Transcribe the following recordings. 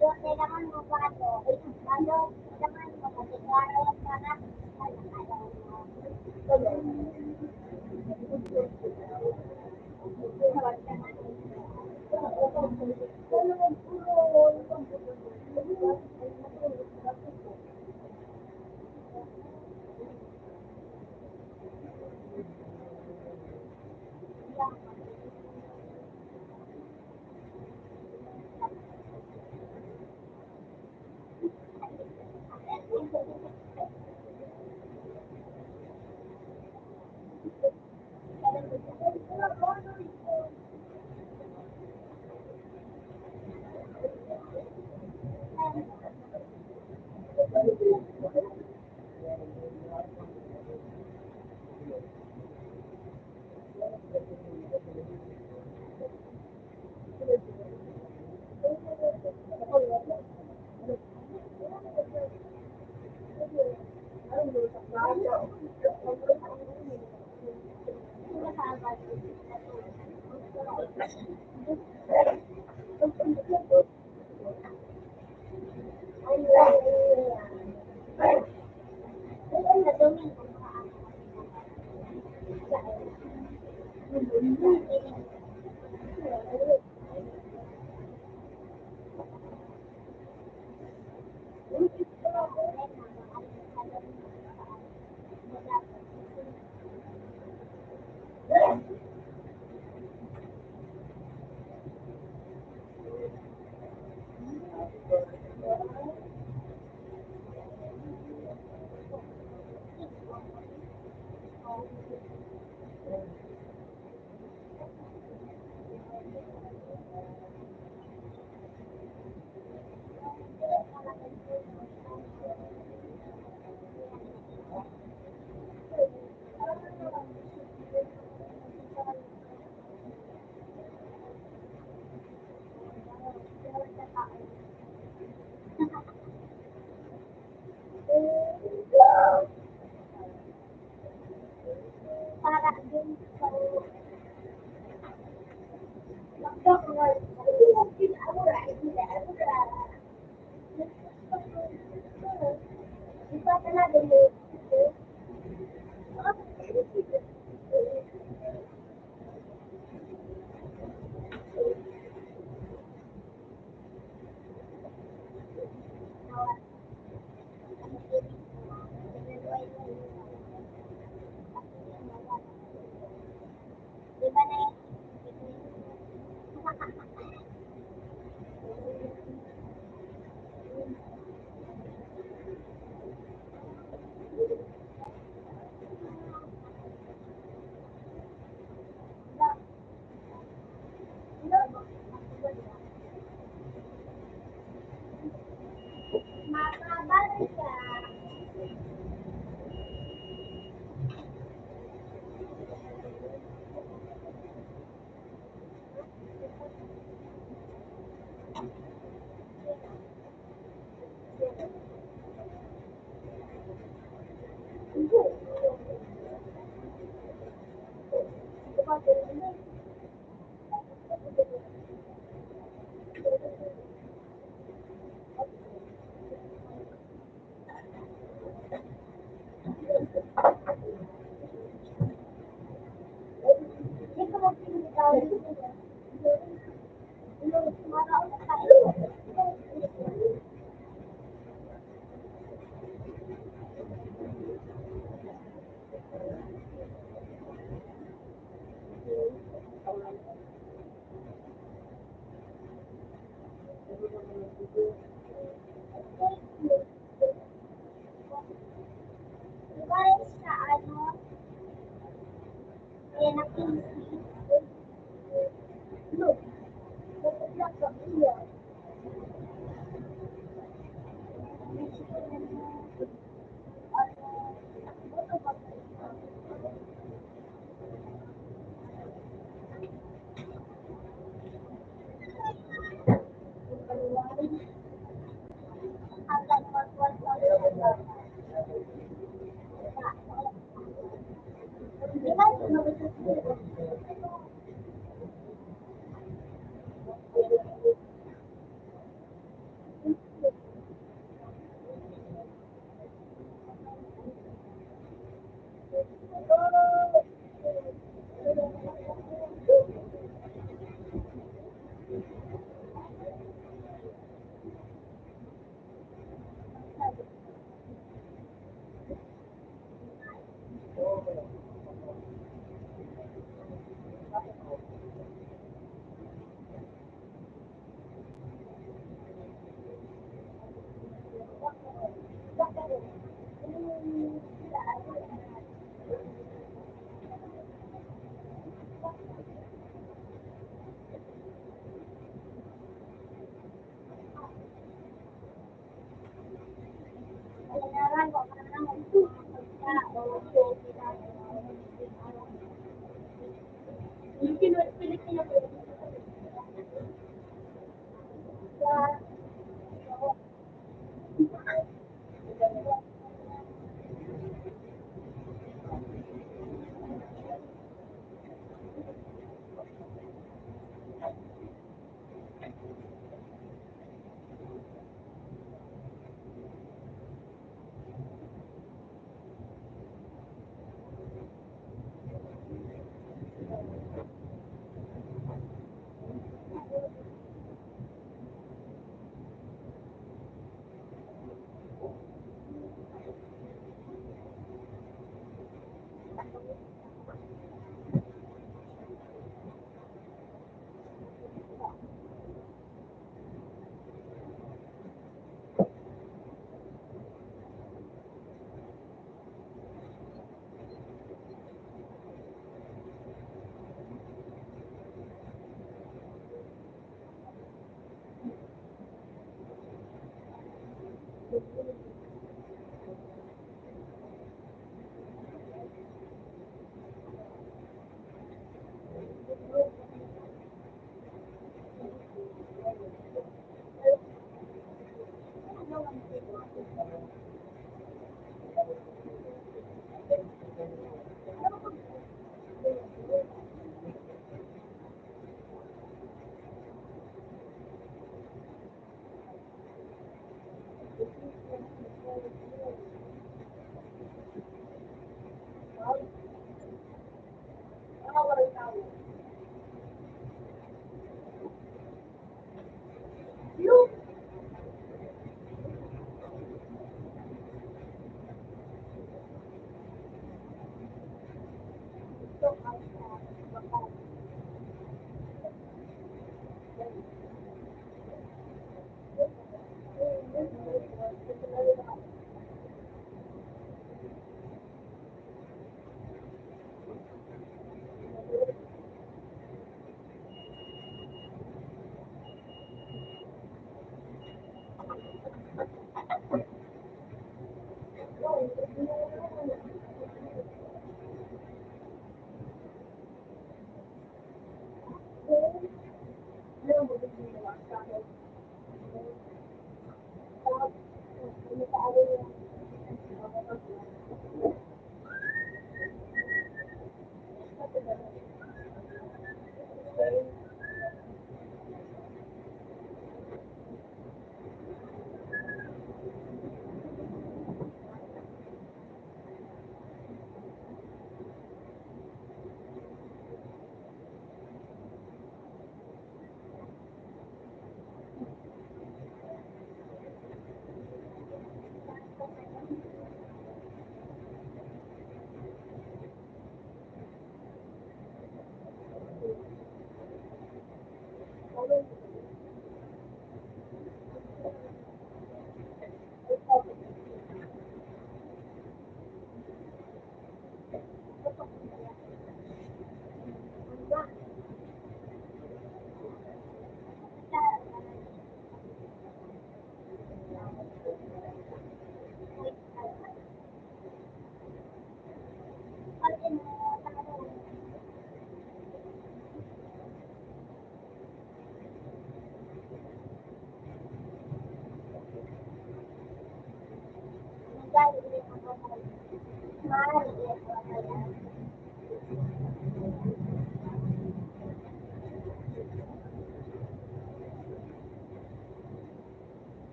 donde daban los gatos, los gatos daban los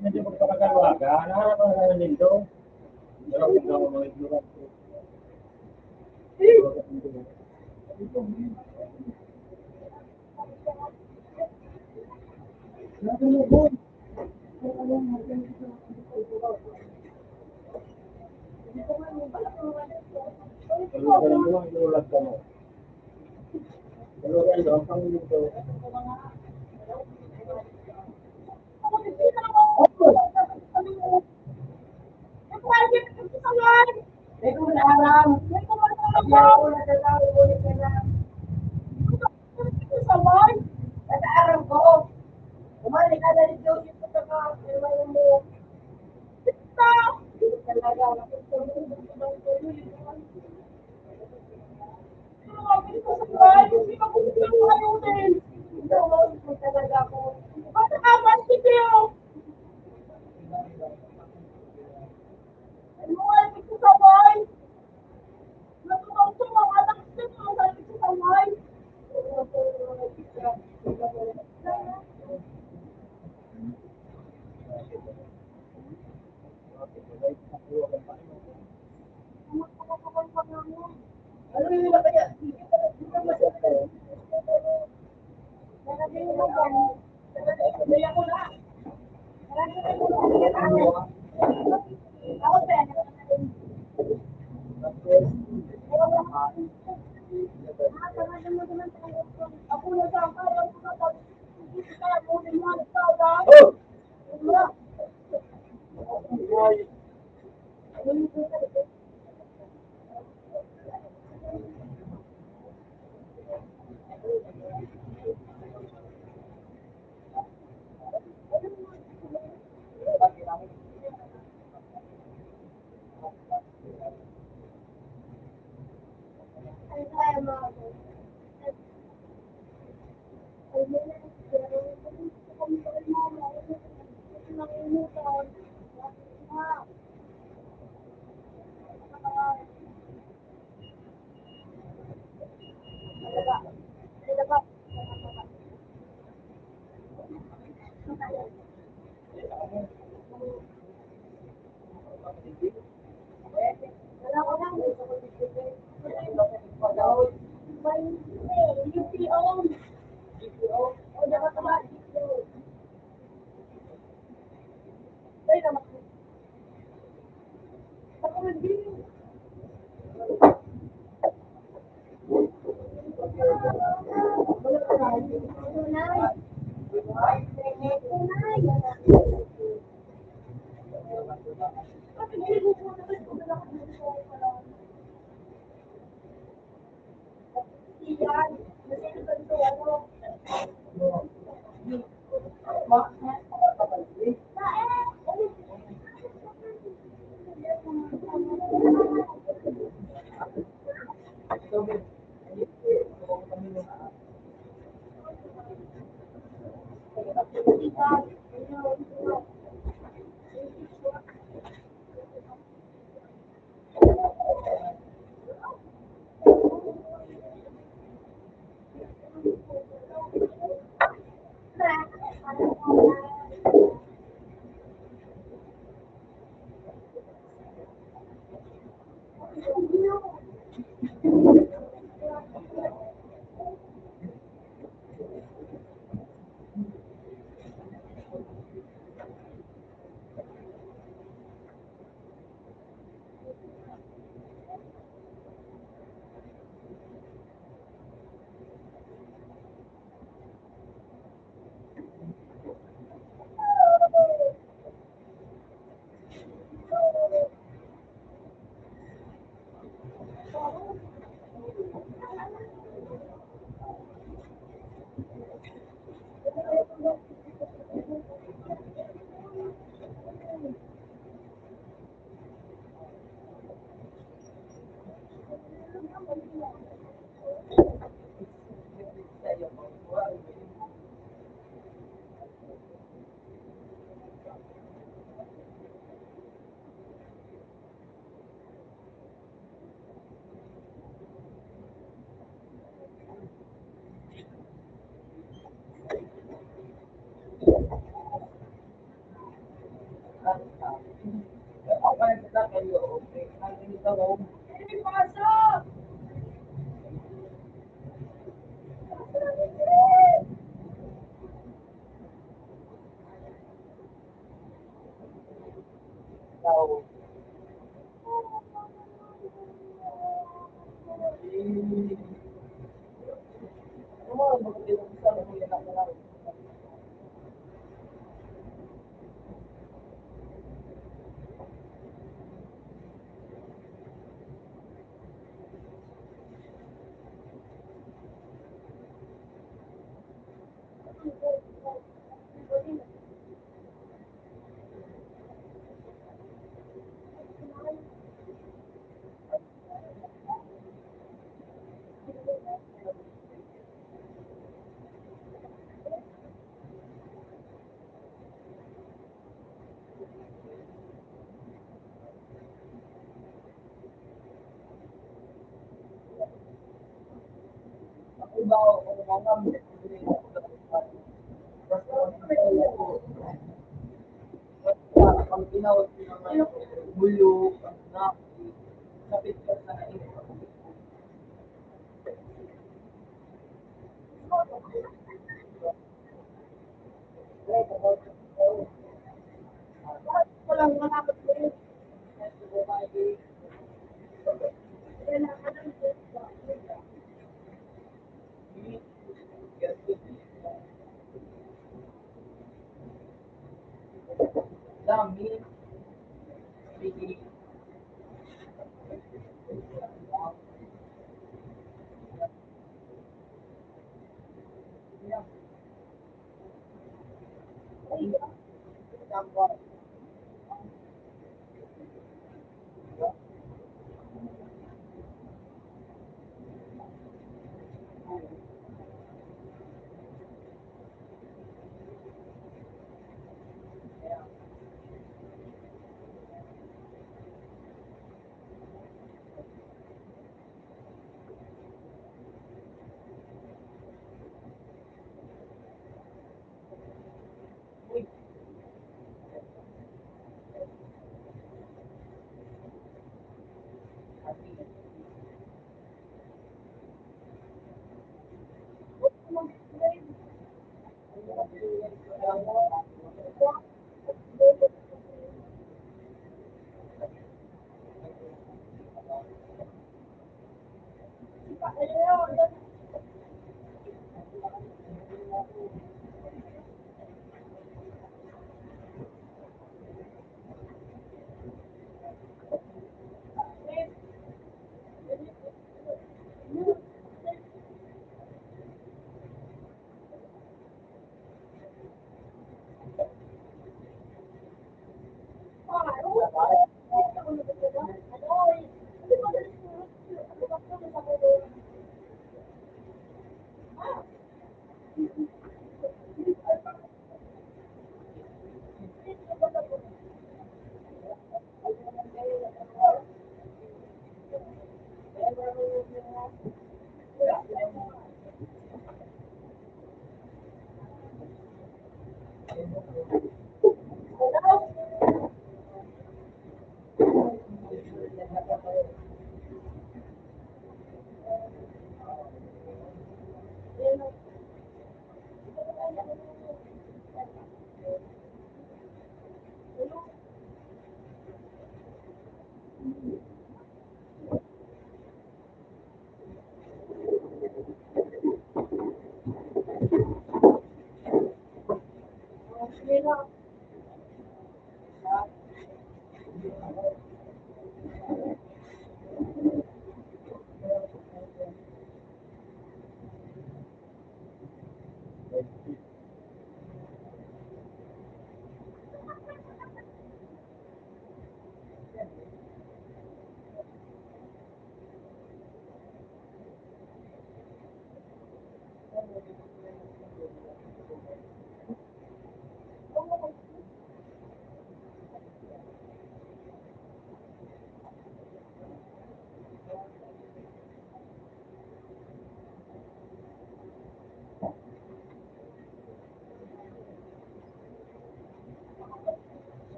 Medyo magpakagalaga. Naharap ang naman nito. Pero kung daw mga ignorant. Kalau ka lang mo, inulat ka mo. Kalau ka lang, ang nito.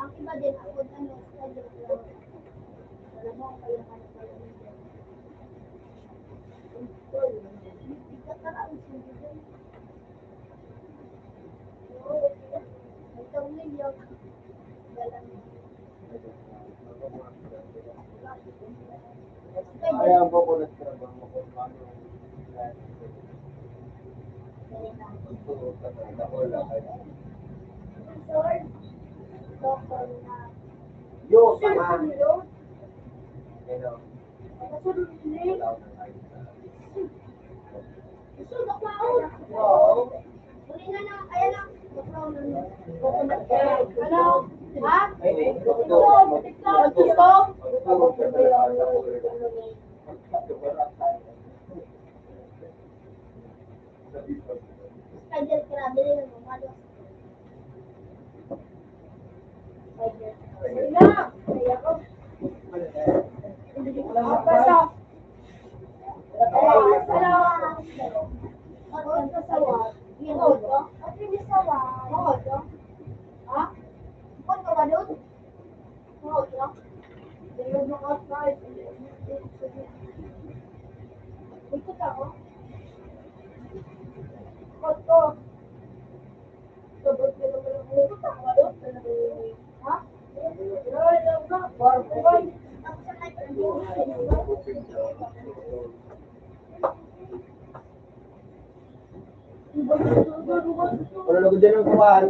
Ang iba din ako ano, alam mo, kaya Kaya po ko nagtrabaho ko paano yo sama Kalau lagu jangan kuat.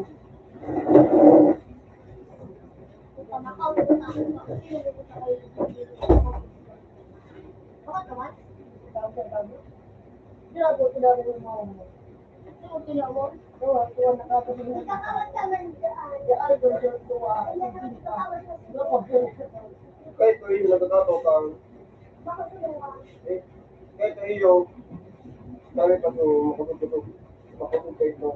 Kahit ko yung nagkakato kang kahit ko iyo dami pa ito makututog kayo ito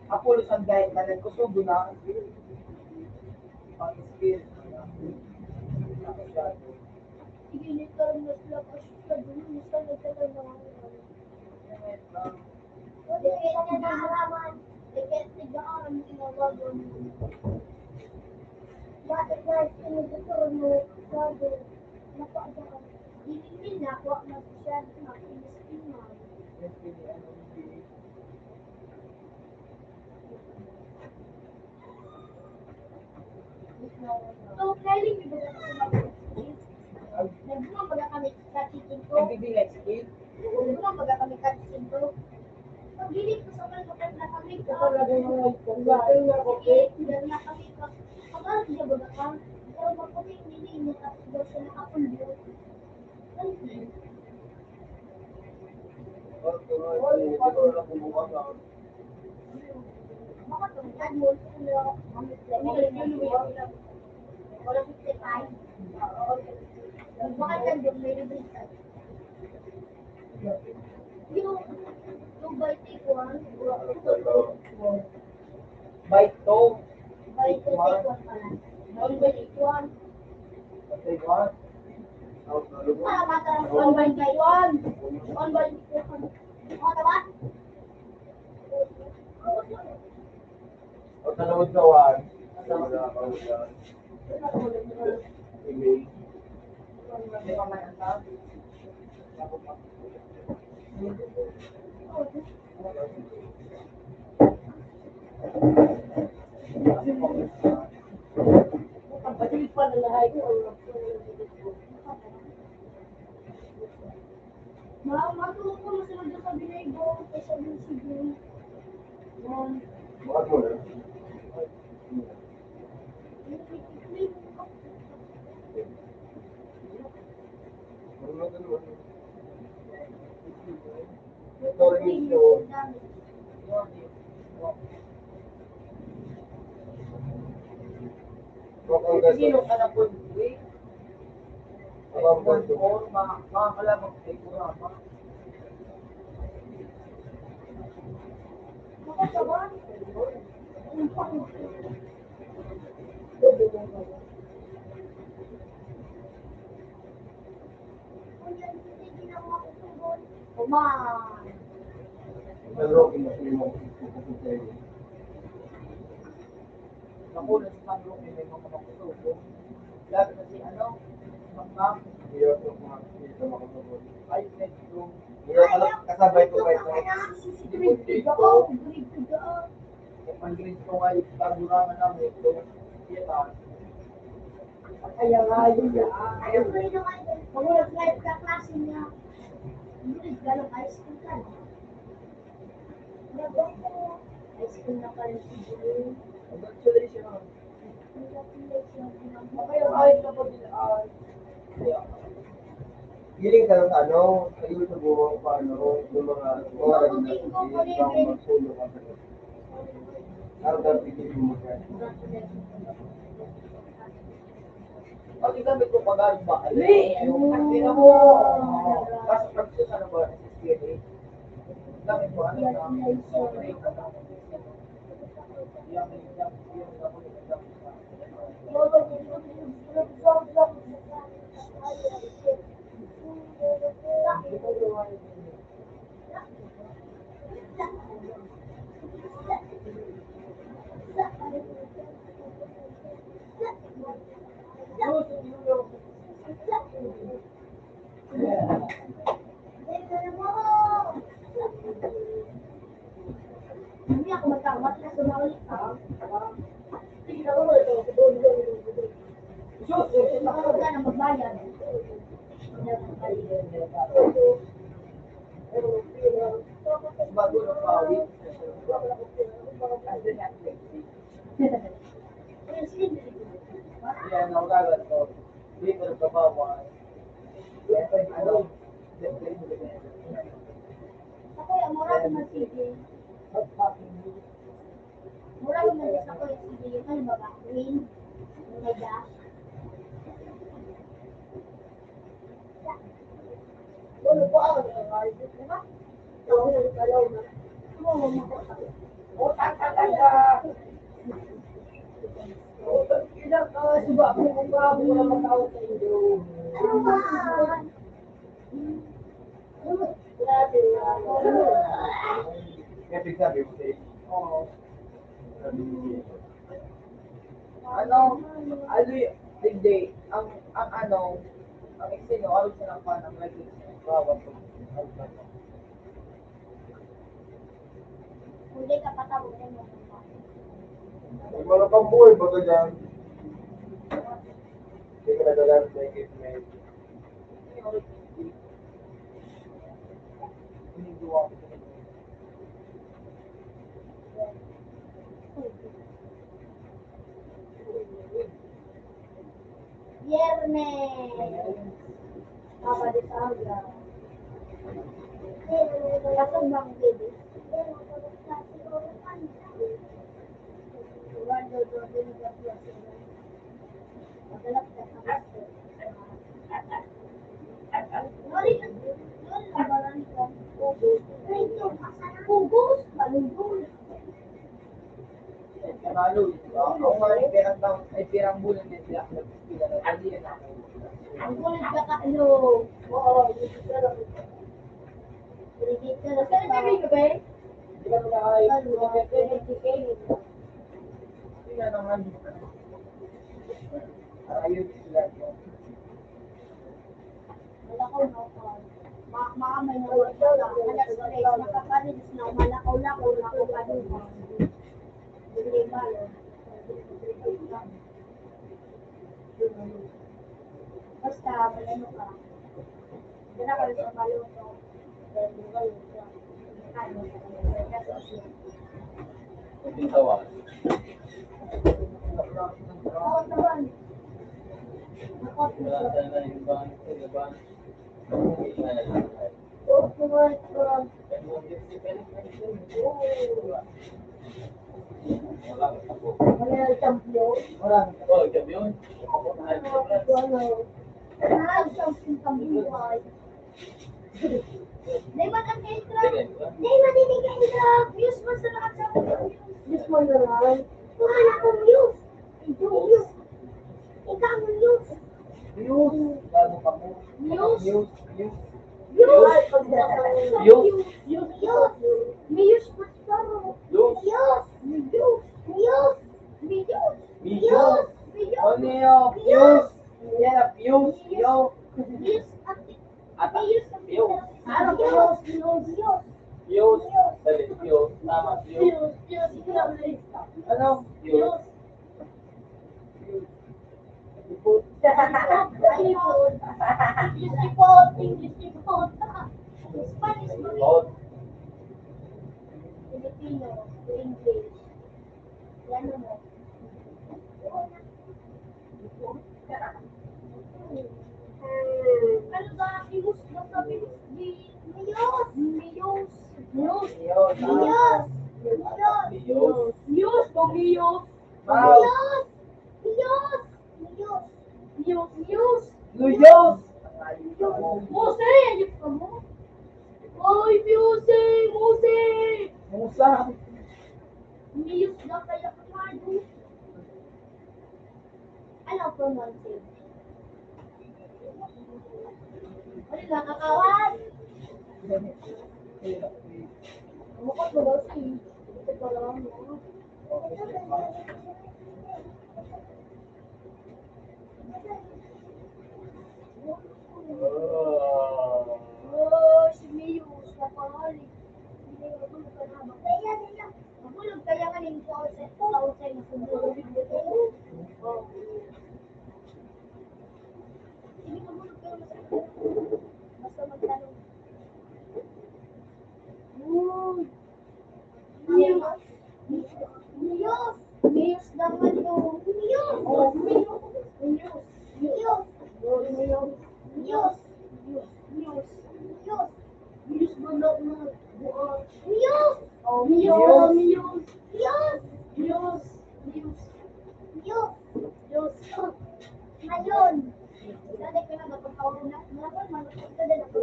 Apollo sa gaya na nagkusugo na pag-skill So, Kelly, nagbuang baga kami sa chicken ko. Nagbibigat skill Nagbuang baga kami sa chicken ko. Pag gilit ko sa mga na kami ka. Dahil na kami ka. Kapag siya baga ka. Pero magpapit nili mo tapos siya nakapulyo. Bakit ang dad mo? Wala 55. Bakit ang dad may rebutan? Yung bite ko, bite to bite ko pala. Yung bite ko, say what para matarang one by one. One by one. O, diba? o talawad gawan email Matulog ko masunod sa binay ko. Kaysa dun siguro. bakit mo na sorry nito Sino ka na po? Makakalamang sa ikura pa. Makasaban. Yung pang. Kuman. Nakunan sa tanong may mga makutubo. Lalo na si ano, Ma'am, ay, medyo, Kasabay ko ba ito? Ako, grade ko daan. kung ang grade ko ay tagurangan namin ito, yan. Kaya nga yun yan. Ayaw ko rin naman. Kung nag-live ka klase niya, hindi ganun high school ka na. Nabang ko, high school na pala si Jay. Congratulations. Congratulations. Kaya kahit kapag nila kaya, Giling ka sa ano, sa YouTube mo, paano, yung mga naging natin, yung magsulo ka sa Arda, pigilin mo ka. pag igamit ko pag-aari ba, hindi na mo, kasi practice ano ba, SSPLA, gamit ko ano na, break ka na, yung Hindi ako magkamat na sumali ka. Ako ka na magbayad. bago ng pawit, kasi Netflix. Yan, nakagagat ko. Hindi ko nagkabawa. Ano? Ako yung mura ko mag-sige. Mura ko mag-sige ako yung sige. Yung ano ba ba? Green? Yung may dash? Ano po ako? Diba? Ako na nagkalaw na. Oo, makakalaw. Oh, talaga. Ilang suba ko kung bago na matawag sa inyo. Ano ba? Grabe na. Kaya sabi mo sa'yo, Oo. sabi mo Ano, hindi, ang ano, ang ekseno, alam siya ng panang lagi siya, bawat ko. Kung di ka patawin mo. May mga kambuhay ba ka dyan? Hindi ka nagalan sa engagement. Hinigawa ko. Viernes. Papa de Saga. Kasang bang baby? Magalap ka sa master. Pugos? Malunggol. Lalo, ako nga yung pirang taon, ay pirang bulan din sila ako nagpipila na hindi yan ako. Ang kulit ka ka, ano? Oo, hindi ka lang. Hindi ka lang. Saan ka ba? Hindi ka nila kayo. Hindi nga naman. Ayun sila. Malakaw na ako. Makamay na wala ka. Alas stress. Nakakalinis na. Malakaw-lakaw na ako pa doon. Hindi ba yun? Basta, malano ka. Hindi na kayo sa maluto. Dahil yung maluto. Ano, kasi Kunting tawa. oo naman. Nakot mo Wala siya. tayo na yung bang, yung bang. Oo, naman. Wala yung champion. Wala. Oh, gabi yun. Ano? Nag-something kami buhay. Lemon ang Kendra. Lemon, hindi Kendra. Views mo sa lahat sa views mo na lang. Wala akong views. Views. Ikaw ang views. Views. Lalo ka mo. Views. Views. Views. Views. Views. Views. Views. Views. Views. Views. Views. Views. Views. Ano yung views? Yeah, views. Yo. Views. Ata. Views. Views. Ano views? Views. Views. Dali, views. Tama, views. Ano? Views. Spanish mo rin. Oh, Filipino, English. Yan mo. Ano ba? Views? Ano ba? Views? Views. Views. Views. Views. Views. Views. Views. Views. Wow. Views. Views. Views. Views. Luyos. Mose! Ayun ka mo. Oy, Muse! Muse! Musa. Muse na kaya kumado. Ano pronounce? Ano lang, kakawan? Mukha ko daw si. Ito ko lang. Oh, si Muse. Napakali. Hindi na matulog ka na ba? Kaya nila. Matulog kaya ka rin ko sa outside na sundalo. Oh. Sige, matulog ka na sa basta magtanong. Muse. Muse. Muse naman yung. Muse. Oh, Muse. Muse. Muse. Muse. Muse. Muse. Muse. Muse balak na. Muse. Oh, Muse. Muse. Muse. Muse. Muse. Muse. Muse. Ngayon. Dali ka na napagkawin na. Ngayon, manapag ka din ako.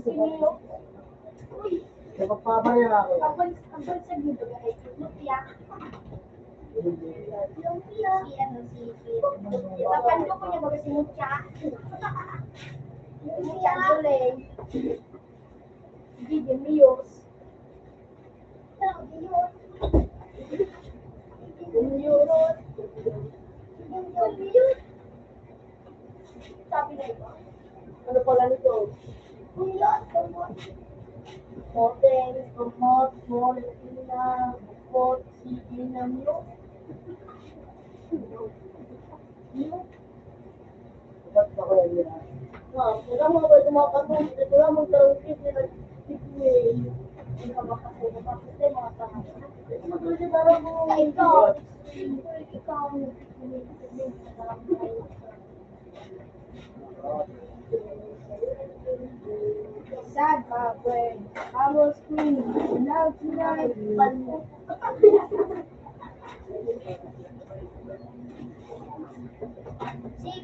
Si Muse. Uy. Nagpapamaya ako. Ang sa dito ay Lumpia. Lumpia. Si ano si Papando ko niya baga si Mucha. Lumpia Dole. Gigi Miyos. Miyos. Miyos. Miyos. Sabi na ito. Ano pala nito? Miyos. Hotel, Vermont, Moretina, Fort City na Miyos. Ba't ako lang yan? Wala mo ba tumakabong? Wala mo tarong trip na nag-tipway. Hindi ka makasaya. Bakit ay mga tanong? Hindi ba rin mo? Ikaw. Ikaw ang nag-tipway. Sad, friend. I was free. Now tonight,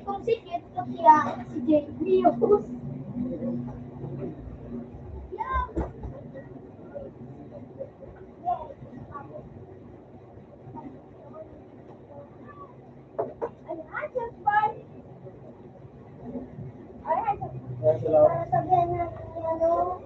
kung si Kit, kaya si Jake Rios. Yeah. Ay, just fine. Ay, para sabihan na ano.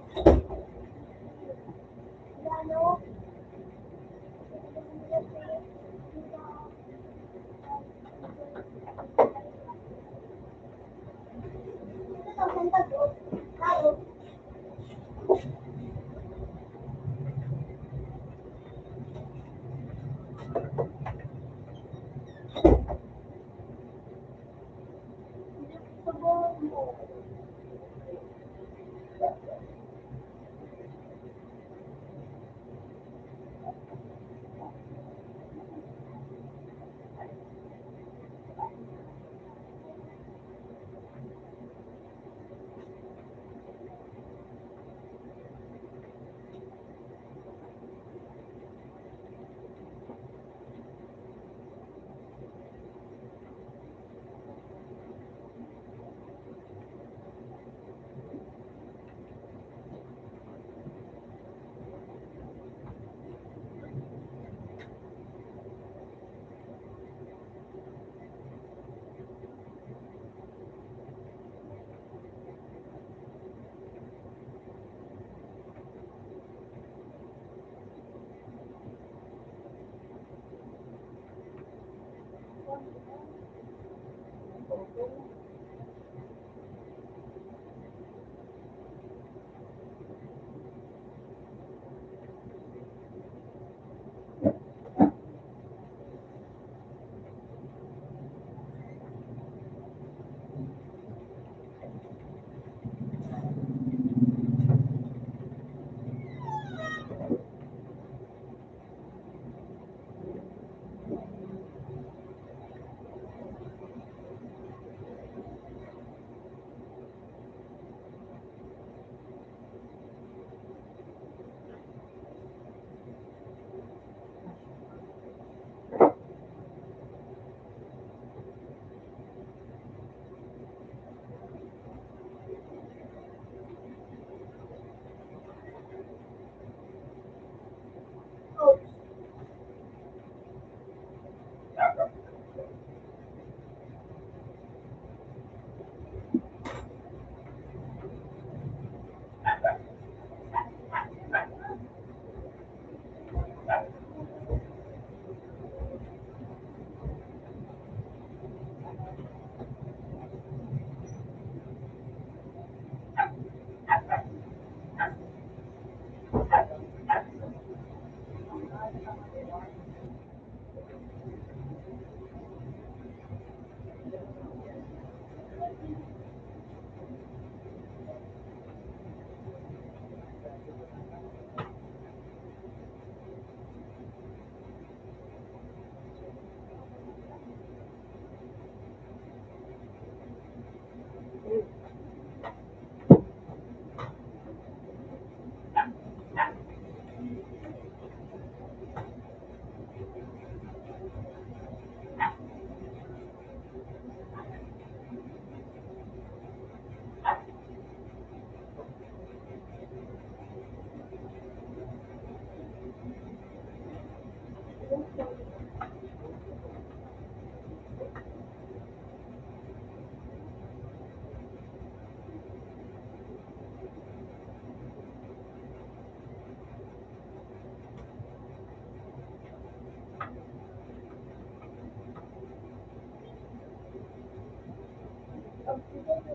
Headphone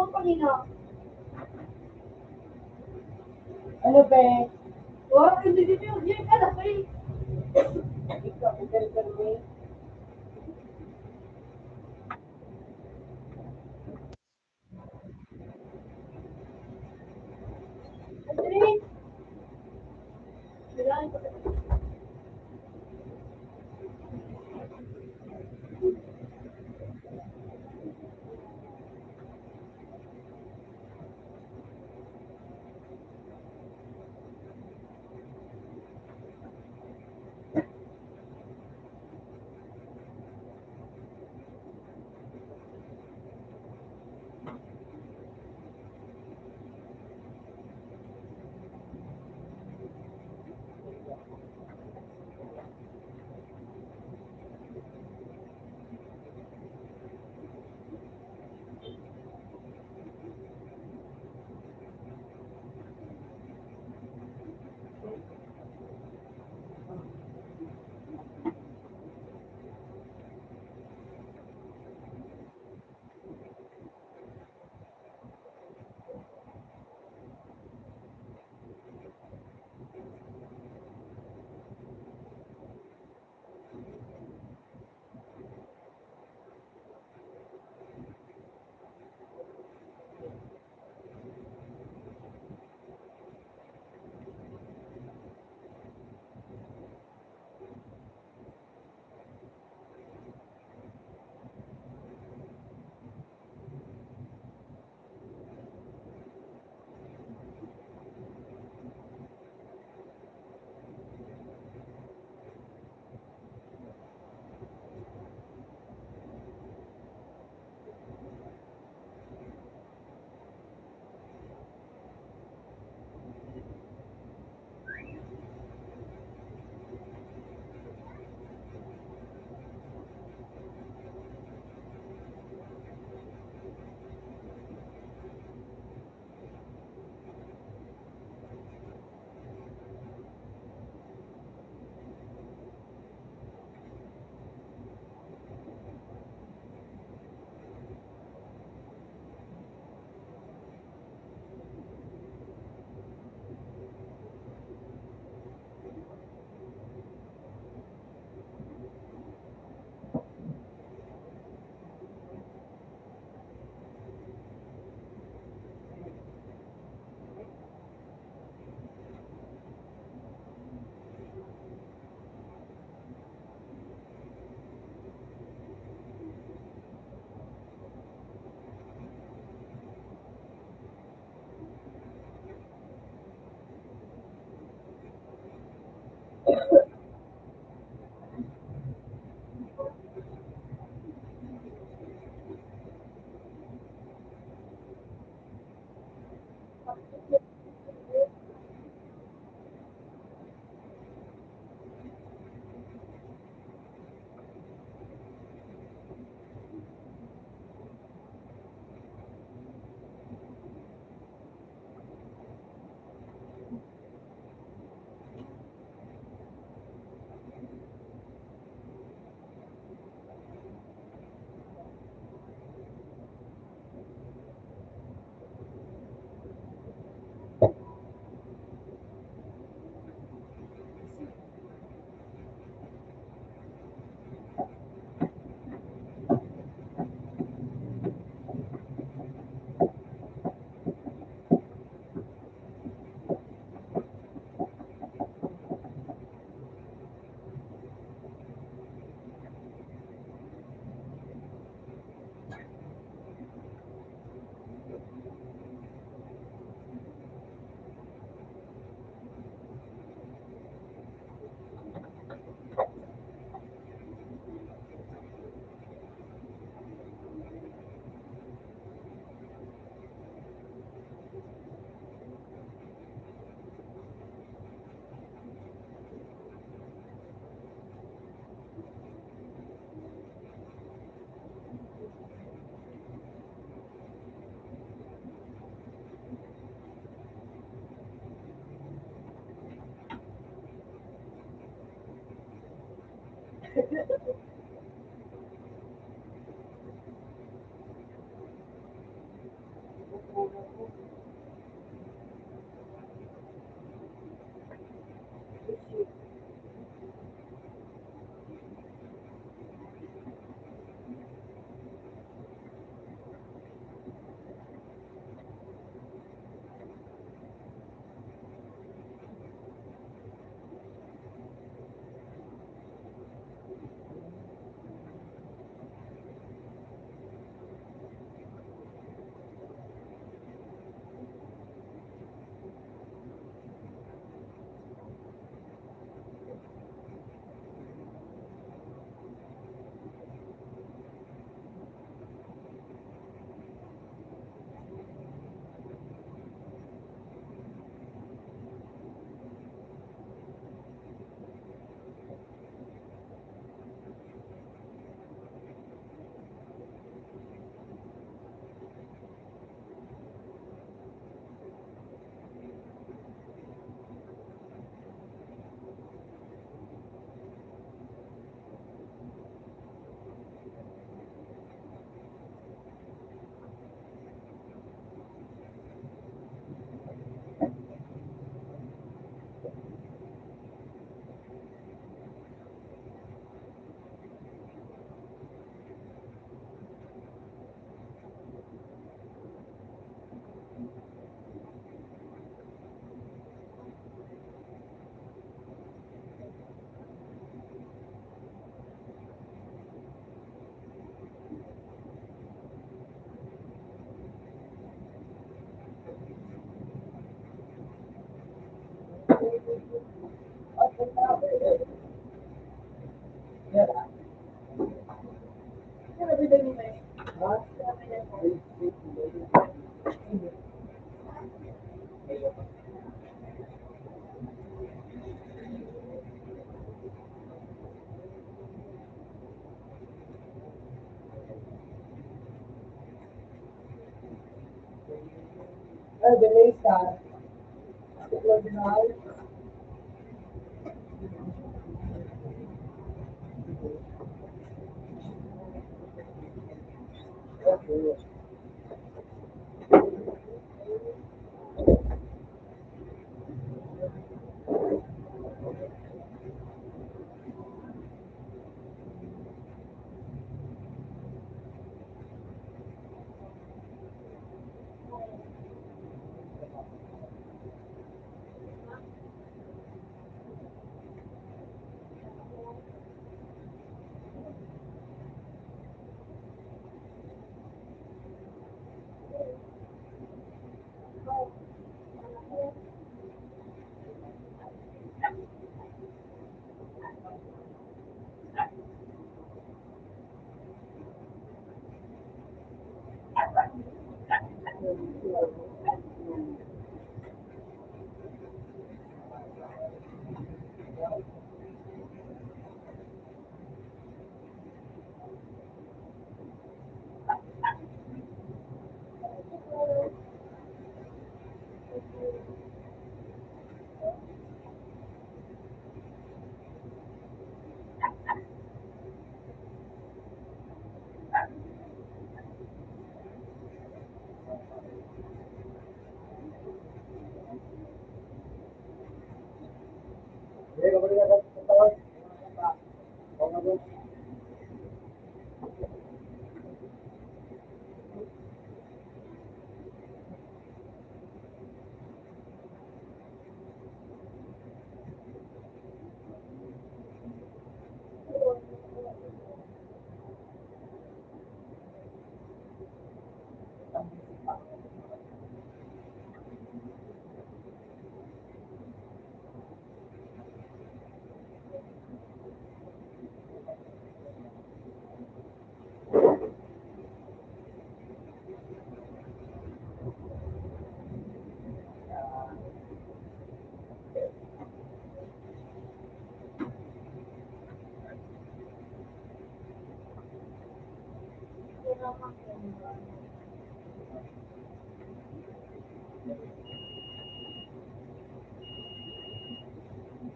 kanina. Ano ba? Wala, hindi dito yun. Yan, alas, ay. Ikaw, pinagkal mo eh. Andres. Bilang ko.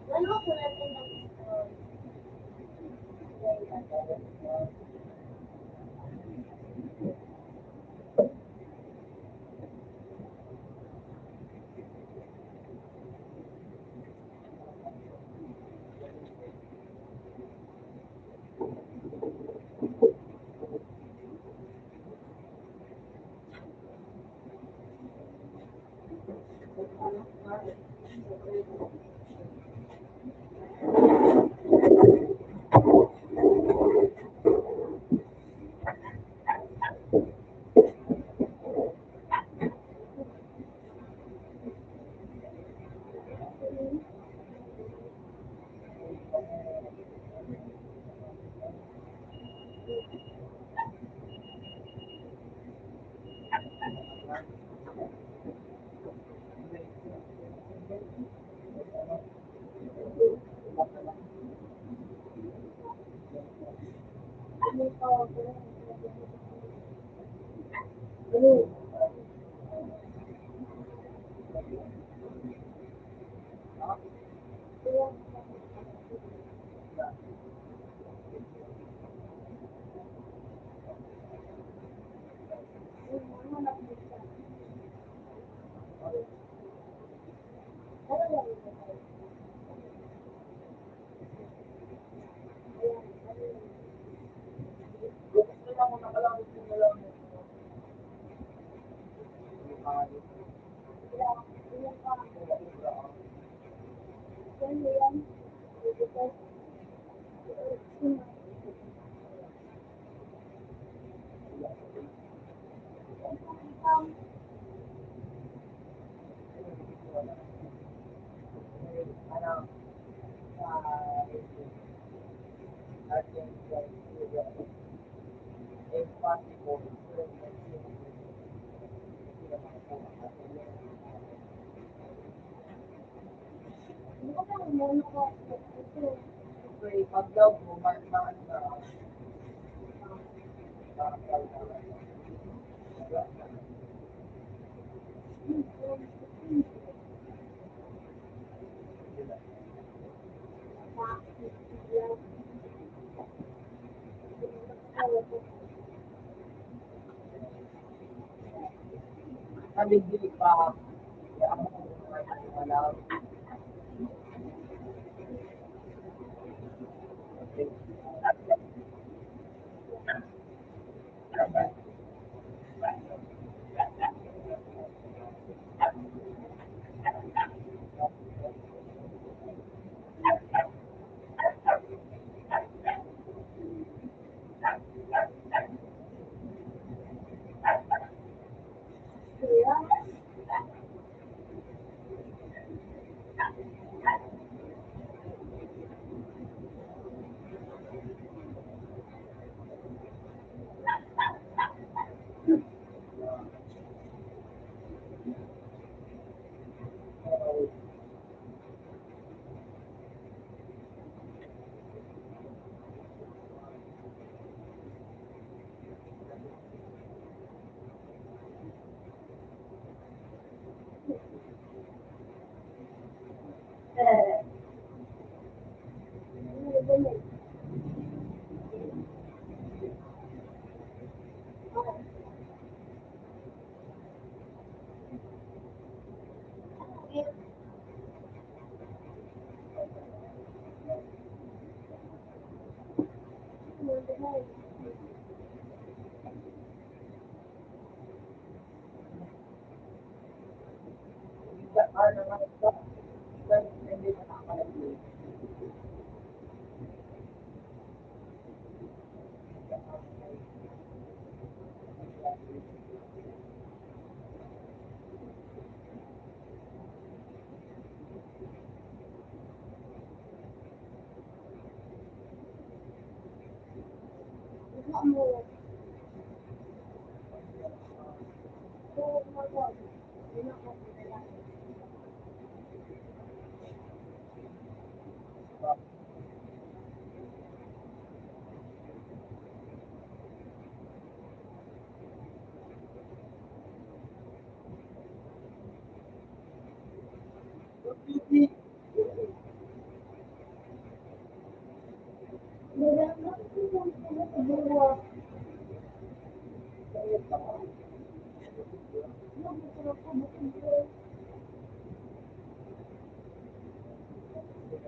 Ano ko natin ng story? Gusto lang mo nakalawin ko na lang. Ano, pag daw mo, maano na, nabibili pa, kaya ako wala. Ano naman ito? Hindi mo nakakalabi.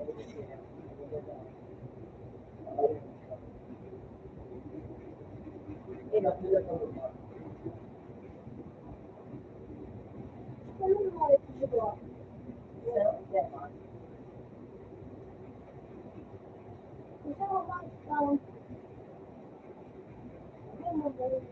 Ano yung mga ito? Isa mo ba ikaw? Ano mo ba yun?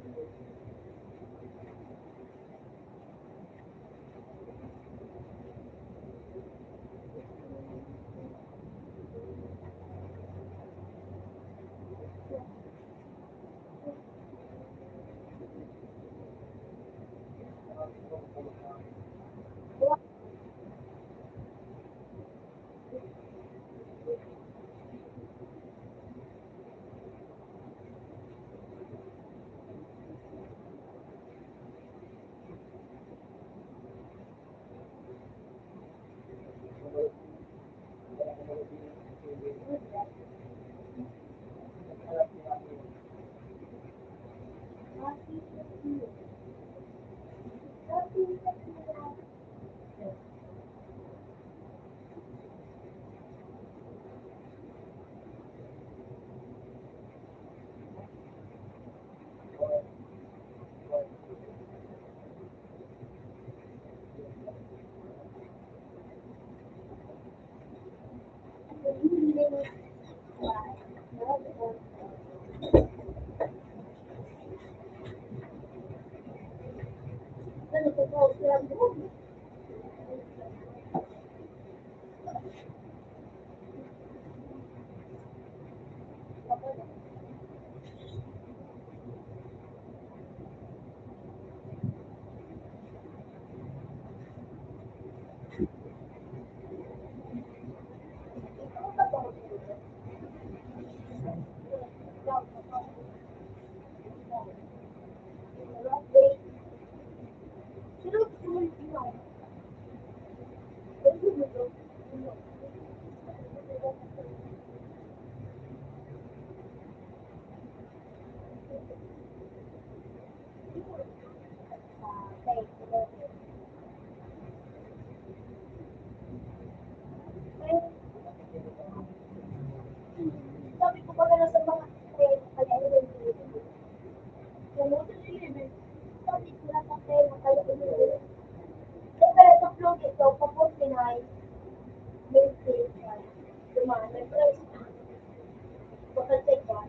Sabi ko pala sa mga kaya sabi ko na sa kaya pero sa vlog ito, kapag pinay, may station. Dumaan, may price. Baka check ba?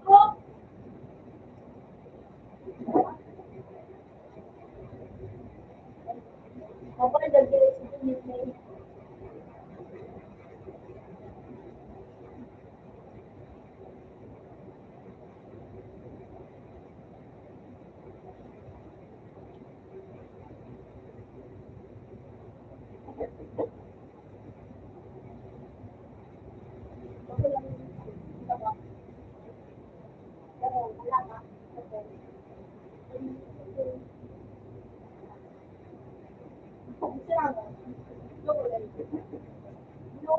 Oh! Ako na nag-direct sa Disney. Ako lang yung baba. Pero wala ka. Sira mo. No.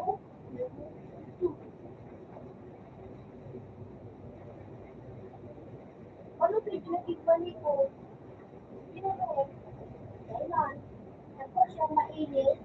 Ano ito yung pinag-ibali ko? Ginagawa. Kailan? Ako siyang mainit.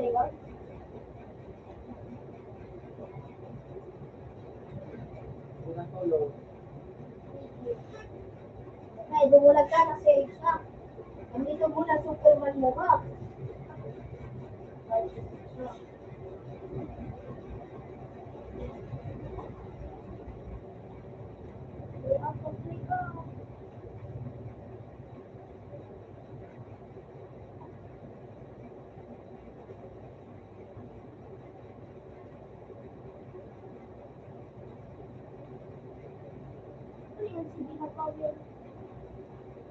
yun? Unang tulog. Ay, dumulag ka na sales na. Nandito muna Superman mo ba? Ang komplika. Ano yun, sige na pa yun.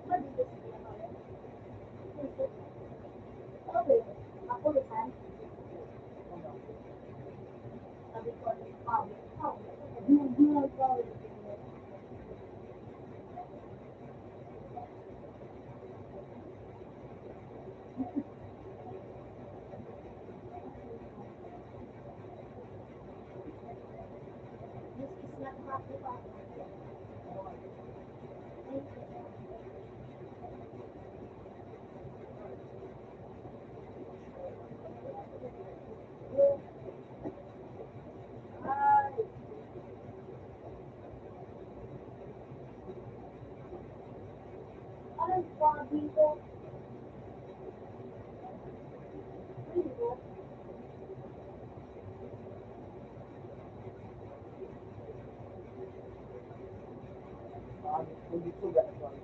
Ba dito sige na pa yun? Okay. Ako lusan. Sabi ko, ano yung power? Power. This is not happy power. Parang pa dito. Sugat-sugat.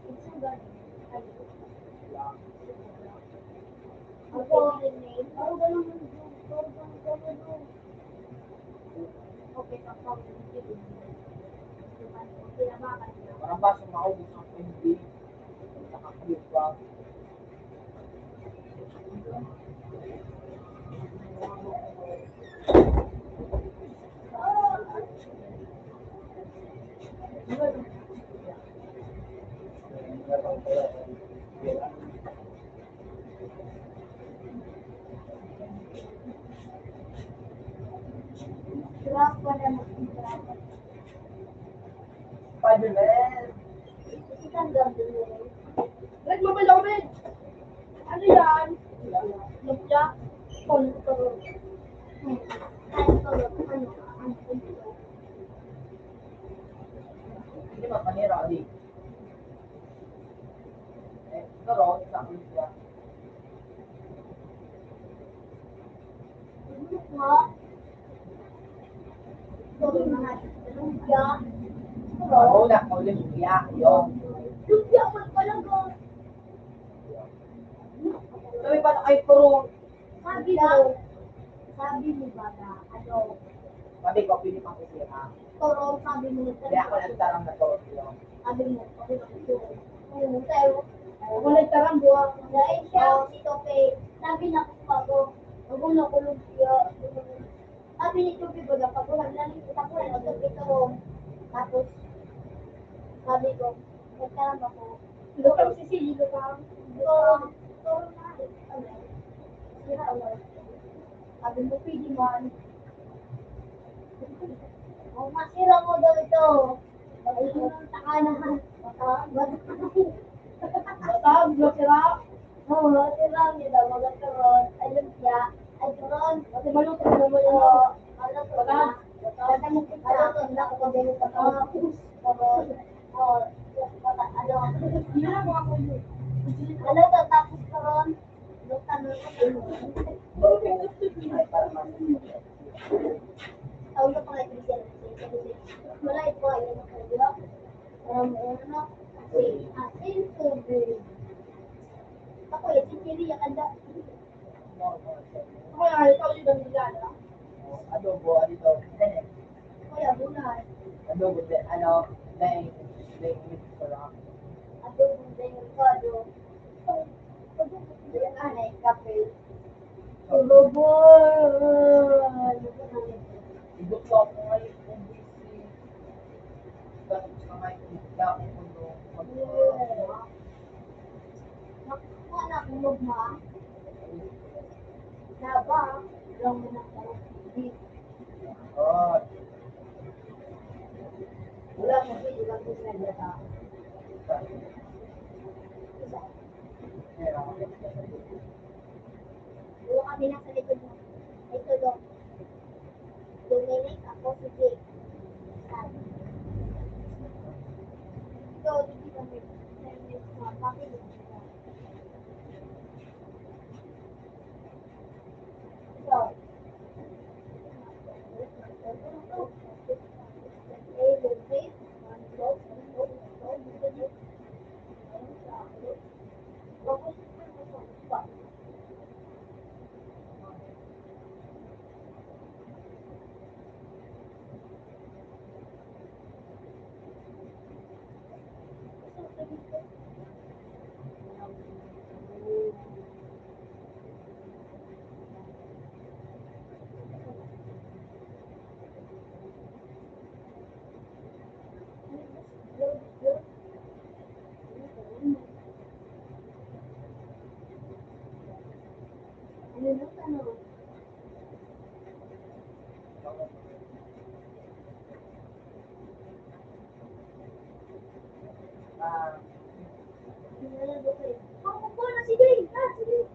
It's so good. Lang. Ako, ako ganun yung okay, kapag pinabakan niya. Parang ba sumaubos ang hindi. Nakakabit pa. Hirap pa na mag-hirap. Spider-Man! Isang gabi mo. Red, mabala ko, Red! Ano yan? Lumpia? Kontrol. Kontrol. Hindi ba panira, Ali? Pero, sa akin siya. Ha? Sorry, mahal. Lumpia? Ano na, Olympia, yun. Lumpia mo talaga. Sabi pa na kay Pro. Sabi mo ba na, ano, Sabi ko, pili pang isira. toro, sabi mo na Kaya ako nagtarang na to. sabi mo, oo, pero, wala tarang buwang. Dahil siya, si Tope, sabi na ko, wag mo na kulumpia. Sabi ni Tope ba na, pag wala na, ako na, Tope ko. Tapos, sabi ko, nagtarang ako. Lukang sisili, lukang. Toro na, ano, sira, wala. Sabi mo, pwede man. Kung masira mo daw ito, magiging takanan. Matag, masira. Oo, masira. Hindi daw magkakaroon. Ayun siya. Ayun. Kasi maluto na mo yung maluto na. Kasi mo kita. Maluto na ako kung ganyan ka pa. Tapos, ano, maluto tapos karoon. Lutan mo Ay, para mas. tahu na pang Christian wala ito ay ano ka di ba? Ano asin tubig. Ako yung chichiri yung kanda. Ako yung ito yung damigala. Adobo, ano to? Ako yung bunay. Adobo, ano, dahil mix ko lang. Adobong dahil ko ado. Anay kape. Tulobon. Ibuto ako ngayon kung busy. Tapos na ngayon kung bigla ako kung Nakuha na kulog ma. Naba. Lang mo na karong beef. Oh, Wala mo sa ilang business na ta. Dito kami nasa likod mo. Ito doon. Dominic, ako si Jake. Sabi. Ito, dito kami. Bakit dito? Ito. Ako po na si Jake. Sige.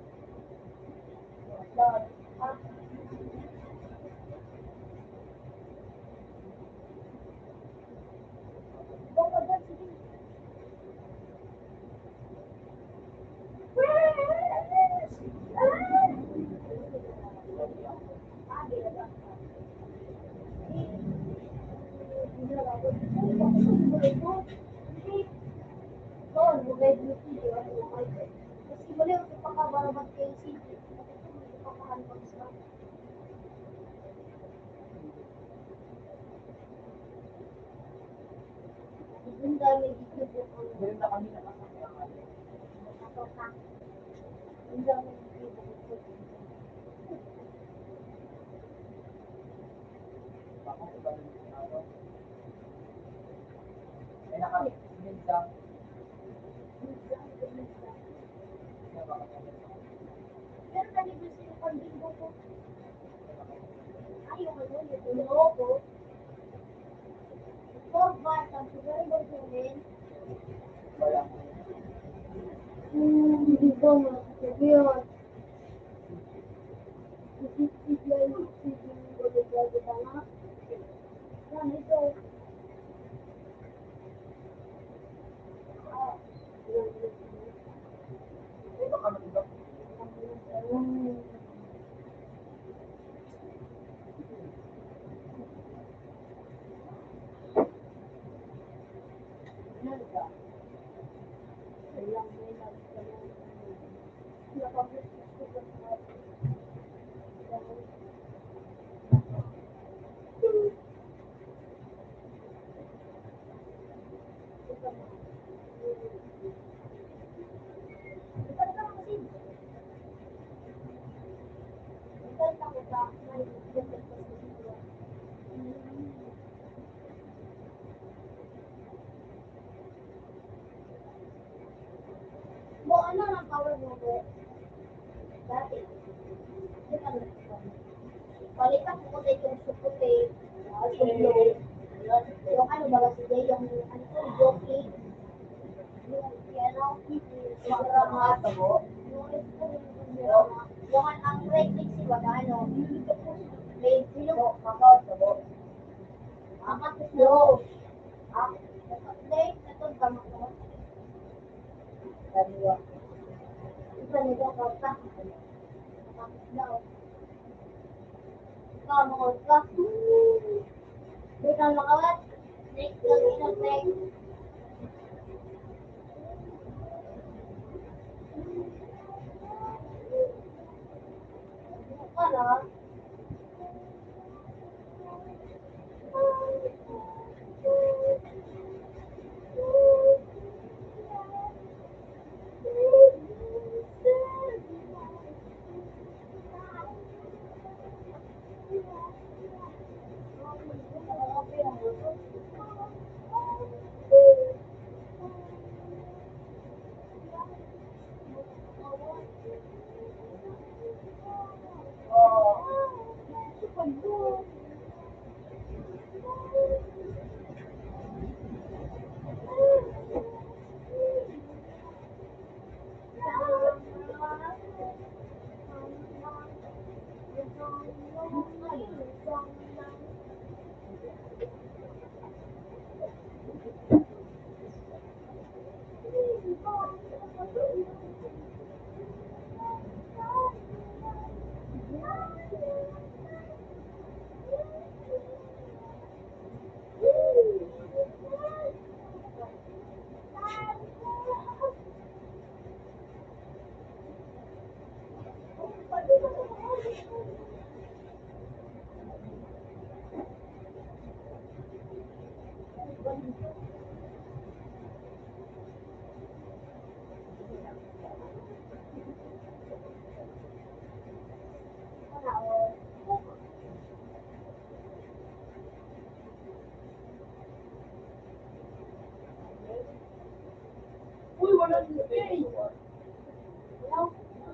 Kasi boleh untuk pakai barang-barang kayak sini. Pakai barang-barang. Ang dami dito po. Meron na kami nakasama. Ang dami dito po. Baka sa bagay ng araw. May minsan. Pero nalibig sila pag linggo po. Ayaw ko yun. Ito yung ako. 4 bars. Ang siguro ba yun? Wala. Hindi ko masasabi yun. Isip-isip lang yung isip yung na. Yan, ito. Ito ka mag-ibang. Mo ano ang power mo po? Dati. Balikan mo ko sa itong sukuti. Yung ano ba si Jay, yung ano ko, jockey. Yung piano, yung drama. Yung ang red mix si Wada, ano. May silong kakao sa bo. Amat ko siya. Hindi, ito tama ko. Daliwa. Ito nito ko ta. Tapos daw. Ikaw mo ka. Di ka makawat. Next lang ito, next. Para.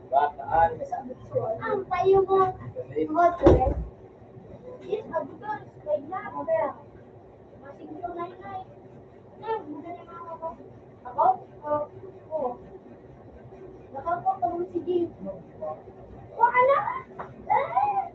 Bataan. Ang tayo mo, hotel, is abdul, kay na, kaya, masiguro na yun ay, magaling ako. Ako? Oo. Nakakapag mo si Jim. Wala! Eh!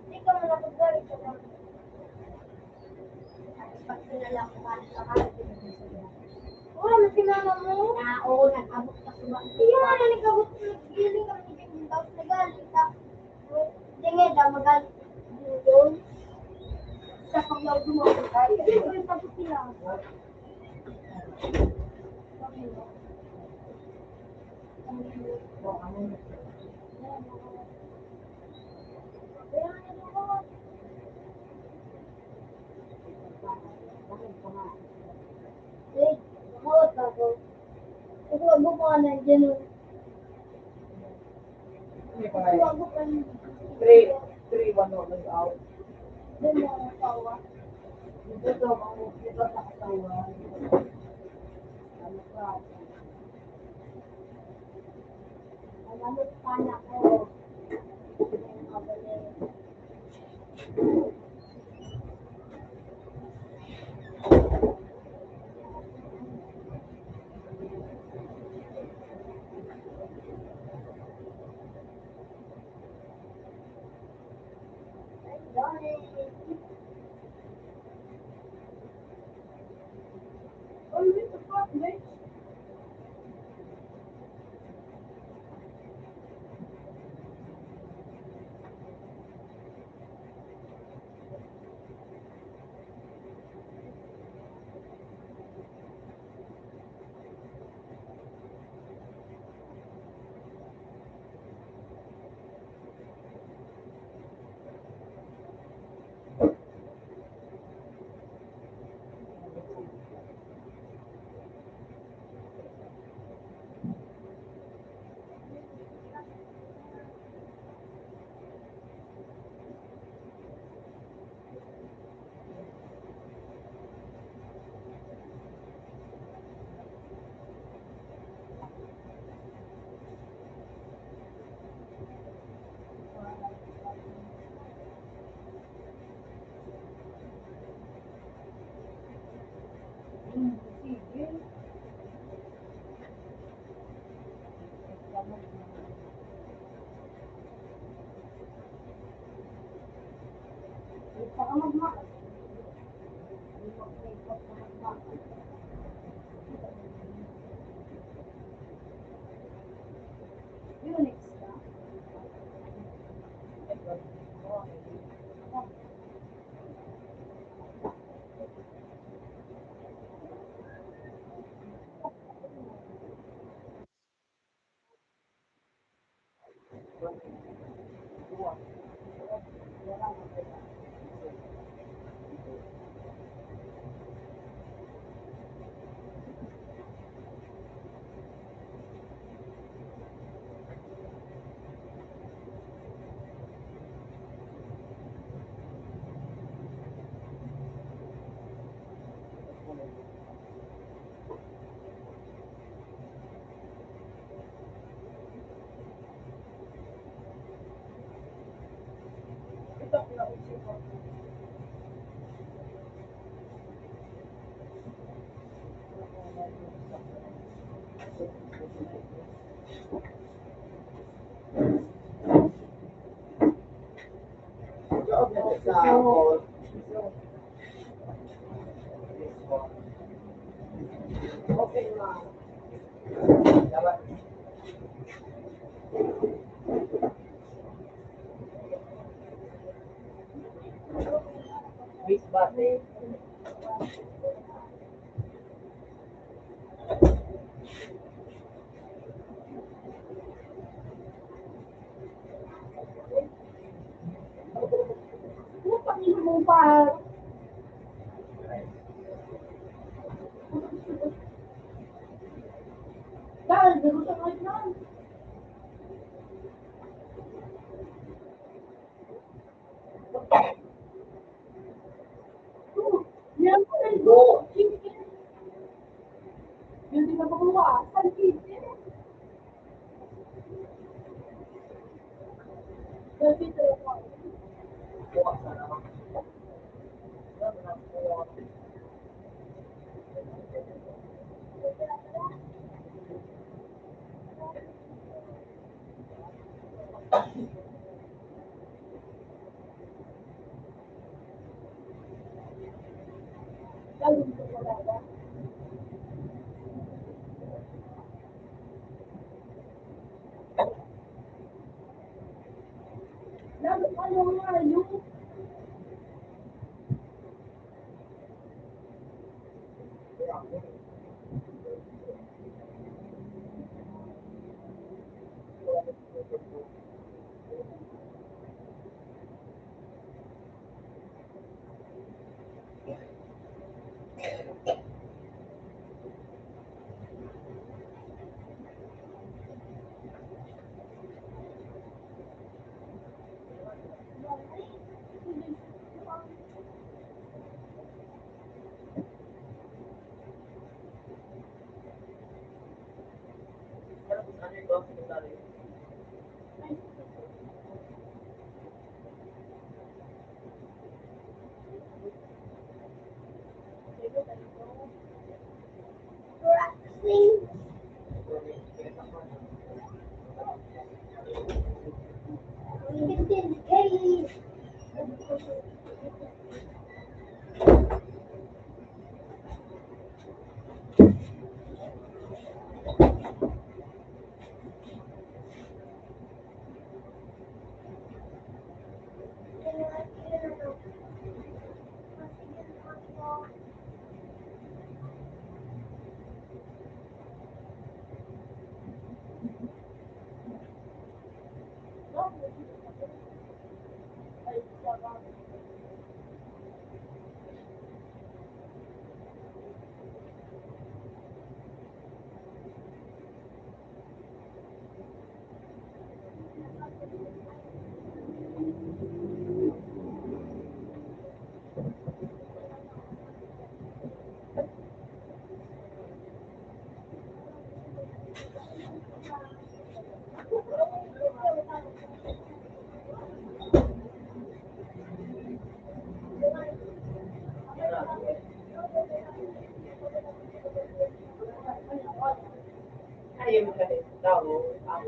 Hindi ka man ako galit sa mga. Pag sinala ko ka sa kanila. Oo, si mama mo. Oo, nag-abot ka sa mga. Iya, nag-abot ka. Nag-giling ka. Tapos nagalit ka. Hindi nga daw magalit. Doon. Sa paglaw dumawag ka. Hindi ko yung tapos sila. Wait, hold ako. Ito wag mo pa na dyan. Wag mo pa na. 3-1 nag-out. Doon mo ang tawa. Dito daw ako, dito sa katawan. Ano ka? Malamot pa na ko. Oh, what the fuck, bitch? Okay lang. Dapat. Miss Bate. Ano pa mo pa? Dahil, gusto ko na. Yan po na Go! yun din na pagluwa. San Kite? Dati talaga. Bukas na naman. Sabi na po. Lalo ko talaga. Lalo ano nga yung Ano yung ba? Secretary? practicing. Hey. Ayaw mo kasi tao, ang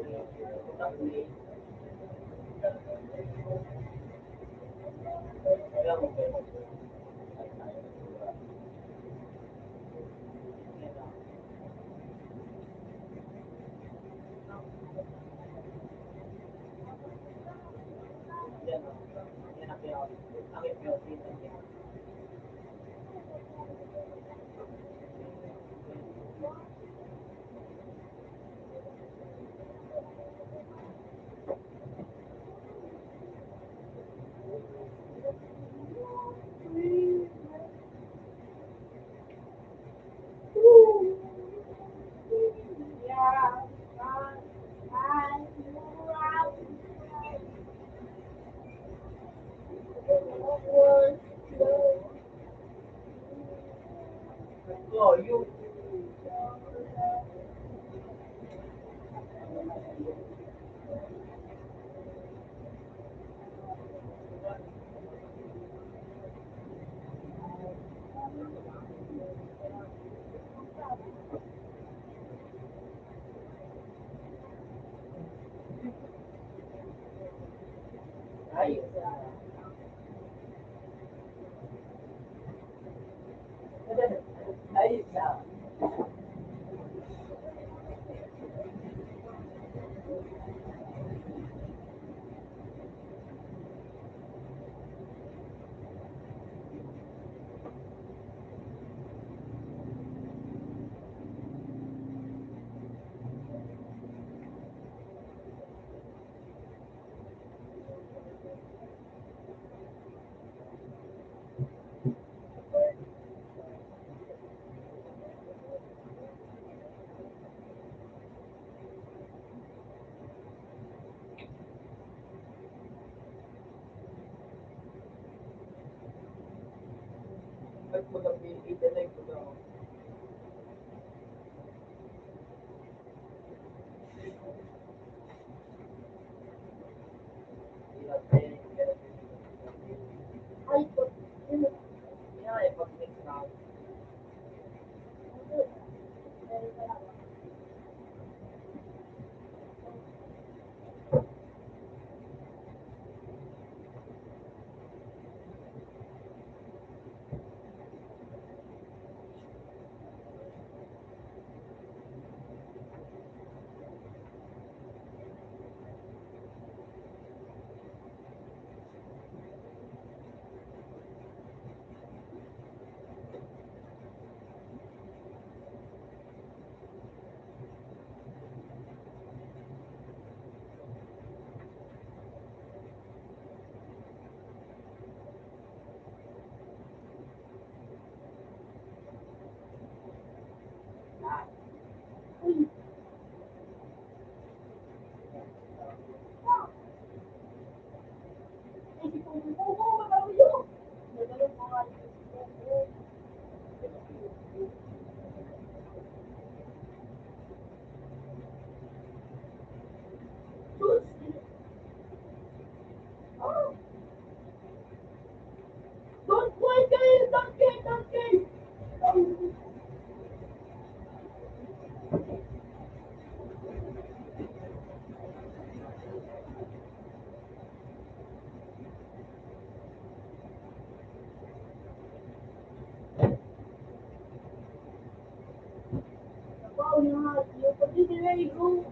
utang mo eh. Alam mo ba? Yan o. Yan ang pinaka-pinaka niya. Oh, you. Ayos. Ayos na. nagpagapili, dala yung pag Ay, po. Yeah, pag-mix na. Don't play games! Don't. Wow, you're particularly good.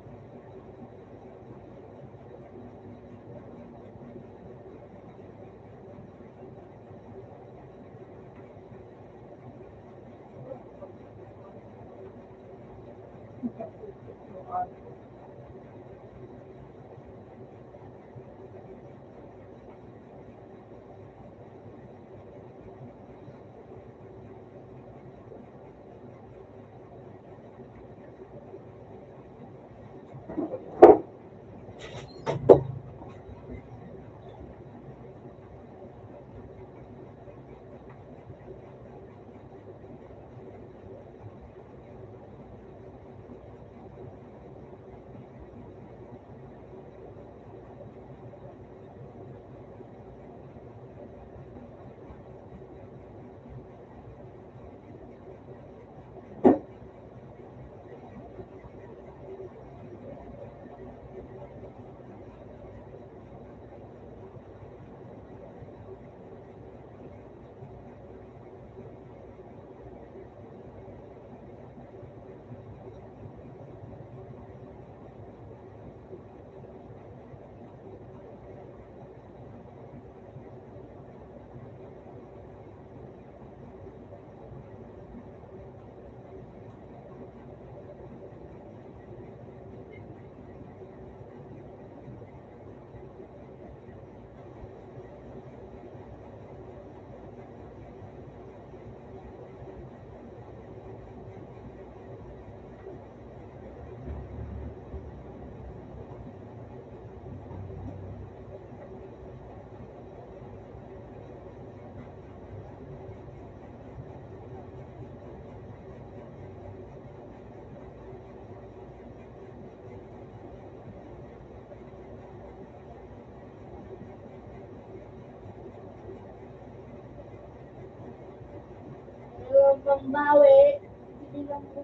Meron pambawi. Hindi lang po.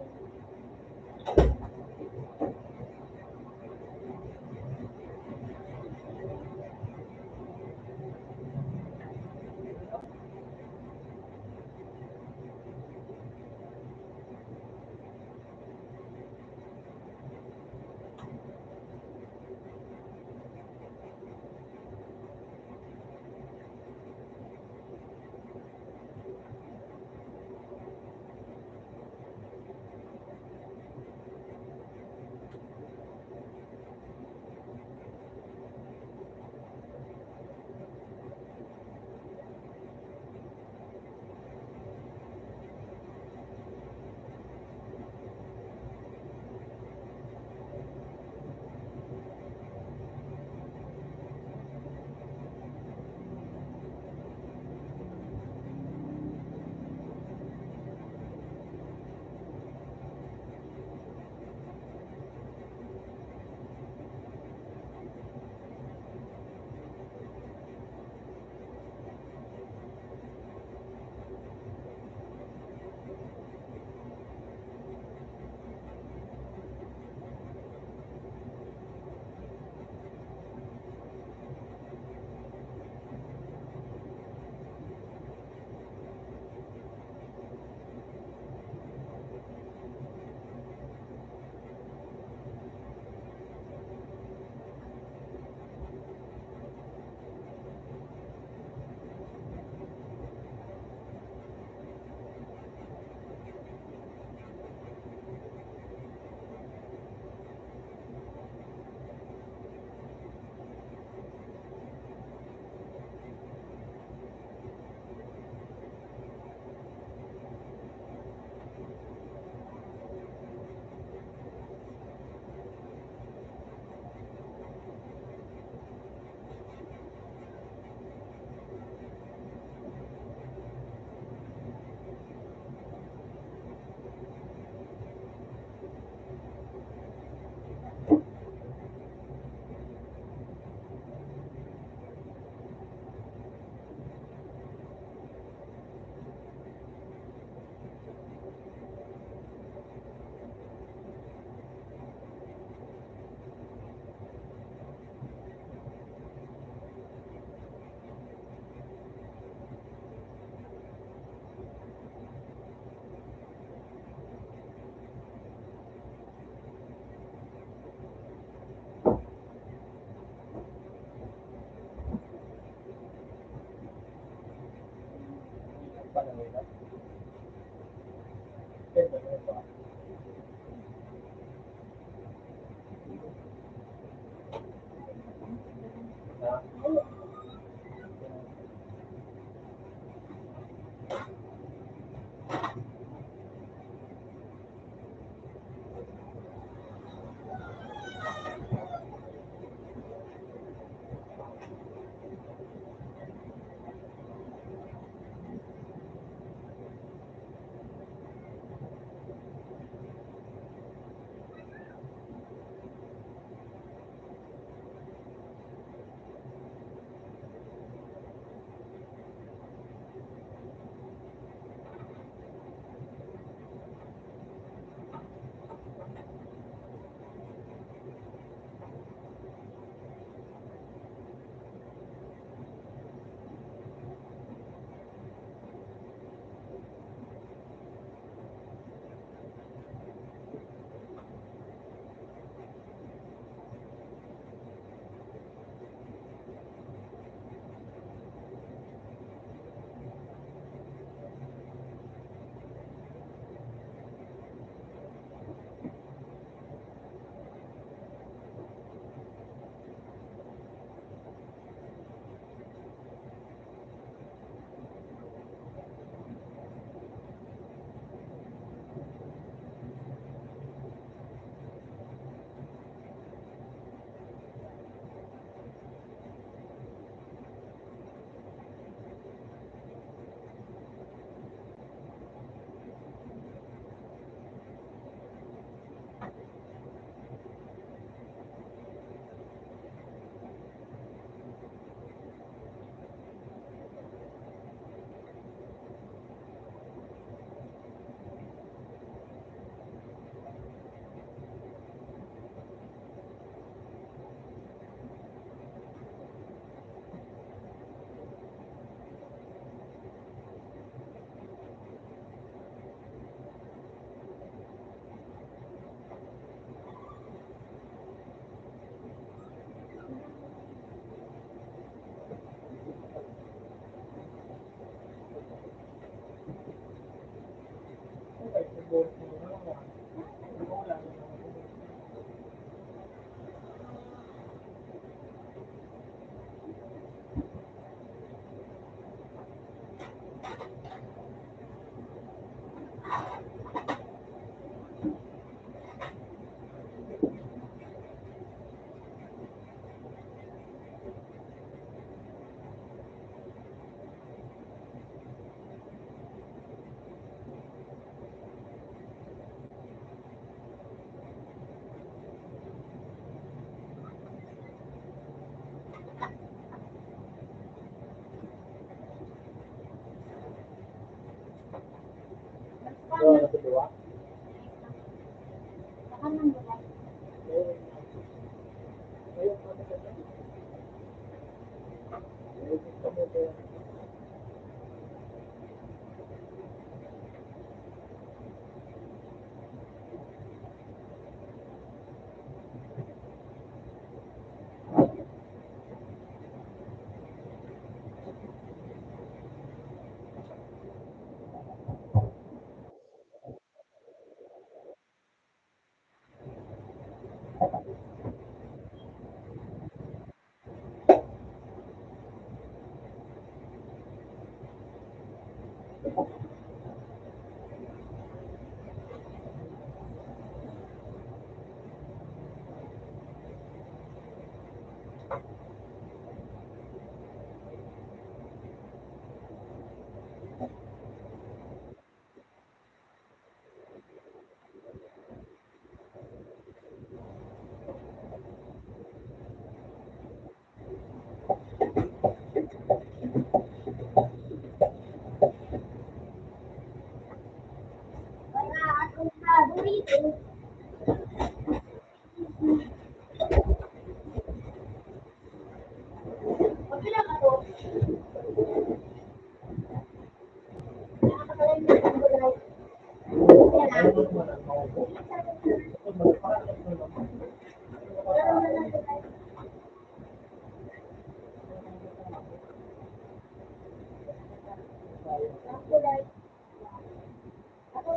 Ako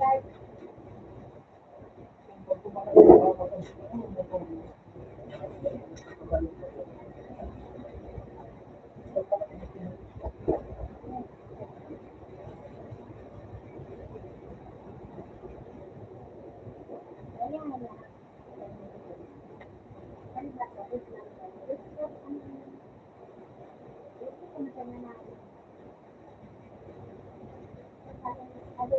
dark. Kaya nga na. Ano ba ito? Ito kung saan na natin. Ano?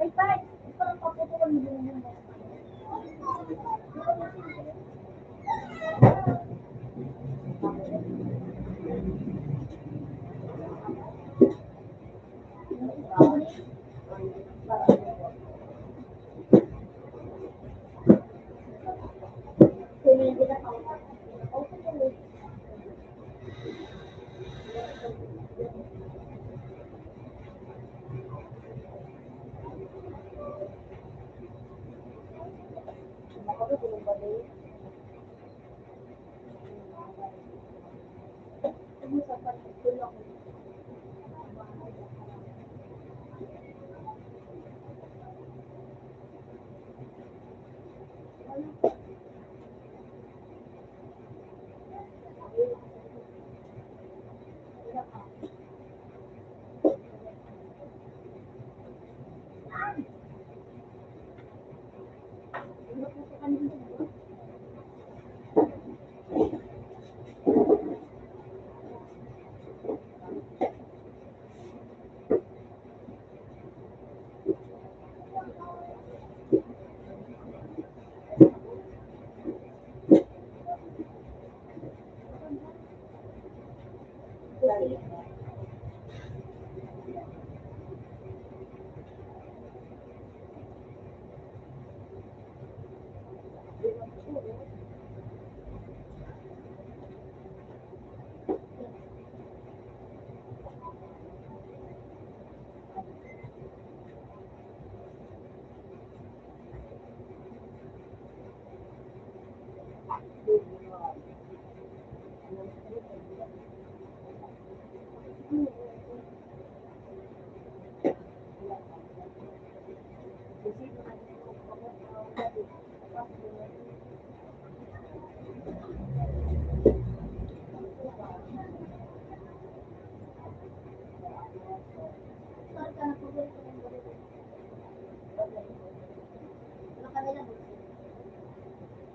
Ay, tay! Parang paputukan mo din yung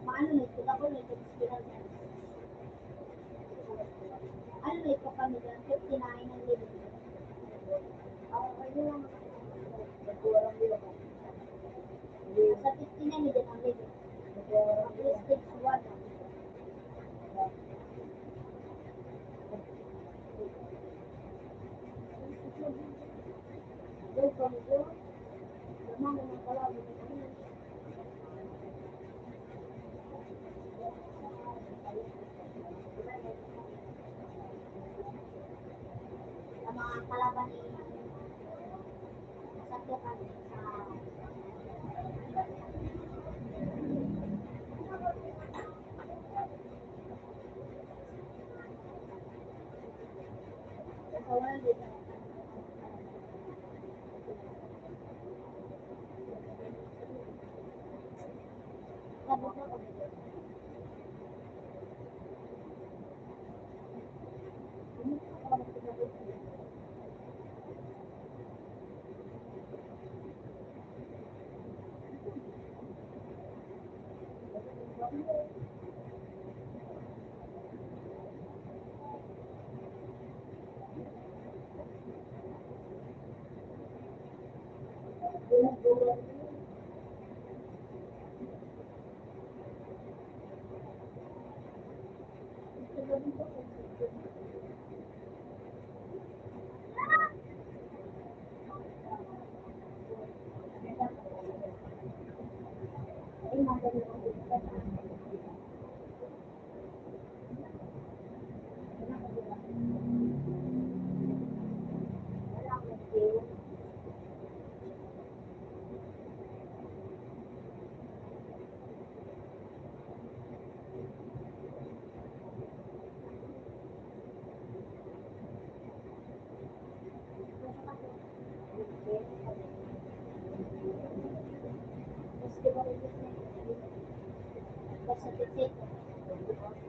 Maano, nagpunta ko, nag-experience. Nag-click ko kami dyan, 59 ang limit. Ako kayo lang. Nagkulang nila ko. Sa 59 din ang limit. Please click 1. Doon kami doon. Naman naman pala. Ang mga kalaban ni sa tukan sa kawan din. Sabot na kami doon. Ay, magaling ang dito. Wala akong skill. Gusto ko rin gusto niya. Basta titik. Gusto mo rin.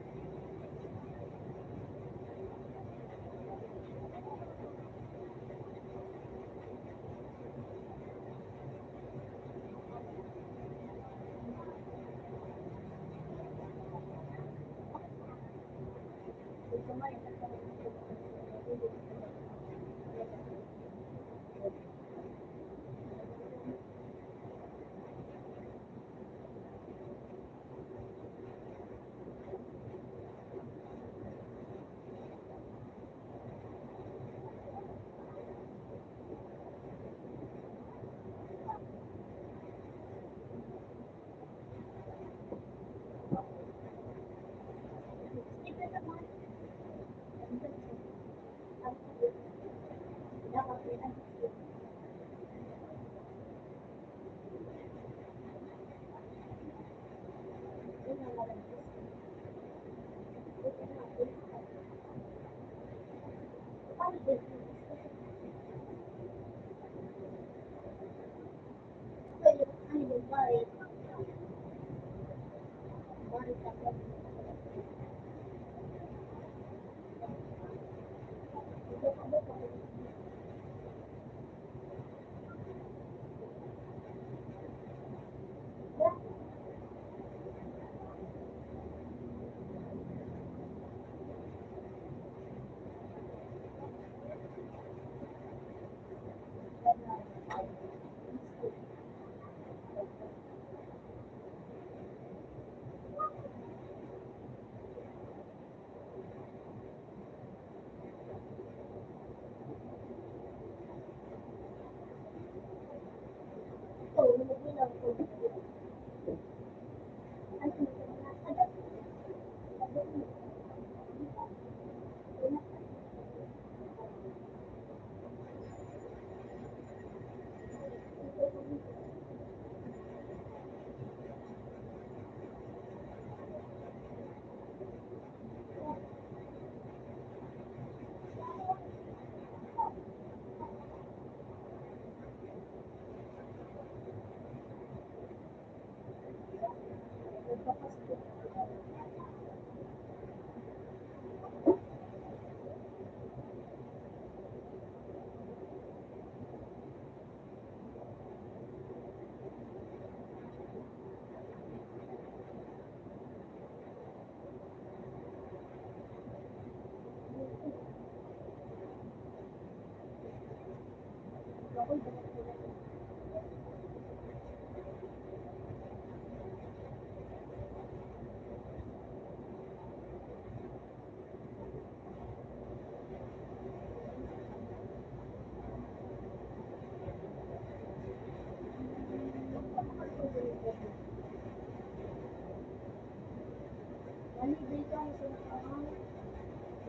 Ano dito ang sinasabi?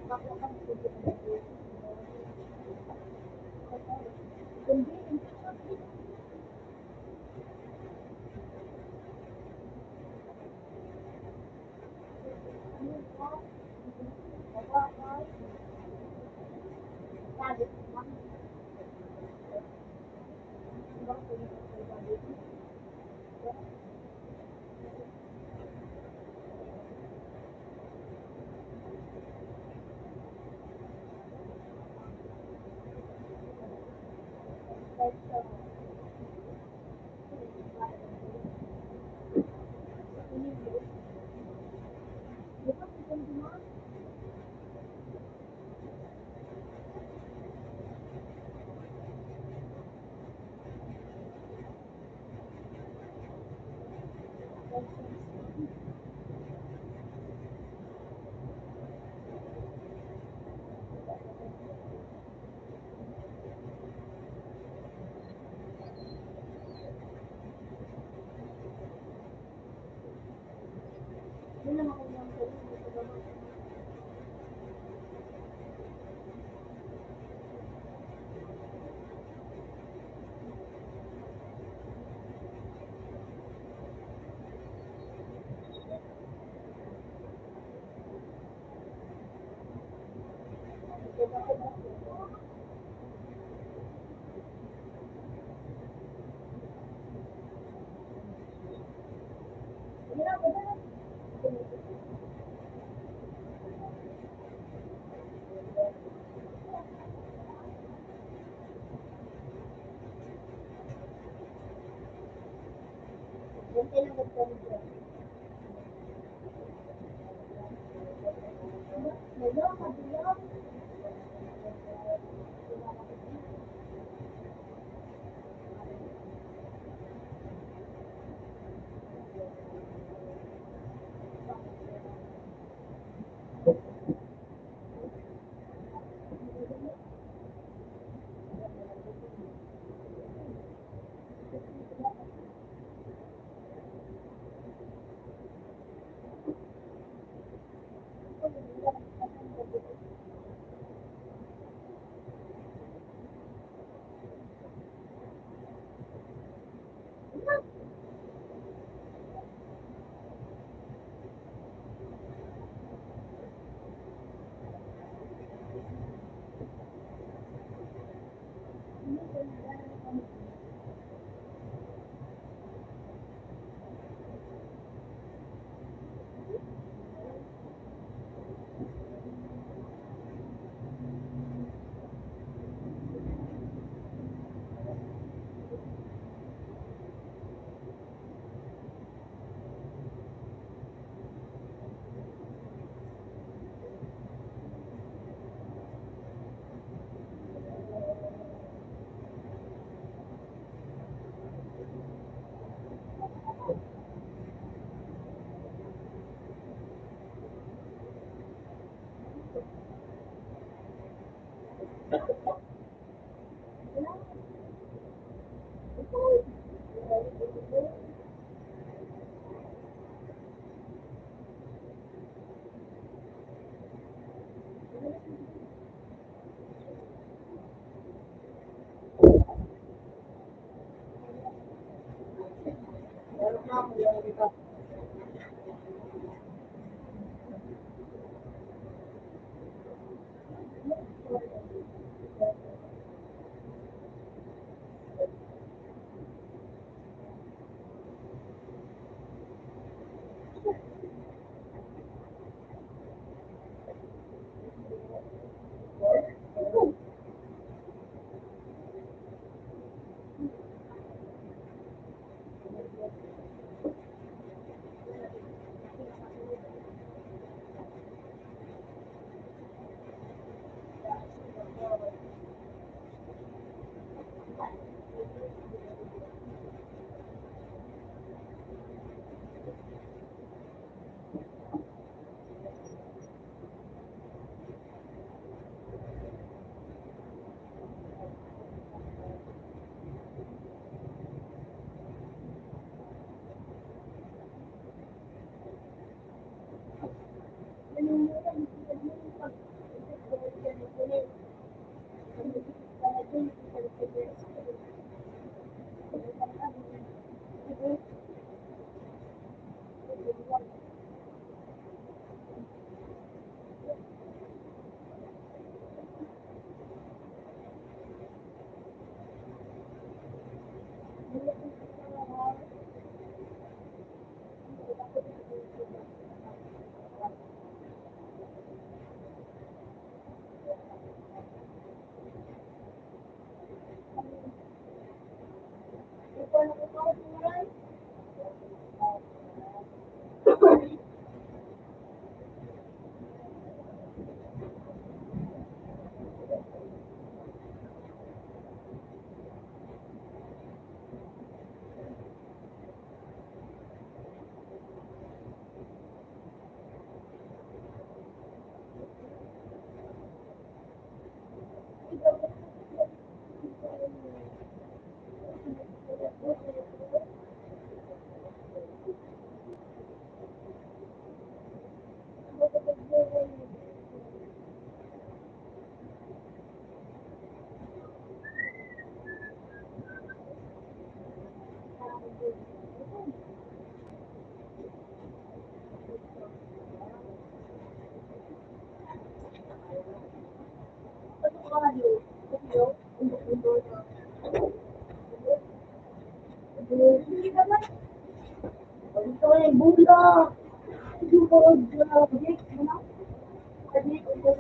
Bakit ang dito? Kundi, Bula. Itu kalau dia gimana? Tadi udah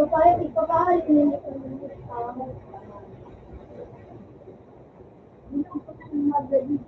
tayo, ipapahal, hindi ko naman tao. Hindi ko pa naman magaling.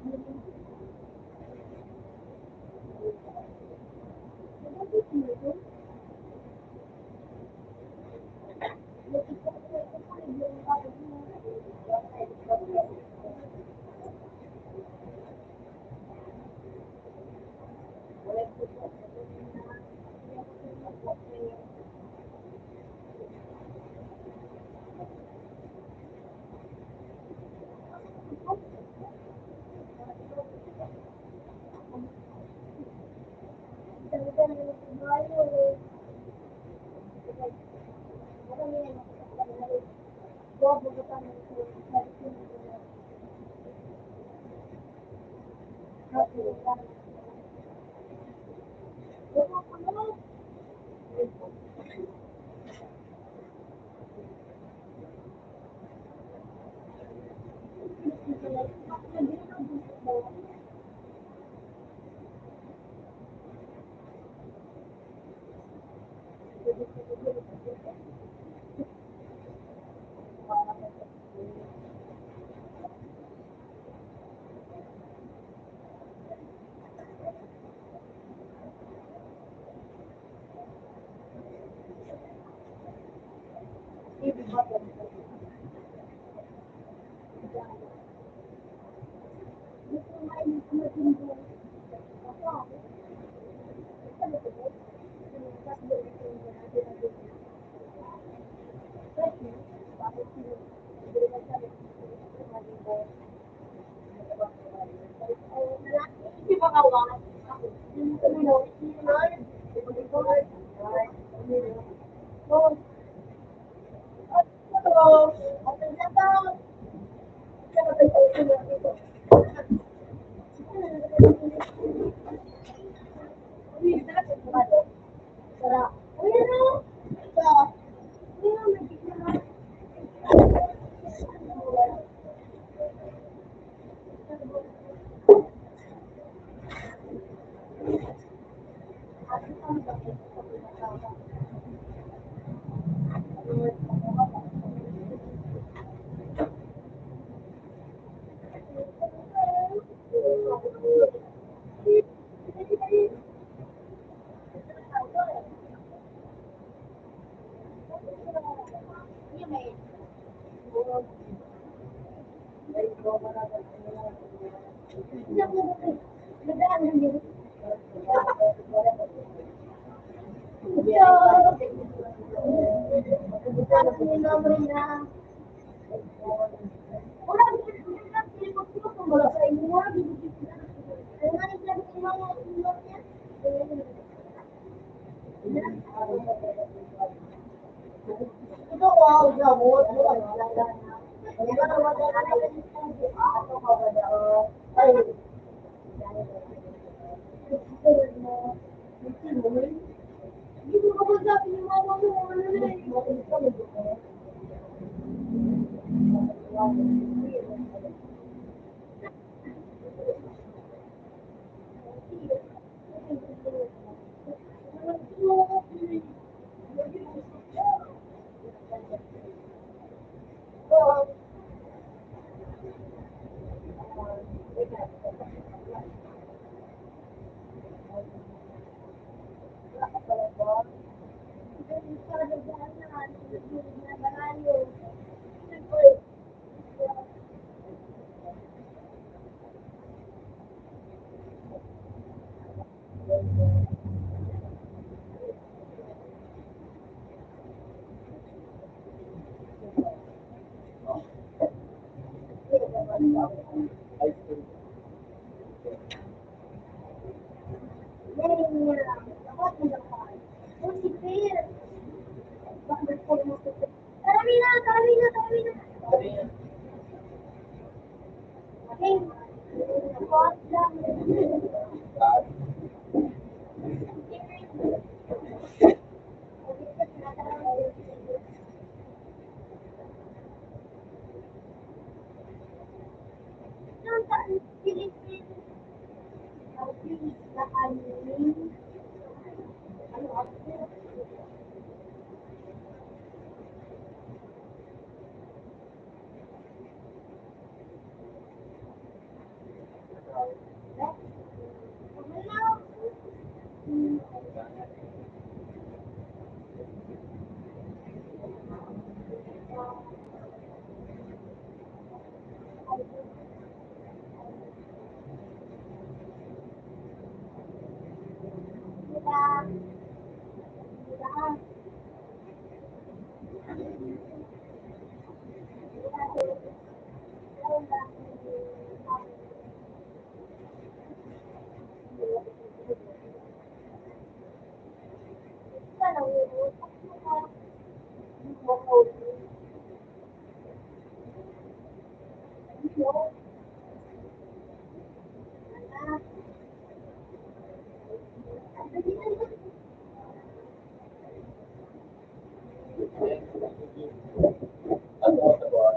Ano sa buwan?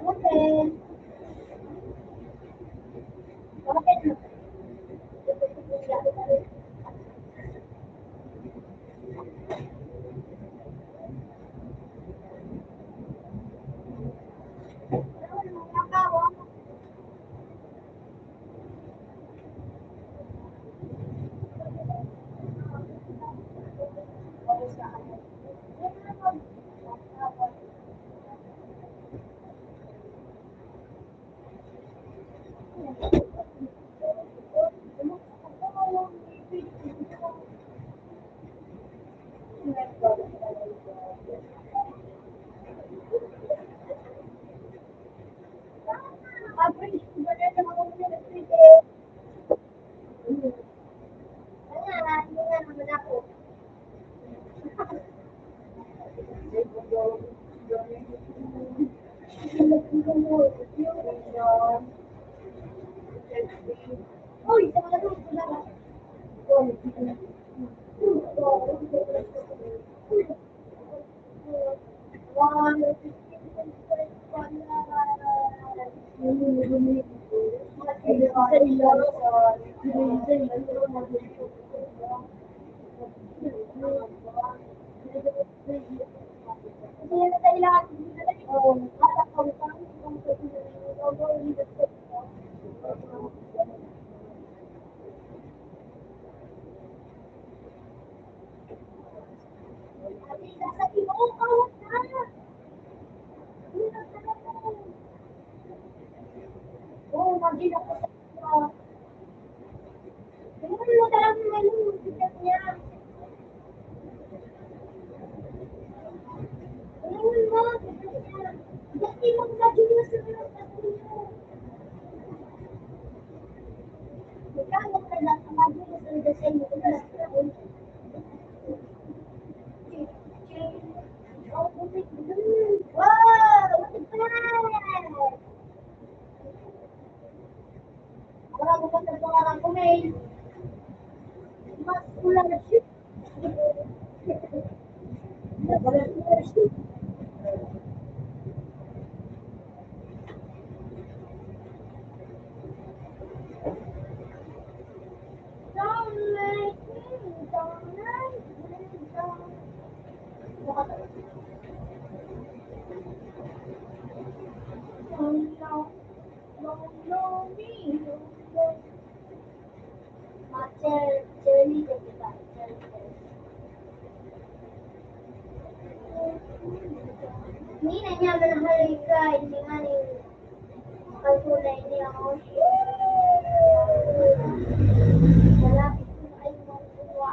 Okay. Okay. Nina niya manahaliga, hindi nga ni kalkulay niya ako. Malapit ko na kayo makuha.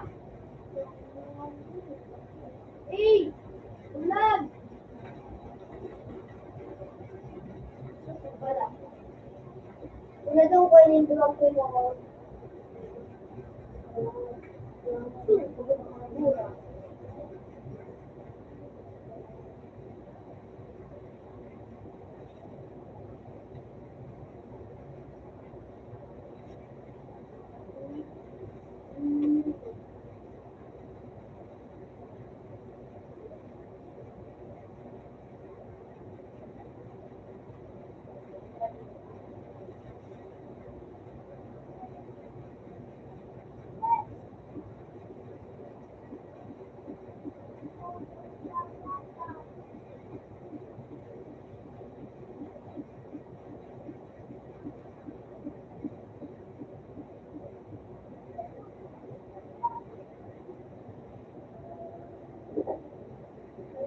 Eh! Ulag! Wala. Una daw ko yung tulog ko mo ako.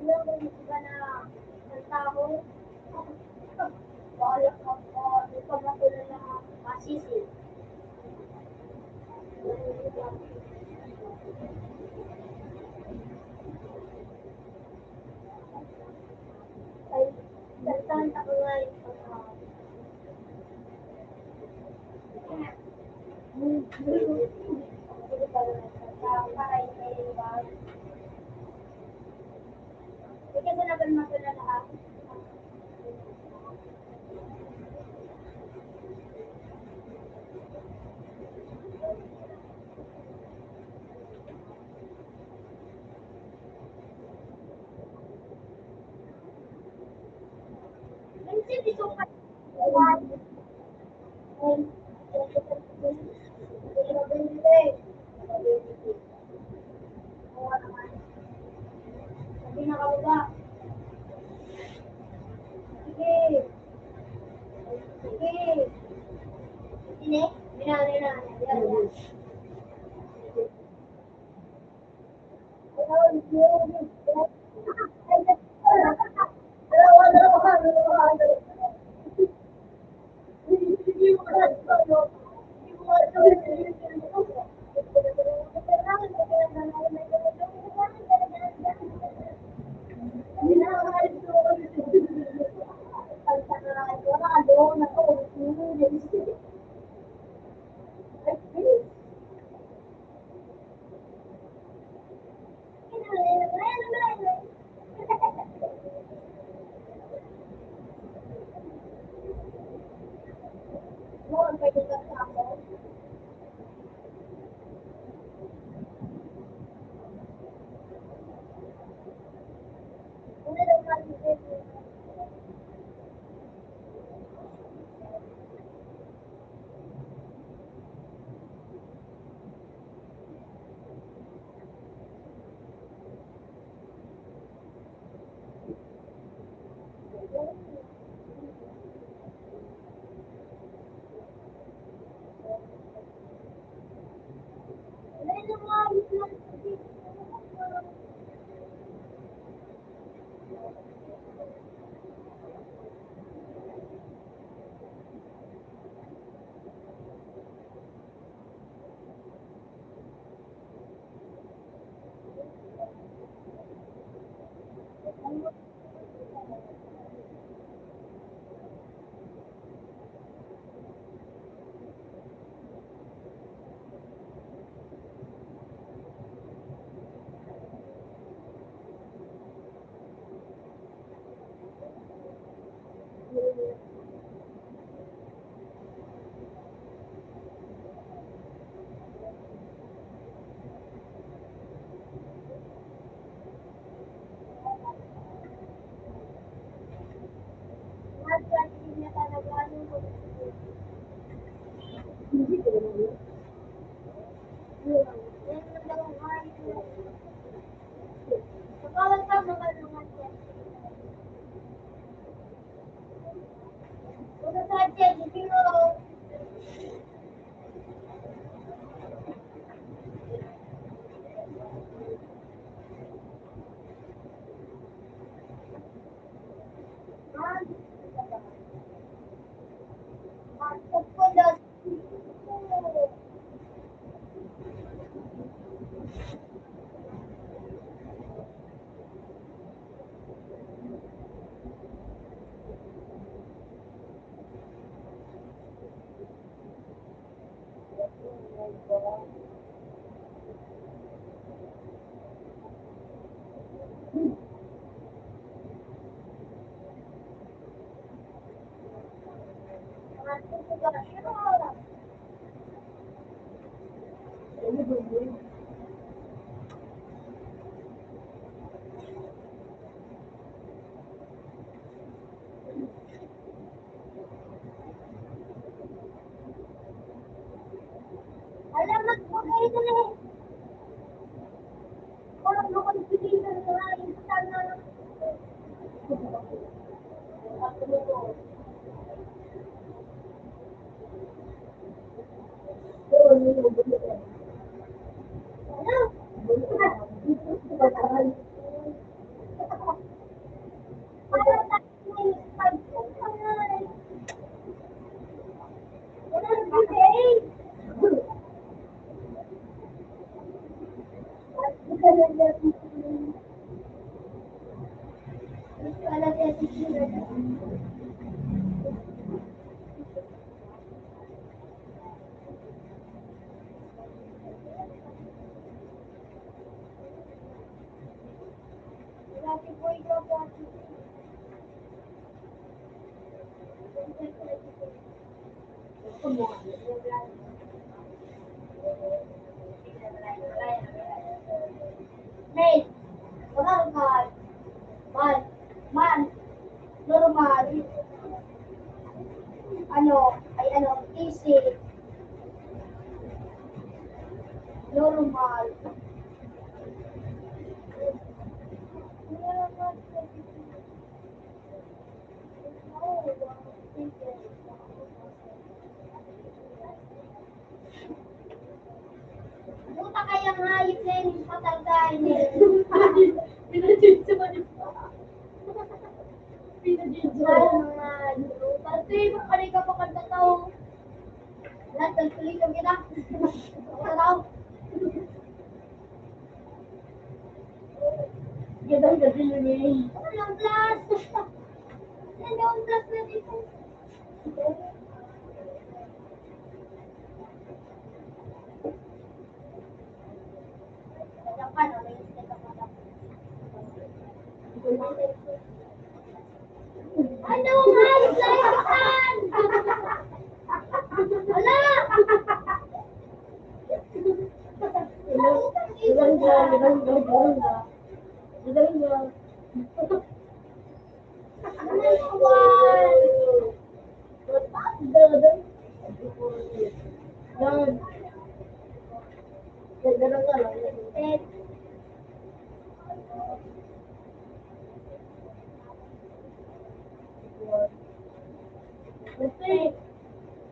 Wala ko yung iba na ang tao. Wala ka po. Ito na ko na masisi. Ay, daltan ako nga yung para yung bag. Hindi ko na ba lahat? Sige. Sige. Sini. Minana, minana. Yan, yan. Alamat mo kayo na eh. Orang mo kung sige na yung sana. Hey, normal. Man, man, normal. easy, normal. Buta kayang hayop na yun, patalgain eh. Pinajitsu ba niya? Pinajitsu. Kasi makari ka pa kanta tao. Lahat ng tulitan kita. Kanta tao. Gandang kasi yun eh. Ano lang plus? Yan daw ang plus na dito. Kaya ka na, may isip ka pa. Ano ang hayop na ipitan? Wala! Ilang dyan, ilang dyan.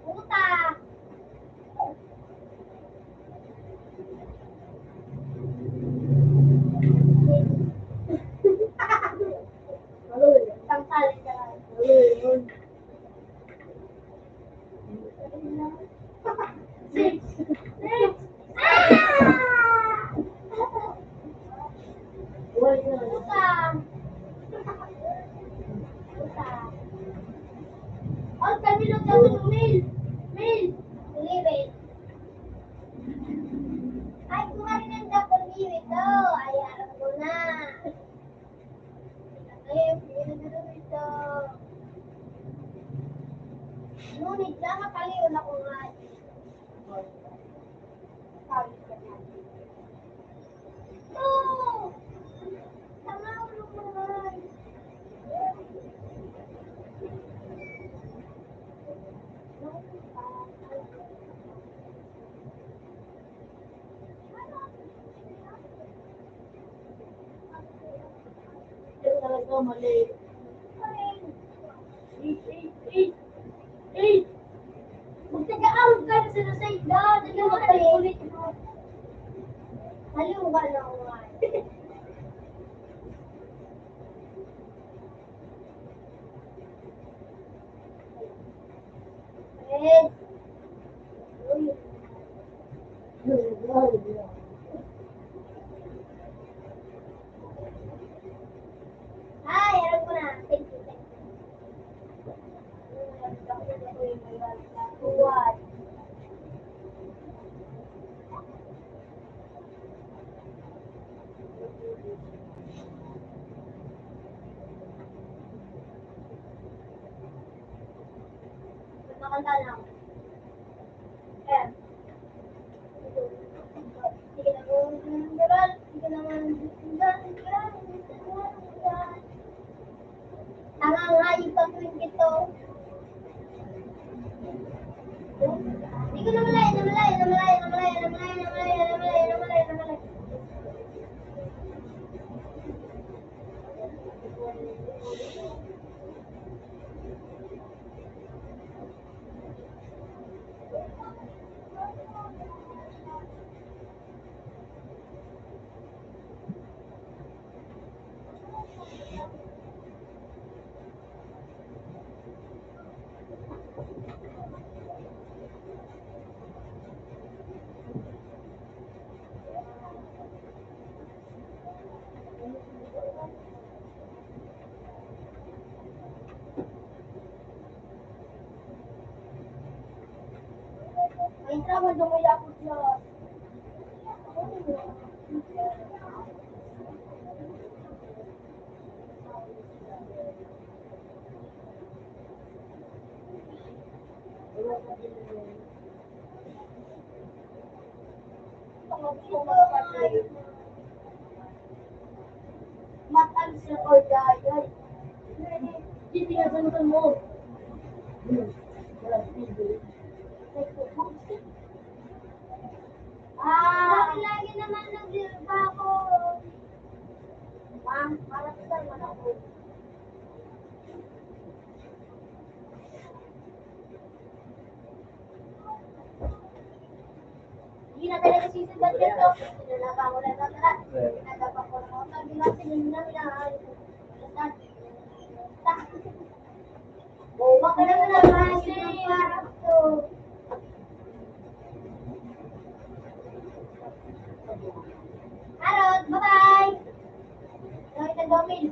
Puta! Tangkal ka lang. Six! Six! Ah! Puta! Puta! Oh, kami lang daw ng mail! Mail! Liwit! Ay, kung ano nang dapat liwit to, ay alam ko na. Ay, pinagano ito. Ngunit lang makaliwan ako nga. Sabi ko na. No! Tama ulo mo naman. Yan talaga mali. Magtaga-out ka na sa side down. Ano ba ulit mo? Haluwa na ako nga. Red. Ay, alam ko na. Thank you, thank you. What? Makanta lang. Eh. Sige naman. Sige naman. Tanga nga yung pag-twin ito. Hindi ko namalay. Ay, tama, dumaya ko siya. Mat-answer or die. Hindi, tingnan mo. Lagi naman nag-iba ako. Ma'am, para sa wala ko. Hindi na talaga sisibat nito. Sinalapa ko na lahat. Pinagapa ko na ako. Ginasinin na minahal. Huwag ka naman na kasi. Harot, bye-bye! Nakita Domil.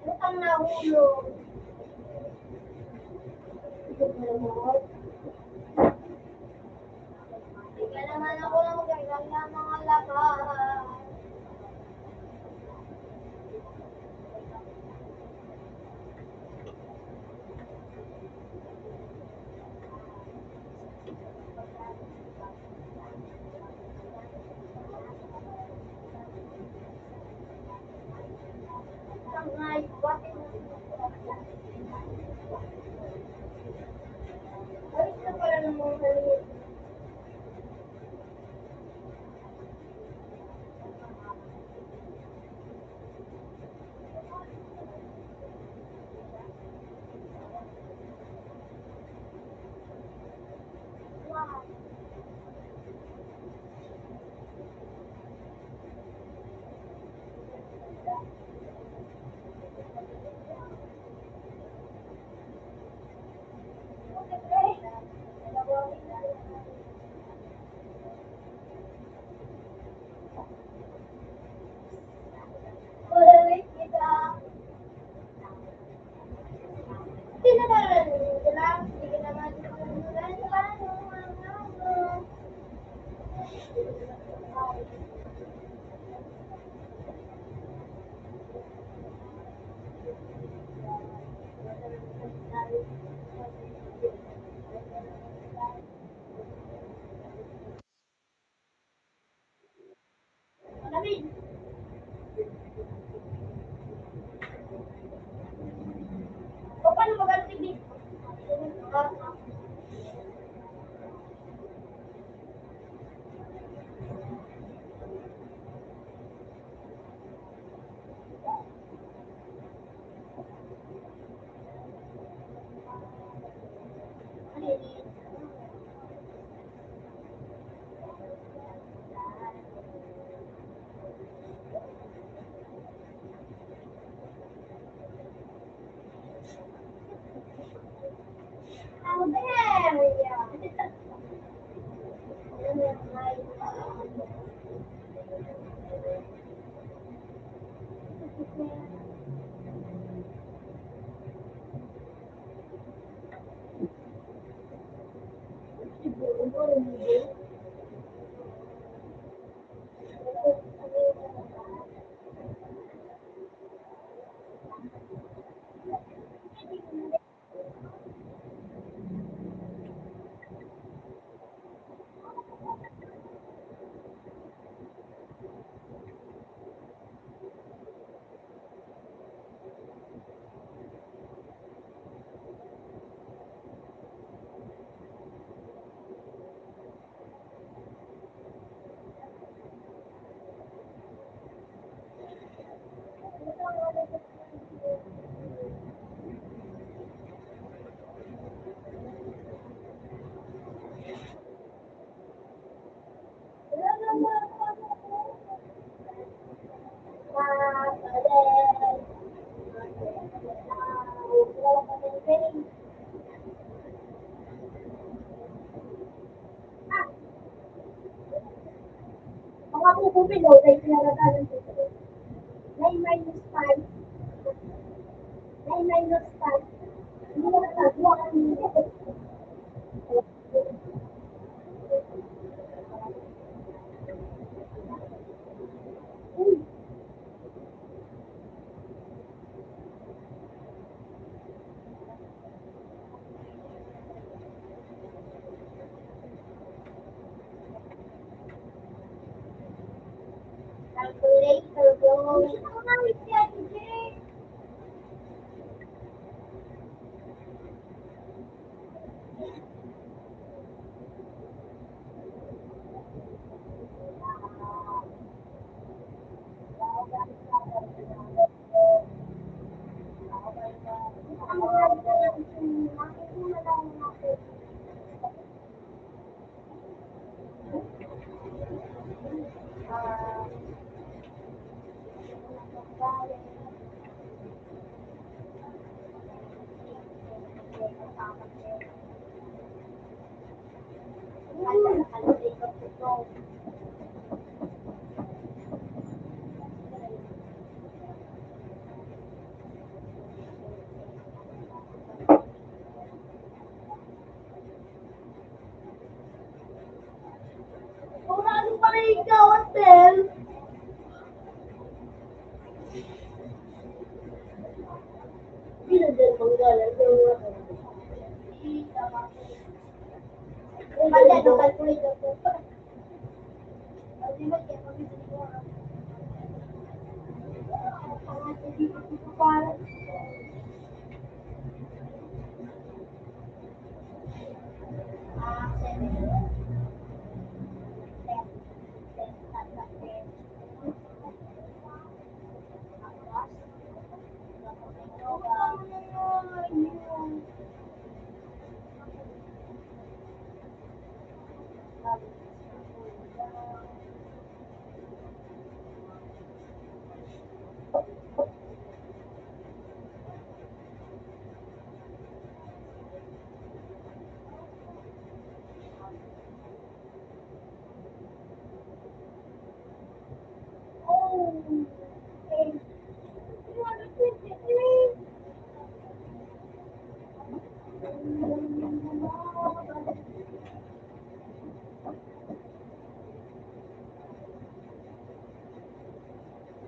Utang na hulog. Hindi naman ako lang magagaling ng mga lakas. Sangay, bakit mo? Alis na pala ng mga maliit. Wow. Balik kita. Tinadalan ko lang. Sige naman. Malamig. O paano magaling dito? How dare you? Mga pupupilo, ay pinaradalan ko. Ako nga, si Ate Jane. Ano pala ikaw, Atel? Pinadal mong galang sa mga ano, calculator ko. Di ba, kaya mabibili ko ang hindi ko ito para.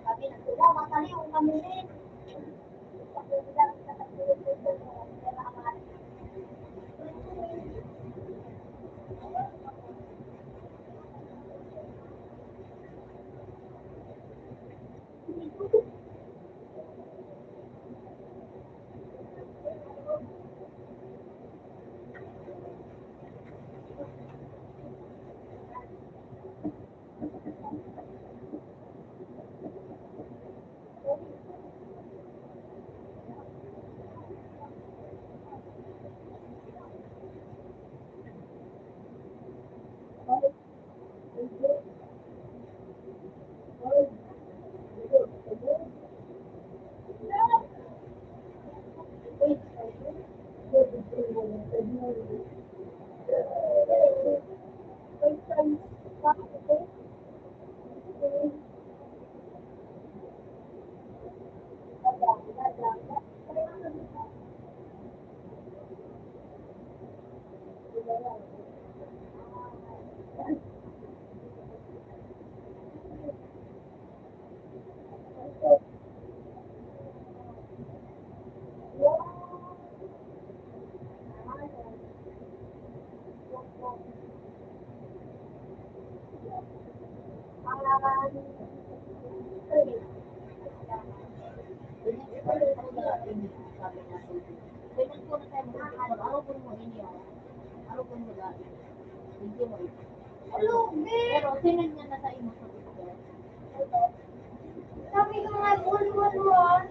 Sabi na sila, matali yung kami rin. Sabi nila, pero sinend niya na sa imo sa Twitter. Sabi ko nga, buwan.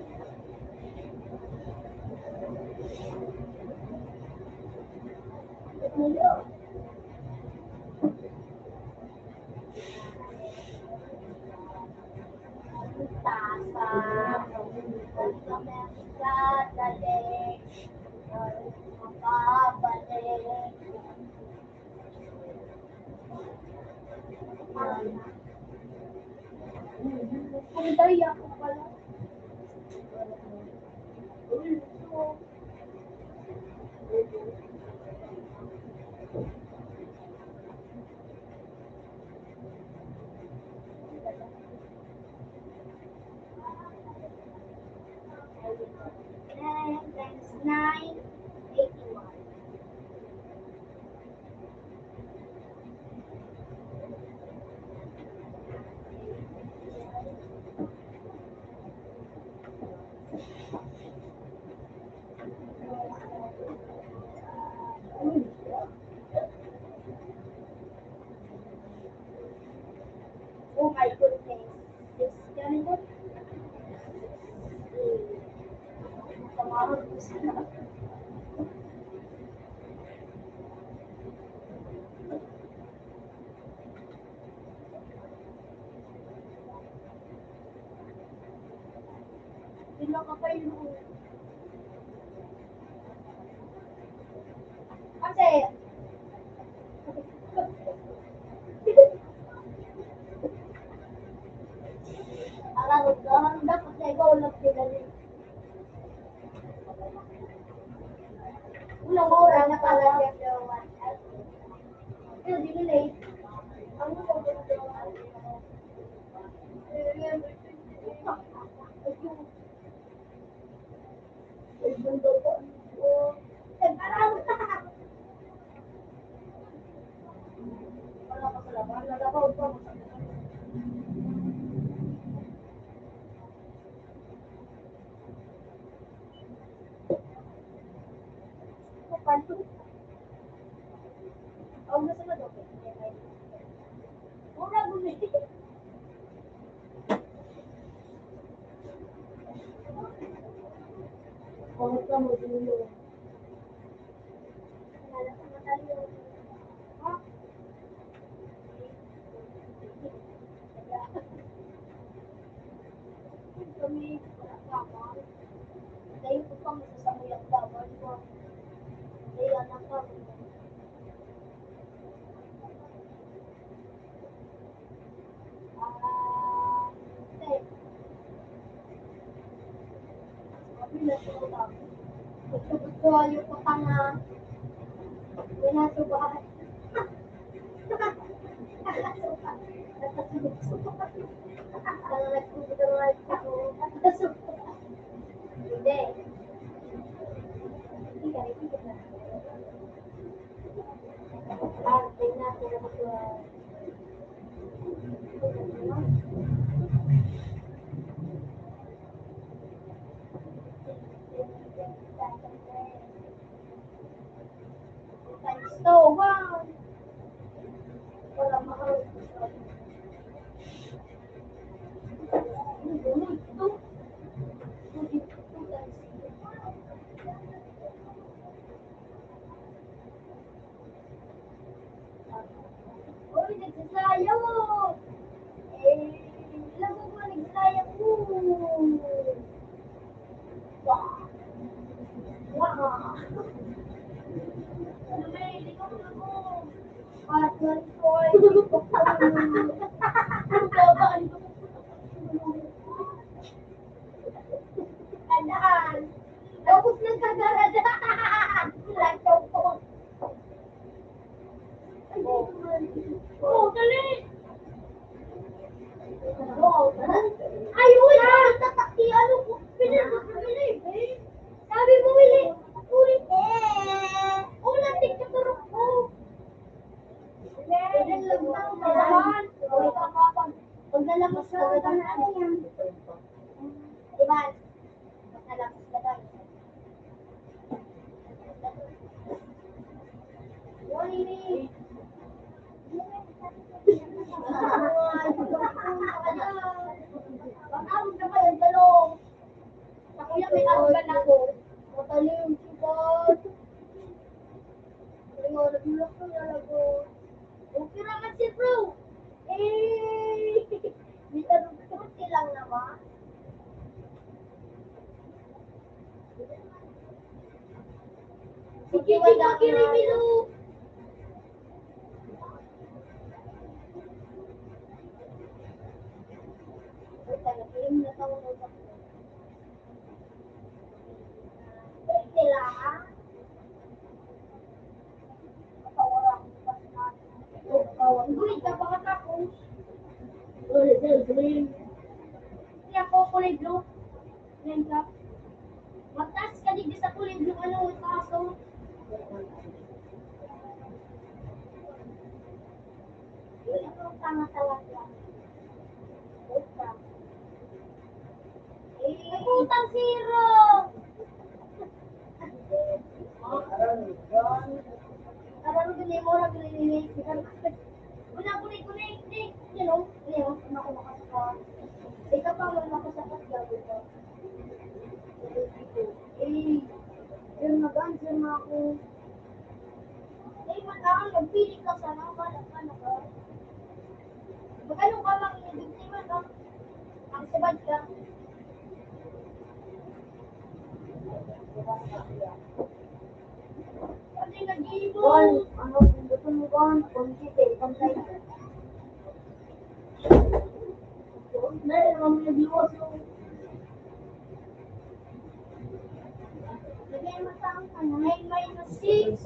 Ang daya ko pala. Times 9, 81. Bilang ka pa yun. Kasi, alam dapat na ikaw lang pinalik. Unang oras na pala. Pero di mo late. Ano ba ba? Kami, dahil ko pang masasabi ang bawal ko. Dahil anak ko. Gusto yung patanga. Pinasubahan. Hindi. Tingnan ko na so, wow! Wala mahal. Uy, nagsasayaw! Ilang ko nagsasayaw mo? Wow! Wow! Ano ba, hindi ko ako. Partner ko ay babaan ko. Tandaan. Tapos nagkagarada. Laptop ko. Oh, dali. Ay, uy! Tatakti, ano ko? Pinili. Sabi mo, Willie. Ulit. Ulat, tignan ko. Pag nalamas ka, ano yan? Diba? Pag nalamas ka daw. Uy! Pag-awag na kayo, dalong. Sa kuya, may awagan ako. Matalim, sibat. Nagmulak ko na ako. Okay naman si bro. Di tanong kurti lang naman. Sige, Kirimilu. Nagkilim na tayo ng sakto. Sila. Gulit ka pa katapos. Hindi ako kulay blue. Yan ka. Magtaas ka din sa kulay blue. Ano ang kaso? Ito ang tama talaga. Utang zero! Karang gani mo ra gani una kunay you know ako makasaka. Ikaw pa wala makasaka gabi ko. bad ka. Pati nag-ibo. Ano, gusto mo ba? Konti, pantay. Dahil naman nag-iwas yung... Lagay mo sa ang ano, 9 - 6.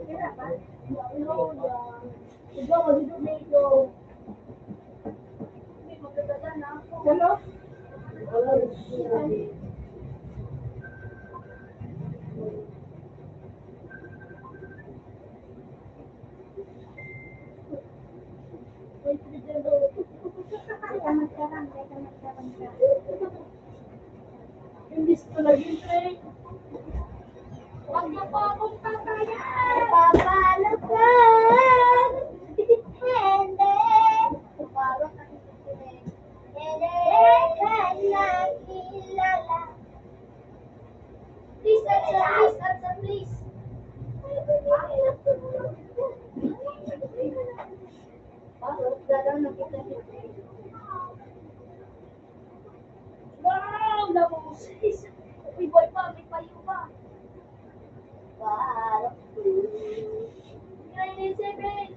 Kira ba? No, ikaw, dito na ito. Hindi, magdadala na ako. Hello? Imbis ko lagi train. Huwag na po akong papayan. Papalakan. Hindi. Parang nakikinig. Hindi ka nakilala. Please, answer, please. Wow! Nabusis! May boy pa, may payo pa. Wow! 997!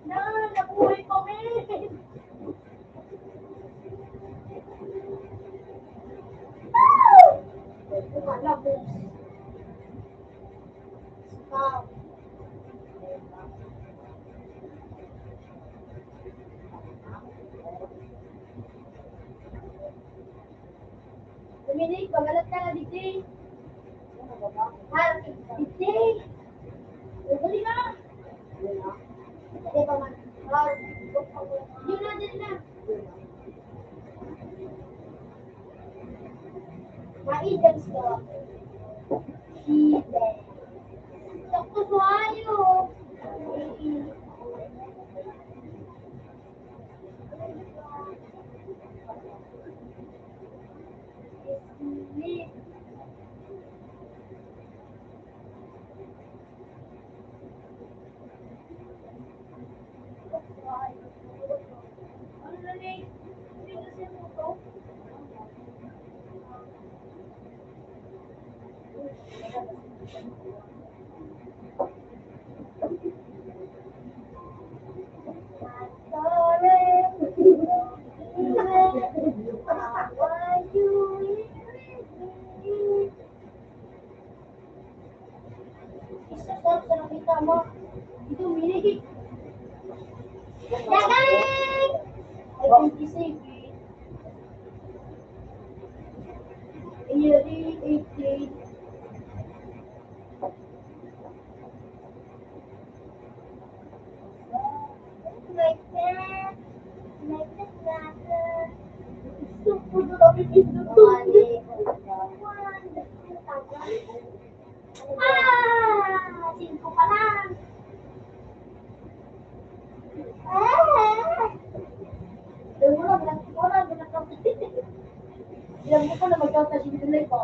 Na, nabuhay pa, men! Nabus. Wow! Dominic, pagalat ka na, Didi. Didi! Dali na! Hindi pa man. Yun na, dali na. Maidens ko. Iden. Sakto ko ayo. Ano na ni? Hindi kasi mo to. Ah! 5 pa lang. Ilang mo ko na mag-count na sinulay ko.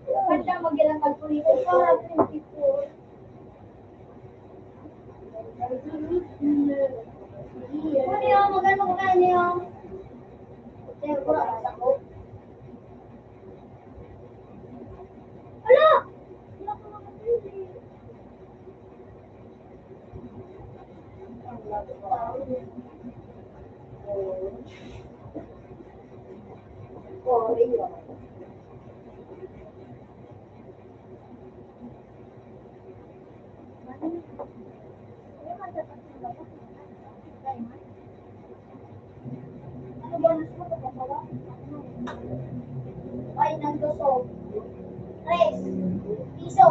Kanda mag-ilang kalkulito ko. 24. Ano yun? Magkano ko kain niyo? Kaya ko lang sa ko. Ala! Wala ko makapili. Oh, iyo. Ano bonus mo ito kasawa? Ay, nandoso. 3 piso.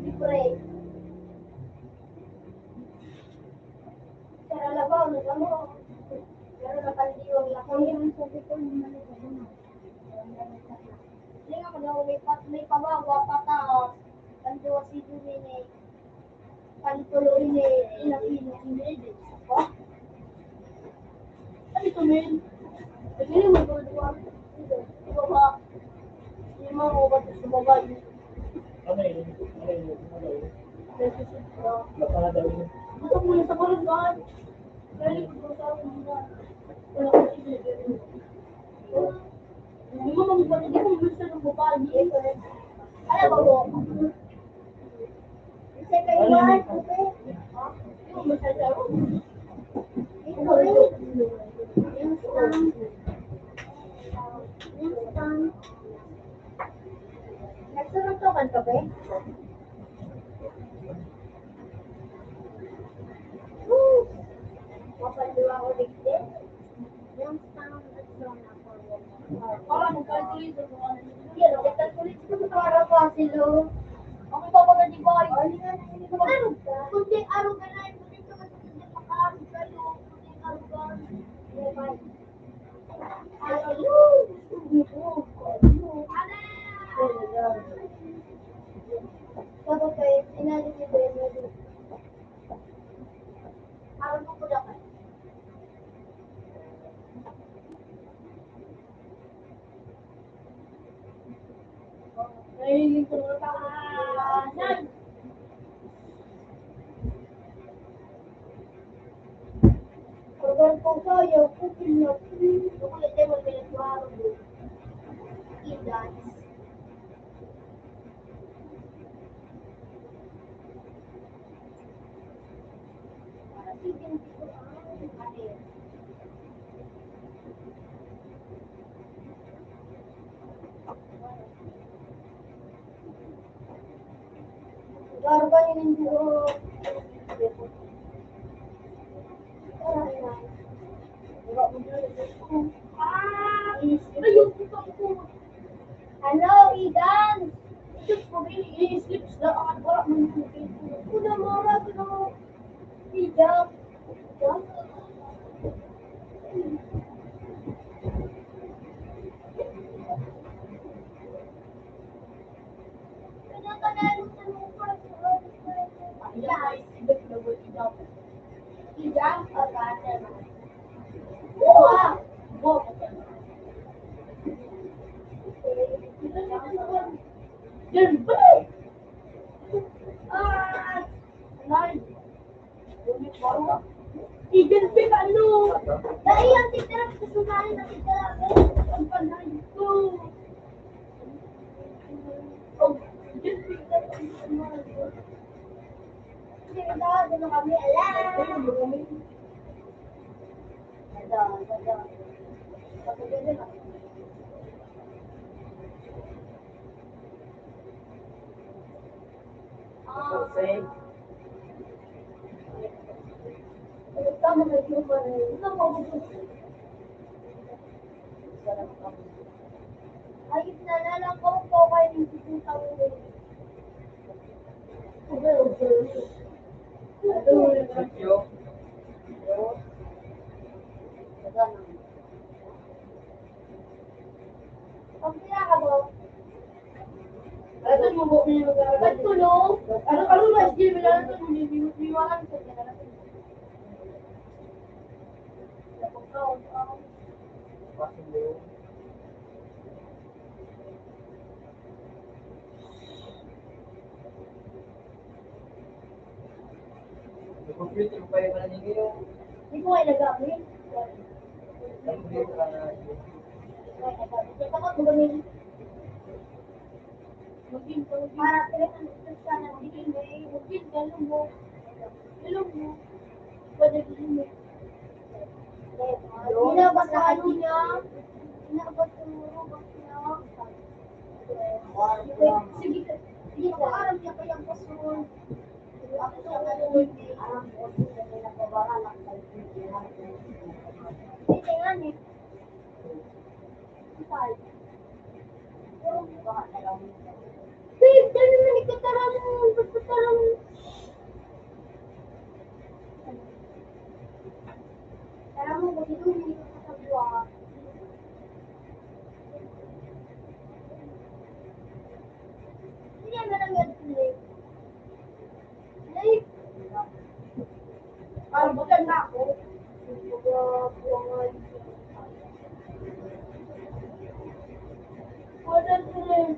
Libre. Pero labaw, nagamo. Pero napandiwag lang ko. Yung sabi ko, yung malito mo. Hindi nga magawa, may pabagwa pa tao. Panduwa si Dominic. Pantuloy ni Inapino. Hindi. Ano ito, men? Hindi mo magawa. Ito ba? Hindi mo magawa sa mobile. Ano yun? Ano yun? Ano yun? Napakadaw yun. Gusto mo yung sa barangay. Kaya ko sa barangay. Wala ko sinigil. Hindi mo mamupad, hindi mo gusto ng babae. Alam mo, second one, okay? Hindi mo masyadaro. Ito rin. Instant. Instant. Nagsuruntukan ka ba? Woo! Mapaliwa ko dito. Instant. Nagsuruntukan ako. Para mag-calculate mo ano. Yan, nagkalkulit ko para pa sila. Ako ipapagal di ba? Araw ka? Kunting araw ka na. Kunting ka matutulog makaamit kayo. Kunting araw ka. Bye. Hello! Tapos kayo, inalit niyo ba yun? Araw ko po dapat. Nailing ko na tahanan. Organ ko kayo, kupil na kupil. Kukulit tayo mga pinagwaro mo. Ilan. Para tigil dito ang kanin. Garo ka yun yung Ayun, ito ko. Hello, Igan! Ito ko rin, i-slips na ako. Wala mo yung Una mo, rato na mo. Igan. Igan? Pinakalain sa mga Igan. Igan, pagkatan. Wow! Wow! Yan ba? Ah! Nay! Igan pin ano? Dahil ang titira sa sumali na titira. Ang panay ko. Oh, igan pin na Hindi ito, doon kami alam. Ganda. Kapaganda na. Tama na yung ayos na lang ko kayo ng sisintang ulit. Thank you. Pag pinaka mo, Ano mo mo yung ba't tulong? ano ba sige mo lang ito liwangan ko na. Pasin mo yun. Computer pa yung naningi yung Hindi ko kayo nagamit. computer ka na. Ito ko gumamin. Maging ko Para pinag-anustos ka ng tingin may bukid ka lumo. Lumo. Pwede lumo. Hinabas na ano niya. Hinabas na rubas niya. Sige, sige, paaram niya kayang pasun. Ako siya ngayon. Alam ko, siya nila pabahalak sa hindi nga eh. Isay. Babe, dami na ikatarang. Ikatarang. Tara mo, kung ito hindi ko kasabwa. Hindi naman ang ganito, Lake. Lake. para maganda ako. Wala rin.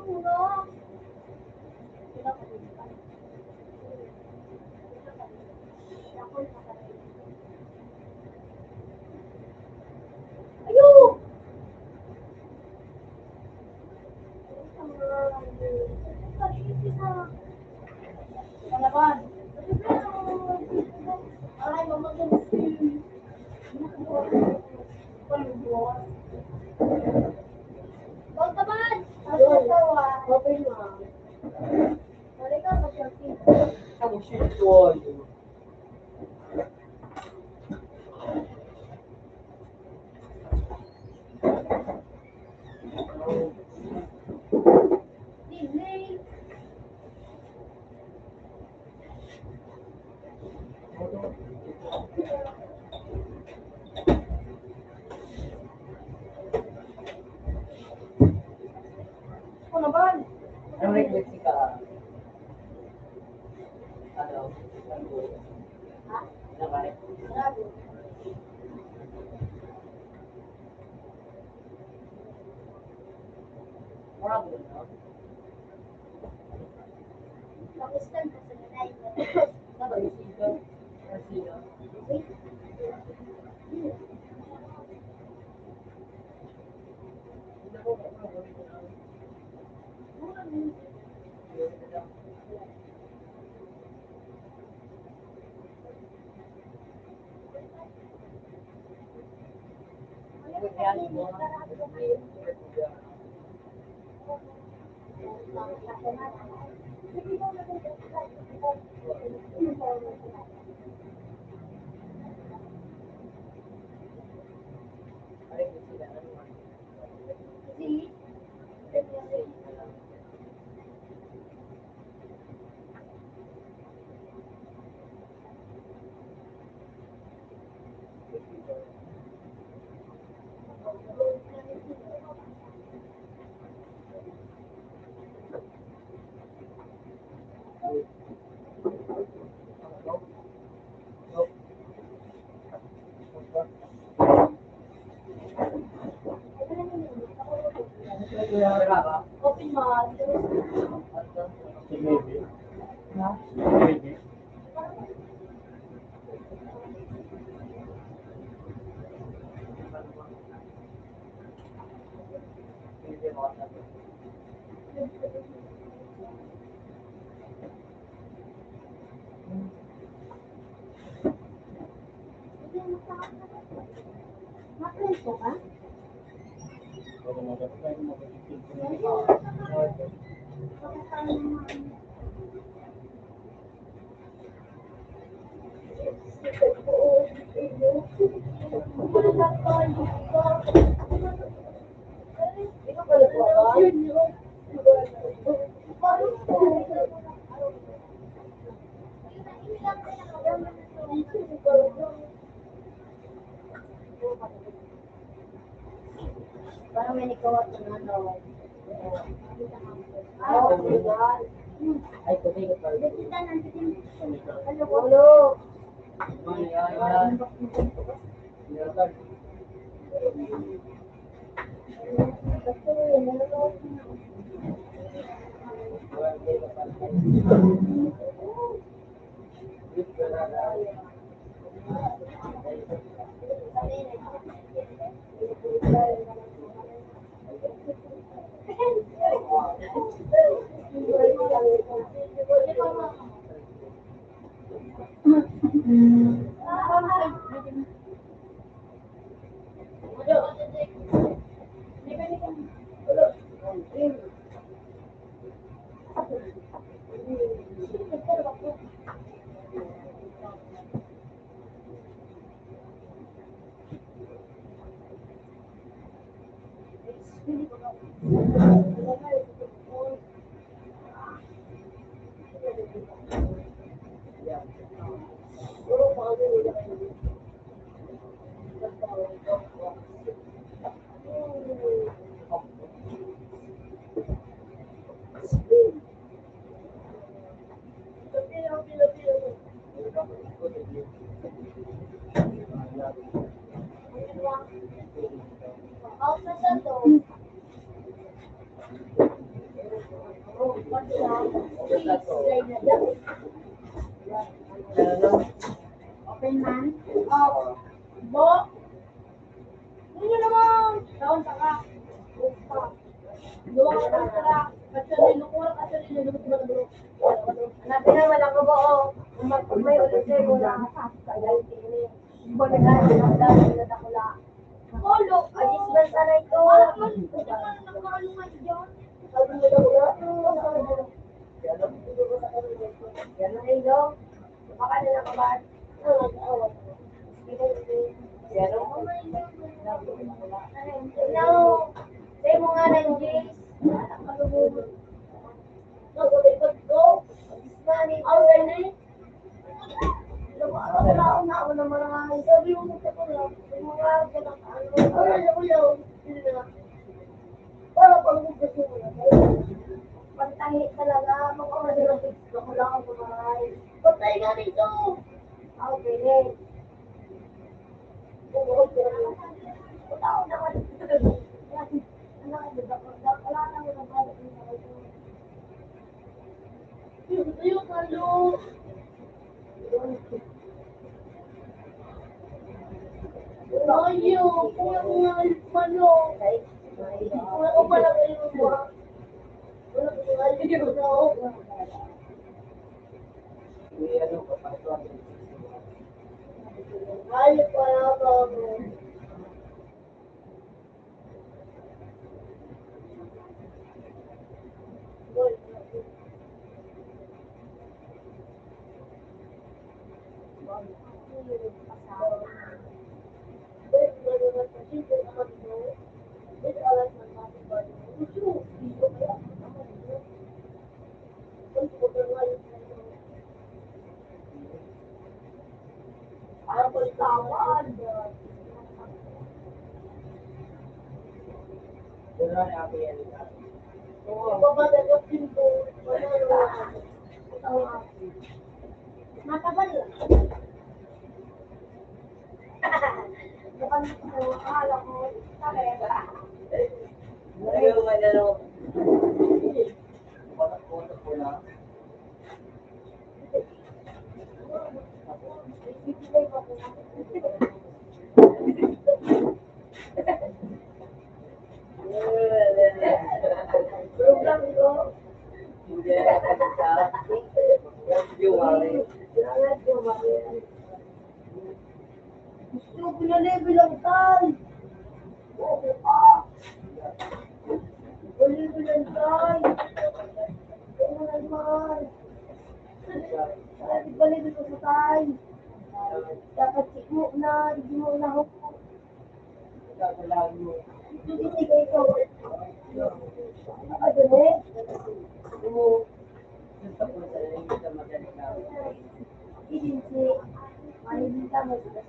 mura. Ayun! Palaban. Ay, mamagal si... Pagtaban! Open mo. Balik ka, mag-shopping. Ang shit ko yun. Delay. Palaban. Ang request ka. Ano? Ha? Nakay. Bravo. Marami na. Tapos lang po sa nanay. Saka yung sika. Ang sika. Hindi ko gawin ko na. See? Open mo. Si Baby. Ha? Baby. Makrento ka? Pero magkakasay mo mag-isip ko na. Ikaw pala po ba? Parang may nagkawat ng ano. Oh, my God. Ay, kasi ko pala. Kita nandiyan. Ano po? Ano? Ayan. slide na dyan. Open man. Oh. Bo. Ano naman? Taon ka. Upa. Gawa ka ng tara. Katsarin, nakuha katsarin na lumot ba na bro? Hanapin na wala ko ba o? Kung may ulit sa'yo mo na kagay tini. Iba na gano'n ang dahil na takula. Polo. Adis ba sana ito? Hindi ka na nagkakalungan dyan. Sabi mo daw na? Yan na rin daw. Baka na nakabahan. Nag-awat. Yan o. No. Say mo nga ng Jace. Nakakalungan. Nagulipad ko. Ang ganit. Wala ako na marami. Sabi mo sa pala. Mga ganang ano. Ay, ako yun. Para pag-ubos mo na. Pagtahi talaga. Mga ako lang ang kumahay. Patay nga nito. Okay. Wala ako naman. Wala naman ang balik niya. Yung ano. Ayaw, kung ang mga ano. Kung ako pala kayo ba? Wala ko yung ayaw na ako. Ayaw pala ako. Matabal. Bukan ko akala ko talaga. Ayaw nga na lang. Program ko. Hindi na nakakita. Yung wari. Gusto ko pinalevel ang tal. Level ang tal. Ano naman? Balik ko sa tal. Dapat mo na, hindi mo na ako. Tumitigay ko. Ano eh? Hindi. Ano din tama sila?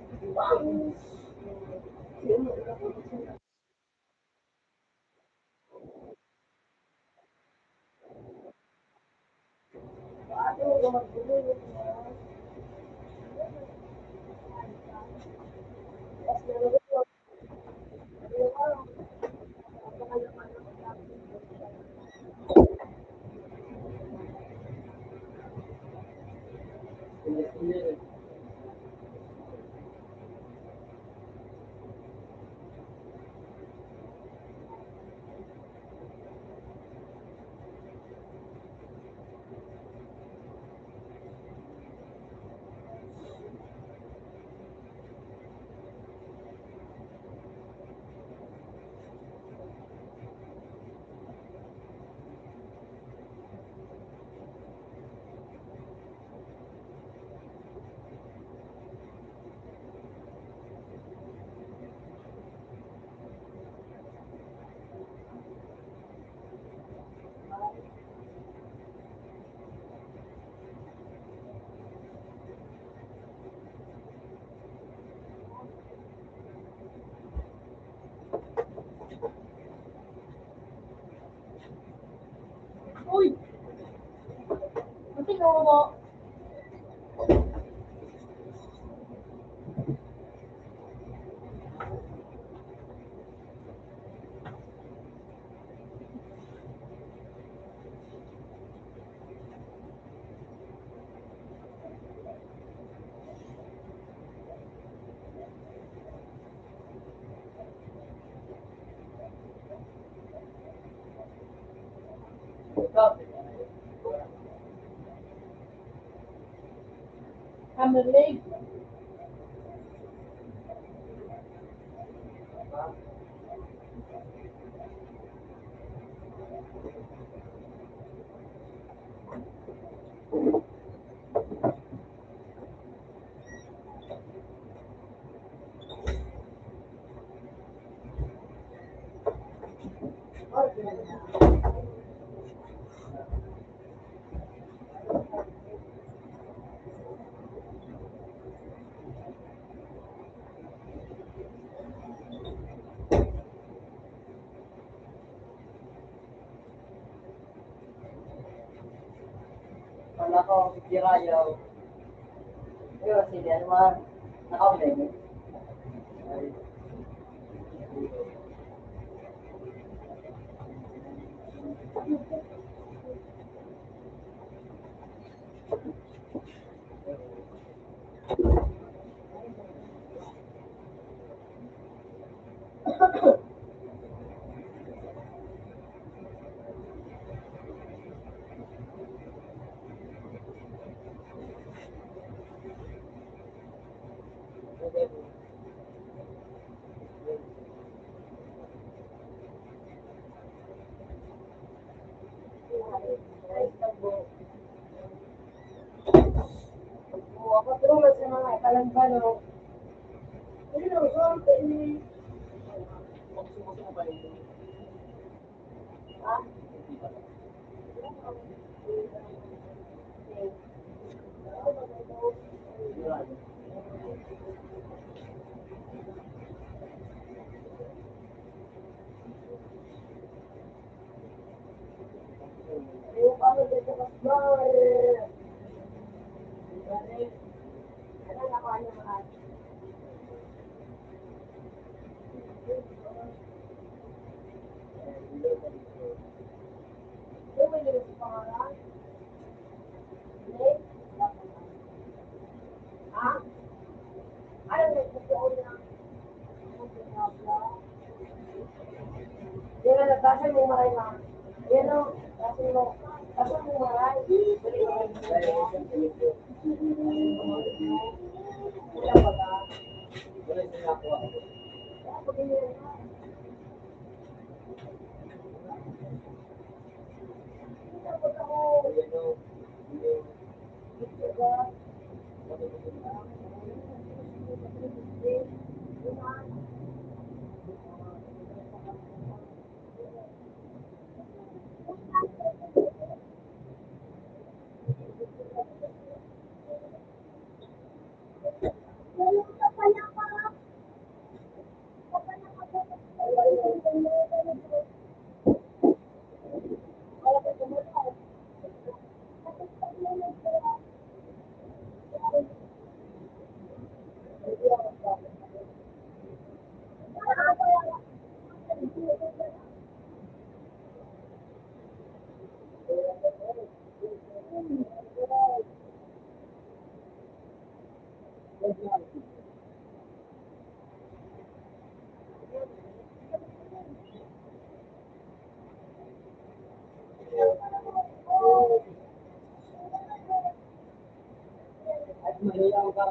Uy! Mating ako mo. Hammer leg. Wala ko, kirayaw. Yun, sige, ano man. Nakaulay. Patulog sa mga ikalang-balo. Hindi na, so, ini. Ha? Yung paano dito sa bar. Ano nakuha niya mahal? Yung may nilip sa pangalan? Nilip? Ha? Ano nilip sa una? Yan na, nagkasal mo maray ma. Yan o, kasal mo. Kasal mo maray. Wala ba ba? Wala siya nakuha. At malayaw ka.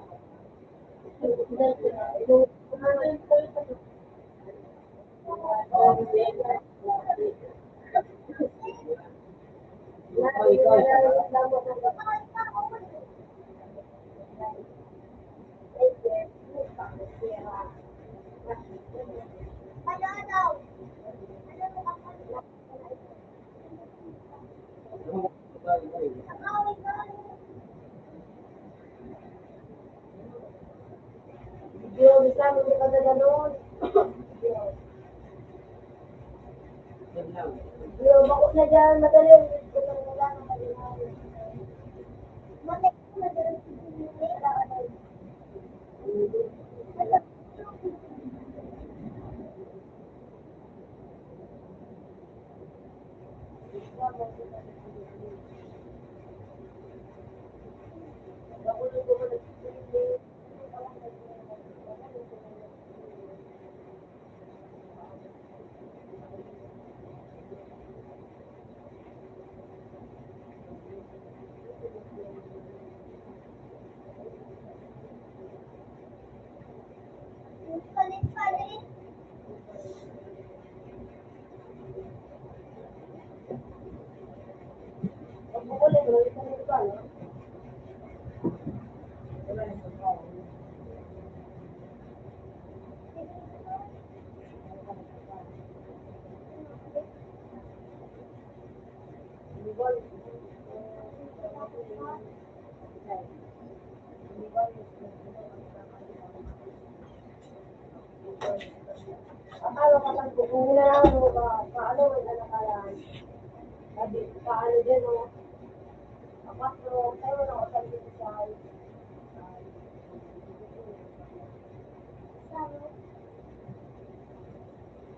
Bakit na dyan, madali. Akala ka lang kung nilalaan mo ka, paano mo na nakalaan? Sabi, paano din mo? Kapatro, tayo na ako sabi ko sa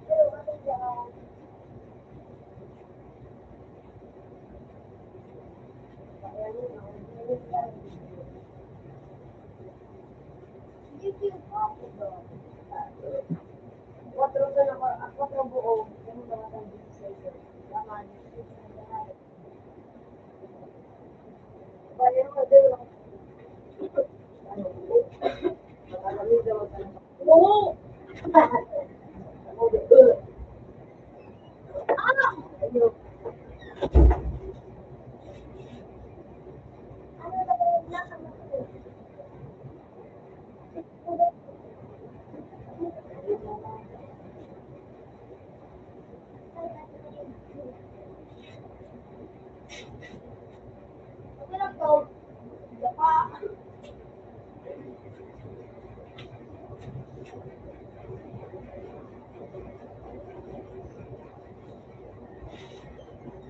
pero ano dyan? Kaya yun, ako, yun lang. YouTube ako ba? Quatro buo, yung mga tayo sa iyo. Laman, Bayan ko din ako. Oo! Ayun. Ano na ba yung nasa mo? Okay lang to. Baka,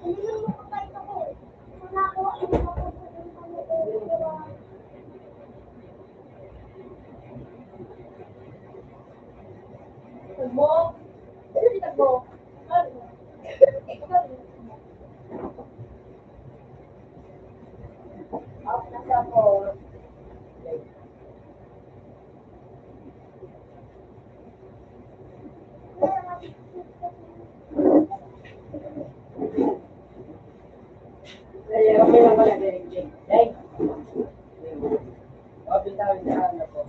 hindi mo makakain ako eh. Kung nakakuha ko ng mga mo, hindi mo. Ako na siya po. Kaya okay lang pala, Derek J. Hey! O, bitaw na po.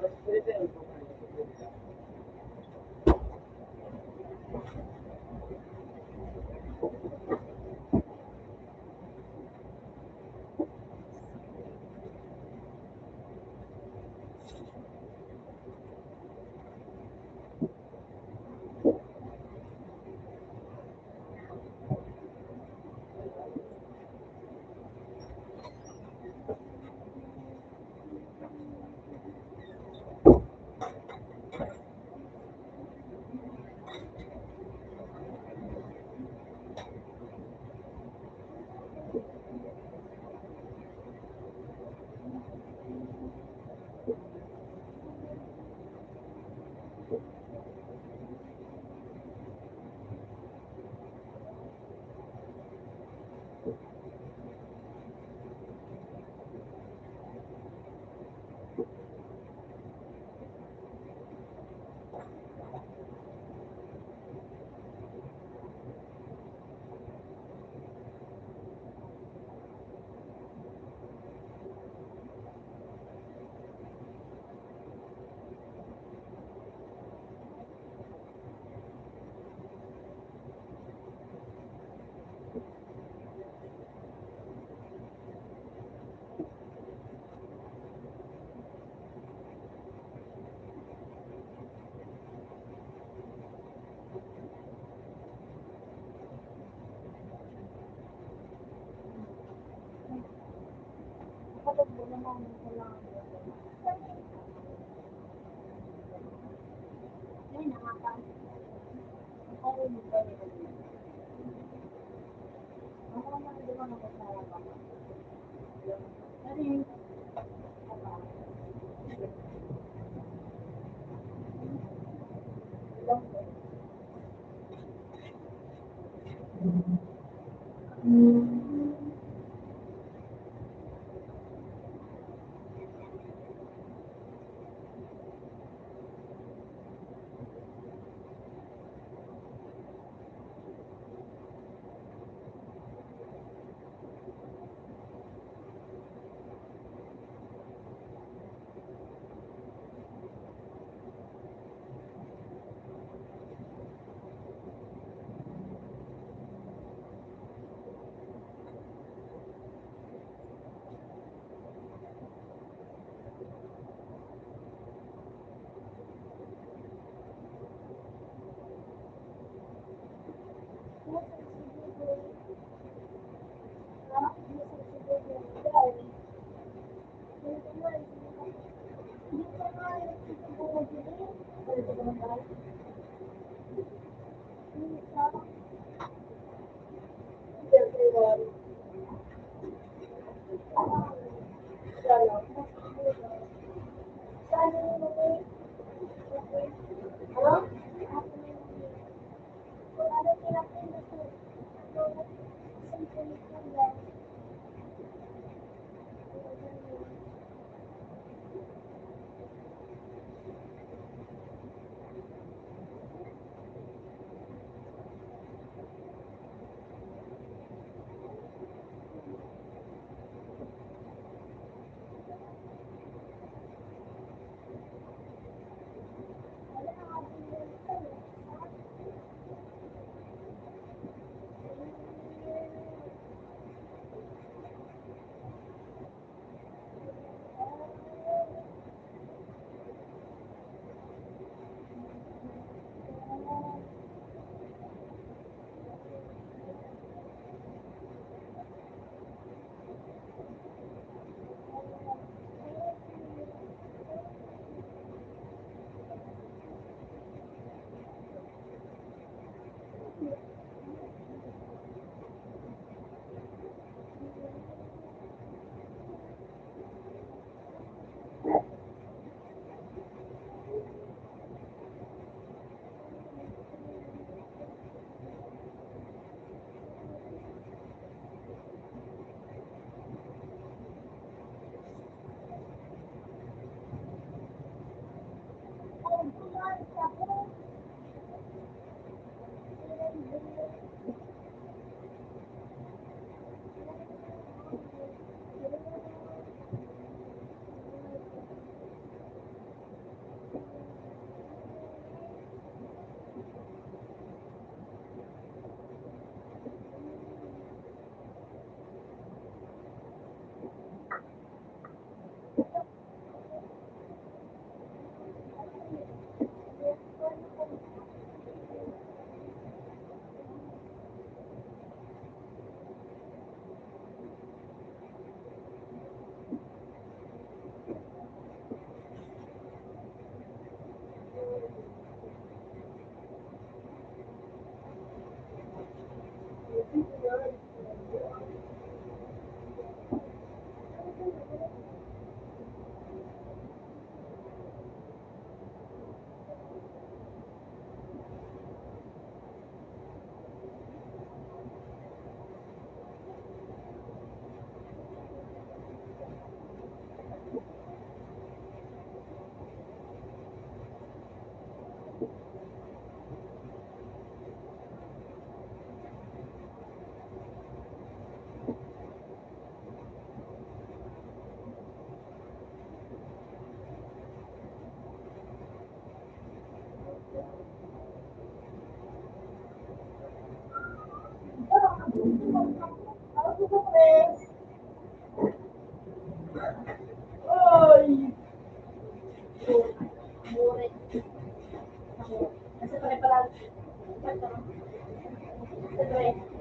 alas 7, nandun ka na. Kapag mo naman ko lang. Ay, nakakaano. Ay, hindi ba rin. Ako naman, di ba nakasaya ka? Ano yun? Ay! Mure. Kasi pare-parang. Sige.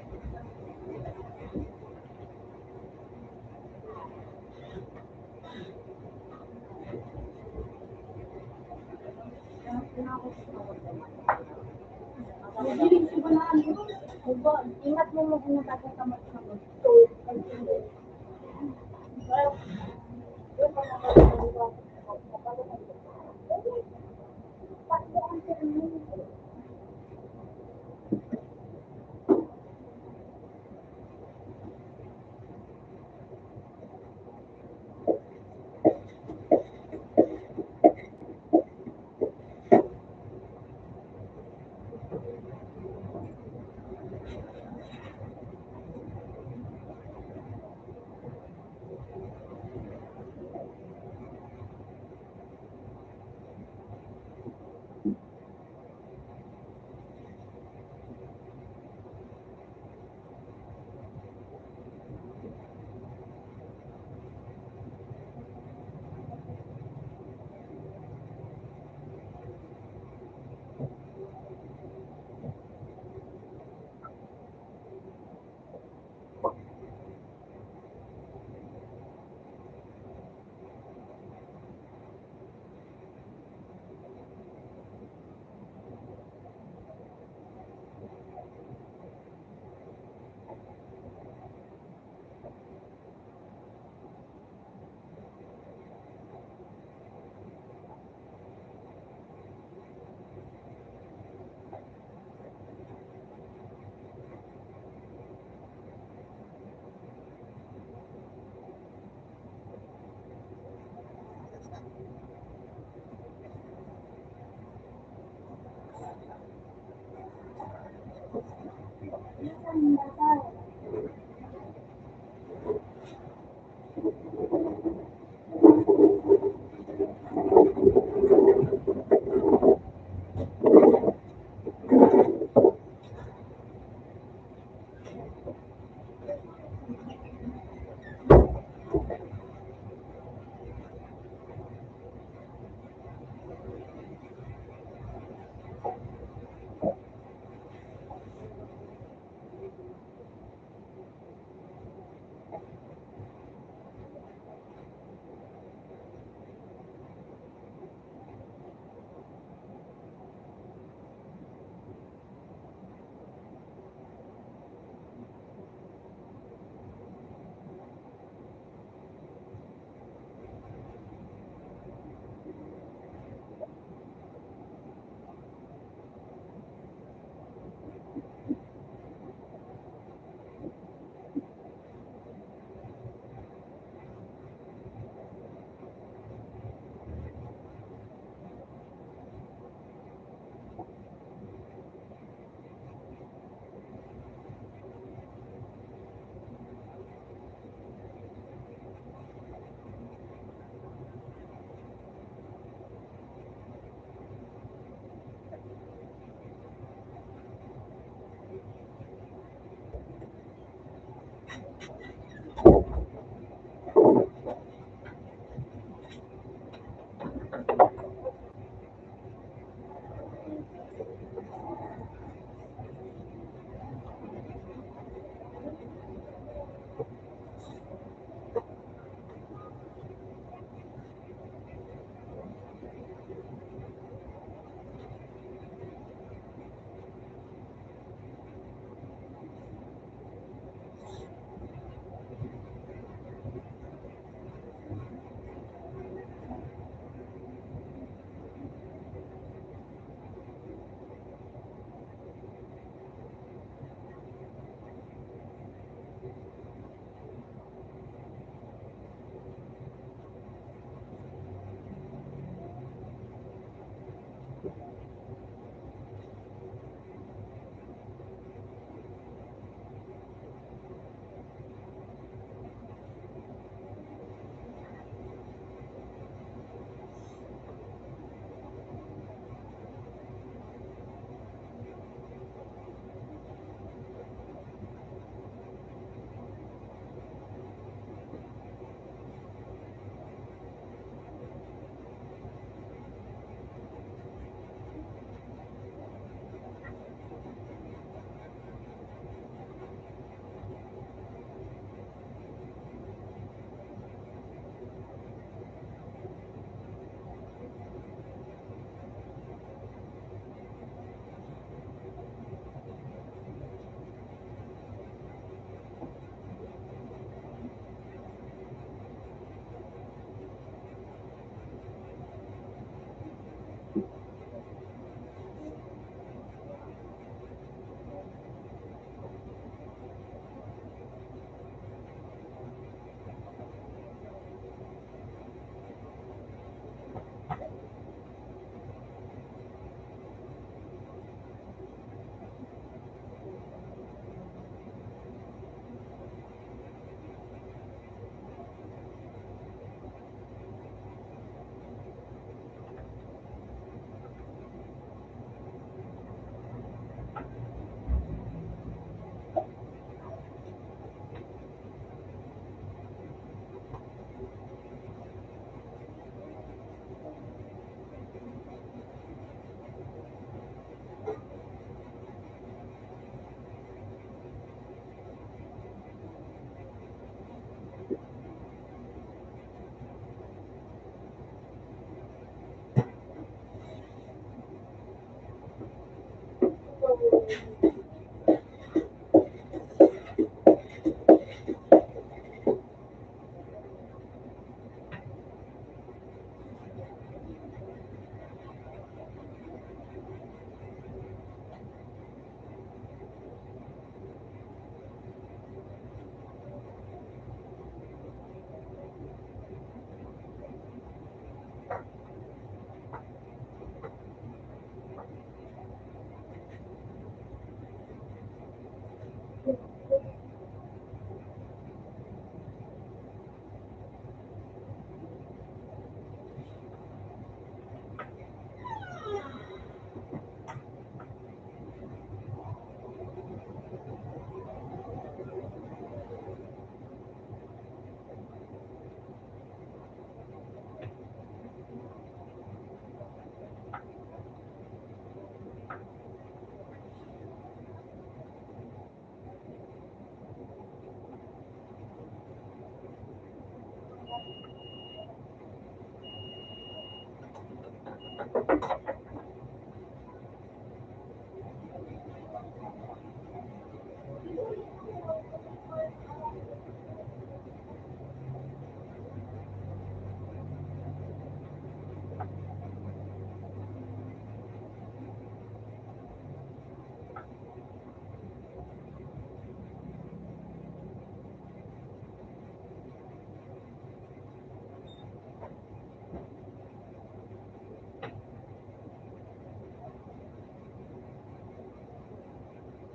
Magiling si Balaan. Diba? Ingat mo mo kung natatamad ka mo. So,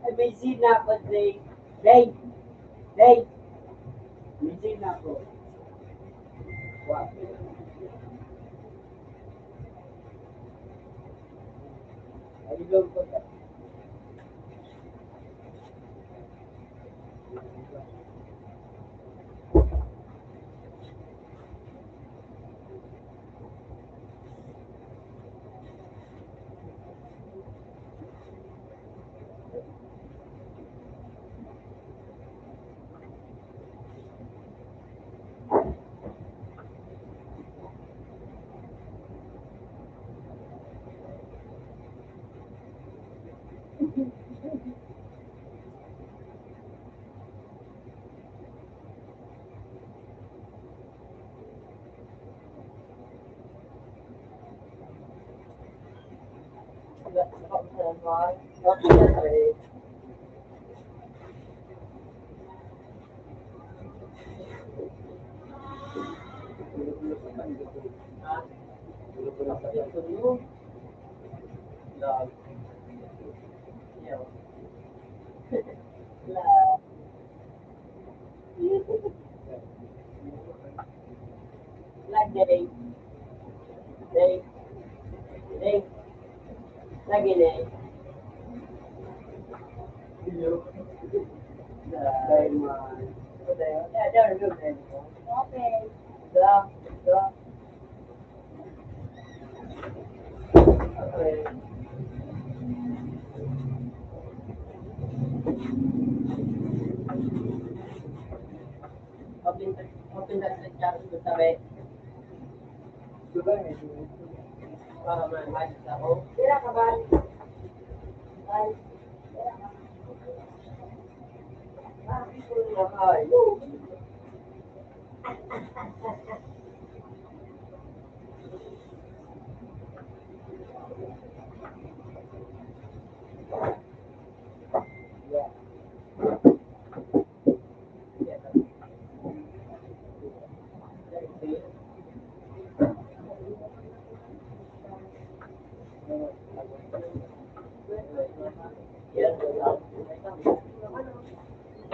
Ay, may zin na ako, Dave. Dave! Dave! May zin na ako. Wow. Ay, love ko na. Lagi, Dave. Dave. Lagi, Dave. Diamond. Yeah, they're good, Dave. Okay. Da, da. Okay. Open that the chat to sabi. Para may ako. Tira ka ba? Ay. Tira ka. Ay. Yeah.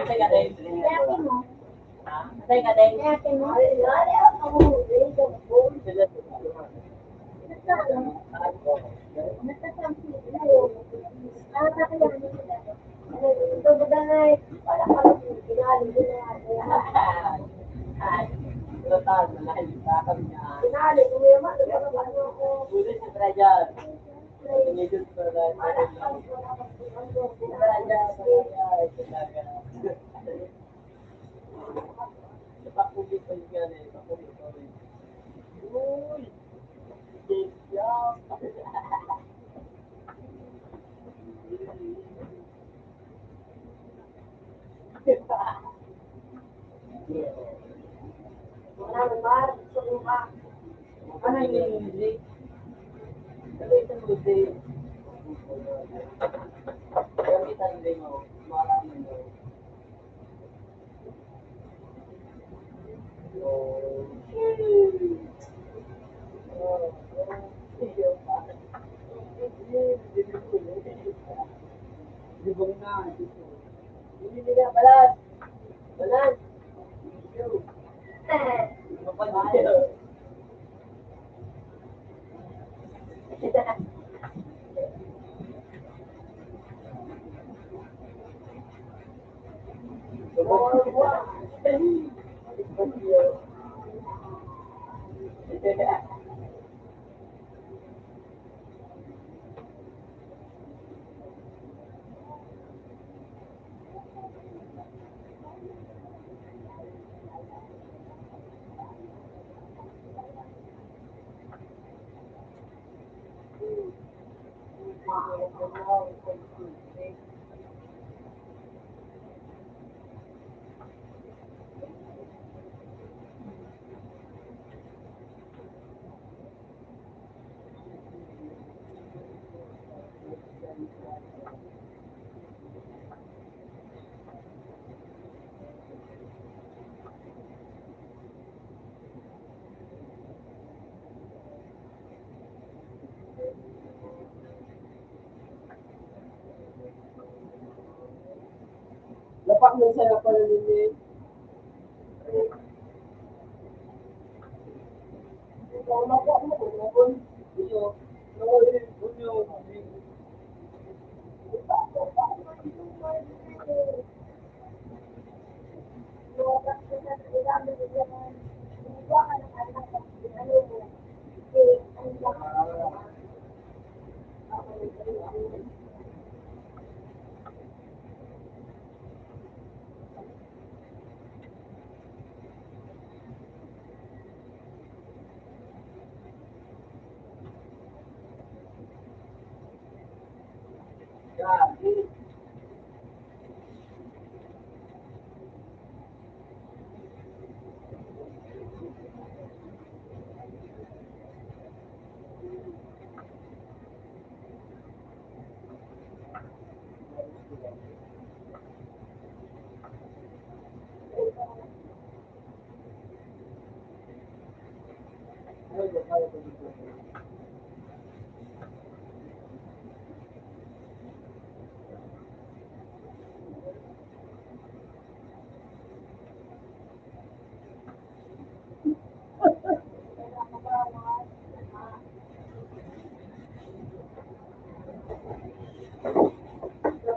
Teka, Dave. Yakin mo? Teka, Dave. Yakin mo? Lali ako mo. Ito ba dahil para pinali ko na Total, malalim sa kami niya. pinali ko yung ano ko. Bulit sa Trajan. Pinigil sa Trajan. Pakulit pa yan eh. Pakulit pa rin. Uy! Yes, Wala naman, gusto ko ka. ano yung music? Gamitan mo din. Gamitan din mo. Maraming mo. Libong na. Hindi nila balat. Balat. Mapansin. Lapak mo sa pala ninyo. Kung lapak mo, kung lapak mo,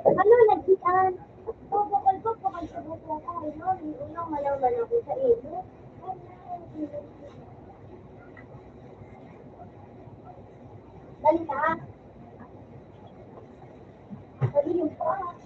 Ano, nagsitan? O, bakal ko, bakal sa buko ko. Ano, unang malaman ako sa iyo. Dali na. Dali yung pa.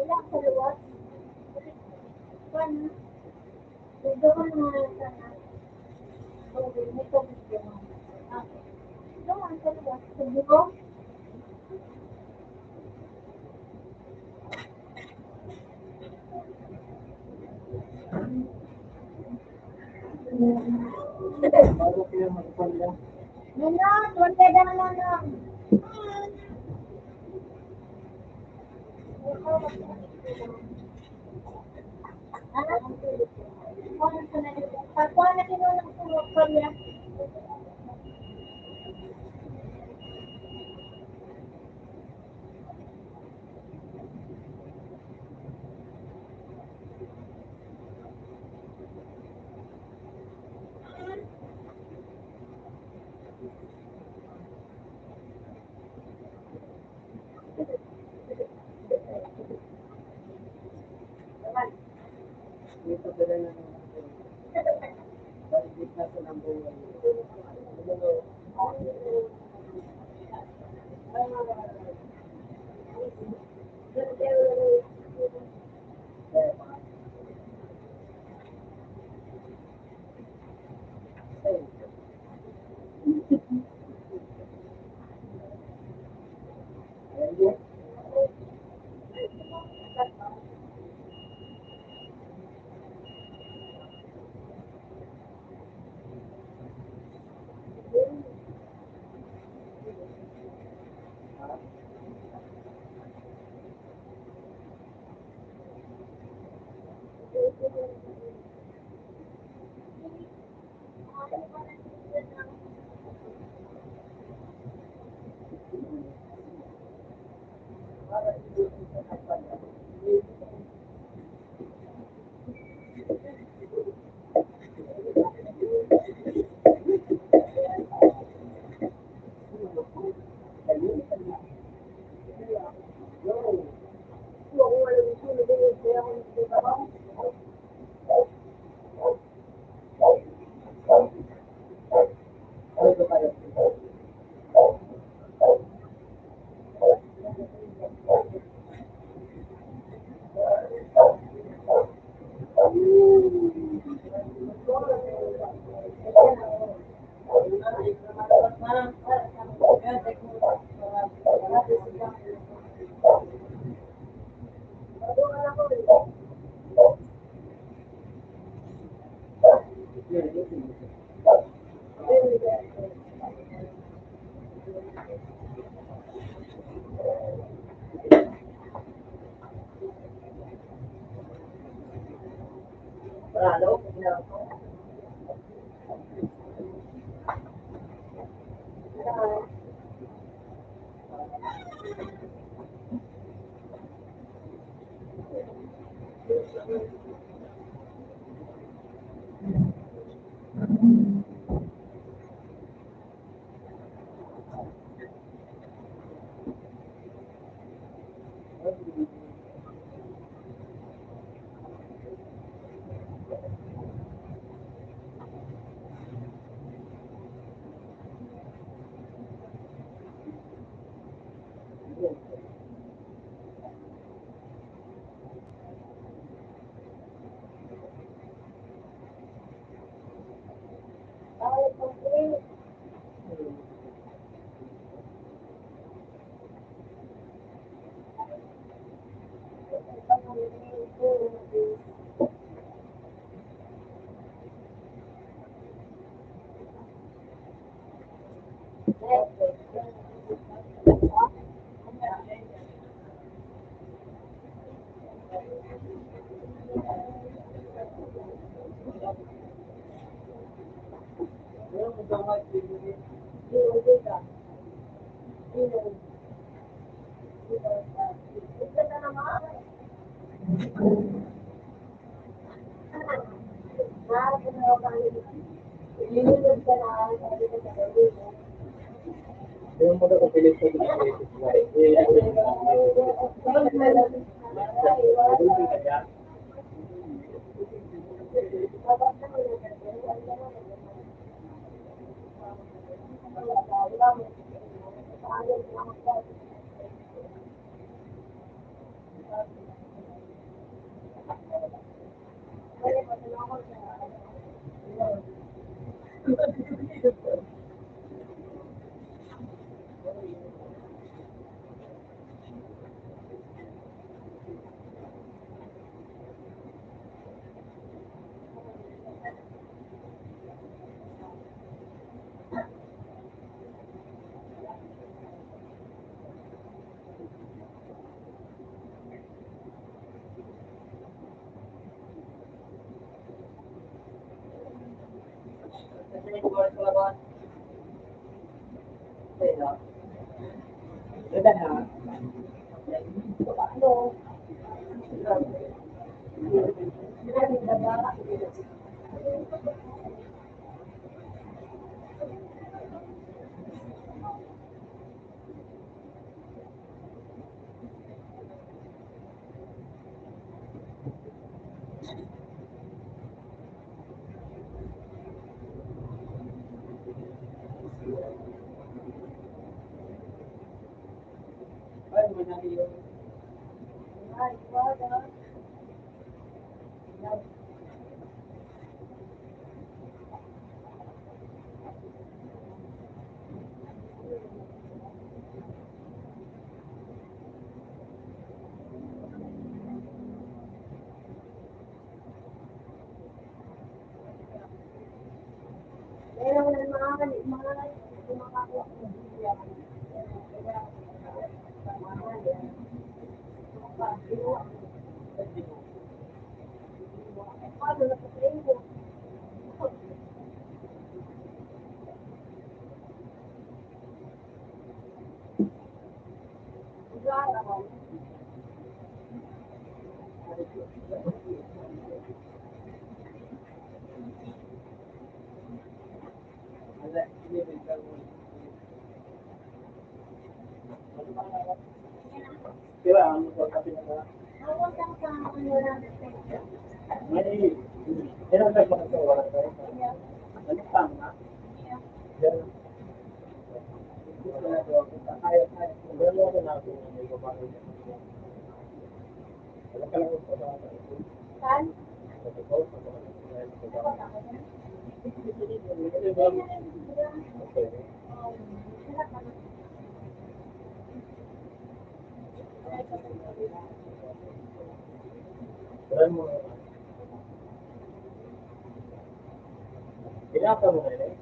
Ilang sa luwas? Paano? Doon na sana. Okay, may tubig doon. Okay. Doon sa luwas. Sabi ko? Bago kayo magpanda. Nanon, huwag ka daw nanon. Pagkuha na kinunang tumok ko niya. Dito dala na ng balik na sa ng buhay. Yung mga kapilit sa pagkakas sa laban. Kaya, ganda na. Ano? Ay, manali yun. Ay, wala. Meron ng mga kumakakuha ng bilya. Kaya, paano na sa Facebook? Kaya ang pagkapi na Napunta sa ano lang sa Facebook. may ilang tayo ba sa wala tayo? Ano tama? Yan. Kaya. Pero ako na ako may babae. Wala ka lang sa babae. Saan? Sa ikaw, sa babae. Okay. Try mo. Pinasa mo na yun.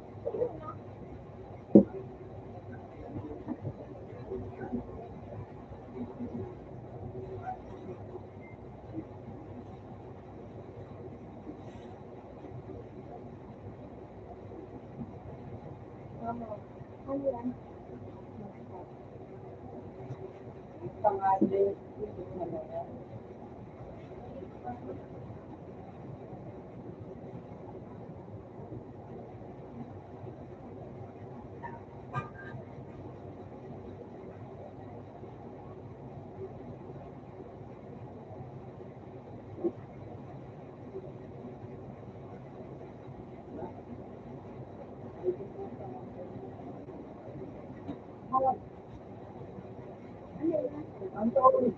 Ano yan? Pangali. Ang tawag.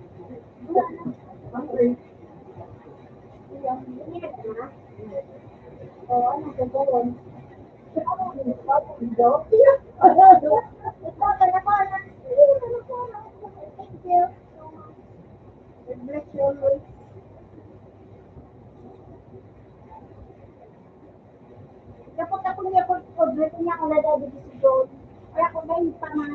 Oo, ano ka ba yun? Dapat ako niya pag-order niya ako na dati si John. Kaya ako na yung tama.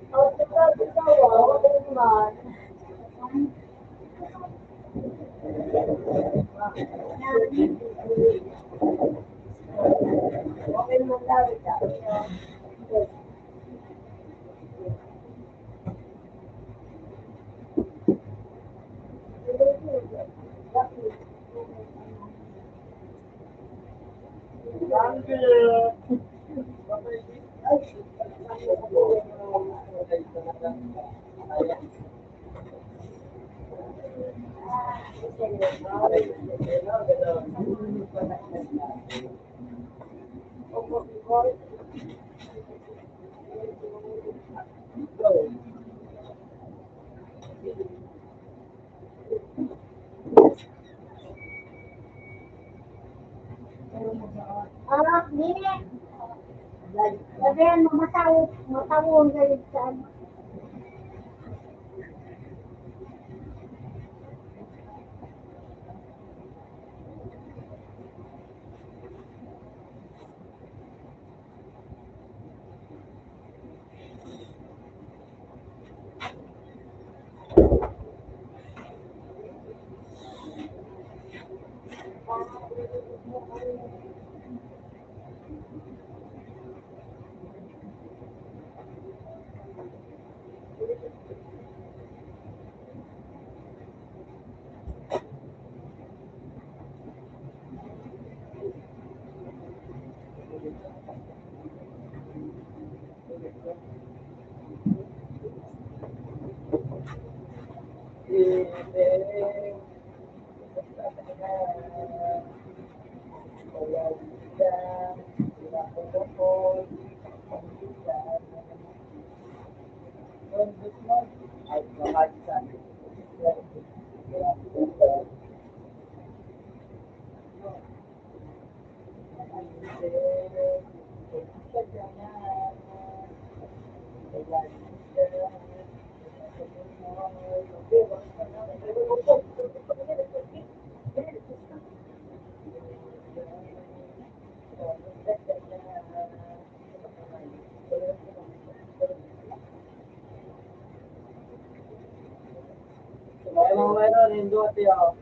Oh, ikaw, wala naman. Okay naman daw ito. Thank you. Hindi. Sabihan mo, matawon kayo saan. Ay, mga meron, nindot yun.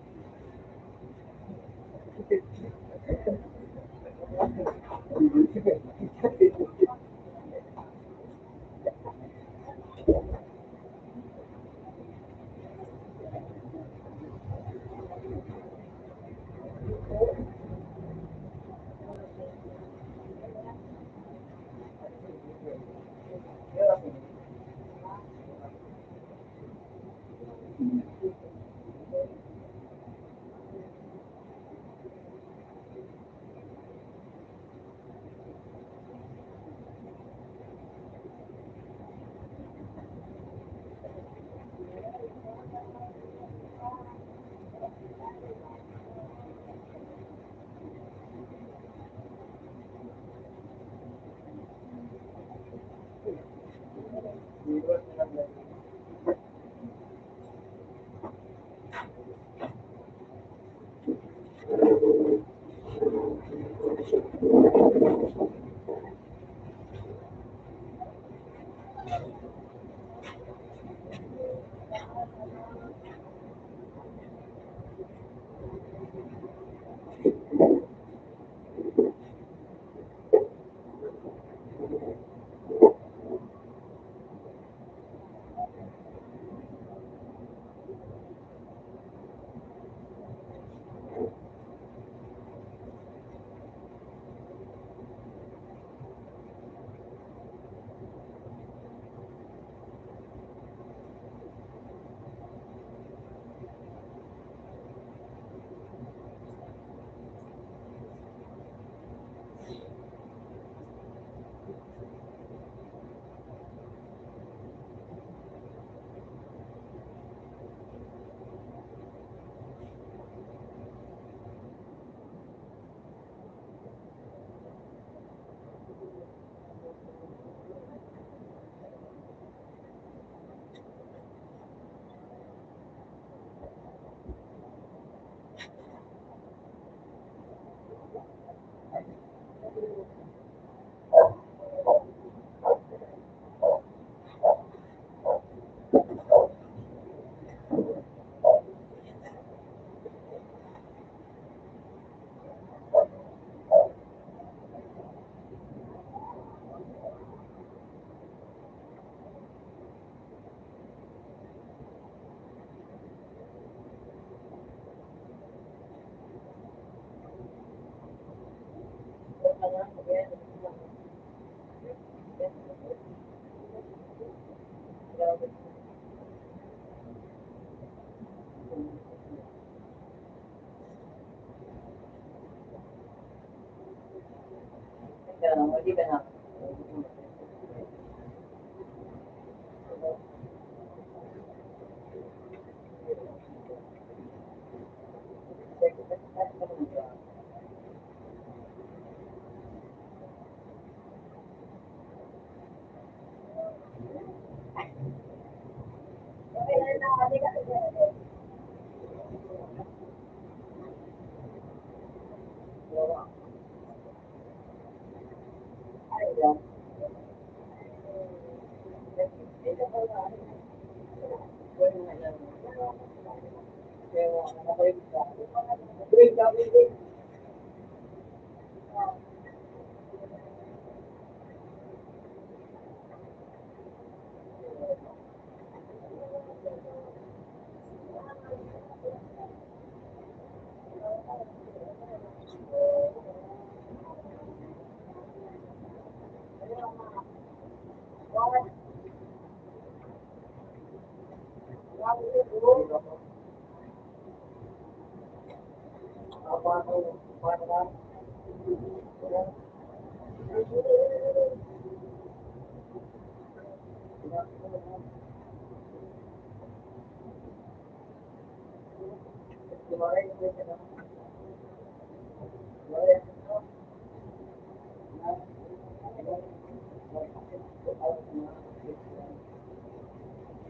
Hindi ka na.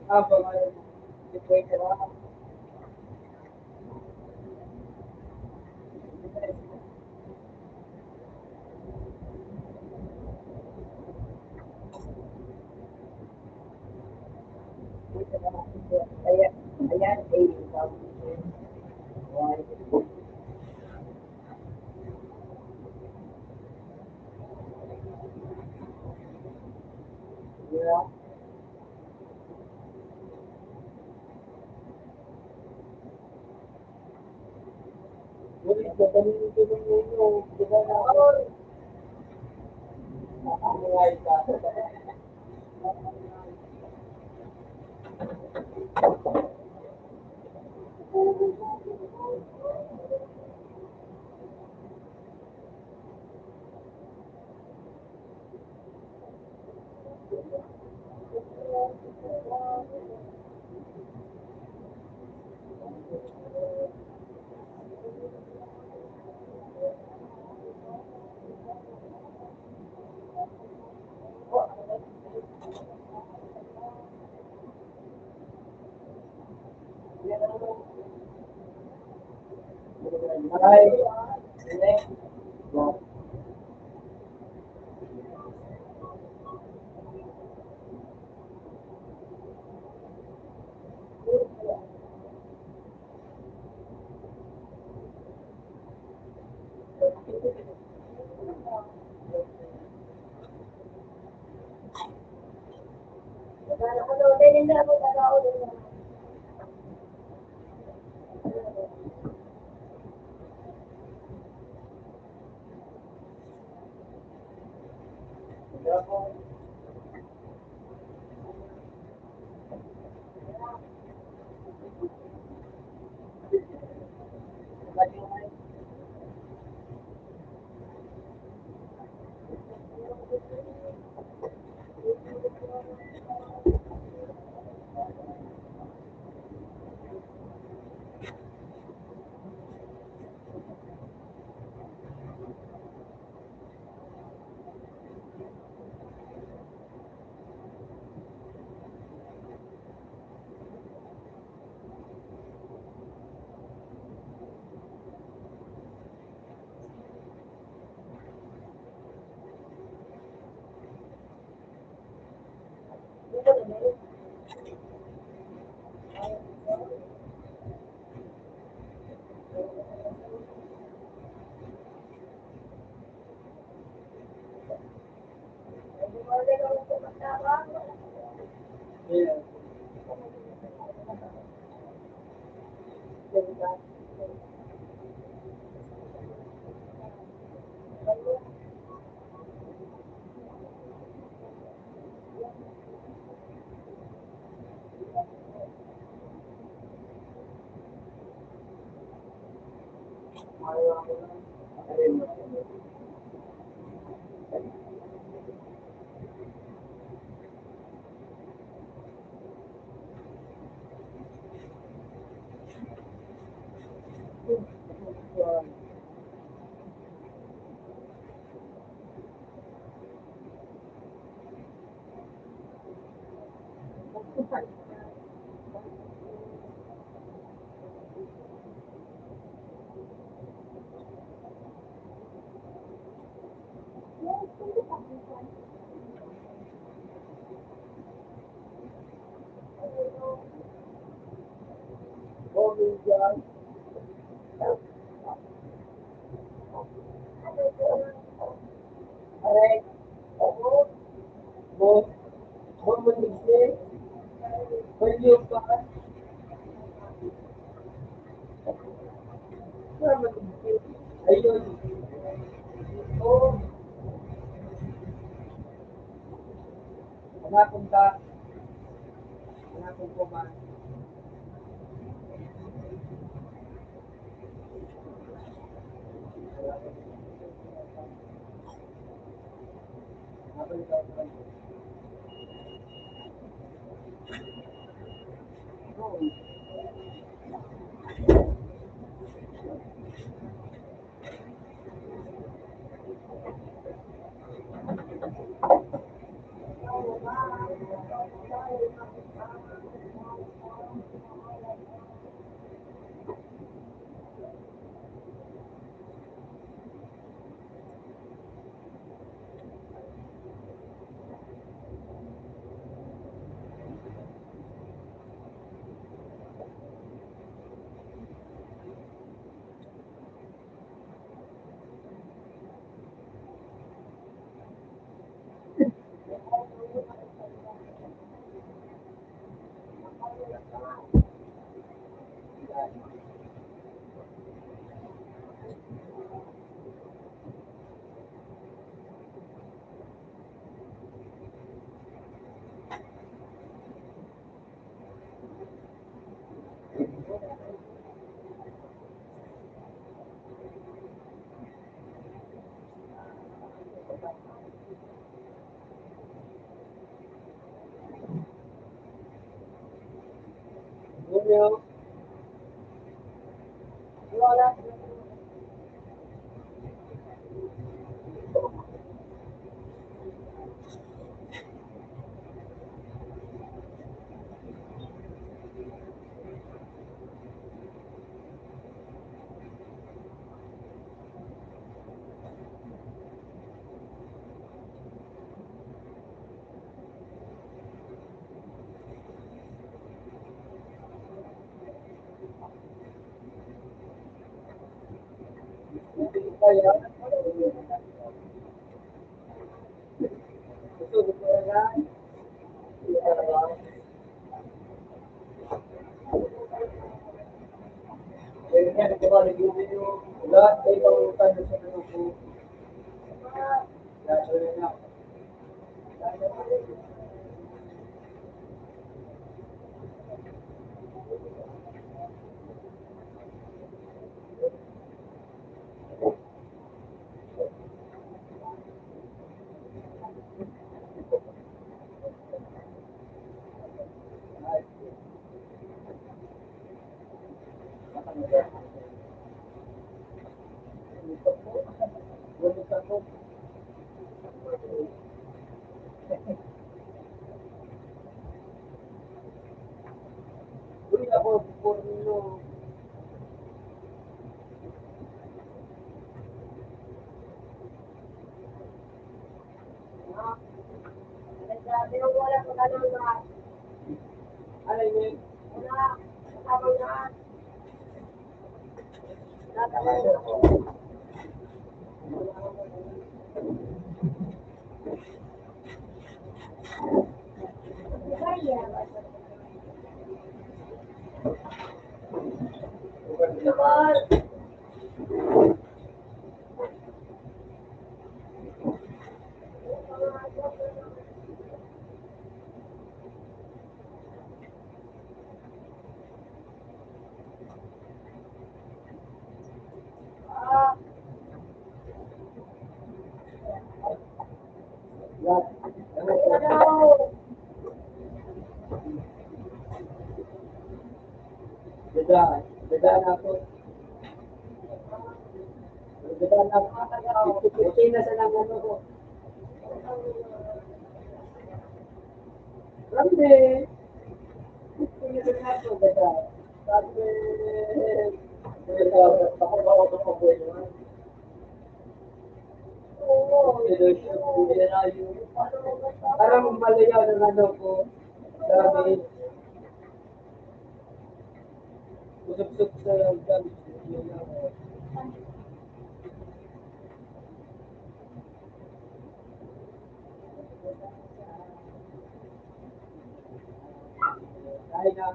Apa ngayon? Deploy ka na. Ayan, ayan, eh, yeah. Ngunit madaling tulong ninyo, sila na, nakakangay ka. Ay, next. Ano, din na ako, ako din na. Yeah. Oh my God. Alright. Mo, mo maligsi. Value pa. Maligsi. Ayun. Oh, hanapon ka. Hanapon ko man. Hanapon ka. Oh. Romeo, Wala. kaya, gusto ko na Kaya nga, diba, nag-ibig yung lahat ay pangutan sa grupo. Kaya na. Uy, ako, before nyo, Nagsabi ng wala ko na lang. ano yun? Wala. Kasama na. Natawa na ako. Kaya. Naman. Lahat. Ano? Dada na ako. Dada na ako. 50-50 na sa naman ako. Sabi, pinagin ako, dada. Sabi, ako ba ako ito po yun? Parang malayaw ng ano ko. Sabi, usap-usap sa gamit. Kaya na.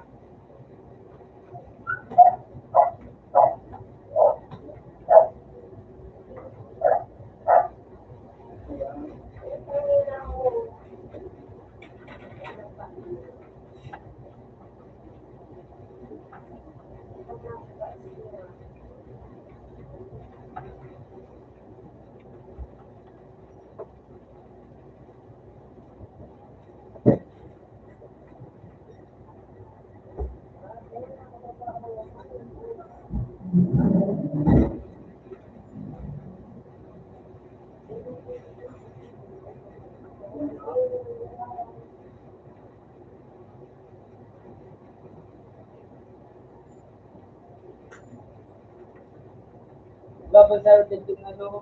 Babasa din yung ano,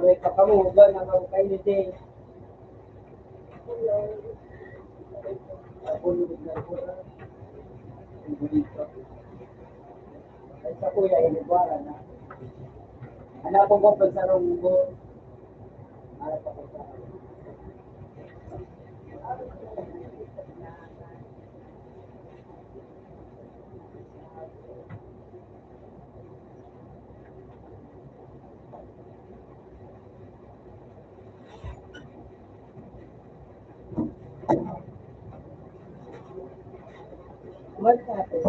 may kakamugan ng mga kainite. Ako nung nagpura. Ay sa kuya, inibara na. Anak ko ba sa runggo? Anak ko sa What happened?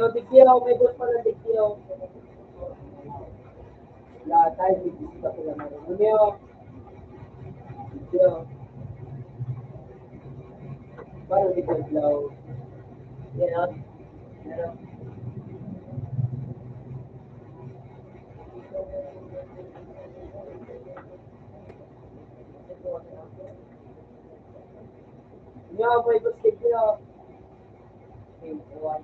Dikyo, may boss pala Dikyo. Lahat tayo, bibisita ko lang. Dikyo. Dikyo. Parang Dikyo Glow. Yan o. Yan o. Dikyo, may boss Dikyo. Okay, one.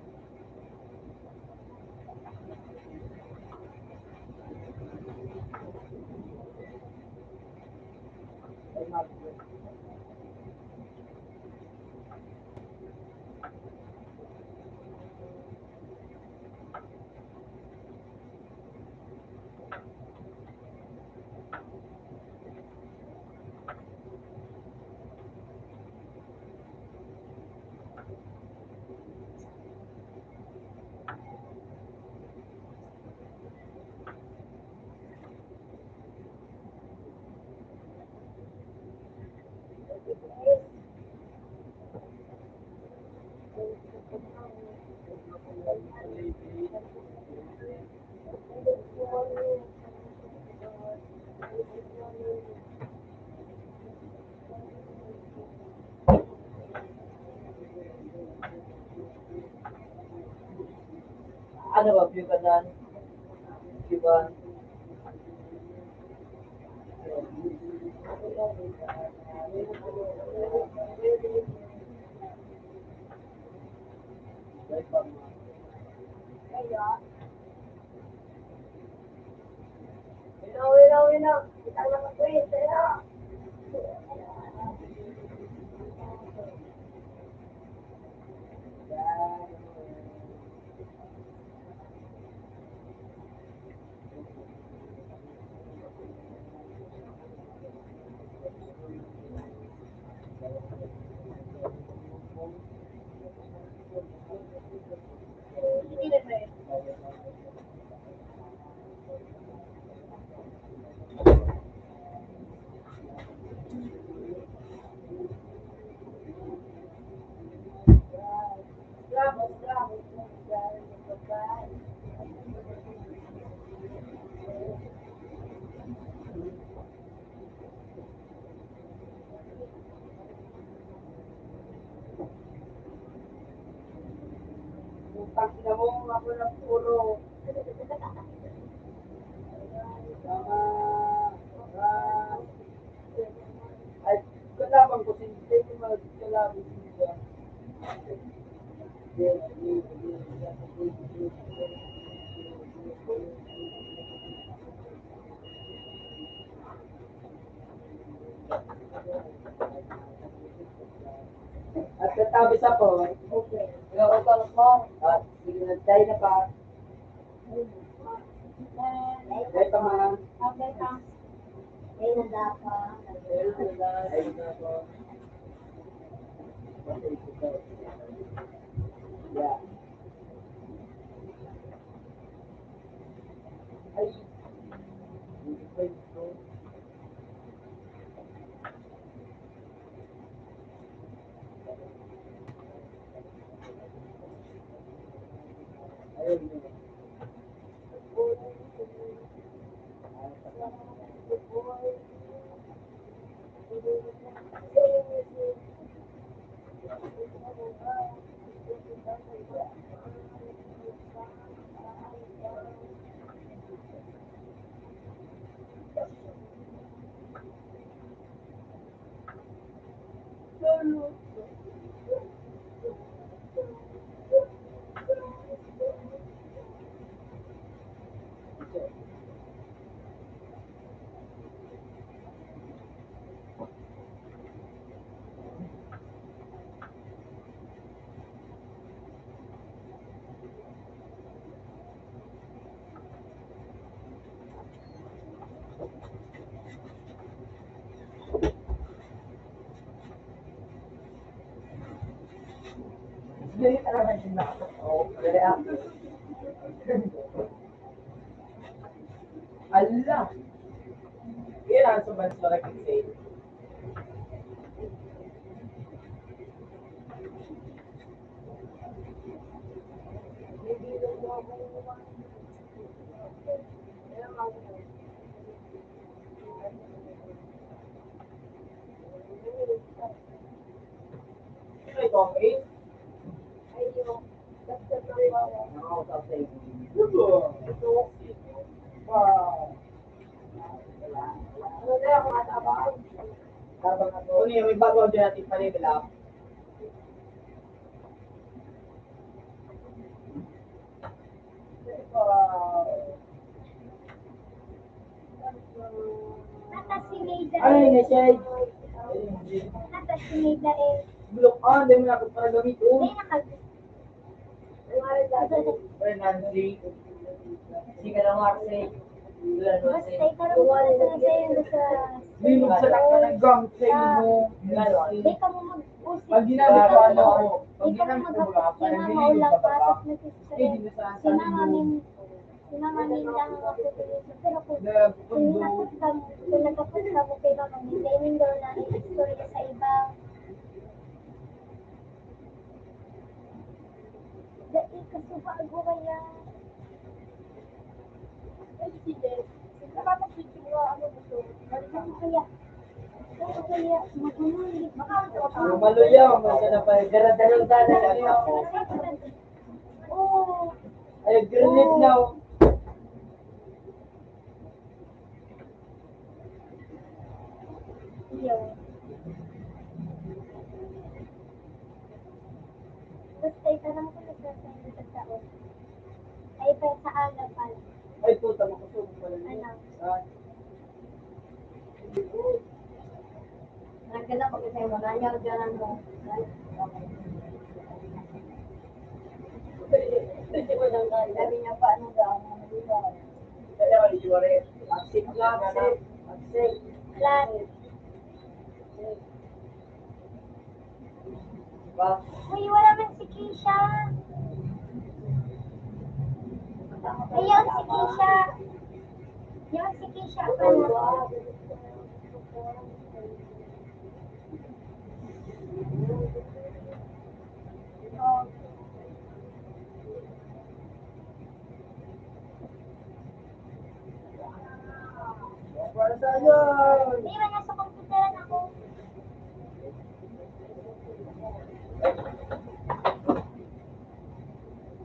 Ano ba, view ka dyan? View ba? Ilaw. Kita lang ako eh. Ilaw. Pagkina mo, ako na puro. Ay, kalaban ko, hindi ko magkalaban siya. At katabi sa po, Okay. pinakutang mo, at sige nagtay na pa. Ay pa man. Okay, thanks. Ay, nandapa. Ay na po. Yeah. Ay. Hindi ka naman din na. Oo, very active. Ala! Yan ang suban sa like say. eh. Ayun. Basta ng bawang. Nakakausap sa iyo. Ito. Wow. Ano na ako matabang? Habang ako. Ano yun, may bago din natin pa-level up. Nata si Maida Ano yun, eh. Shay? Nata si Maida eh. Block on, hindi mo na ako para gamitin. May nakag... Or Nancy. Hindi ka na Marcy. Wala na Basta Marcy. ikarang ko na sa'yo sa... Minum sa lakta ng gang sa inyo. Di ka mo mag-usip. Pag ginamit ko ano ako, pag Di ka mo ginamit ko mag-usip. wala, Si parang Mama binigyan ulang ka ba? patas na si Eh, di ba sa Si Mama min... Si Mama min lang ako tuloy. Pero kung hinapos ka mo, kung nagkapos ka mo kay Mama min, dahil daw na i-story sa iba. Dahil kasubago kaya. Ay, sige. Nakapag-video mo ano gusto. Ano kaya? Ano kaya? Magulang. Baka Yung maluyaw, maganda pa. Daradalong dala lang ako. Oo. Ay, grenade now. Yun. Basta itanong ko na sa taon. Ay, pa sa alaw pala. Ay, puta, makusog pala niya. Ano? Ah, Nagkala ko kasi mo, nanyaw dyan mo. Sabi niya pa, ano daw, kaya wala yung wari. Aksik lang, aksik. Aksik. Plan. Ba? Uy, wala man si Keisha. Ayaw si Keisha. Ayaw si Keisha. Ano? Oh. Para sa iyo. Di ba nasa komputeran ako?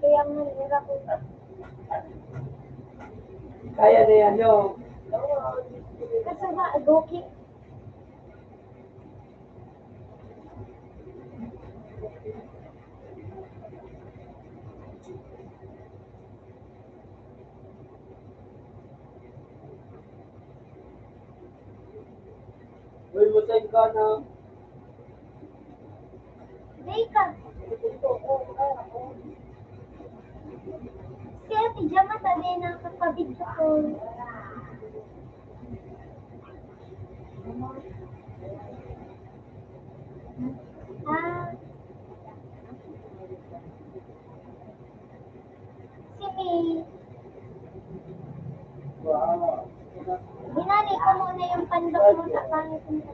Kaya nga nila ko. Kaya na yan, yo. Kasi ba, Goki? Uy, musay ka na. Di ka. Si Ate Jama sabi na kapabidyo ko. Ah. Si May. Wow. Hinali ko muna yung pandok mo sa pangit mo.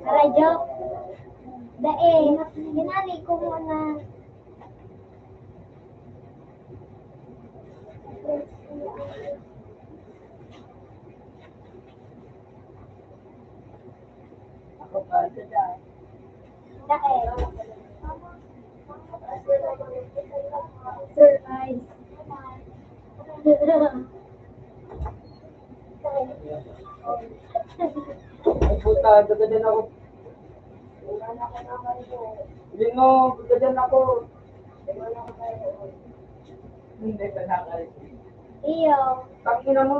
Radyo. Dae, hinali ko muna. Ako pa sa dyan. Dae. Surprise. Ay, puta, gagadan ako. Lingo, gagadan ako. Hindi ka nakalit. Iyo. Tangina mo.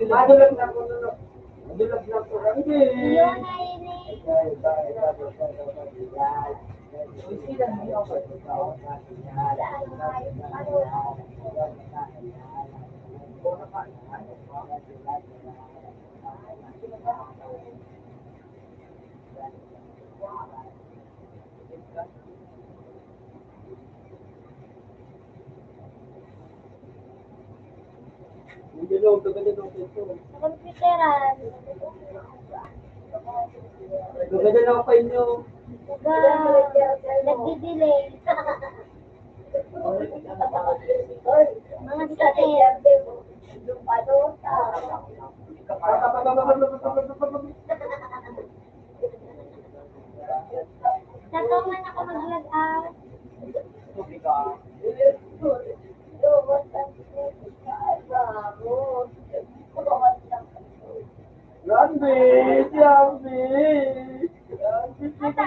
Madulag na ako. Madulag na ako. Hindi. Iyo na yun eh. Uy, sila niyo ako. Hindi lang, gagadan ako ito. Sa komputeran. Gagadan ako sa inyo. Nagdi-delay. Mga sakit. Kapag Ata,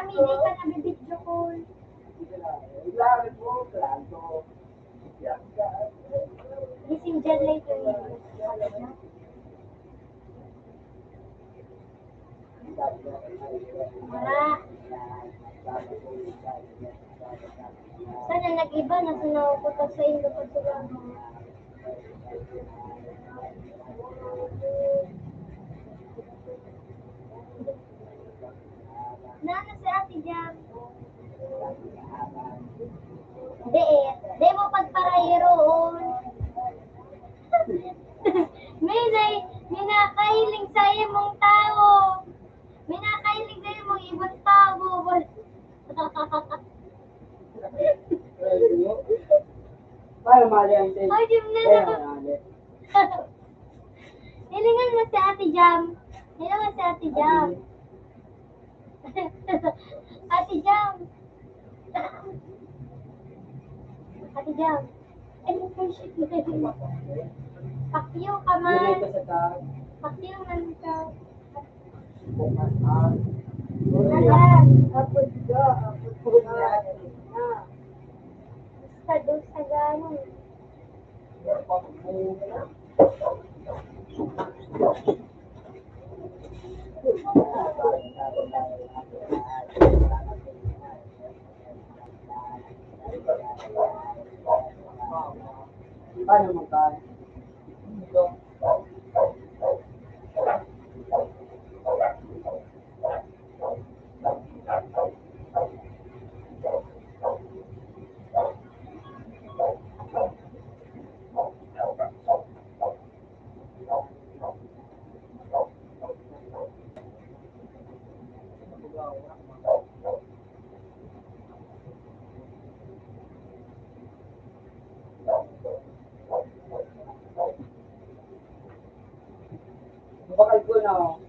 hindi ka nabibidyo ko. Gising dyan later. Wala. Sana nag-iba na sinawaputan sa inyo pag sila. Nana si Ate Jam. Di mo pagparahiroon. may nakailing sa imong tao. May nakailing sa imong ibang tao. Para mali ang tayo. Ay, Jam na Hilingan mo si Ate Jam. Hilingan si Ate Jam. Ate Jam. Ate Jam. Ay, shit. Pakyo ka man. Pakyo man ka. Ayan. Sa doon sa gano'n. Paano mo ka? Bakal ko na ako.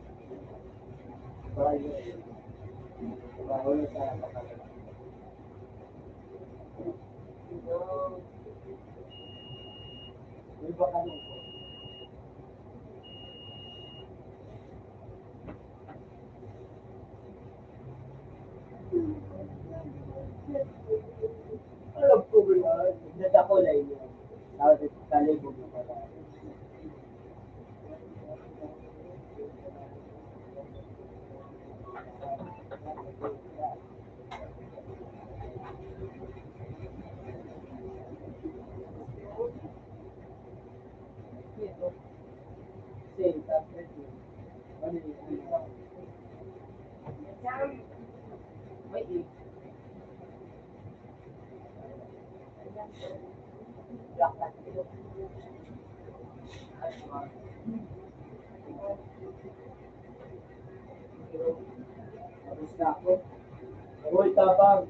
Alam ko ba yan? Nadakulay niya. Tapos talibog mo pala. Uy, tabang.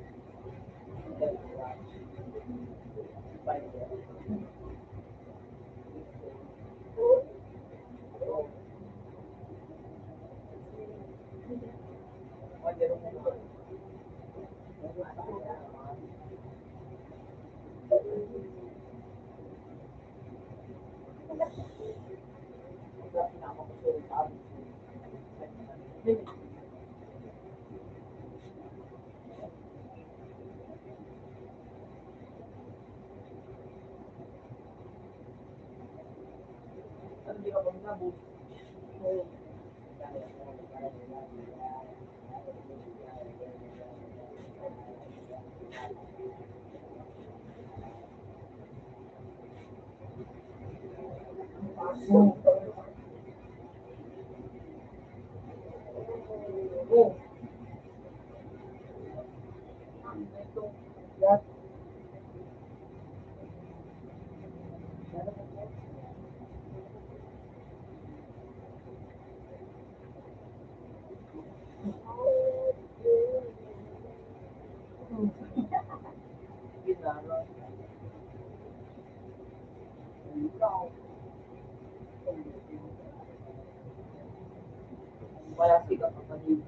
Wala siya kapatid.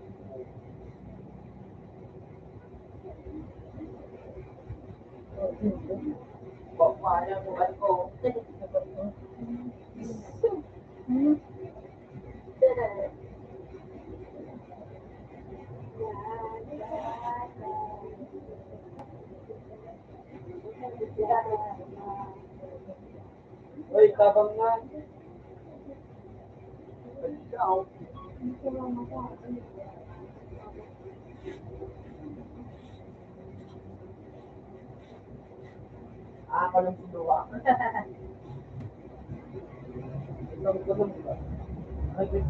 Wala mo ko. naman. Ikaw. Ako lang sinuwa. Itong tulong ba? Ay, kasi.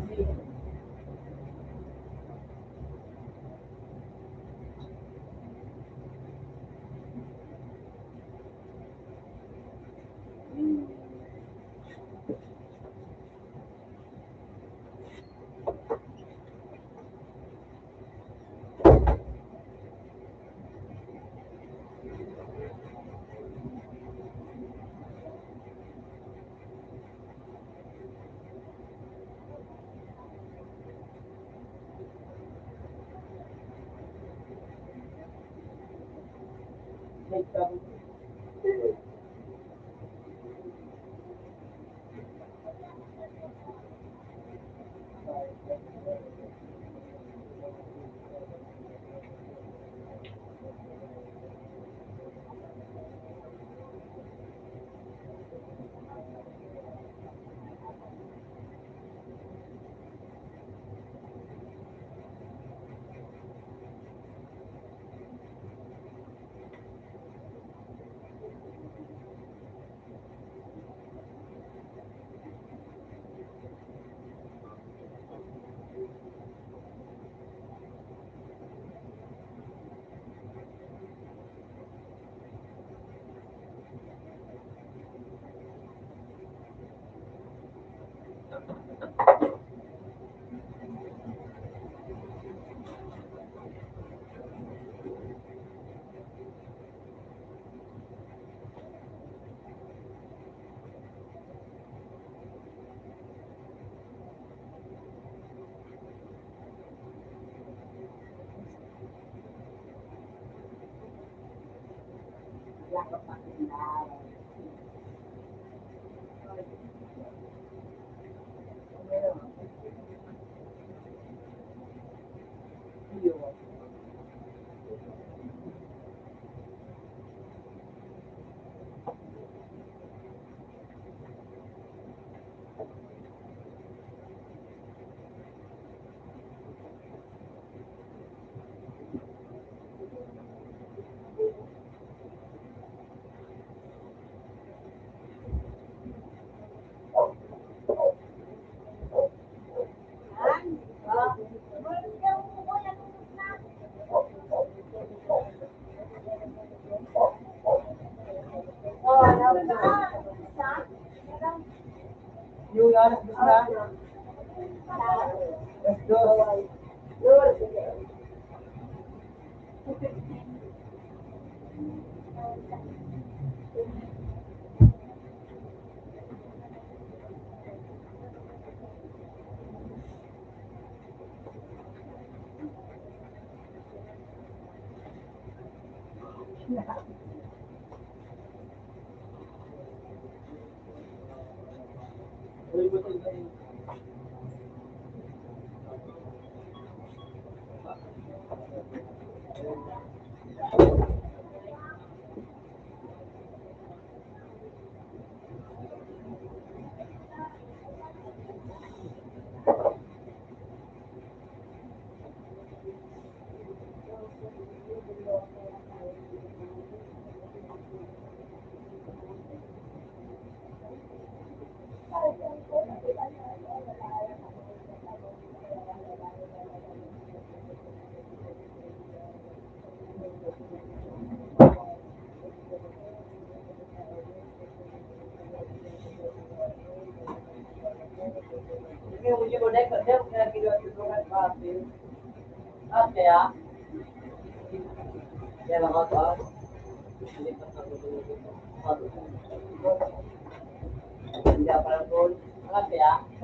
Yung anak mo na? Let's go.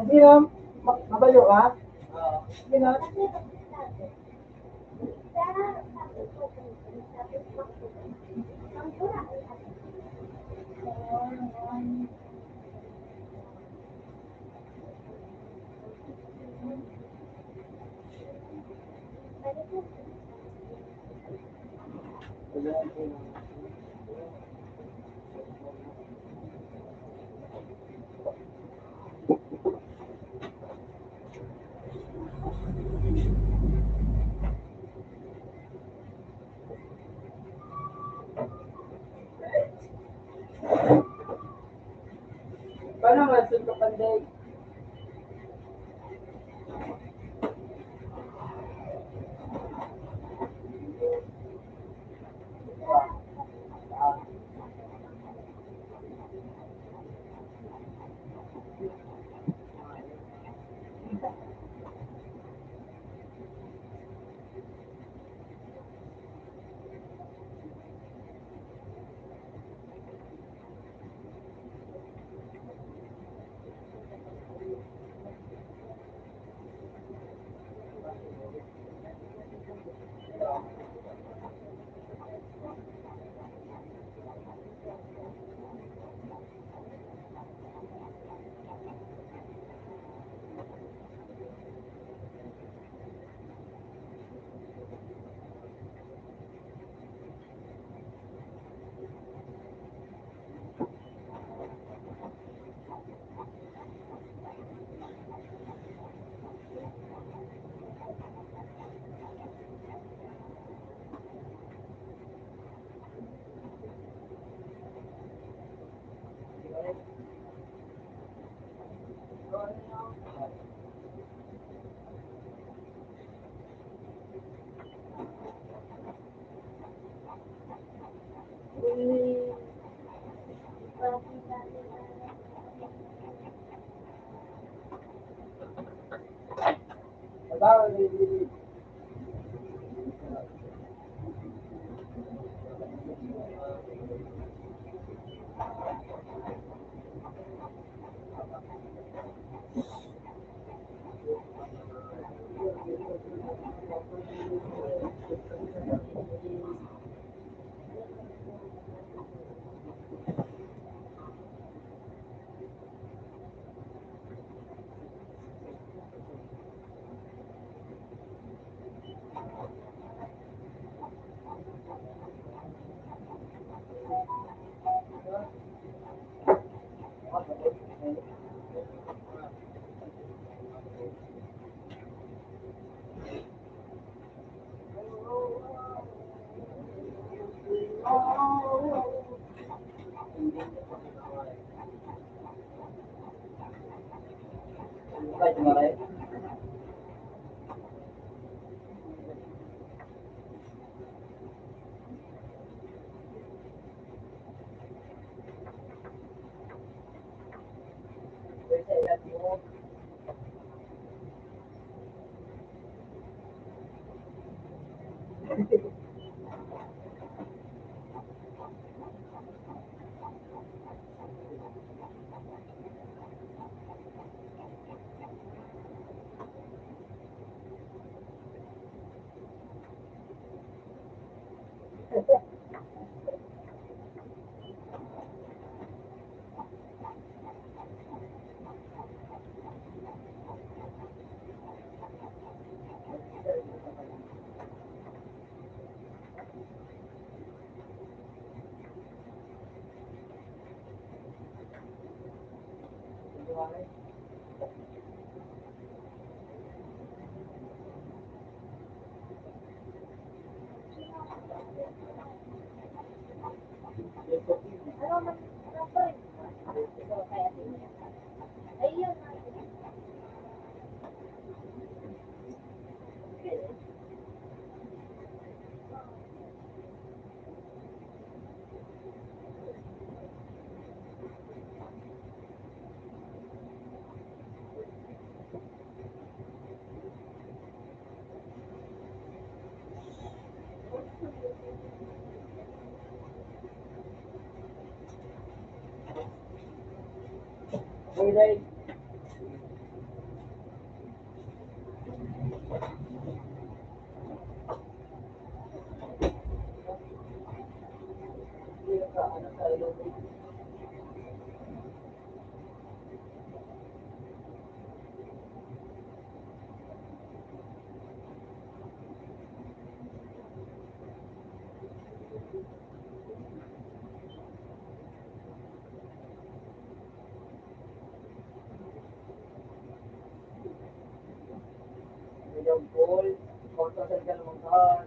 Hindi na, mabayo ka? Hindi na. day. Bawal din. Right. Yung pool, kontrasan ka naman ka.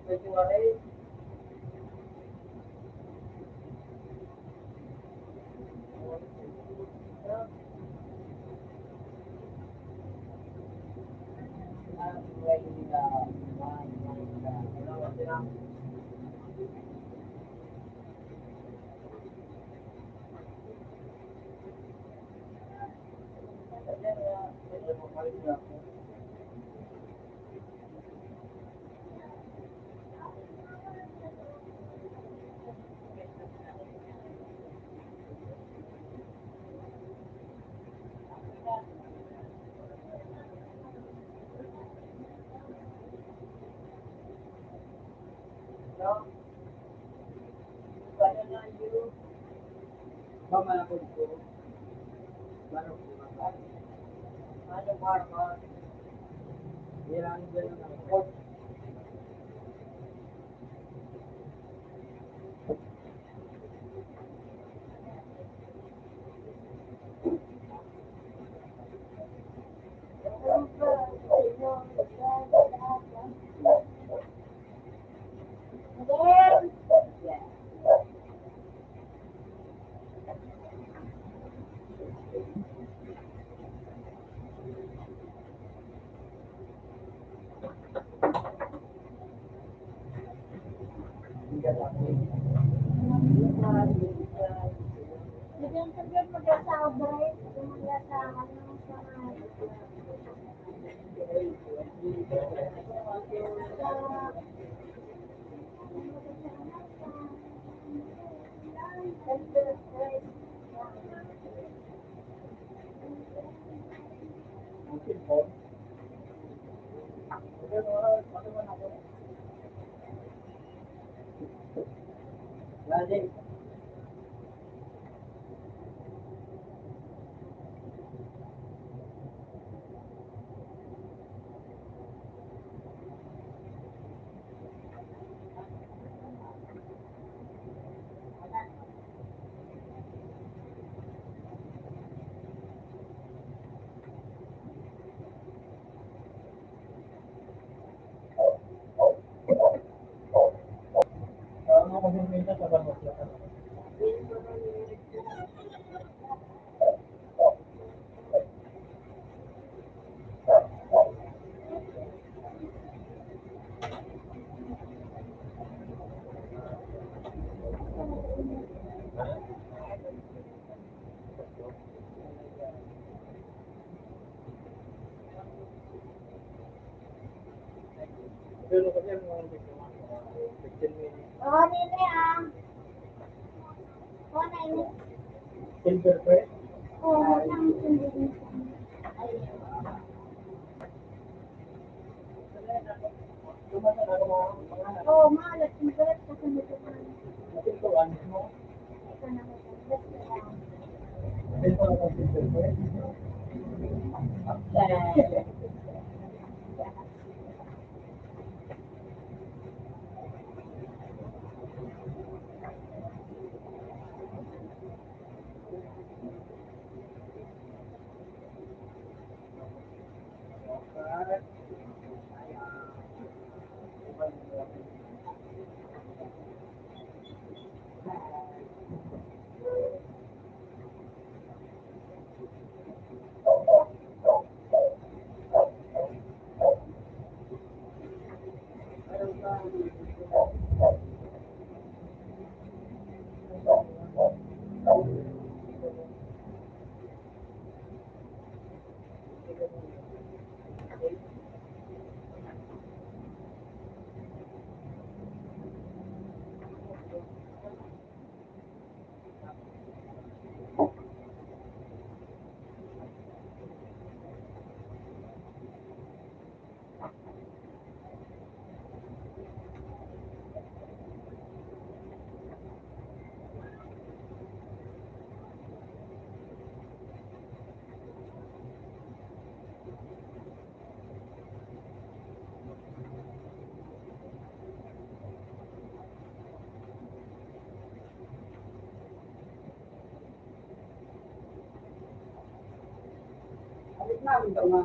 Pwede nga rin. Balik na ako. Pamalakod ko. Manok ko na. Ano marka? Hirang dyan ang court. Bigyan sa biyot mag-asawa ba rin? Yung mag-asawa ng sa Lagi. Ano kasi minsan sa bangot na. Pero kasi ang mga 15 minutes. Oo, nene ah. Oo, nene. Silver press. Oo, nang sundin. Lumasan ako mga Oo, maalat yung balat kasi nito man. napintuan mo. Ito na ko. Ba't na lang? Napintuan ako silver press. Balik namin daw nga.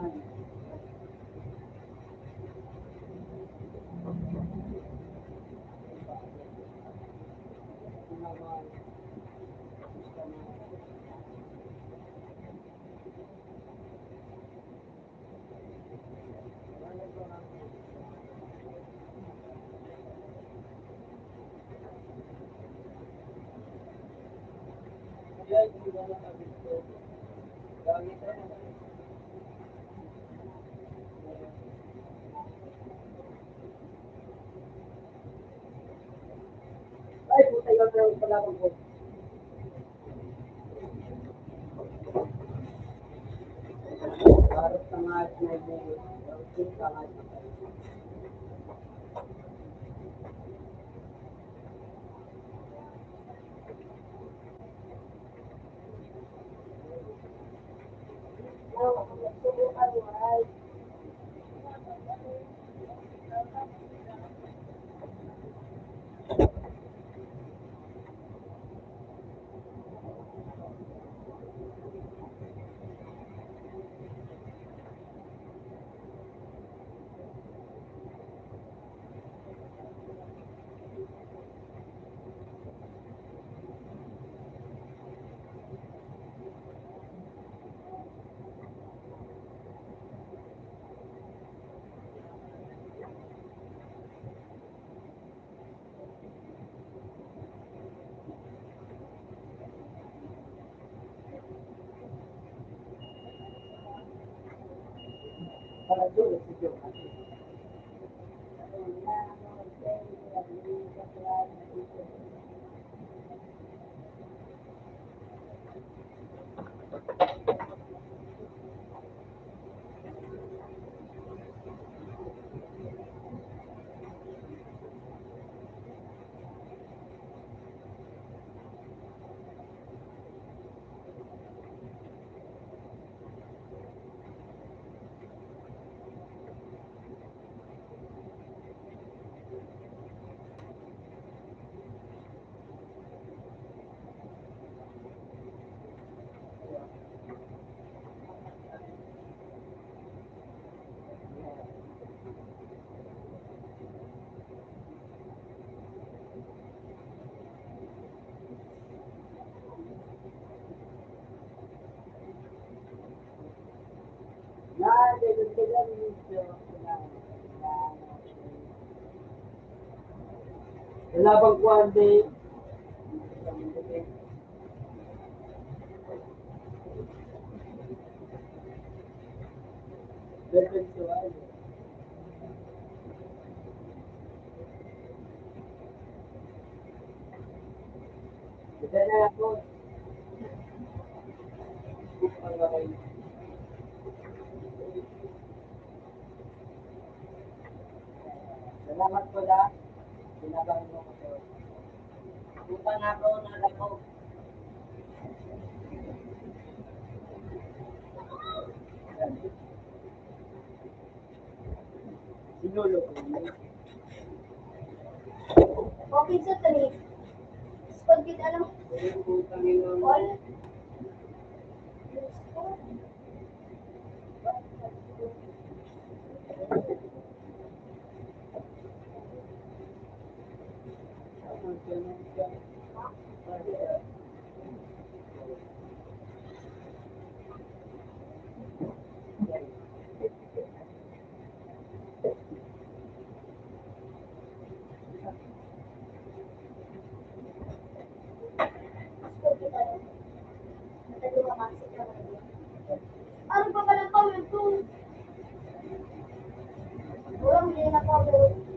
lang tayo pala ko. Harap na nga at may buhay. Harap na nga at Labang kuwande. Defensual. Kita na ako. Salamat po lahat. Binabahan mo ko. Utang ako na lang ko. Sinulo ko. Okay sa trip. Pag kita alam, Utangin mo. all. Ano pa pala kami ito? Walang hindi na kami.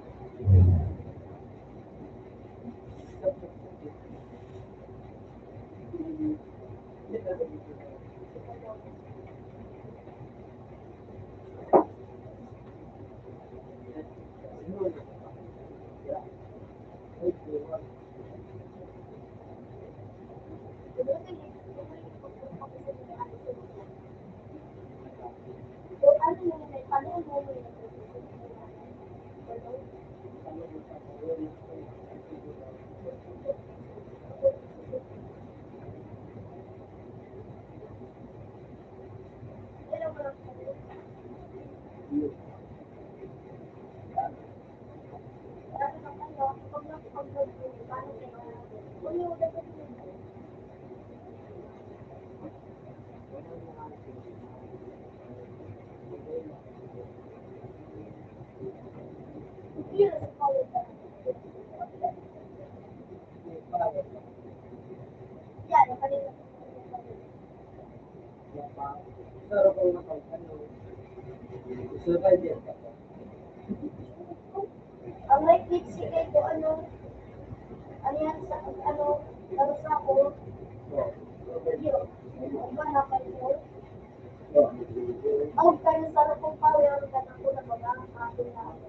Ang may click sige ko ano yan sa ano, para sa ako, yun, iba na kayo. Ang kayo sa lakong power, ganang ko na mga akin na ako.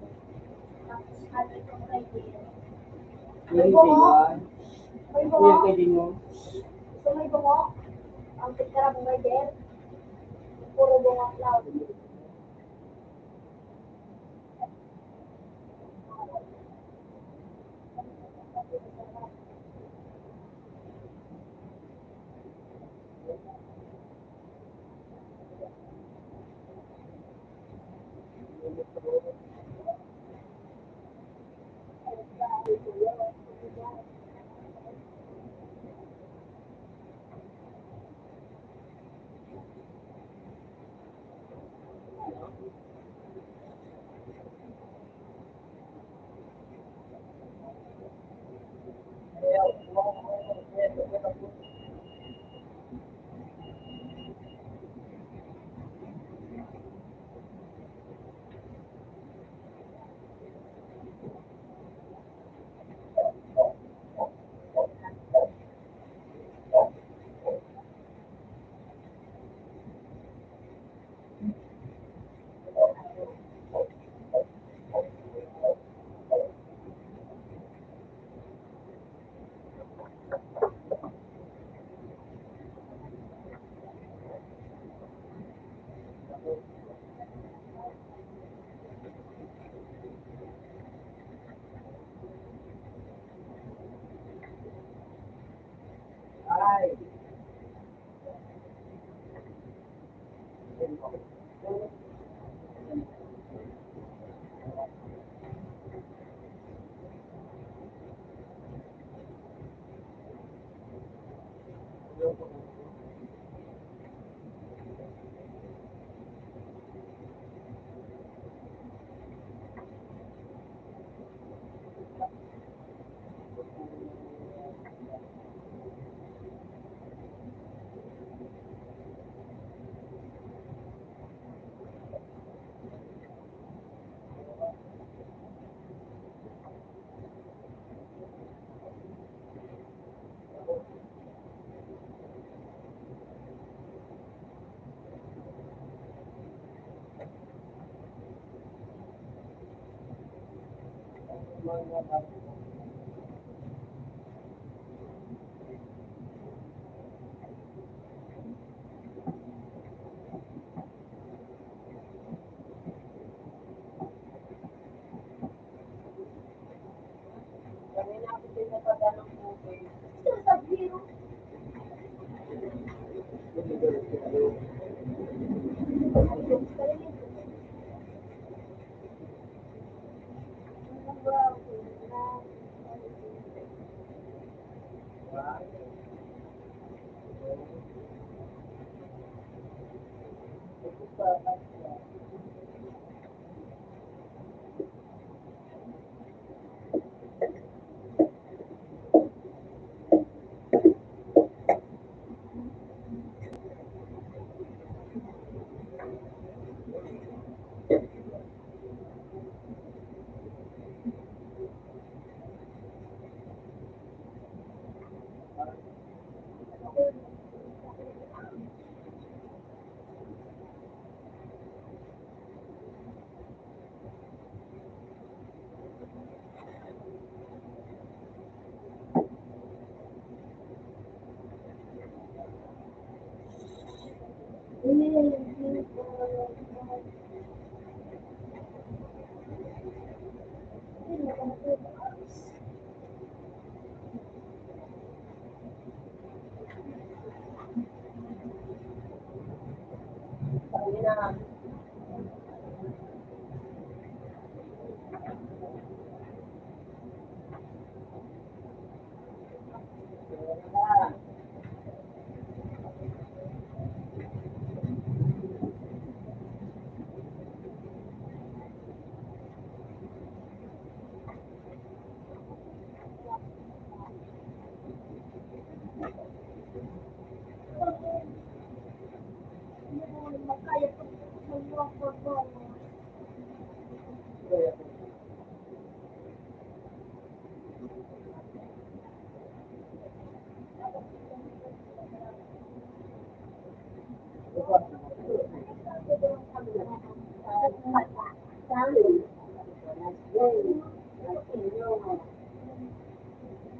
Tapos ano itong idea. May bungo. May bungo. Kuya kay din mo. So may bungo. Ang pagkarang may der. Puro bungo cloud. Ay. Kanina ako din napatanong po kayo. Ito sa zero.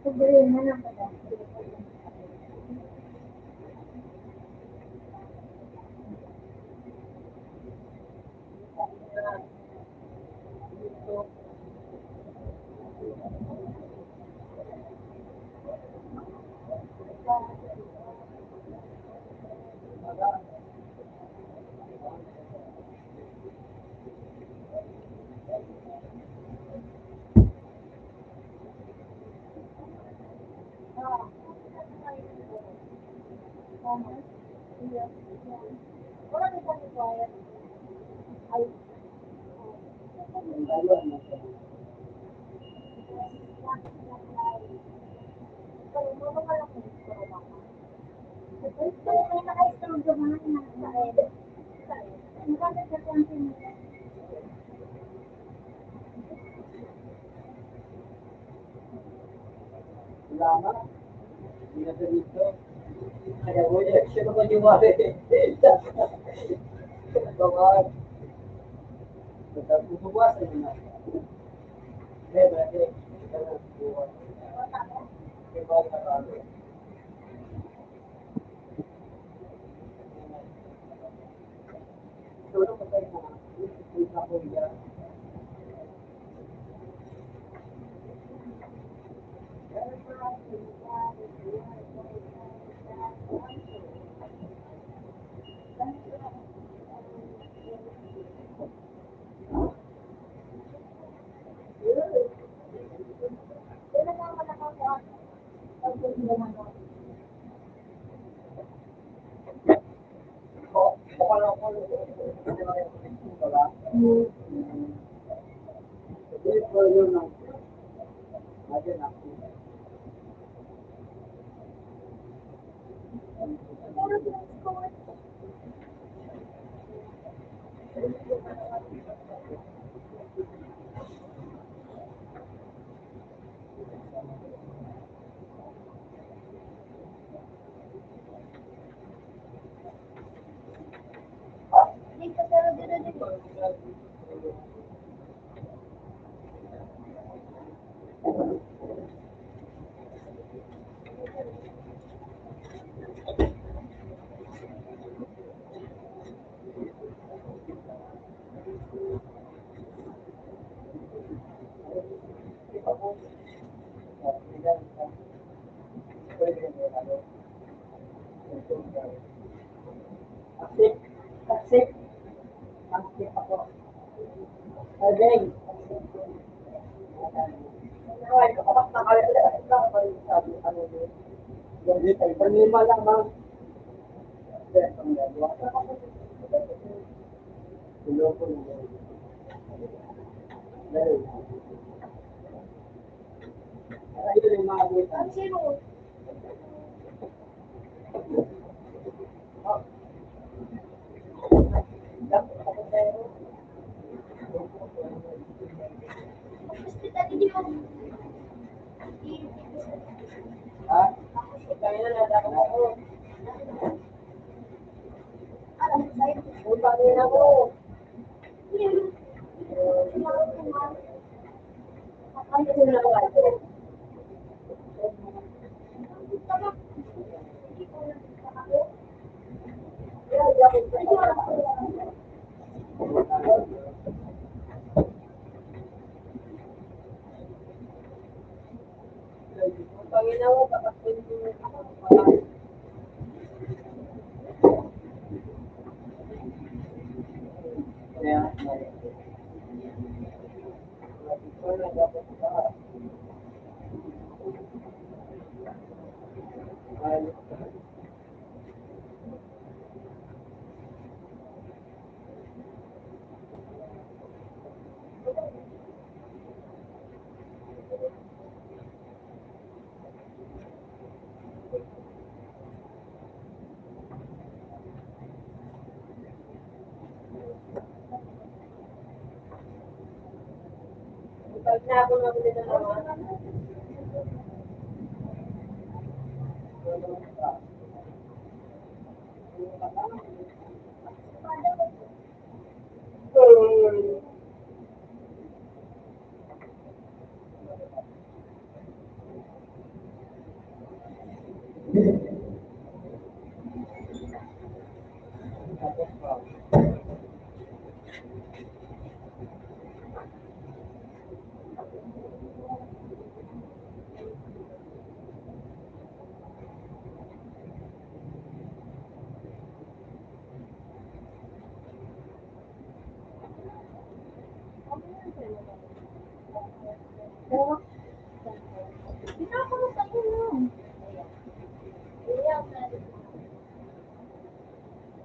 Problema na pala. Wala na sa quiet. Ay. Salamat. Hindi na sa dito. Kaya mo siya naman yung wari. Bawat. Bubuwasan mo na. Berarti. Tulong ko tayo na. Ito ako yan.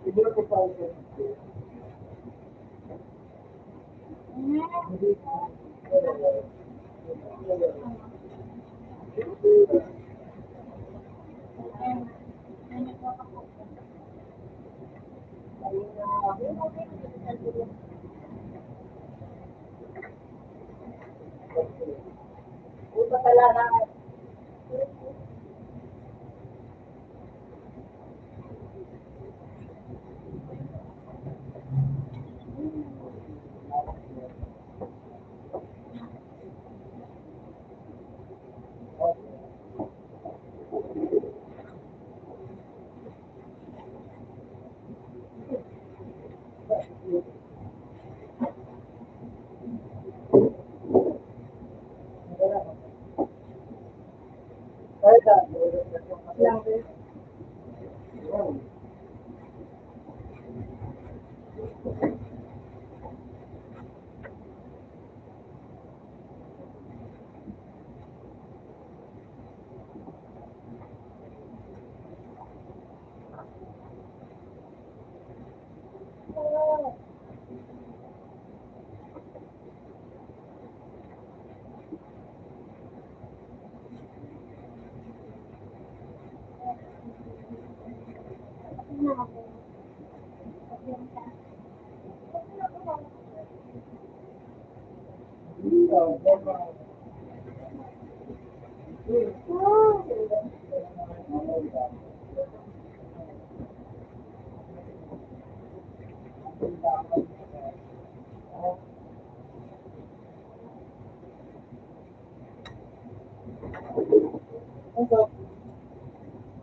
Siguro ko pa ito. Upa talaga.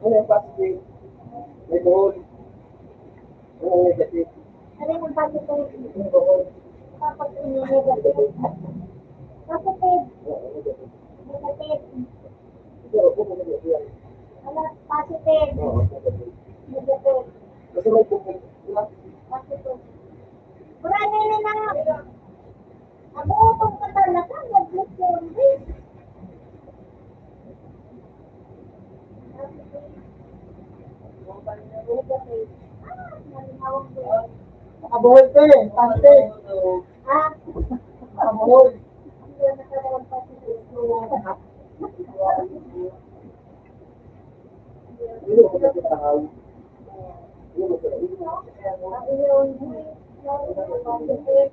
Ano yung positive? May buhol. Ano yung negative? Ano yung positive? Yung buhol. Tapos yung negative. Positive. Negative. Siguro po kung negative. Ano? Positive. Oo, negative. Negative. Kasi may buhol. Positive. Marami na. Nabuotong ka talaga. Nag-bless yung rin. Negative. Nalinawang ko. Nakabuhol ka eh. Tante. Ha? Nakabuhol. Hindi na nagkaroon positive. Hindi ko nakitahaw. Hindi mo nakitahaw. Ang iyong positive.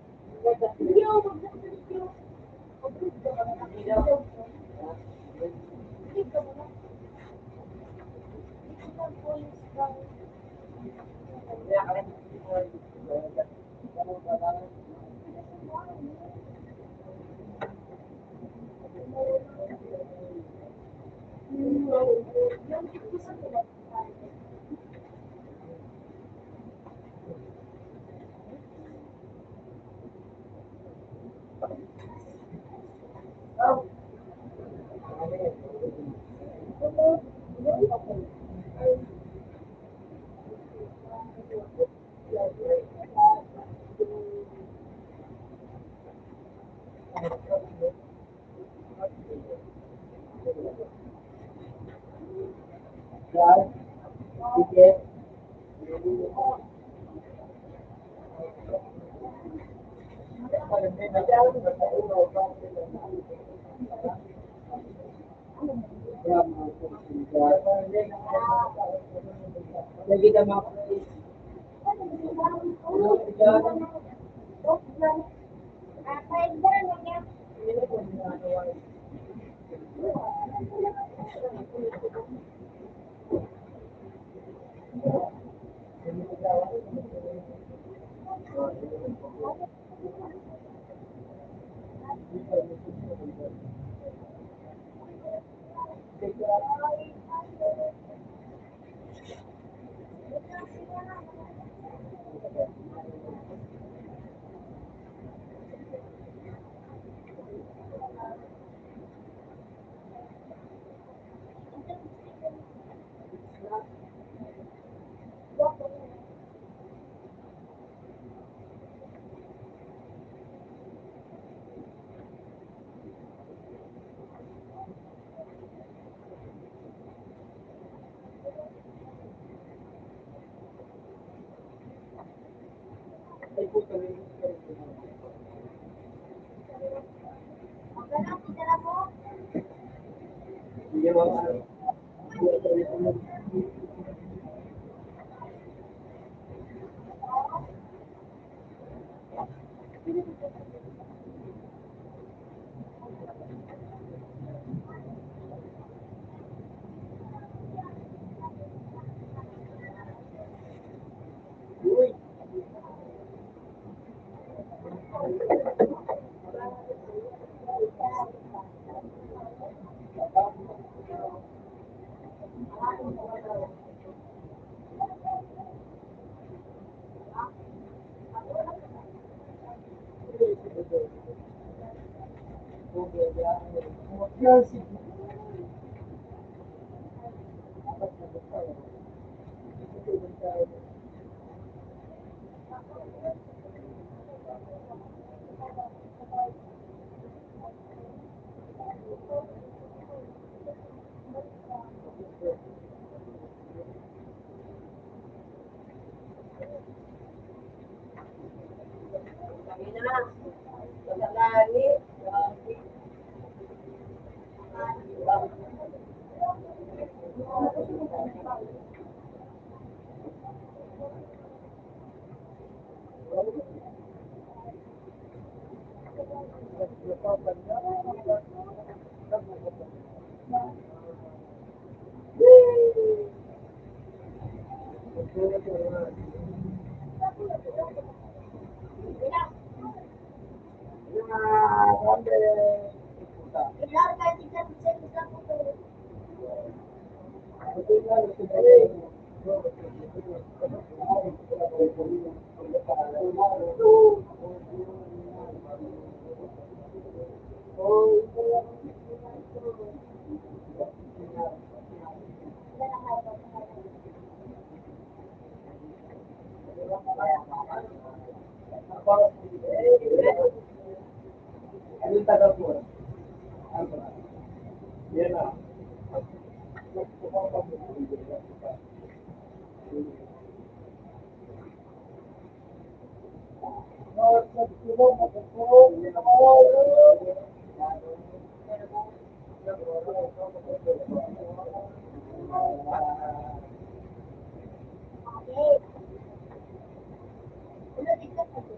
Yan. Sige. Lagi ka mga Okay na, titira mo. Hindi mo Kailangan kahit isang seconds lang po ito. Yung taga po. Yan na. Okay. Ulo, tignan mo.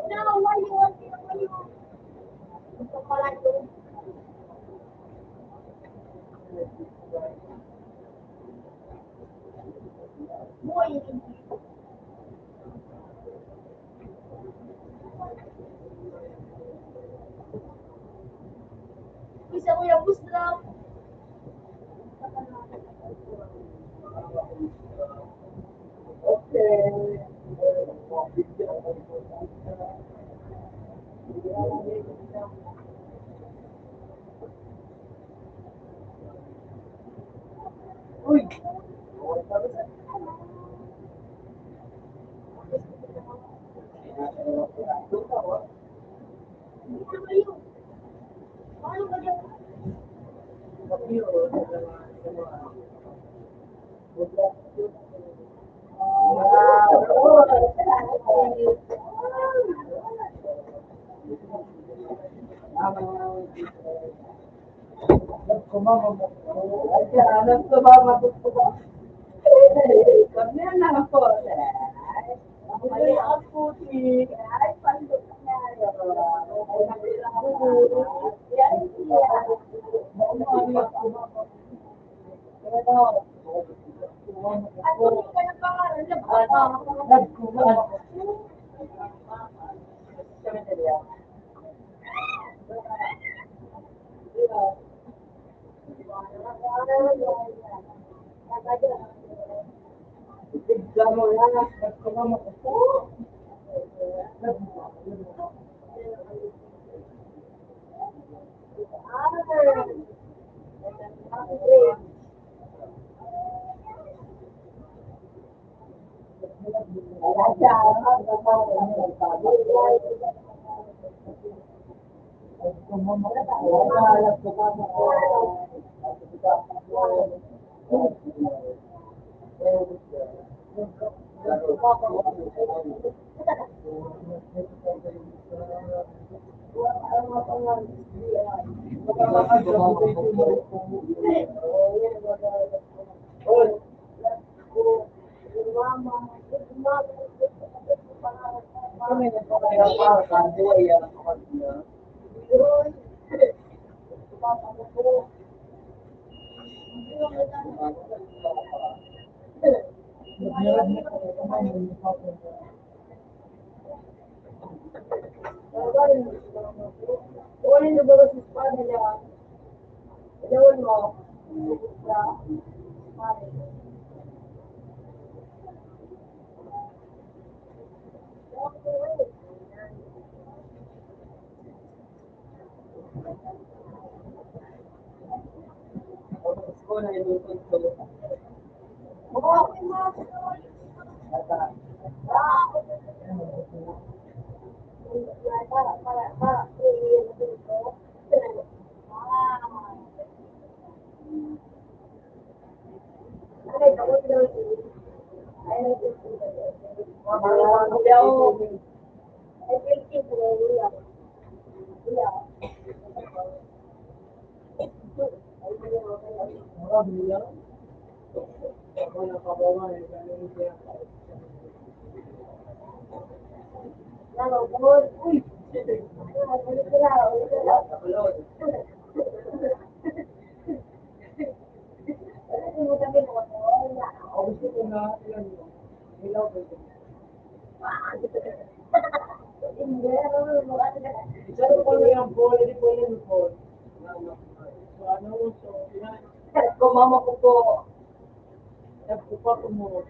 No, why you want me? Why you want me? Ito pala yung buhay yung isa ko yung bus drop. Hindi na kayo. Paano ba yan? Ano ka ng pangalan? Bigla mo yan, nagkumama ko po. Kami nagpapalala pa, buhay yan ang kanila. Kunin mo ba sa espada niya? Ilawin mo. Sa espada. Ko na ilutod ko. Ako nakabawa eh, ganun siya. Ako gusto ko na ilan mo. Ilaw ko ito. Isang ko na yung ball, hindi po yung ball. So ano, so kumama ko po. Nagpupa ko mo.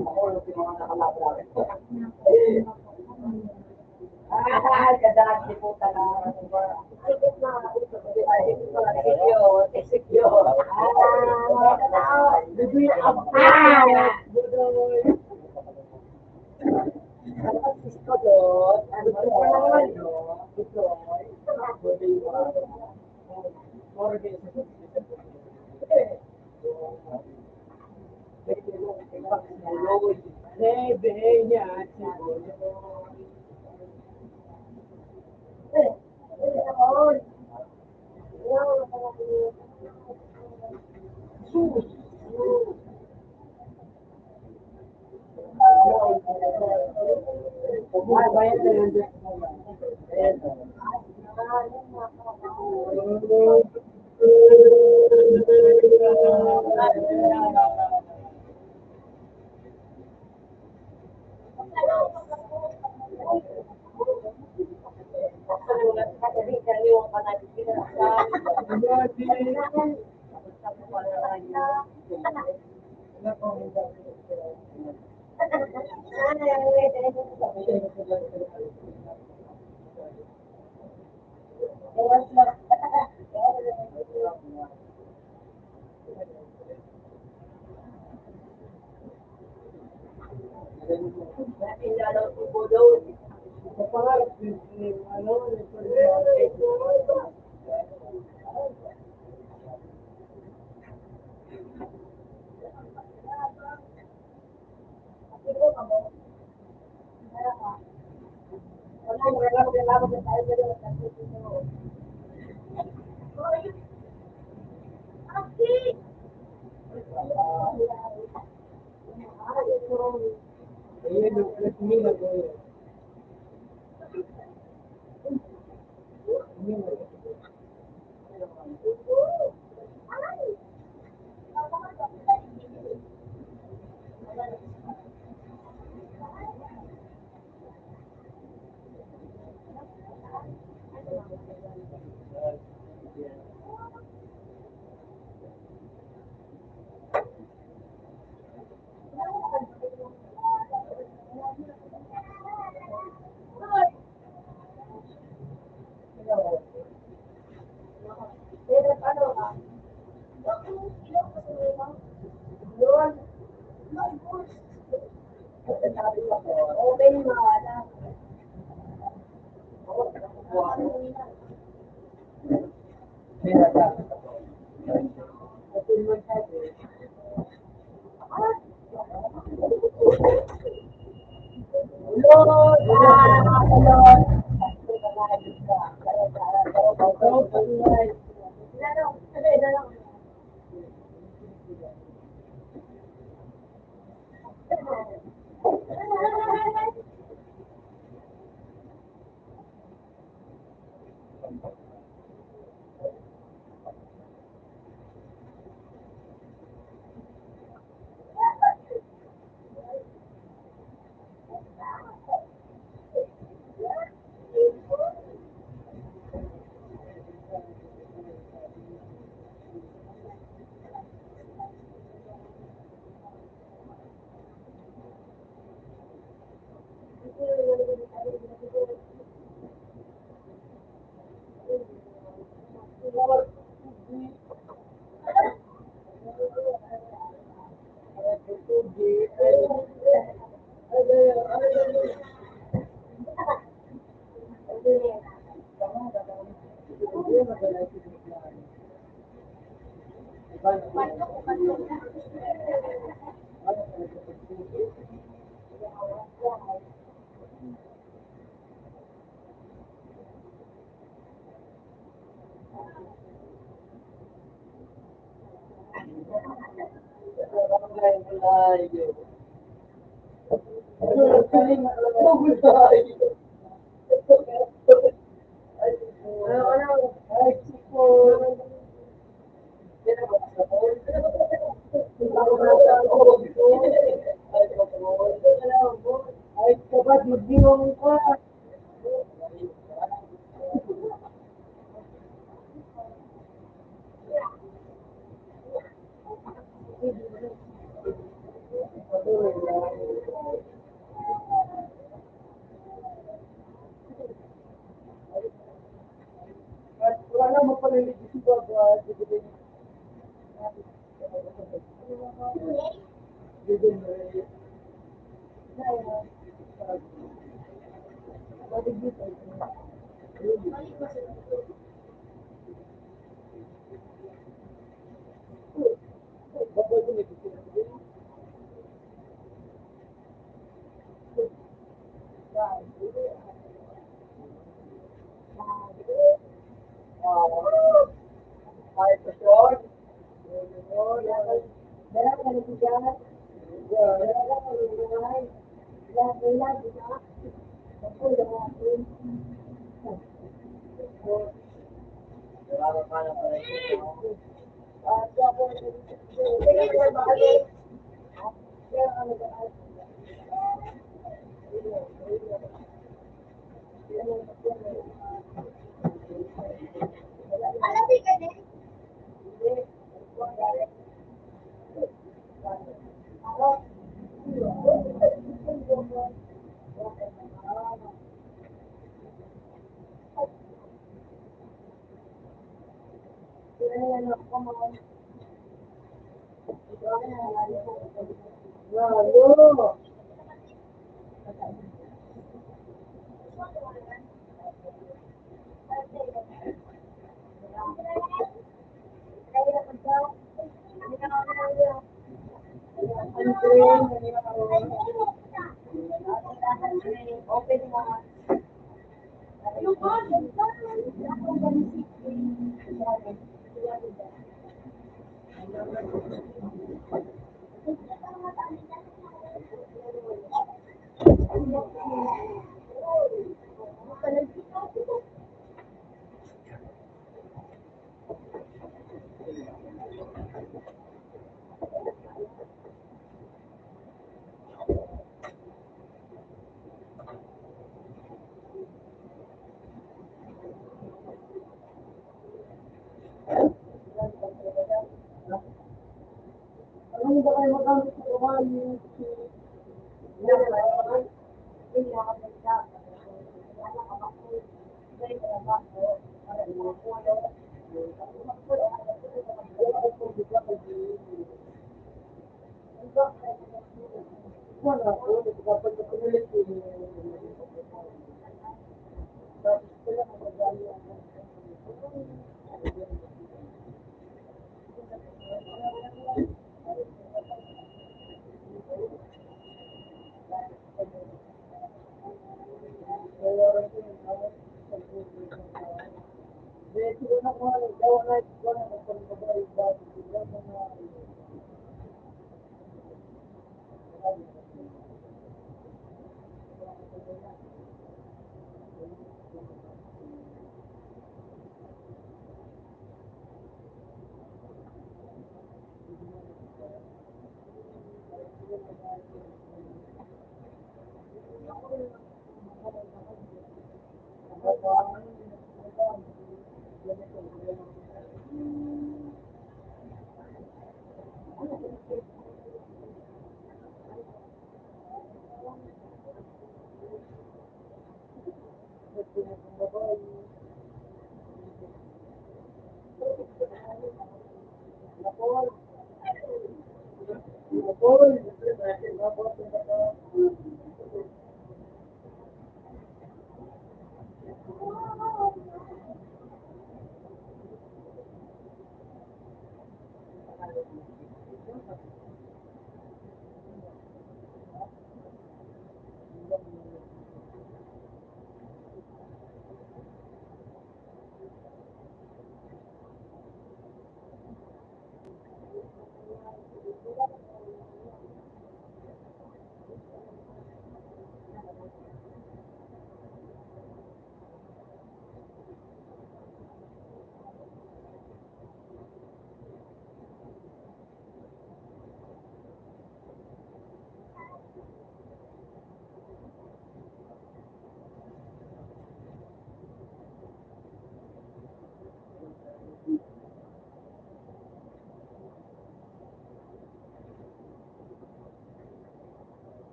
Ako yung mga nakalabra. Kadaan po talaga. Secure. Bibili ang Francisco doon. Ano ba naman? Ito. Pero ano ka? Yun. Sabi ko, open mo na.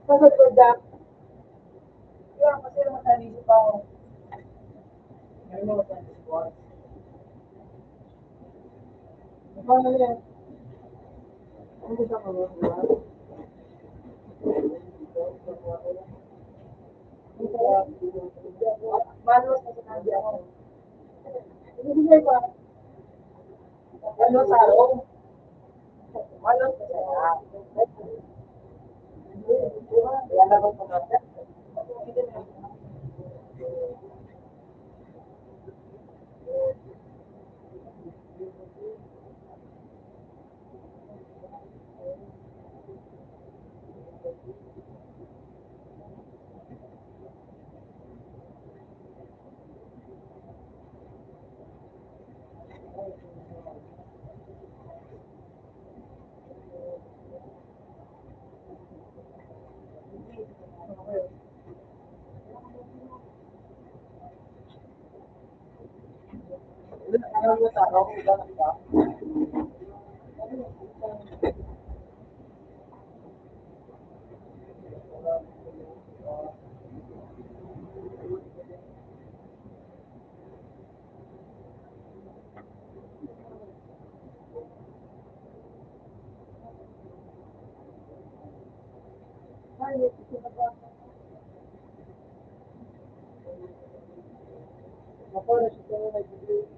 Pasok ko Jack. Kaya kasi matanisip ako. Ngayon mo matanisip ko. Paano yan? Ano gusto ko ba? Malos na sinabi ako. Hindi ba? Ano sa araw? Malos na sinabi. Kaya na ba pumunta? Ano mo sa araw? Ganun ba? Ako na siya na nagbibigay.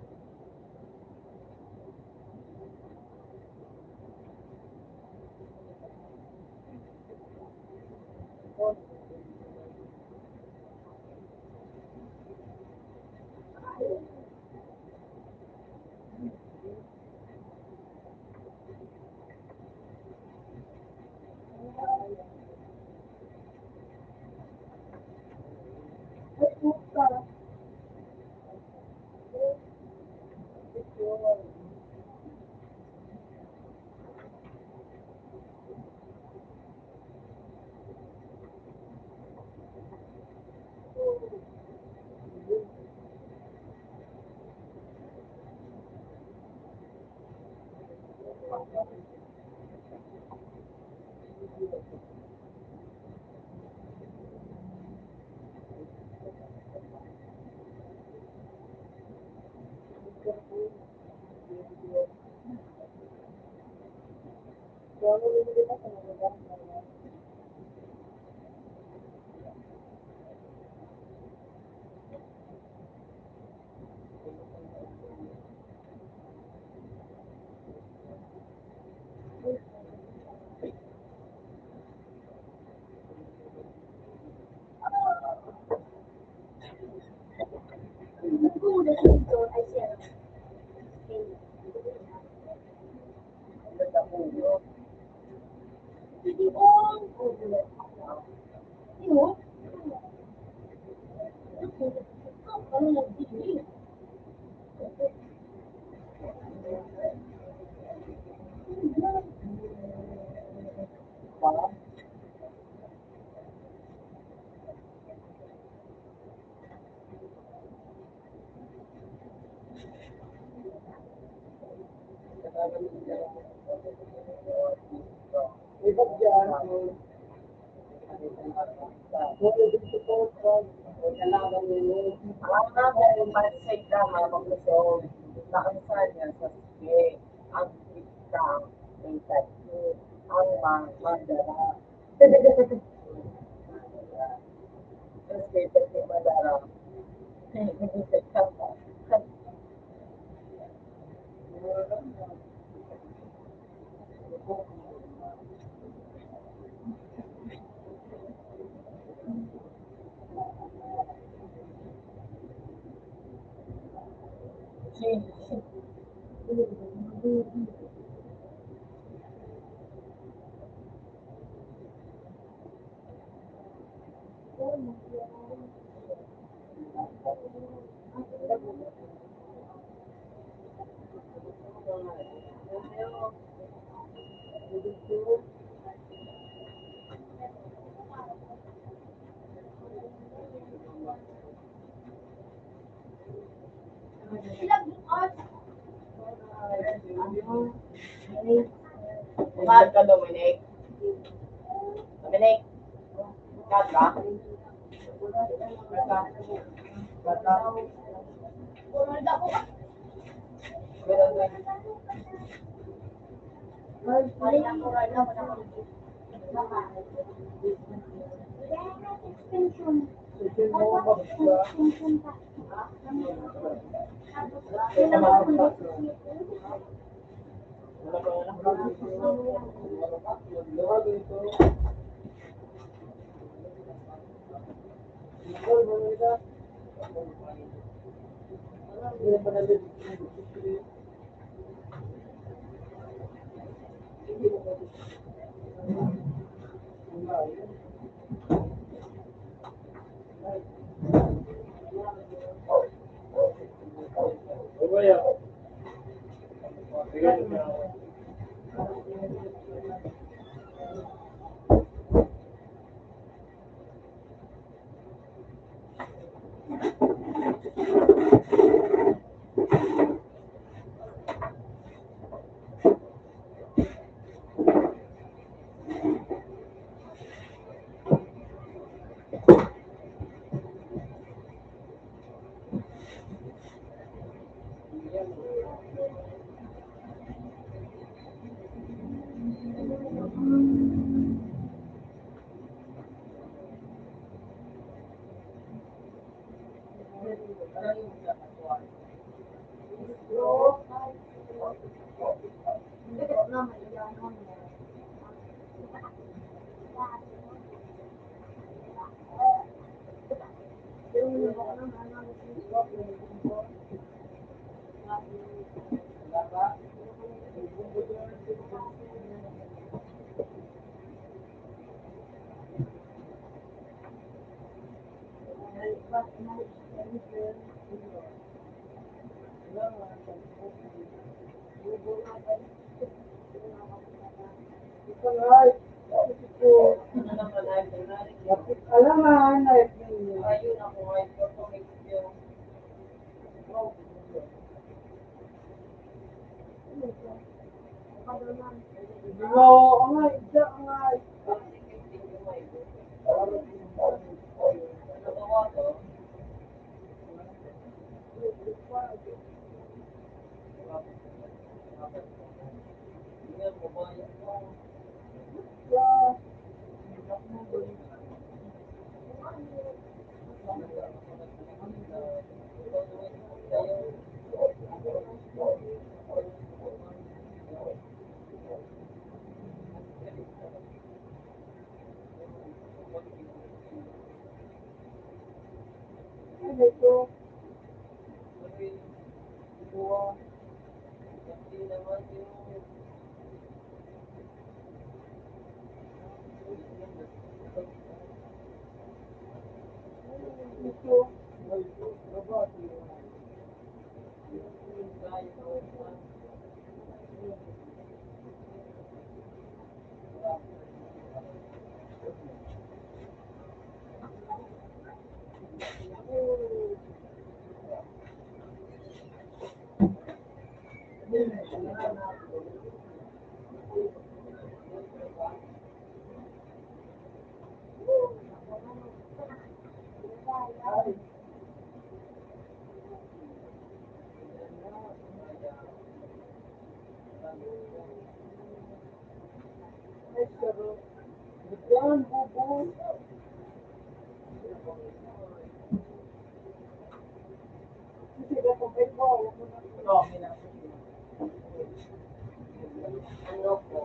Ibig dyan, kung dito po, kailangan nyo Ang mga mindset ka, mga paglusog, nakansad yan sa sige, ang ikang, tingkat mo, ang mga madara. Kasi pwede madara. Hindi ka pa. Sila bukas. Mahal ka, Dominic. Dominic, mahal ka? Pumunta ko ka. Ay, ako rin ako na. Extension. Extension pa. Babaya. Bigyan mo na ako. Alaman, Ayun ako, ay automatic yung nagawa ko. Tingnan mo ba yan mo? Hindi naman yung Yan, bubu. Kasi kapag mo, Ano po?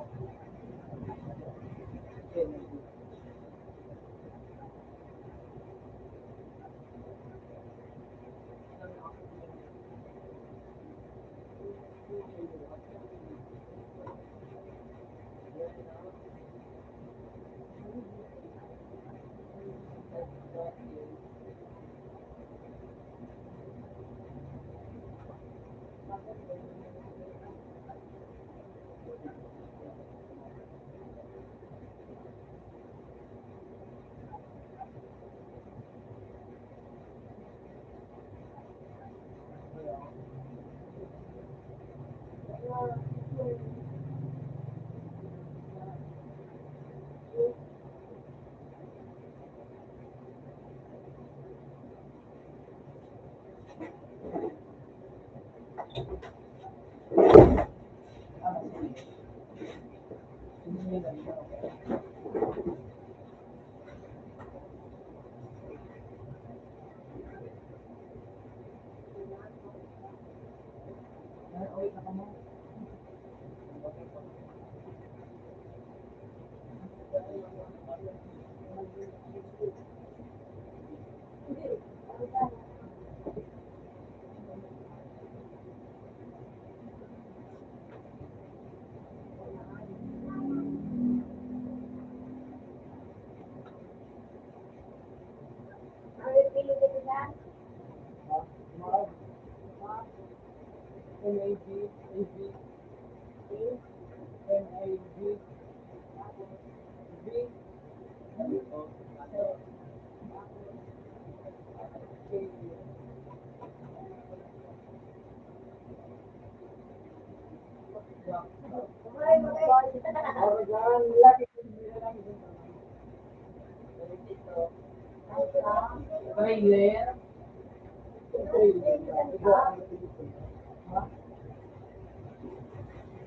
trailer.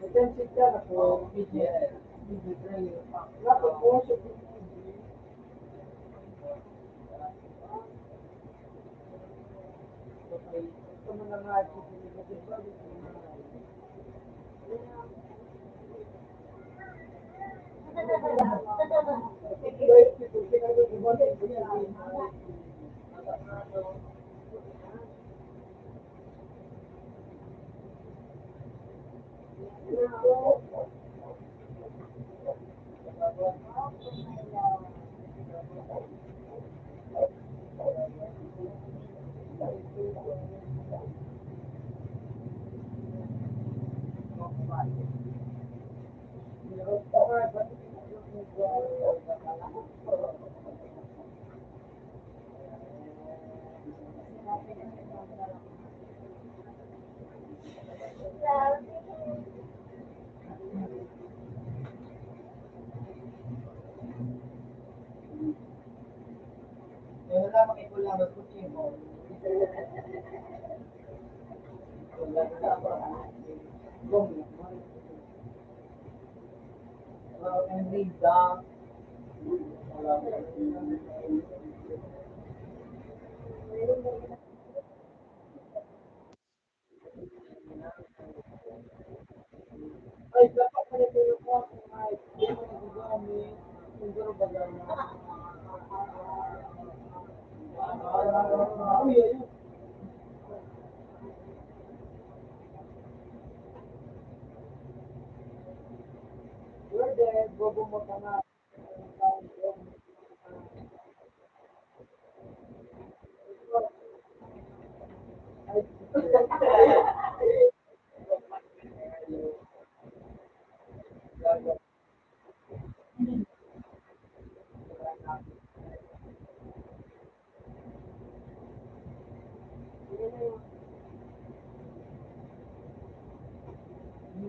Attention ka na po. Lapit po siya. Ito mo na nga. Wala makikulang ang kutsi mo. And read down. Ay, dapat pala ito yung mga hindi mo nagagamit. Siguro ba lang na? Uy, ayun. You're dead. Bobo mo ka na.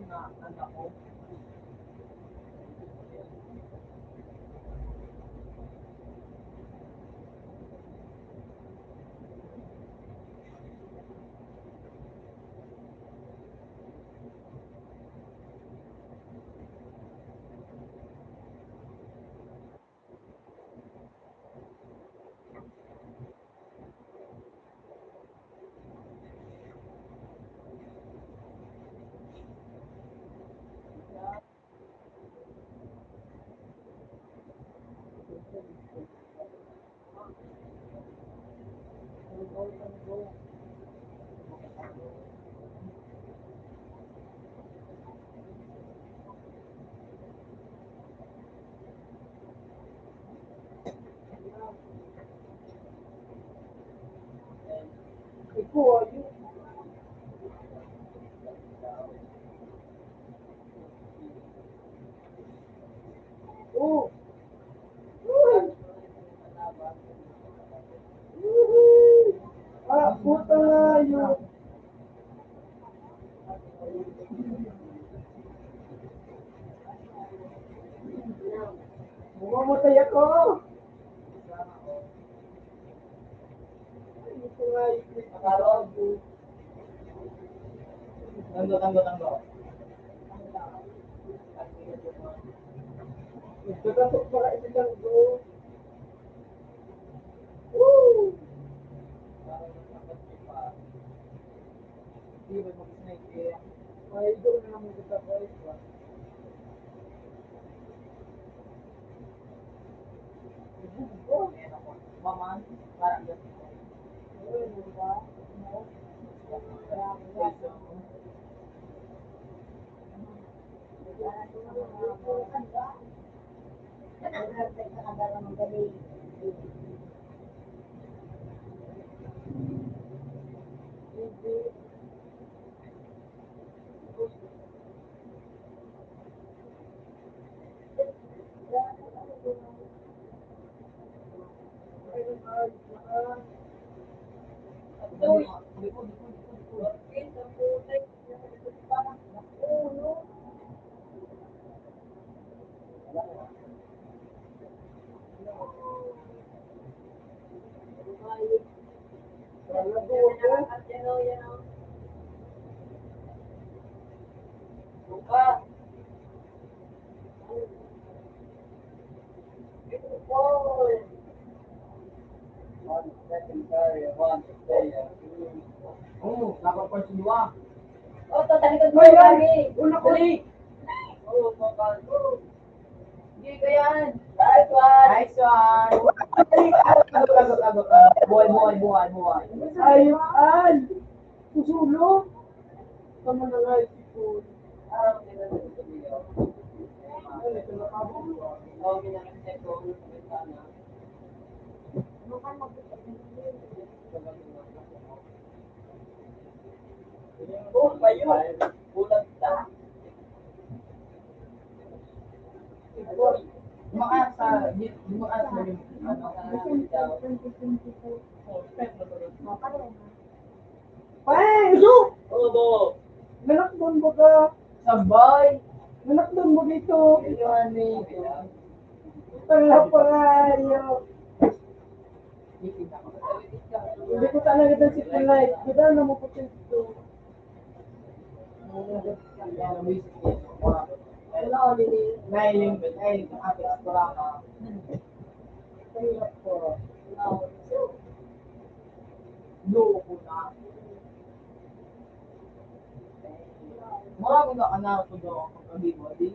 na anak ko. Ikaw, ayun. Oh. Ah, puta nga yun. Mamamatay ako. Ito nga yun. Tanggo. Nagkakatok pala ito lang bro. Woo! Hindi ba mag-snake kaya? Ay, doon na naman kita ko. Ayan ako. Maman, parang ganito. Oh, dapat pa sinuwa. Oh, to, talikod mo Hoy, lagi. una ko. Oh, bakal. Hindi ko yan. Nice one. Tagot. Buhay. Ayun. Susulo. Tama na nga yung sipon. Parang tinanong ko niyo. Ay, ito na kabo. Oh, ginamit ko sa bintana. Oh, kayo. Bulag ta. Dumaan sa yung ano, Pang! Iso! Oo. Nanakdon mo ka. Sabay. Nanakdon mo dito. Iyan ni. Tala pa nga yun. Hindi ko talaga ng sipon light. Kita na mo po dito. Wala ko din. Nailing ang ating kurama. Tala po. Loko na. Marami na anak ko daw ang pagkabibodi.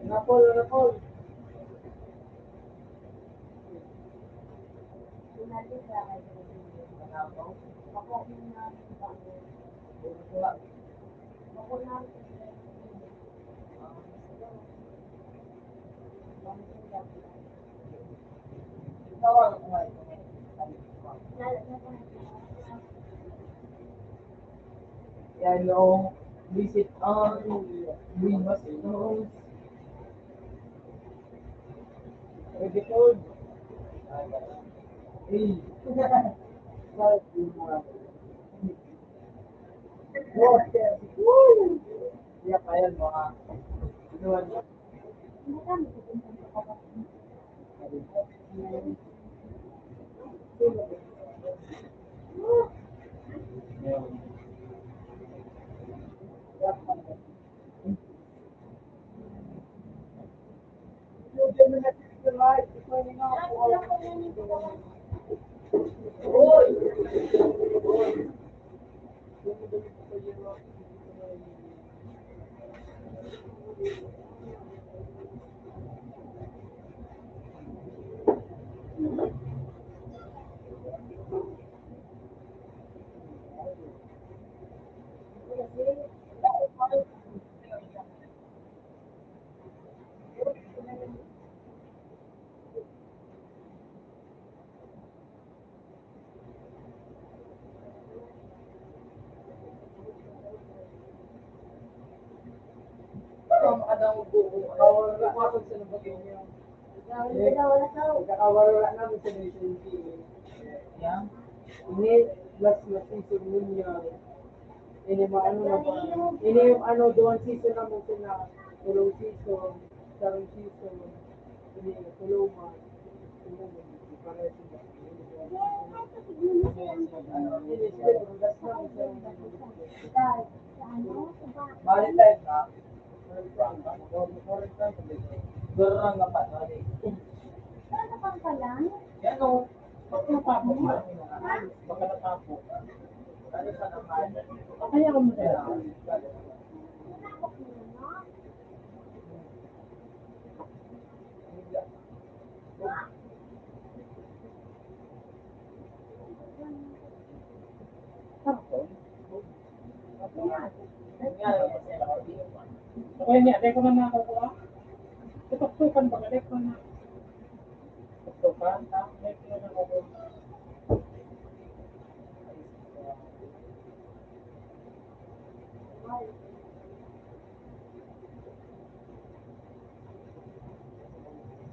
Napol. Hello, visit on, we must know. Pwede po. Hey, Iya kaya mga inuwan. Makadang buo. Kapag sa nabagay niyo. Nagkakawala namin sa relationship. Yan. Ini last na season niya. Ini maano na ba? Ini yung ano doon season na mo na tulong season, sarong season. Ini tulungan. Para sila. Balik tayo ka. Berang apa tadi? Ano pang pala? Yan o. Pag natapok na. Pag natapok. Ano sa naman? Kaya ko mo sila. Kaya niya, dahil ko na nakakuha. Tutok-tukan ba? Dahil ko na. Tutok-tukan? Dahil ko na nakakuha.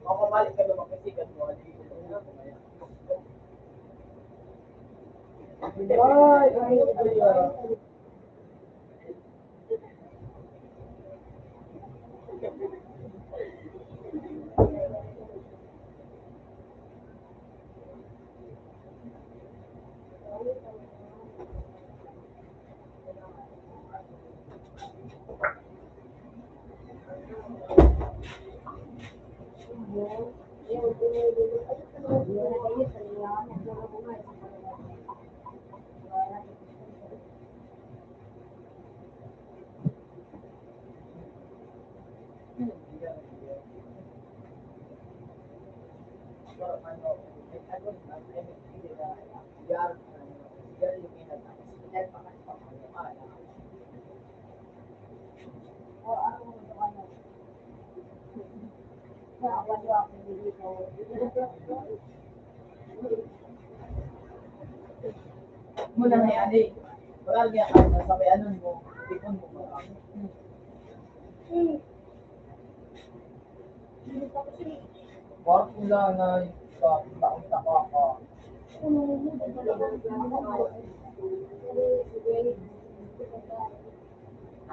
Ako mabalik ka naman kasi mo. Ay, mula na yan eh. Wala niya ano, sabi ano mo, ipon mo ba? Parang mula na sa taong taka ka.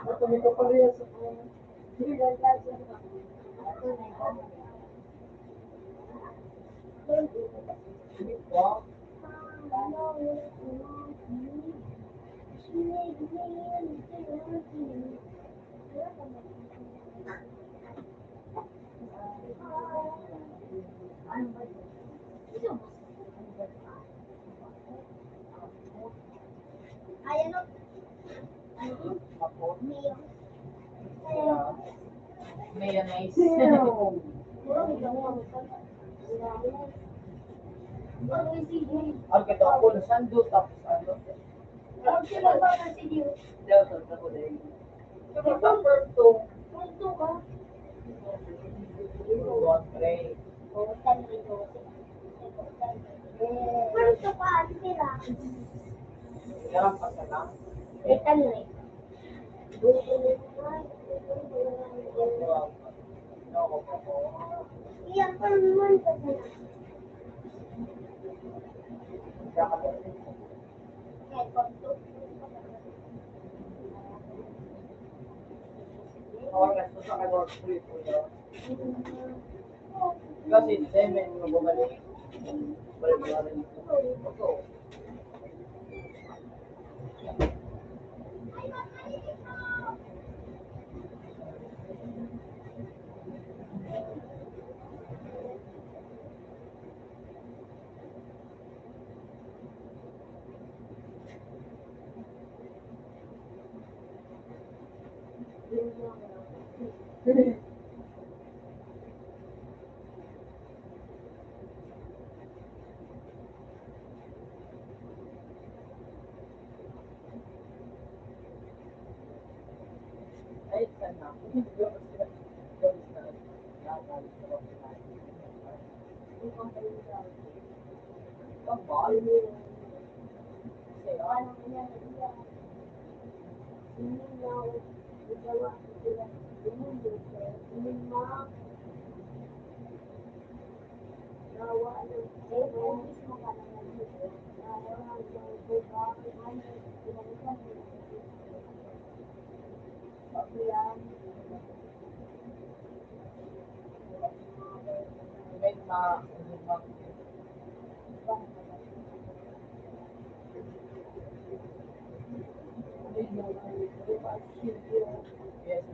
Ito may kapariya sa wow. Ay, ano? Ako, Mayo. mayonnaise. Ang kita ko na sando tapos ano. Ang sino ba ang sino? Dapat ako din. Yung number 2. Punto ka. One tray. Punto ka, sila. Yan pa sa lang. Ikan rin. Iya, pa naman ka na. short trip po yun. Kasi 7 yung bumalik. Balik na rin. Oo. Ay, sana. May yes,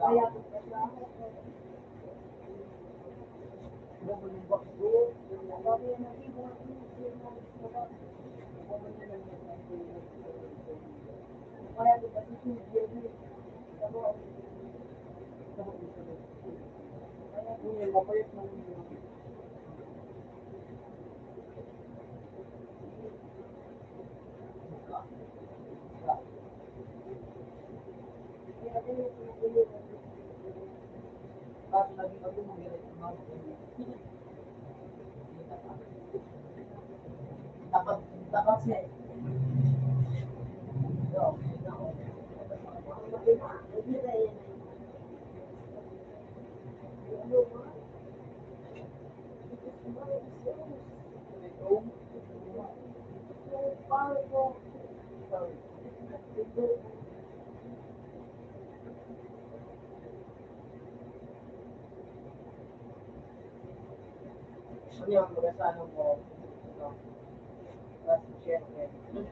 kaya dapat siya. Ano yung magkasano mo? Tapos, syempre, hindi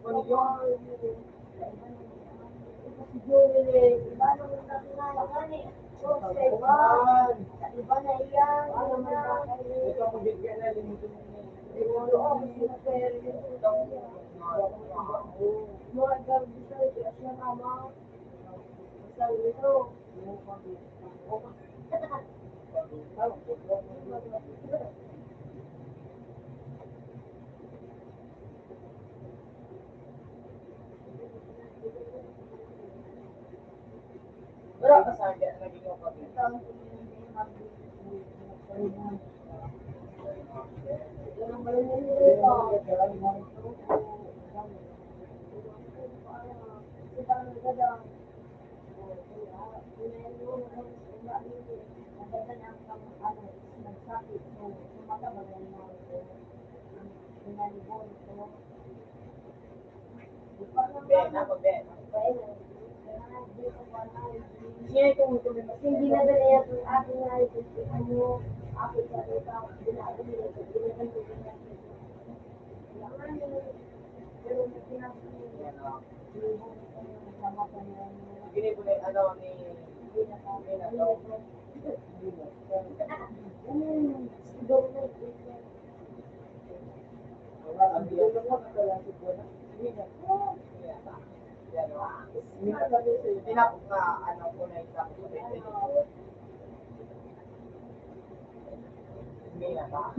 pa niyo. Iba na yan. Ito ang bigyan na limutin mo. Pero ako sa akin, naging yung kami. Ben, ako Ben. Hindi na dala yan ang aking ano, aking salita, binago nila sa Gini po yung ano ni tinapok na ano po na isang hindi na ba?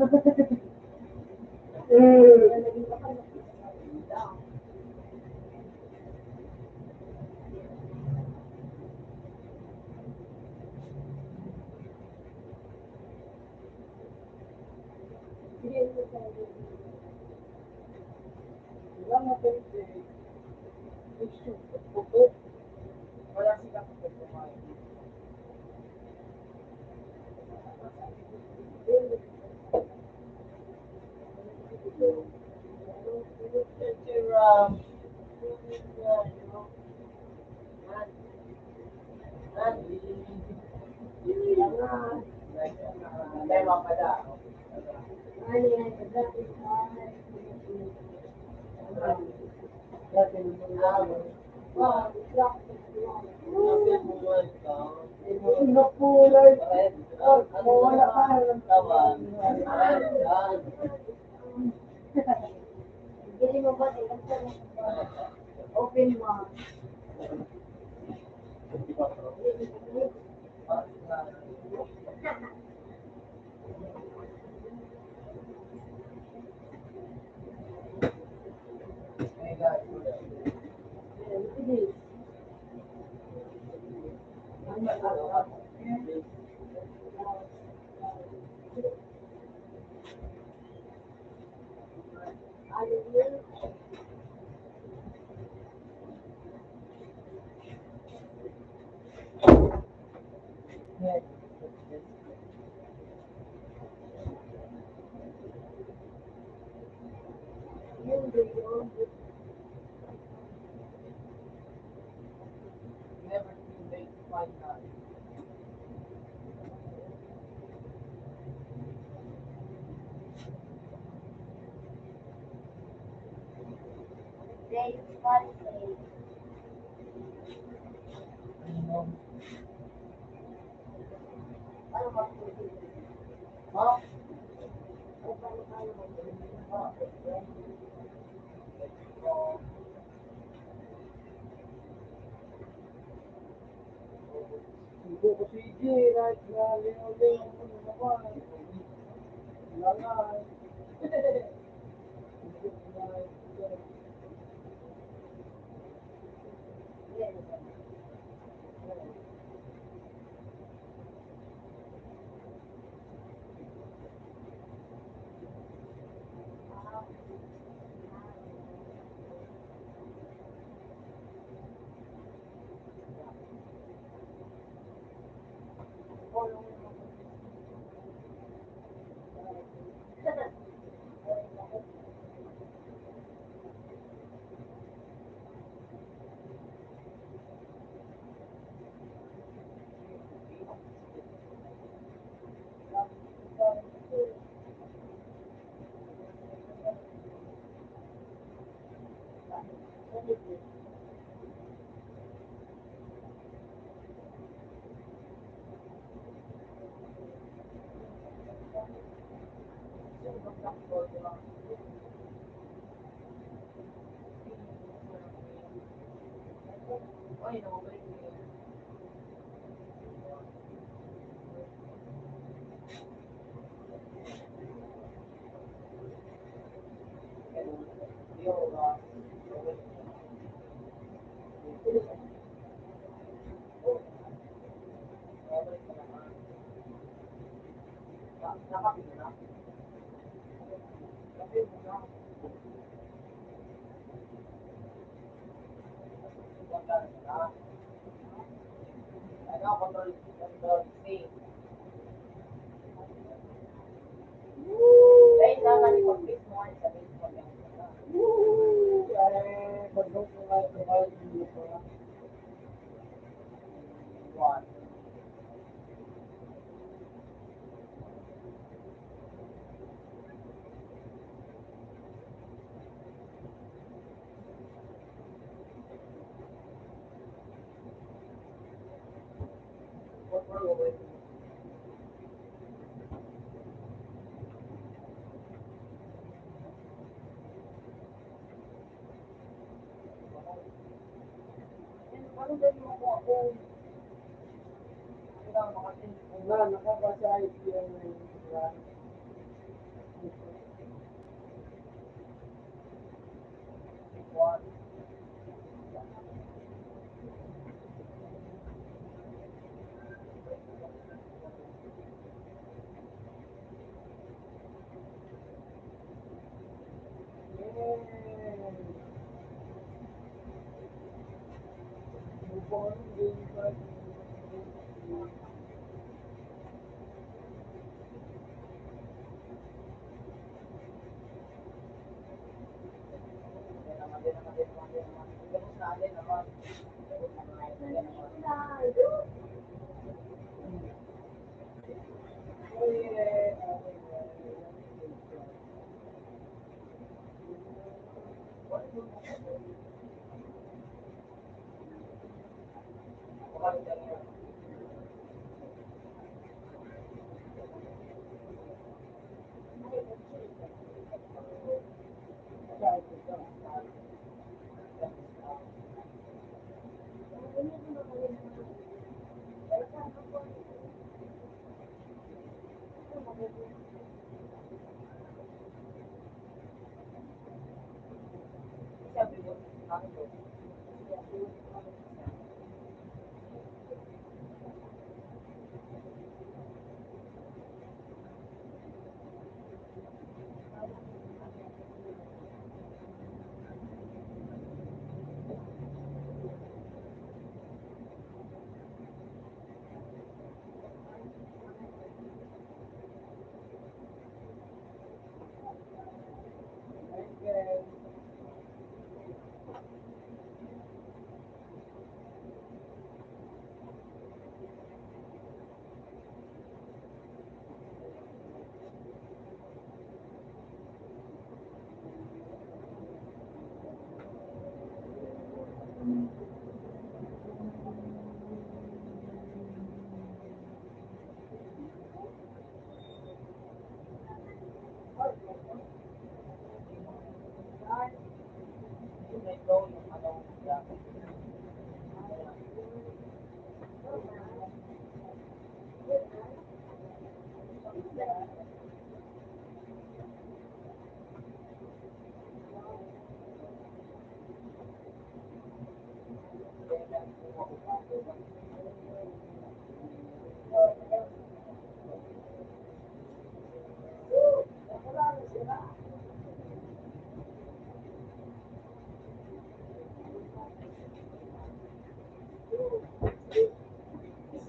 Wala mo po wala silang kumain. Tema pala. Ano yan? Gratis card. Dati nung Wow, gratis nakulay. Mawala ka. Bili mo ba din? Open mo. Never too late to find out. Day Friday. Ano ba? Ha? Ibu ko si J, right na lino-lino mo naman. Lalay. Ay, nakabalik ko yun. Nakabasa yung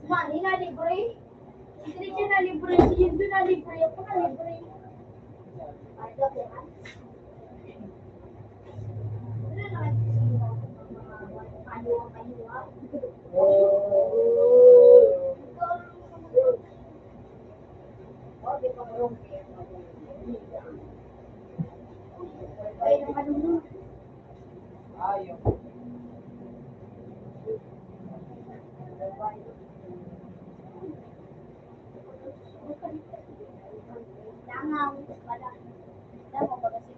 Mani na libre. Si Christian na libre. Si Yundo na libre. Ako na libre. Ay, dati man. Ano naman ay, naman langaw. Wala. Langaw ba kasi?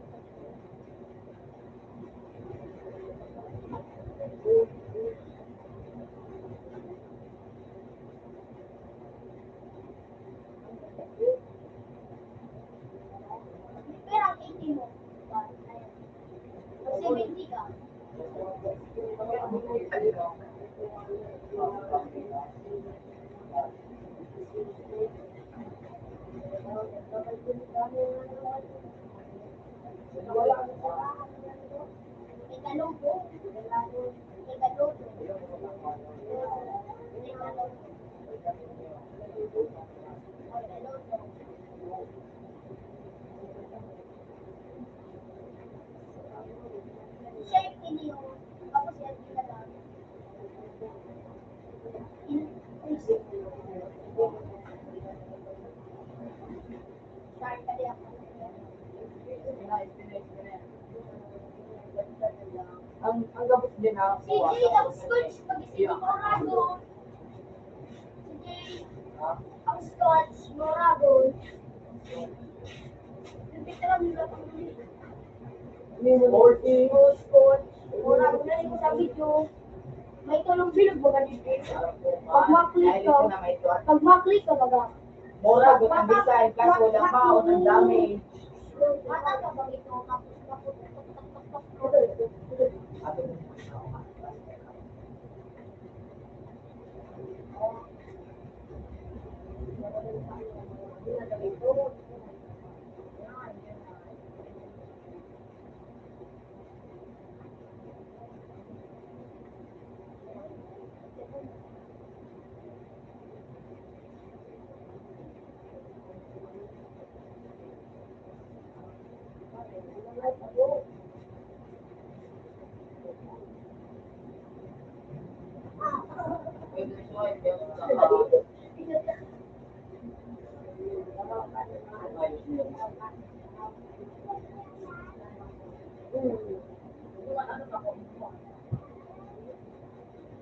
Pero ang 80 mo. 70 ka. Tagalog. Siya yung kiniyo. Tapos yan ginagawa. Start ka din ako. Ang gabos din na Si Jay, ang scotch. Pag-isip ko rago. Si Jay, ang scotch. Morago. Nagpitara mo ba itong scotch? Morago na rin sa video. May tulong bilog ba ganito? Pag maklik ka baga. mura ko ang design kaso wala pa o ang dami. Mata ka ba ito? Tapos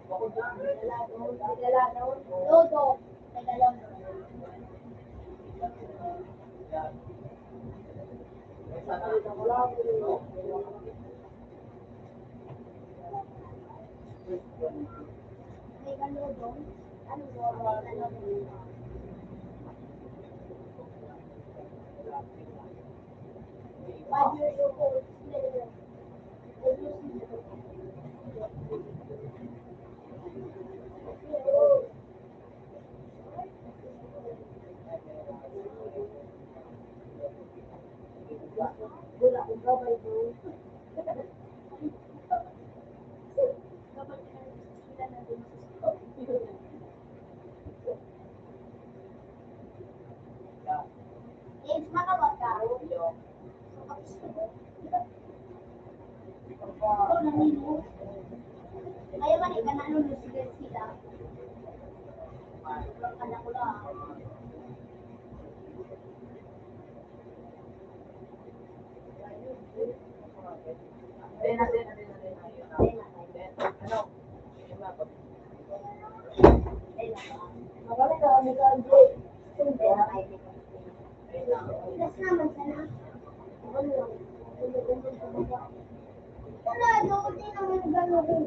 Lodo. Tagalog. Tagalog. Ano mo? Tagalog. 5 years old. Wala akong gabay bro. Age makawat ka. Ayaw man ikanano lusigan sila. Anak ko lang. Magaling na kami ka, Andre. Ilas naman sana. Wala, doon din naman gano'n.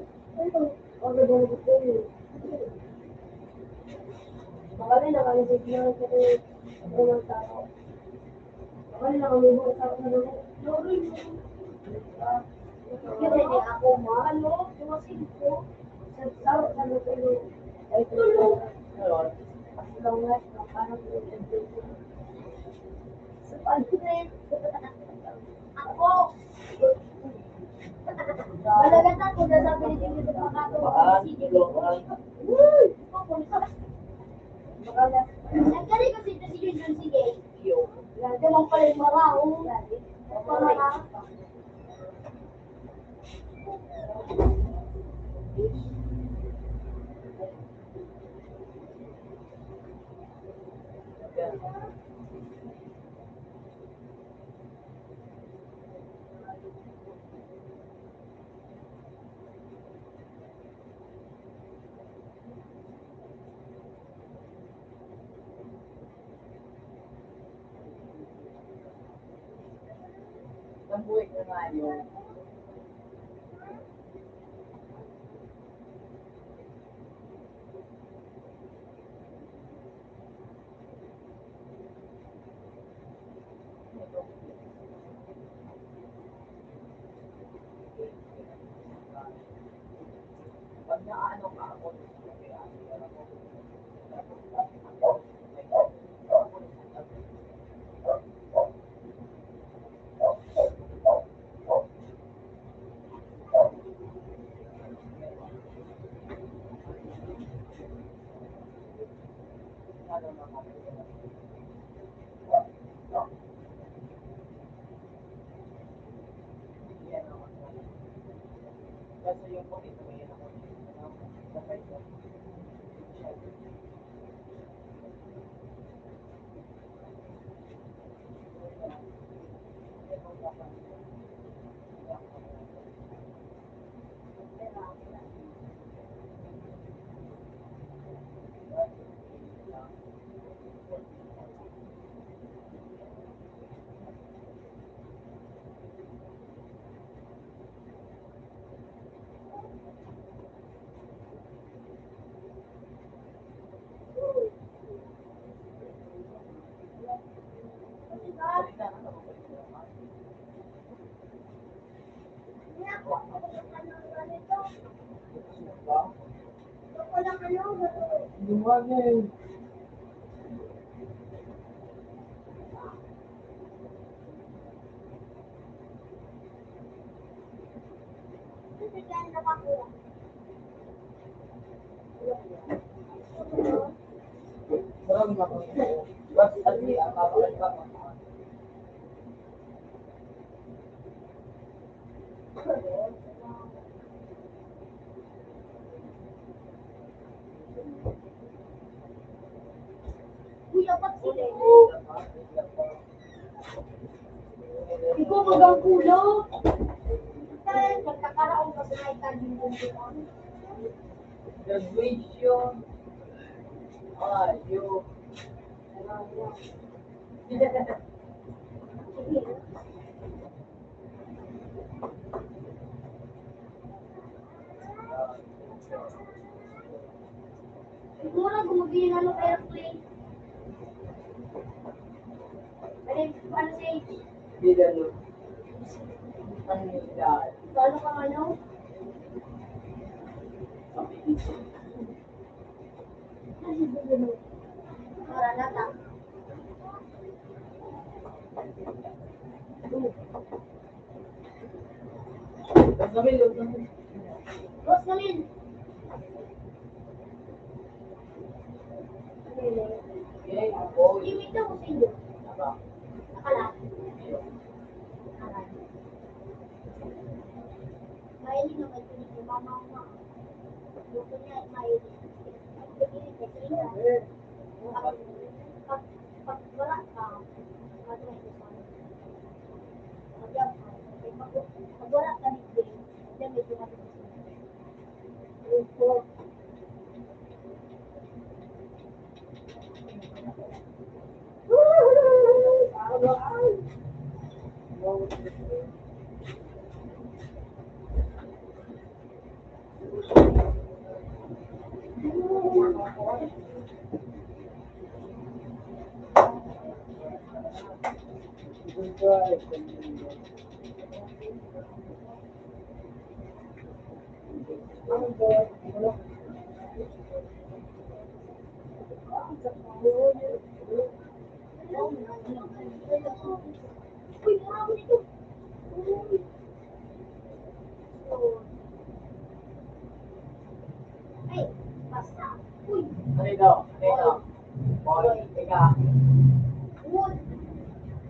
Magaling na kami signal kasi mga tao. Magaling na kami mga tao na kasi di ako mahalo, tumasin ko. Sa lutulo. Ay, tulong. As long as parang sa pag-trip. Ako. Malagatan ko na sabi ni Jimmy sa pagkakaroon. Si Jimmy. Nagkari kasi ito si Junjun si Gay. Lagi lang pala yung marao. Marao. Ang buhay na nga yun. Pag naano ka ako, kasi yung po ito may ako. Lumagay. Marami ako. Basta sabi ang kapatid ka. Kuya, ba't sila mo? Ikaw magang kulo. Nagkakaraon ka sa kahit kaging bunduan. Graduation. Ayun. Siguro gumagay na ng airplane. Ano sa age? Bidalo. Ang nilal. Paano ka ano? Maranata. Gamil. Rosalyn. Okay, boy. Limit ako sa iyo. Aba. Nakalat. Mahilig na may tulig ng mama ko. Gusto niya ay mahilig. Pagpipilit na sila. Pag wala ka, matuloy ko sa amin. Pag wala ka nito, diyan may tumatuloy sa amin. Uy, marami nito. Ay, basta. Uy, Ano? Boy, ika. wood.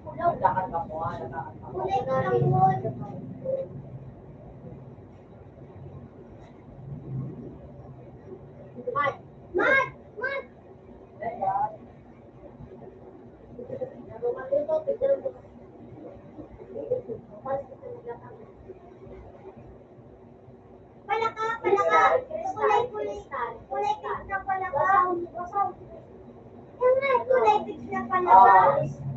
Ulaw. Lakad ka mo, lakad ka mo. Kulay ko lang wood. Mat! Mat! Mat! Naruman dito, picture mo. Palaka, palaka. Kulay, kulay. Kulay pink na palaka. Wasaw. Yan nga, kulay pink na palaka.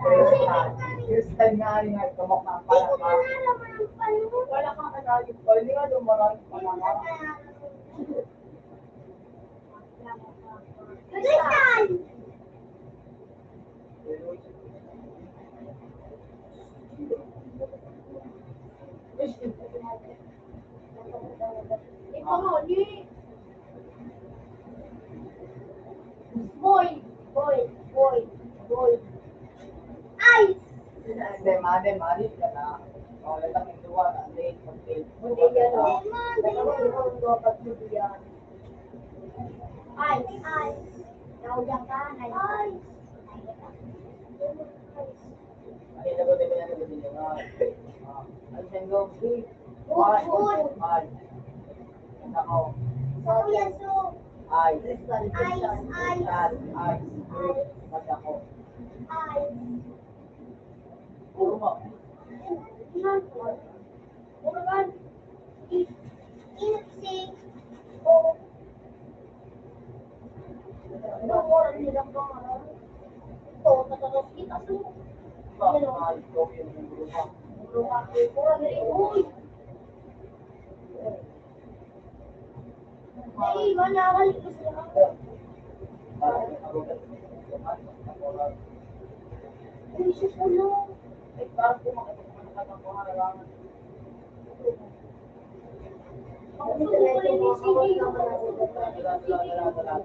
Kulay pink na rin. Kristal nga rin ay kamok ng Hindi ko palaka. nalalaman ang palo. Wala kang kanalit pa, hindi nga lumarang palaka. Kristal! Ikaw mo, ni... Boy! Ice! Hindi, mali ka na. Wala lang yung duwa na late, mag-late. Lemon! Ice! Naulang ka, ice! Ay, lagot din yan, lagot din yan. Ay, sendo, please. Good. Ay. Ganda ko. Sa kuya, so... Ay. Ice! Ay. Ganda ko. Ice! Puro mo. Urban! Insi! O... Ano oras nila ba? Ito, natatas kita sa... Ay, okay, yung puro mo. Uy! Ay, manawal ko sila. Uy, si Pulo. Ay, parang pumakit ang pangalangan. Ako gusto ko rin ni sige. Dala.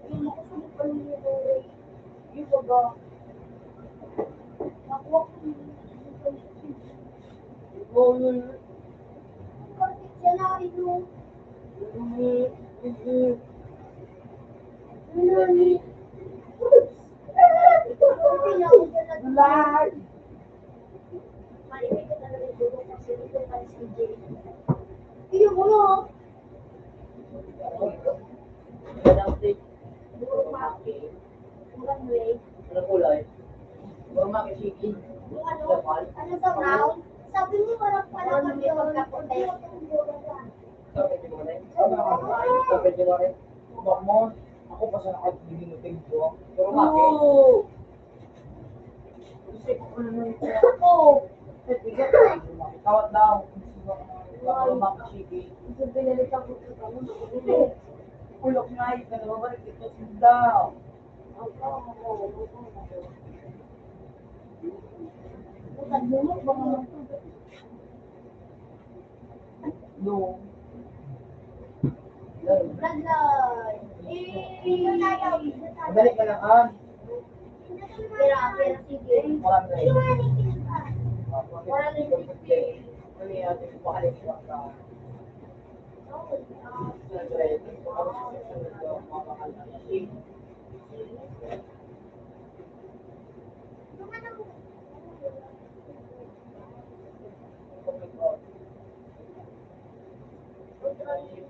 Yung makusunod pa rin yung Ray. Yung baga. Nakuha ko yung Bakit siya na ito? Iyo mo no? Anong kulay? Puro makisiki. Ano sa brown? Sabi mo parang pala kami pagkapunta yung pwede mo rin. Bak mo, ako pa sa nakagiging ko. Pero maki. Kasi ko na nang Ako. eh, bigat na. Tawad daw. Baka makasiki. Kasi pinalitan ko sa kanya. Ulok na ito. Nababalik ito daw. Ang tama ko. Bukan bumok ba mga tubig? No. Taglay. Pino tayo. Madali ka lang ah. Pera, sige. Marami na yun. Wala na yung sige. Kami ating kumahalit siya ka. Siyempre, ako sa susunod ko, mga mahal na natin.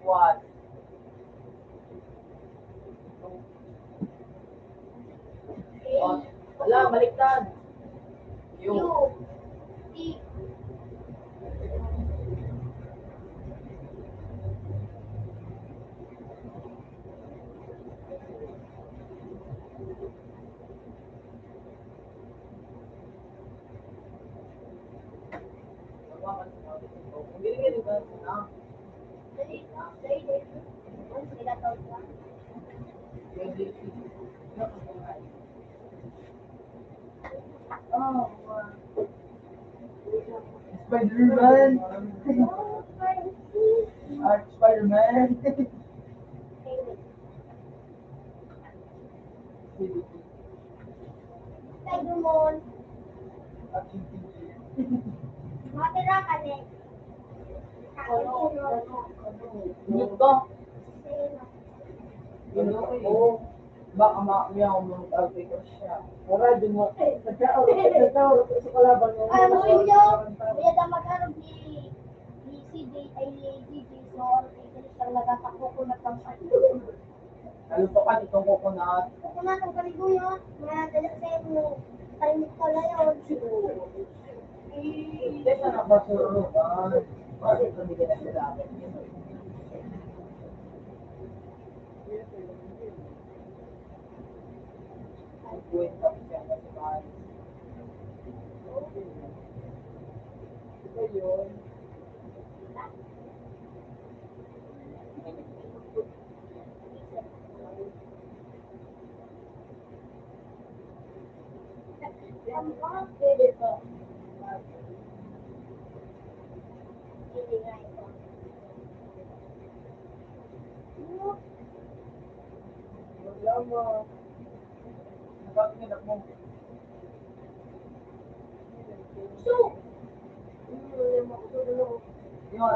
What? Wala, baliktad. Yung. Hindi ba na? Oh, Spider-Man! Art Spider-Man! Spider-Man. Matira ka din. Yun ko. Yun ko. Baka makuyaw mo mag-alpika siya. Wala din mo. Nagkao sa kalaban mo. Ay, mo inyo. Kaya na mag-arap ni CJ ay ni DJ. So, ito siyang nagatakbo ko na pang Lalo pa ka itong coconut. Ako na itong kaliguyo. Mga dala sa mo. Talimit ko na yun. Hindi ka nakasurugan. Bakit hindi ka na sila? Buwin ka siya na si Mari. Ito yun. Ang mga pwede ko. Hindi nga ito. Wala mo. Nakatingin mo. So, yung mga tulong. Yun.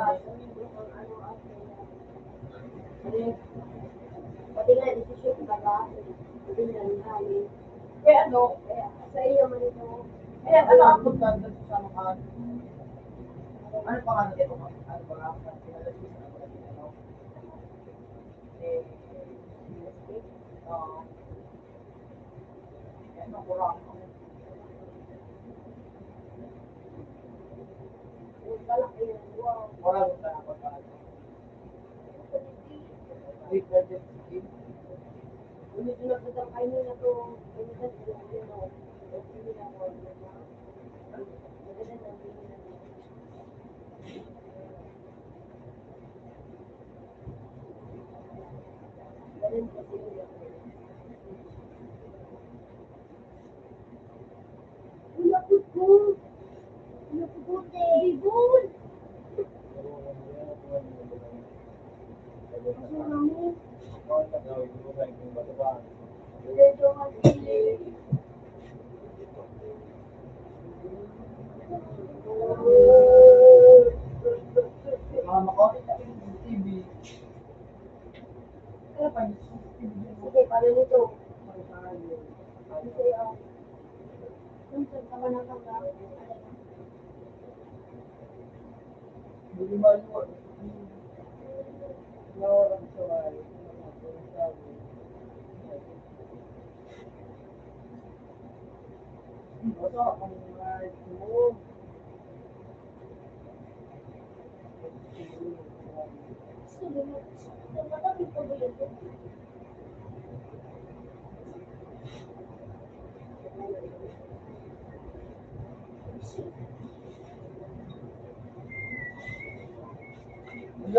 Pati nga, desisyon ka ba? Pati nga, namin. Kaya ano? Sa iyo man ito. Kaya ano ang pagkanda sa mga ano pangalan nito? Ano ba ang pinalagay sa ano? Eh, ano kurang? Malaki yan. Wow. Kurang sa ako sa ano. Represented scheme. Hindi ko nagtatang kayo na ito. Hindi ko nagtatang Mga makonit sa TV. Ano pa yun? Sige, paano nito? Kasi, ka man ang kagawin. Hindi maluwag. Nawaran sa wali. Basta ang mga ito. Sige, madami pa ba Wala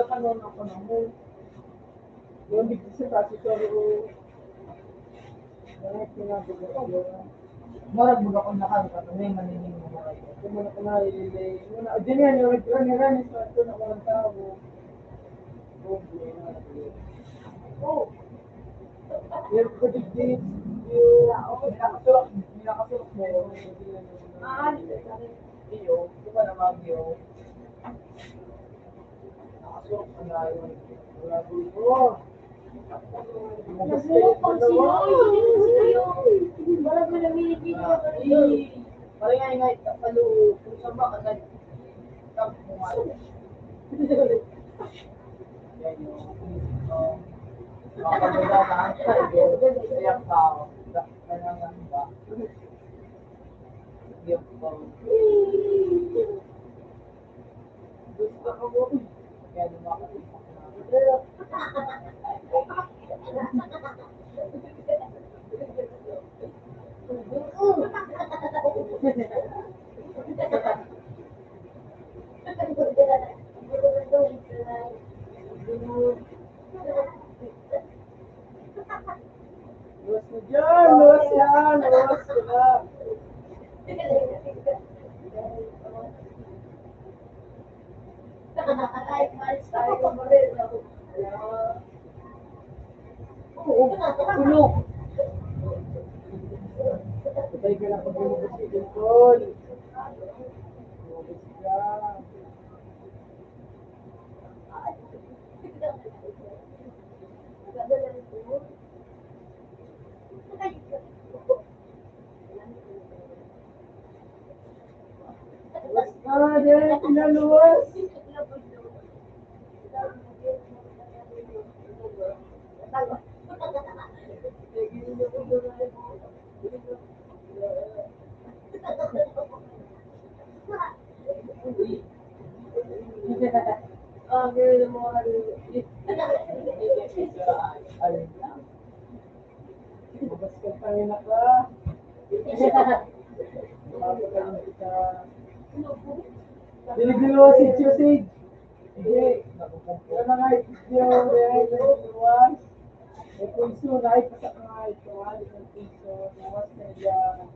ka nun ako na mo. Yung bigla sa kasi sorry ko. Wala sinabi ko. Marag mo ako nakakita ko may maninig mo na kayo. Kung muna ko na ililay. Diyan yan, yung rani-rani sa ito na walang tao. Oh, yung kudigdig, yung Nakasulok mo. Iyo, di ba naman iyo? Nakasulok mo na yun. wala ko. Nagulong pang sino? Wala mo namili dito. Parang nga ingay, palo, kung saan ba, agad, tap mo nga. Yan yung, makapagdadaan ka, iyak tao, kaya nga ba? Iyak tao. Gusto ko mo, kaya lumakatipak na. Luwas na dyan, luwas yan, luwas ko na. Oo, tulog. Patay ka na pag lumabas si Dinkol. Lumabas ka. Luwas ka, dyan, pinaluwas. Lumabas ka, tangina ka. Lumabas ka. Dinigiluwas si Chusig. Hindi. Wala na nga video. Dinigiluwas. May puso na ay pasak na nga ito. Ay, may puso. Luwas na yan.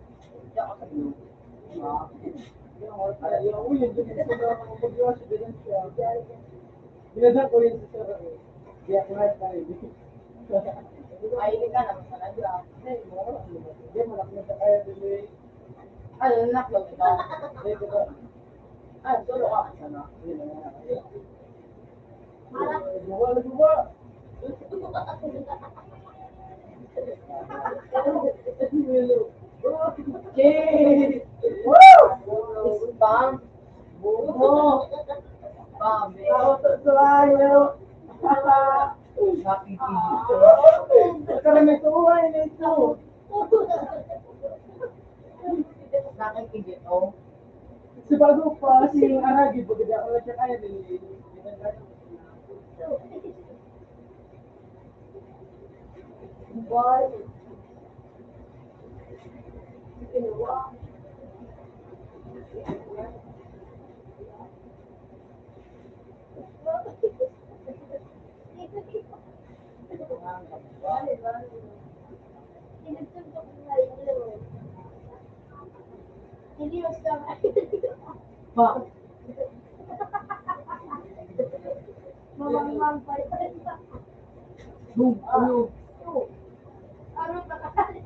Yung yun, dun sa mga mag-iwas, ganun siya. Binadak ko yun sa sarap eh. Di ako kahit tayo. Mahilig ka naman sa nagla. Hindi, malaki na sa kaya din eh. Ano, naklog ito? Hindi, diba? Ah, solo ka. Sana. Luwa, luwa. Yay! Woo! Spam. Bumo! Spam. Ako sa suwayo! Nakikigit. Karami tuway na ito! Nakikigit, oh. Si bago pa, si Aragi, bagada ko na siya kaya din. Boy. Ginawa. Hindi mas Ma. mamamang pa rin. Boom. Ano? Ano ba kasi?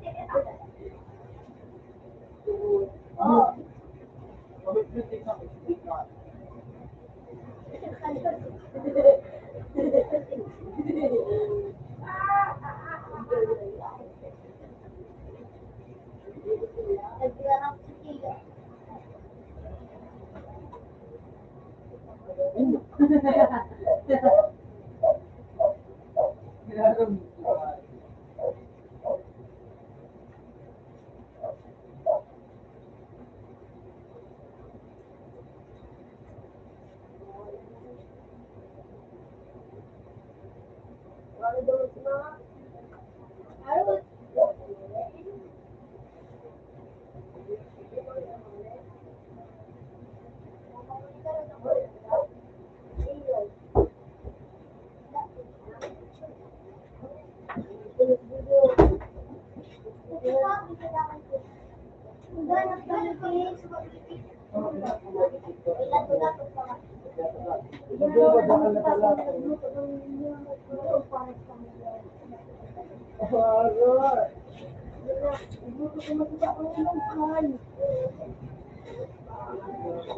Oh. Mabibigay ka. Naglarap si Tiga. ano daw si mga araw. Horror.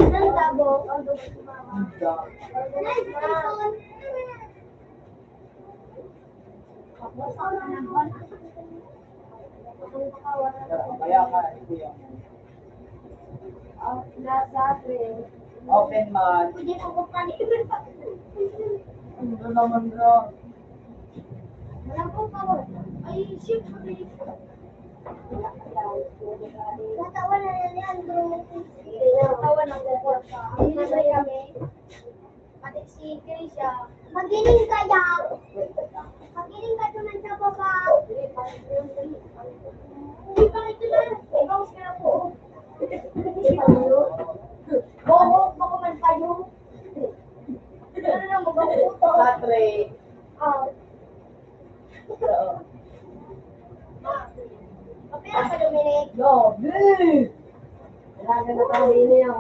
Nang tabo, ang daw si mama. Kaya ka, ito yung Nasa akin. open man. Hindi ko kumpani. Ano naman na? Wala ko pa. Ay, siyempre. Natawa na yan, bro. Natawa na ko. Hindi na kami. Pati si Krisha. Magiling ka yan. Magiling ka doon sa baba. Hindi pa ito na. Ibang sila po. Bobo, bako man tayo. Ano na magawa? Patre. Kapira ka, Dominic. No. Wala ka na tayo niya.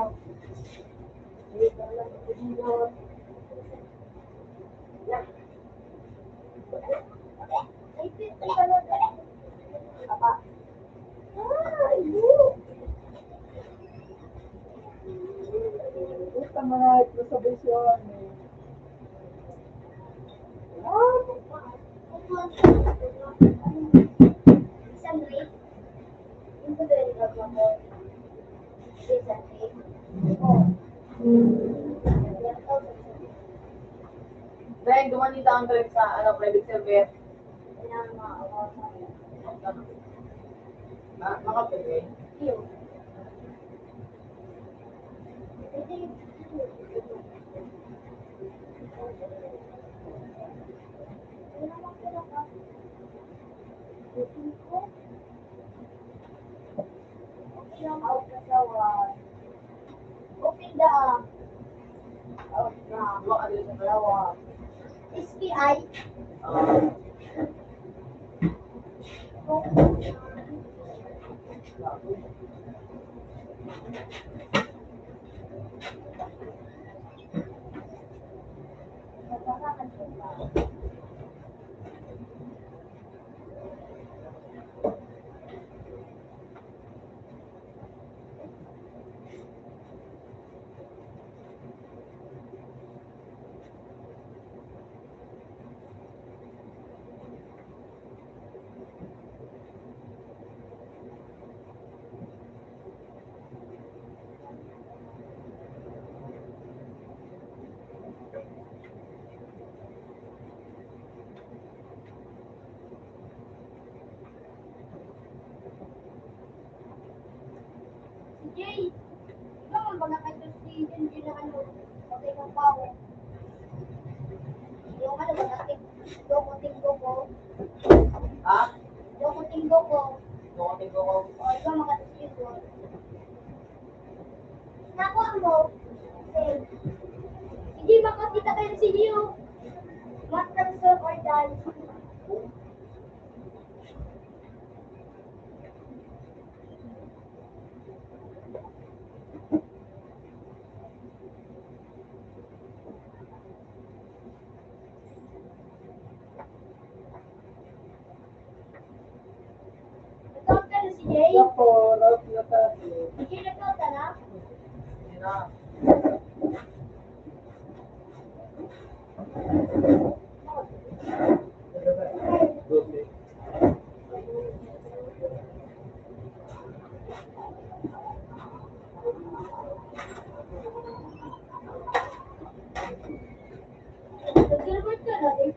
Ay, pit, ay, ano? Apa? Gusto mo na ito sa bisyon. Isang rate? Yung ba din ka mo? Isang rate? Ben, gumanita ang trip sa private server. Kailangan makakawa sa akin. Makapagay. Iyo. Hindi. Wala lang pala ka. Okay lang out na sa one. Okay da. Out na. Baka din sa dalawa. SPI. Jay, ikaw ang mga kaibigan si Jay na ano, okay kang pao. Yung ano, dokoting-doko ko. Ha? Dokoting-doko ko. Dumating ko. O, ikaw mga kaibigan. Nakuha mo. Hindi makakita kayo si Gio. Master Sir or dance. Nag-out ka na si Jay? Ako, route na tayo. Si Jay nag-out ka na? Hindi na. Nag-Gilbert ka na eh.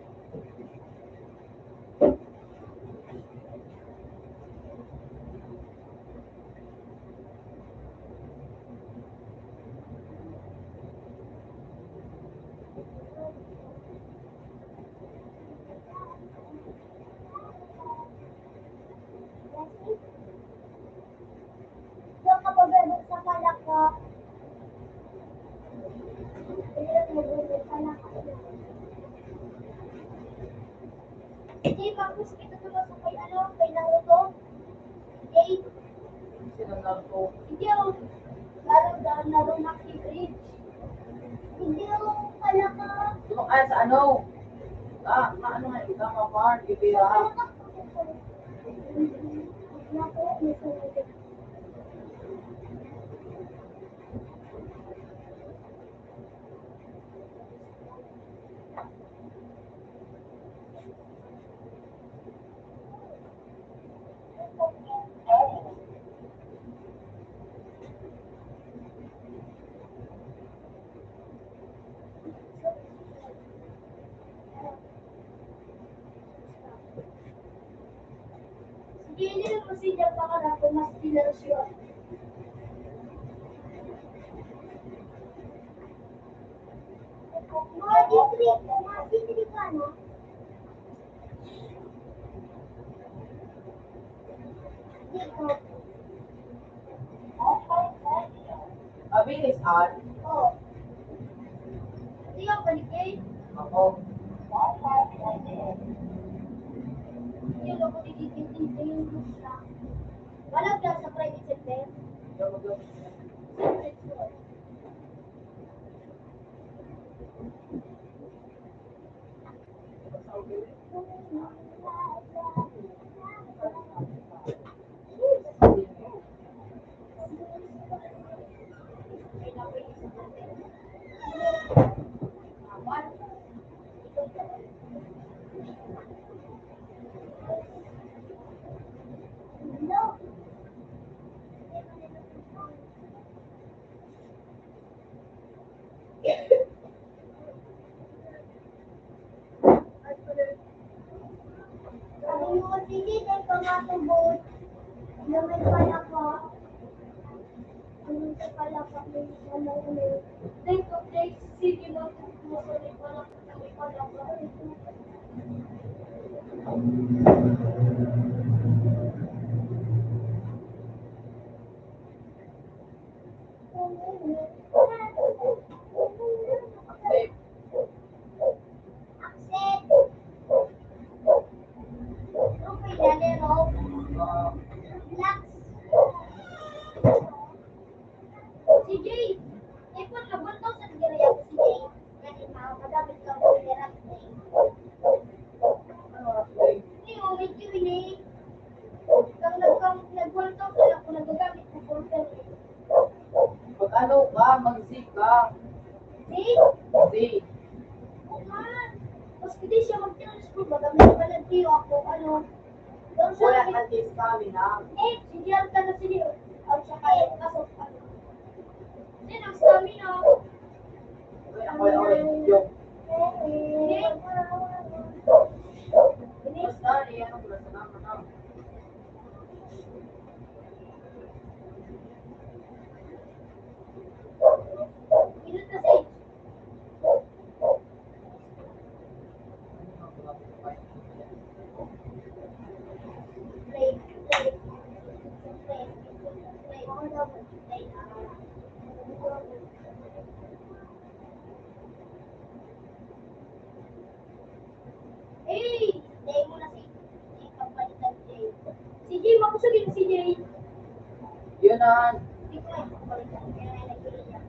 Hindi, Marcos, kita tuloy sa kay ano, kay Naruto. Jay, Sino na to? hindi ako. Laro Maxi Bridge. Hindi ako pala ka. Tumakaan sa ano? Ano nga, ikaw ka-farm, ibira. Sige, hindi na po siya baka na kung mas pinarasyon. Mga ka, no? Dito. Abilis an? Oo. Hindi ako balikay. Ako. Yung ako dito yung gusto. Wala ka sa private sector. Secret store. No. Ano yung sige, kay pangatubot. Naman pala ko. Ano sa pala kami ano ulit. Dito, sige mo mo sa pala kami pala ko. Accept. Accept. Okay, lalero. Relax. Si Jay. Ipon ka ba sa nagiraya ko si Jay? Yan, madamit ka mo nira si Jay. Ano oras ba yun? Hindi, medyo ini. Nagwaltaw sila kung nagagamit ng portal. Pag ano ka, mag-zig ka. See? Zig. Man, mas hindi siya mag-transfer. Magamit pala di ako, ano. Doon sa Wala akin. ka din stamina. Hindi ang tanong sila. Ang saka yung pasok. Hindi, ang stamina. Wala ko yung orange yung. Hindi. Basta, iyan ang basta naman na. Minut kasi. Play. Hey! Day mo na si kapalitan Jay. Si Jay, makusagin si Jay. Yun na. Hindi ko ay kapalitan. Kaya nga nag-iiyak niya.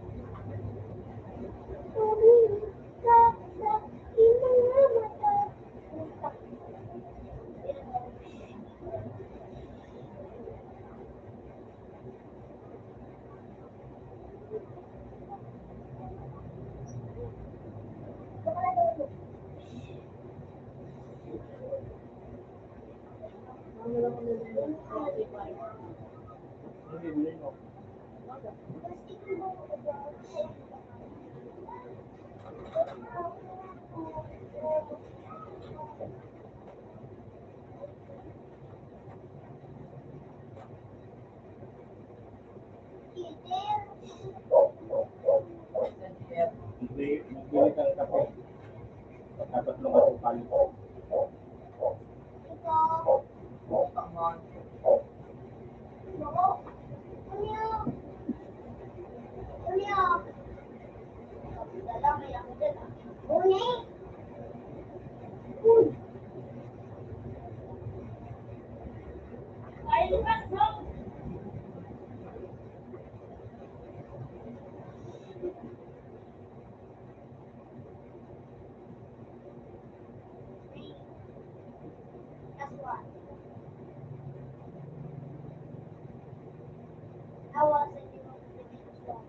Nagbili ka ng kape. Pagkatatlong asukal. Tama. plus 1. Awa sa inyo ng plus 1.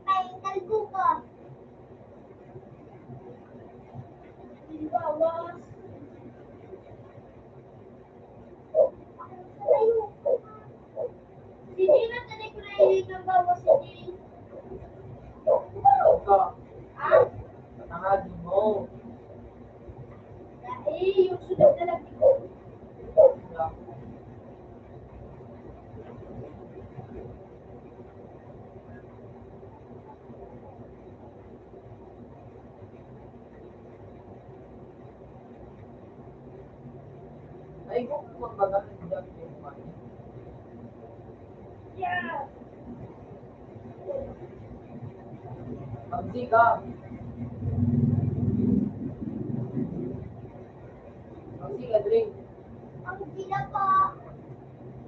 May talbo ka. Bawas. Si Gina, tanay ko na hilig ng bawas si Gina. Ito, Ah? patangagin mo. Eh, yung sunod na lang ko. Ay, kung magbaga, nagdami yung money. Yeah. Pagsi ka. Pagsi ka, drink. Ang gila pa.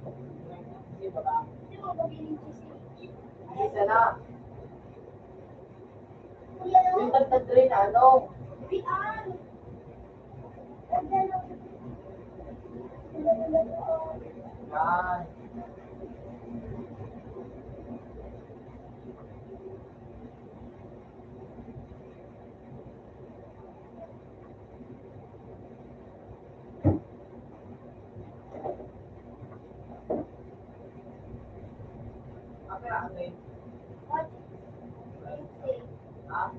Pagsi ba ka? Hindi mo magaling si Isa na. Kuya no? Yung tagtag-drink na ano? Bian. Yan. Apa yang ada? Ah?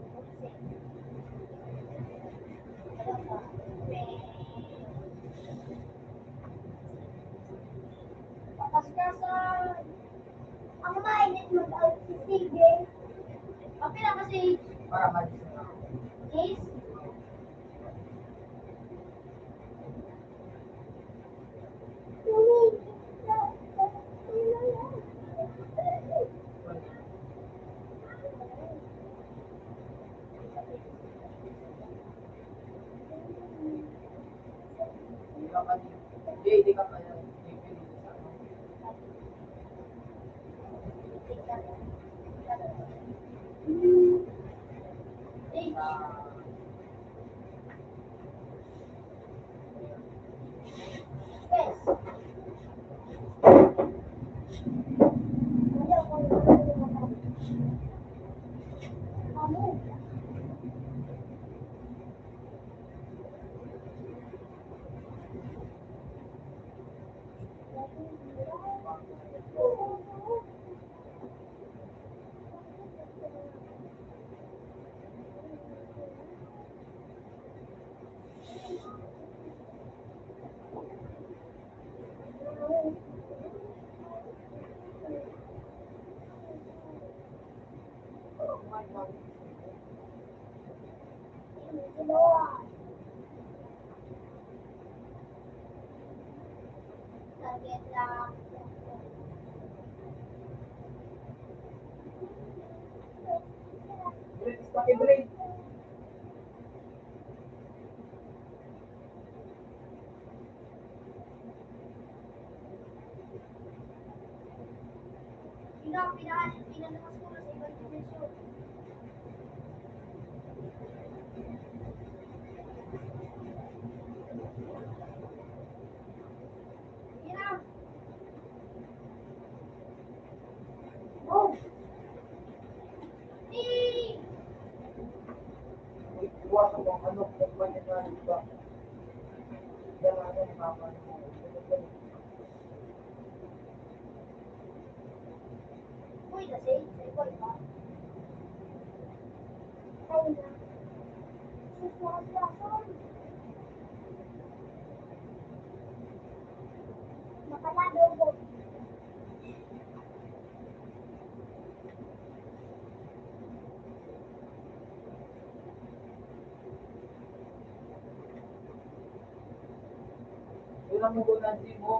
Patas-kasan. Ang mainit mag-out si Sige. Okay lang kasi Para malis na. is Hindi ka pa. Hindi ka pa. Hindi sa ano. Ah, target lang. drink, stop and drink. Pinalakas ko na sa ibang dimensyon. Yan. Oh. Hey. Iwasan mo ano, kung ano na, di ba? Yan ang ano, mama. Uy, kasi, sa ikaw, iba. Ayun na. Makalado ko. Yun ang muna mo.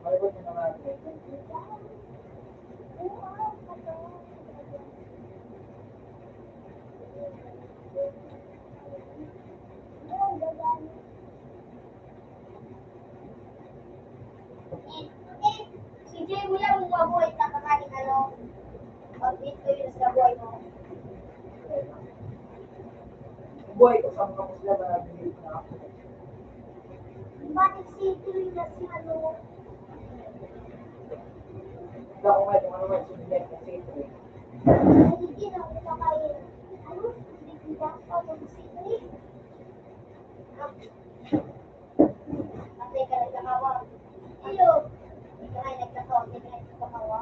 Malabot mo naman. Si Jay mo lang yung mabuhay ka kakain ano. Pag-meet ko yun sa buhay mo. Buhay ko sa mga musla na nabilis na ako. Bakit si Tuloy na si ano? Hindi ako nga yung ano nga sumilek kasi ito eh. Hindi na ako kakain. Ano? Hindi ko ako mag-sili. Ate ka nagkakawa. Iyo. Hindi ka nga nagkakawa. Hindi ka nagkakawa.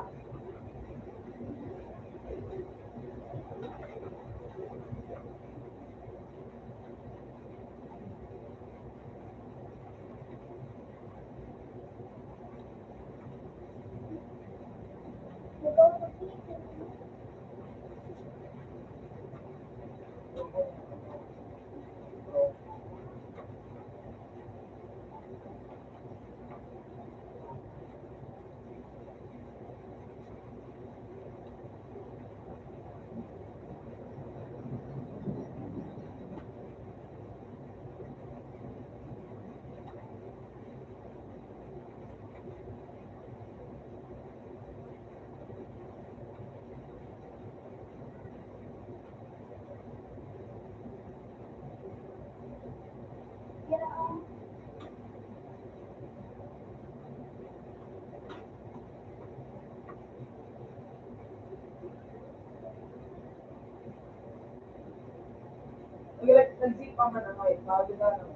Nagsipa man ano eh. Sabi na ano.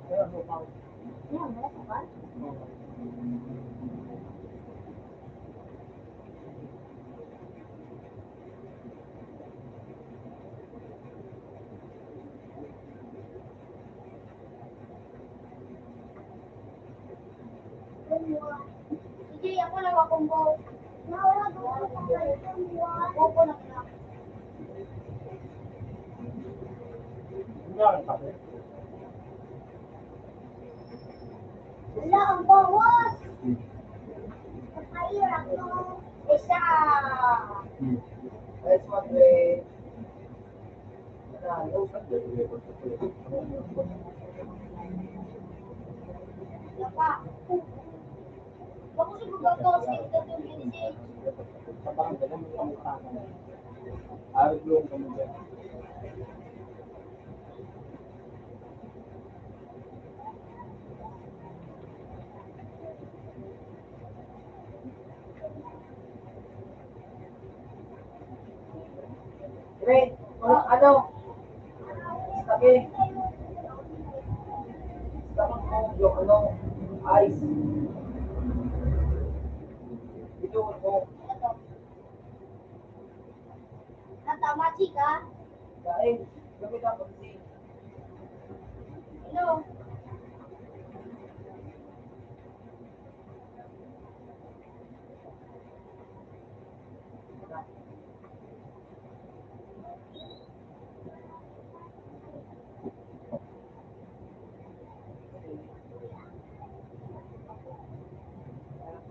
Ayun, upang. Yan, meron ka? Sige, ako lang akong bow. Nawala doon ako ng bow lang na. Hindi ako sabi. Wala, ang bawas! Nakahirap no. Isa! Let's mag-rate. Ano? Wala pa. Ako siguro gagawin sa ito yung binisip. Sa barangay, alam mo yung mukha ko. Araw yung kami dyan. Great. Ano? Sabi. Sabi mo yung ano? Ice. Ito mo. Ito. Natama, chika. Dahil, gamit ako si Hello.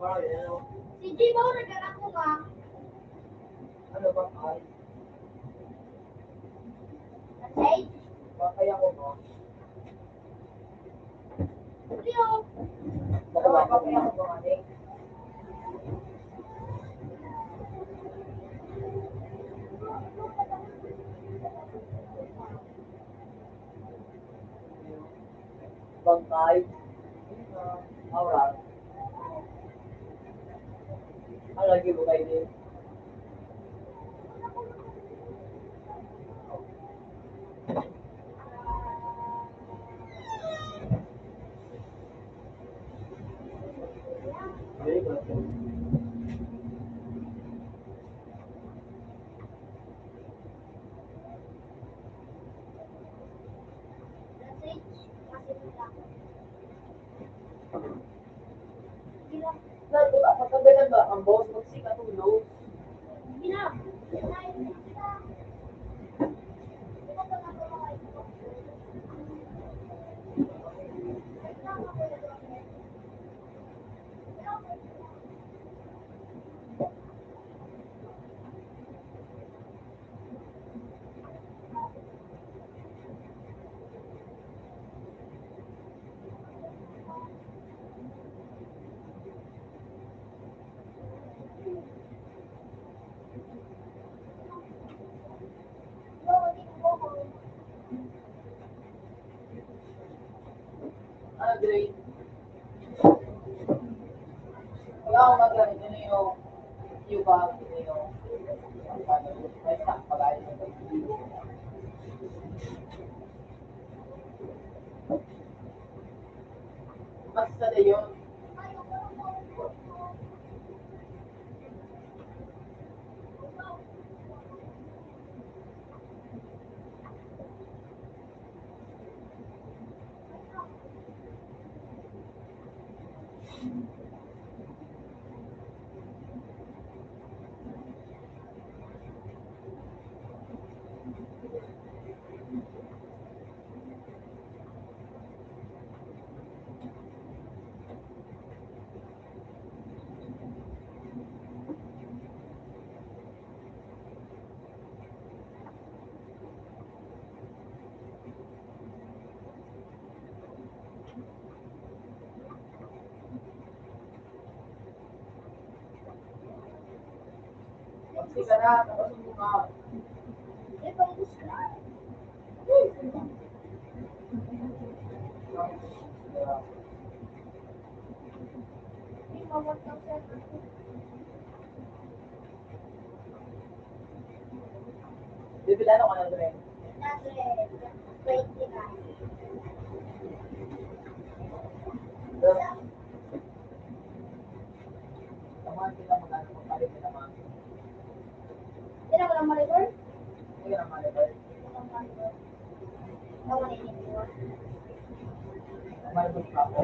Ano? Si Jay ba nagkanak mo ka? Ano ba? Ay, Jay? kaya ko mo. Hello. Ano ba? Kaya ko mo, ane? Five. Alright. Ano lagi mo kayo din? Very good. Magkagalan ba ang boss magsikatulog? Ano grade? Wala akong magaling yun yung Cuba, yun yung may snack pagkain ng mas sa yun. Kasi ka na, tapos mo nga. Bibilan ako ng drink. Naman sila magkano magpalit nila mga. Hindi ka naman ito. Malibot pa ako.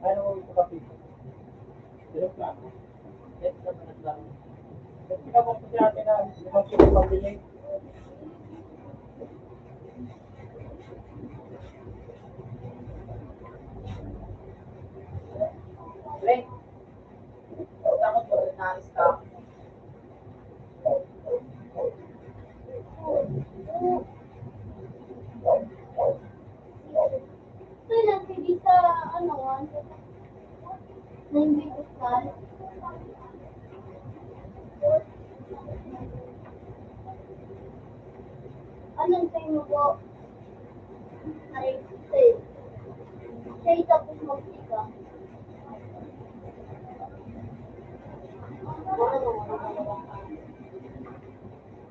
Ano ito kasi? Pero plano. Yes, naman ang lang. Pinabok ko si ate na limang kilo pambili. Drink. Tapos mo rin naalis ka. Anong tayo mo po? Ay, say. Say tapos mag-ika.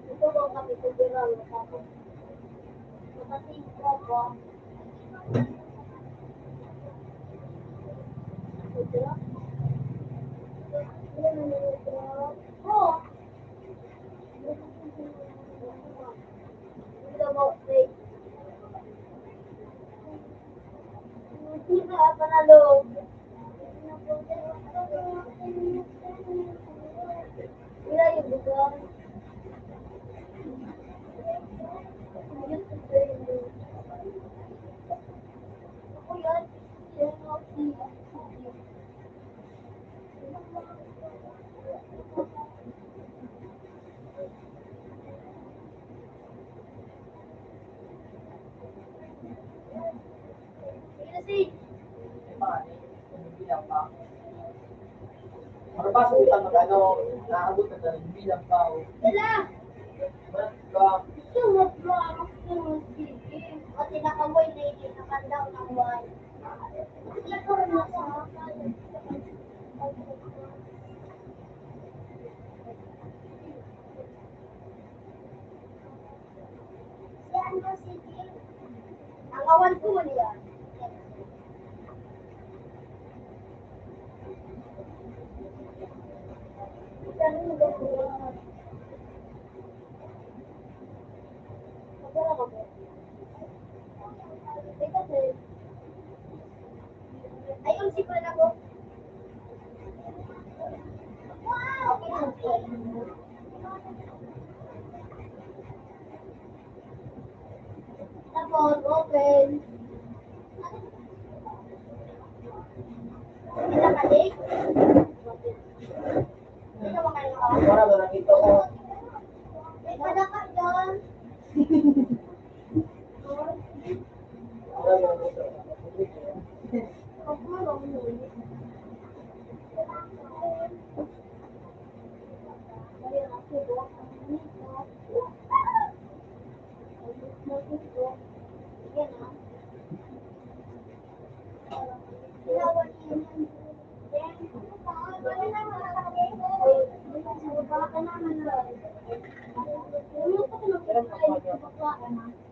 Ito ba kapitulira mo tapos? Kapatid ko po. Ito? Oo. Ito mo, say. Hindi ka panalo. message. Bilang pa. Marapasok kita mag-ano, naaabot na ng bilang pa. Wala. Marapasok Gusto mo bro, ako gusto mo sige. Kasi nakamoy na hindi nakandaw ng wine. Wala ka rin na sa akin. Si ano sige? Ang awan ko man yan. Pero magagawa. Magagawa ko ba? Kasi, ayun si Pala ko. Okay. Tapos, open. Kita balik. Kita makan ka. Wala ba nakita ko? May padakat doon. Wala ba nakita ko?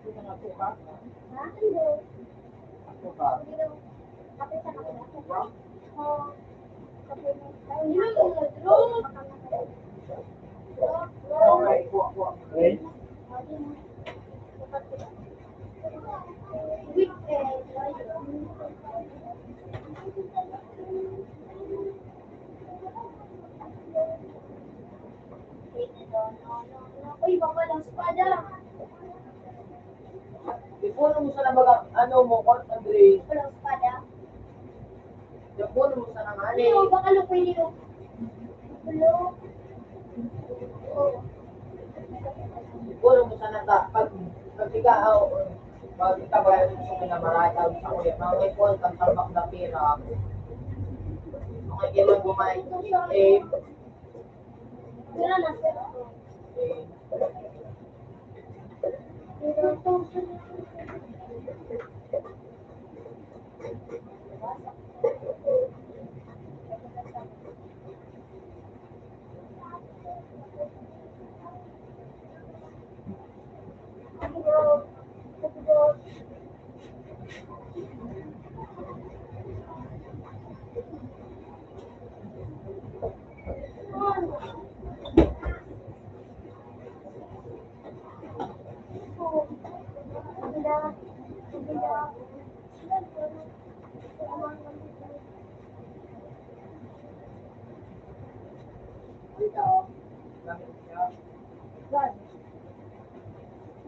Hindi na natuka. Ako pa. Okay, kuha. Okay? Uy, baka lang espada. Ipuno mo sa nabaga, ano mo, Court Andre. Walang espada. Ipuno mo sa nangani. Ano, baka lang pwede yung... Hello? Ipuno mo sa nata, pag ikaw, pag ikaw ba sa pinamaraya sa kuya, mga ipon, kang tambak na pira. Okay, kailan gumay, Wala na, sir.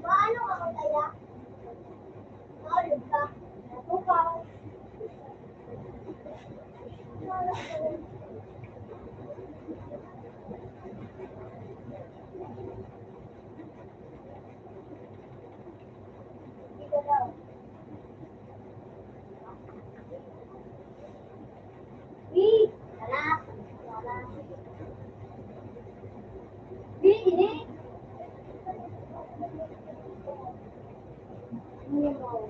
Paano ka kaya? Maulog ka. Natukaw. Dito daw. Wala. Wala. Ini. Ini mau.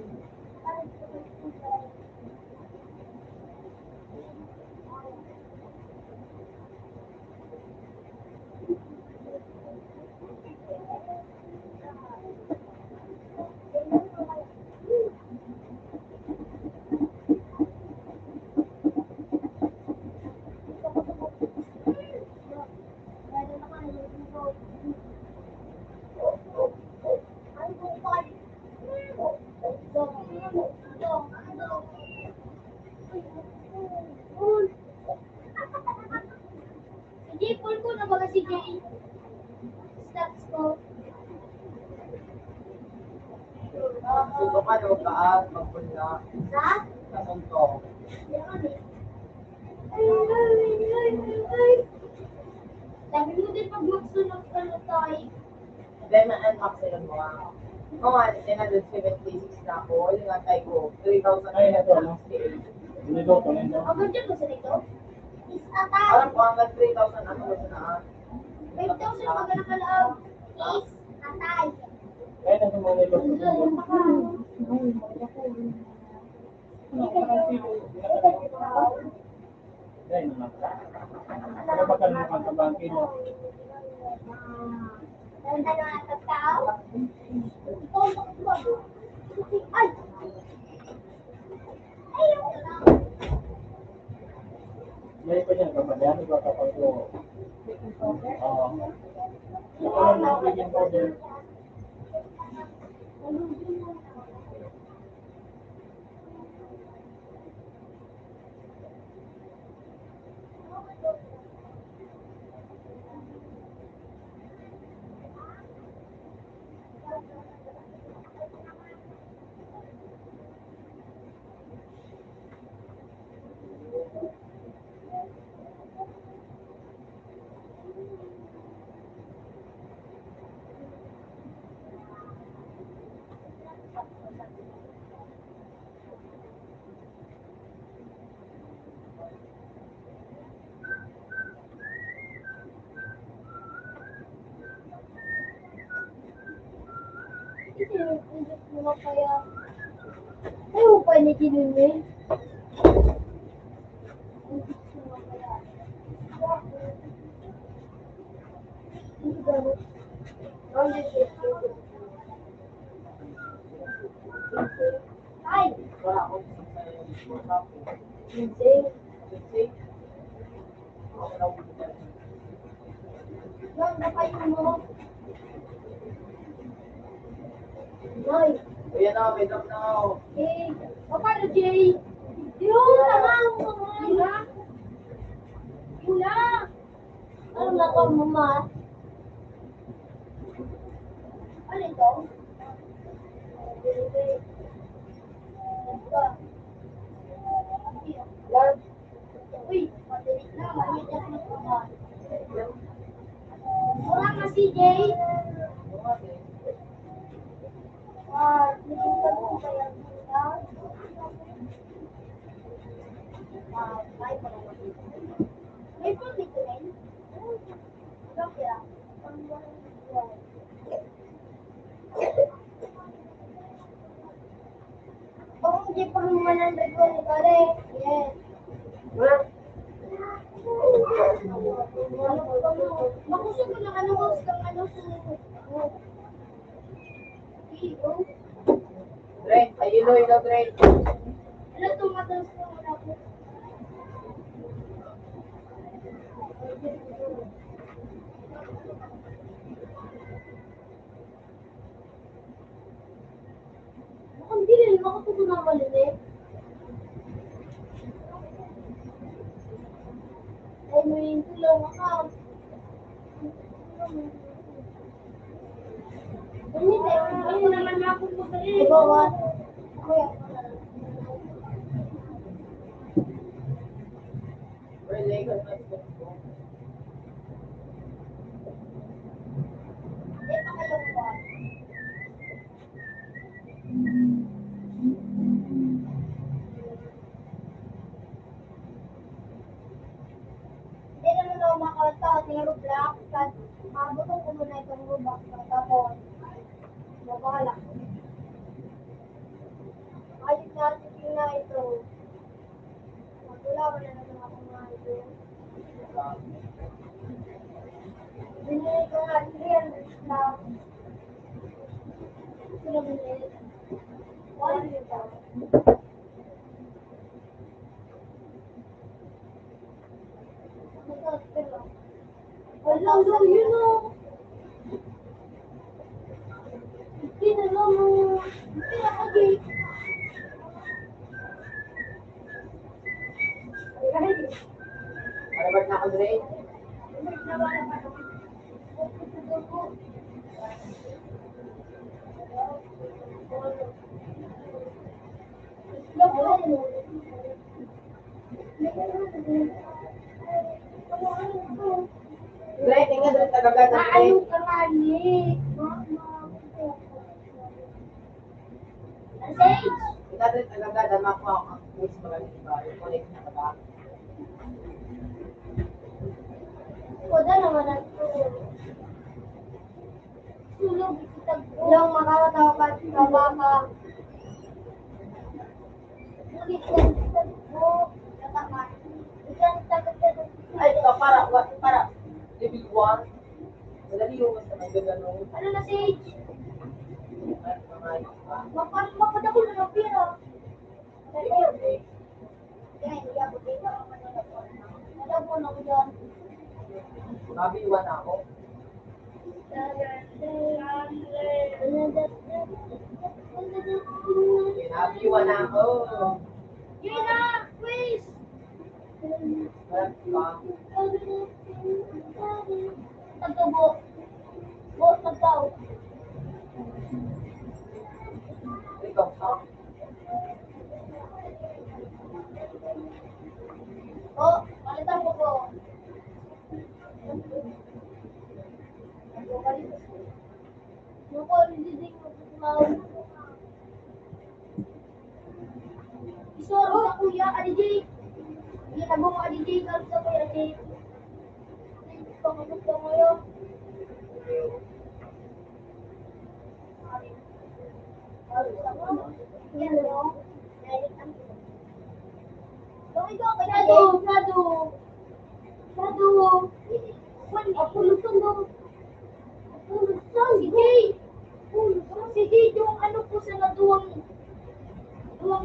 Hindi, full ko na baga si Jay. Stats ko. Sundo ka no, kaas, magpunla, Ha? kasunto. Sabi mo din pag magsunod ka na tayo. Then, ma-unlock sila mo. Mga 976 na ako. Yung antay ko, 3,000 Ay, ito, no? 368. Niluto nito. Ang ganyan ko sa dito? Is atay. Parang po hanggang 3,000 ano ko na. 5,000 pag nakalaog. Is atay. Kaya na mga niluto nito. Ano, parang silo. Ay, naman. Pero baka naman sa bangkin. Ang dalawa na tagtao. Ay! Ayaw ko na. May pa niya, kapag yan, iba kapag ko. Ito lang ng baking powder. Ay, upay ni Kinunin. Ay! Wala ako isang sa Hindi. Yan, nakain mo. Ay! Ayan na, may dam na ako. Eh, o paano, Jay? Yun, tama mo mga. Yula? Yula? Ano na ka, mama? Ano ito? Yan. Uy, matinik na, maliit na mama. Wala ka si Jay? Nilimutan ko pa yan. May phone dito rin? Okay lang. Kung hindi pa naman ang record ko rin. Yes. Makusog ko ng ano ko sa ano sa iyo. Drain, ayun o, ino, drain. Ano tumatalas ko wala ko. Mukhang di rin makatuto na maliit. Ay, may tulong ako. Ako naman mapupunta rin. Diba ba? Kuya. Relay ka na ito. Eh, pakayong ba? Hindi naman ako makakanta at yung Roblox. Mabuto ko muna itong Roblox. Tapos, mabala. Ayos natin yun na ito. Wala ko na naman ako mga ito. Binili ko nga 300 lang. Sino binili? 100 lang. Wala, yun o. Hindi na lang mo. Hindi na kagi. Malabas na ako, drain. Drain, tingnan doon tagagad ng drain. Ano ka mali? Sage! Itatin agad ang mga ang push mga iba. Yung connect na ba? Kuda naman ang tulog. Tulog, lang makakatawakan ka baka. Ulit yan, mo, katakan. Ikan, tagat ka. Ay, para. Level 1. Madali yung mas naman gano'n. Ano na, Sage? At mga iba. Mapadako na ng pira. Okay. Kaya hindi ako dito. Madako na ko dyan. Mabiwan ako. Nabiwan ako. Yun na, please! Tagtabo. Bo, tagtaw. Ikaw, Oh, palitan ko po. Nuko, hindi ko tumaw. Isoro sa kuya, adijay. Hindi na mo adijay ka sa kuya, adijay. Pangabot ka mo yun. Yan mo. Shadow. Kwan, apulutan mo. Apulutan, si Jay. Si Jay, yung ano po sa naduwang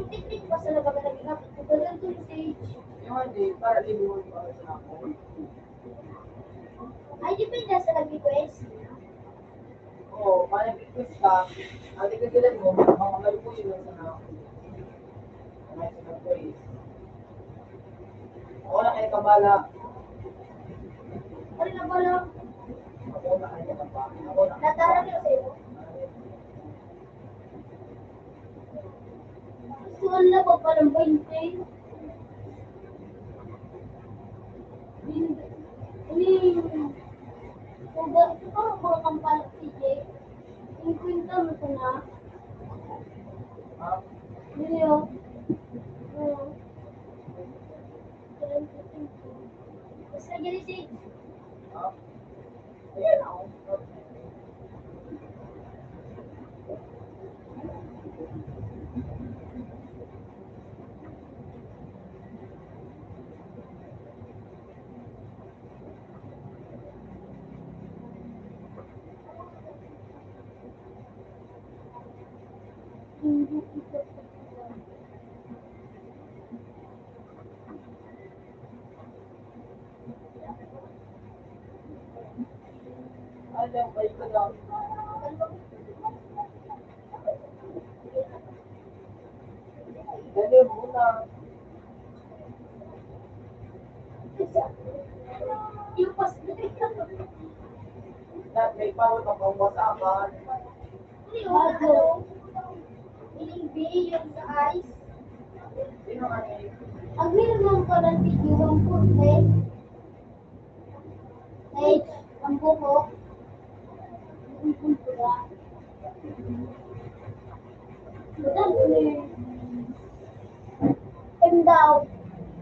teknik pa sa nagkakalagin. Kagalan to yung stage. yung hindi, para libuhan para sa ako. Ay, depende sa nag-request. Oo, parang request ka. Ang tigasilan mo, mga malupuin lang sa ako. May sinag-praise. Ako na kayo kabala. Ano na pala? Ako na kayo kabala. Ako na. Natarang yun sa'yo. Suwan na pa palang 20. Kung ito ka mga kampal si Jay, yung kwenta mo ito na. Ha? Yun yun. Basta gini si Ha? Ayan ako. Alam, kayo ka lang. Dali muna. yung pas Lahat may power ka pang wasakan. ano, iling B yung sa ice. Sino nga ni? Ang minimum ko ng video ng kurse, ay, ang buhok, yung kultura. Madal ko na yun. Daw,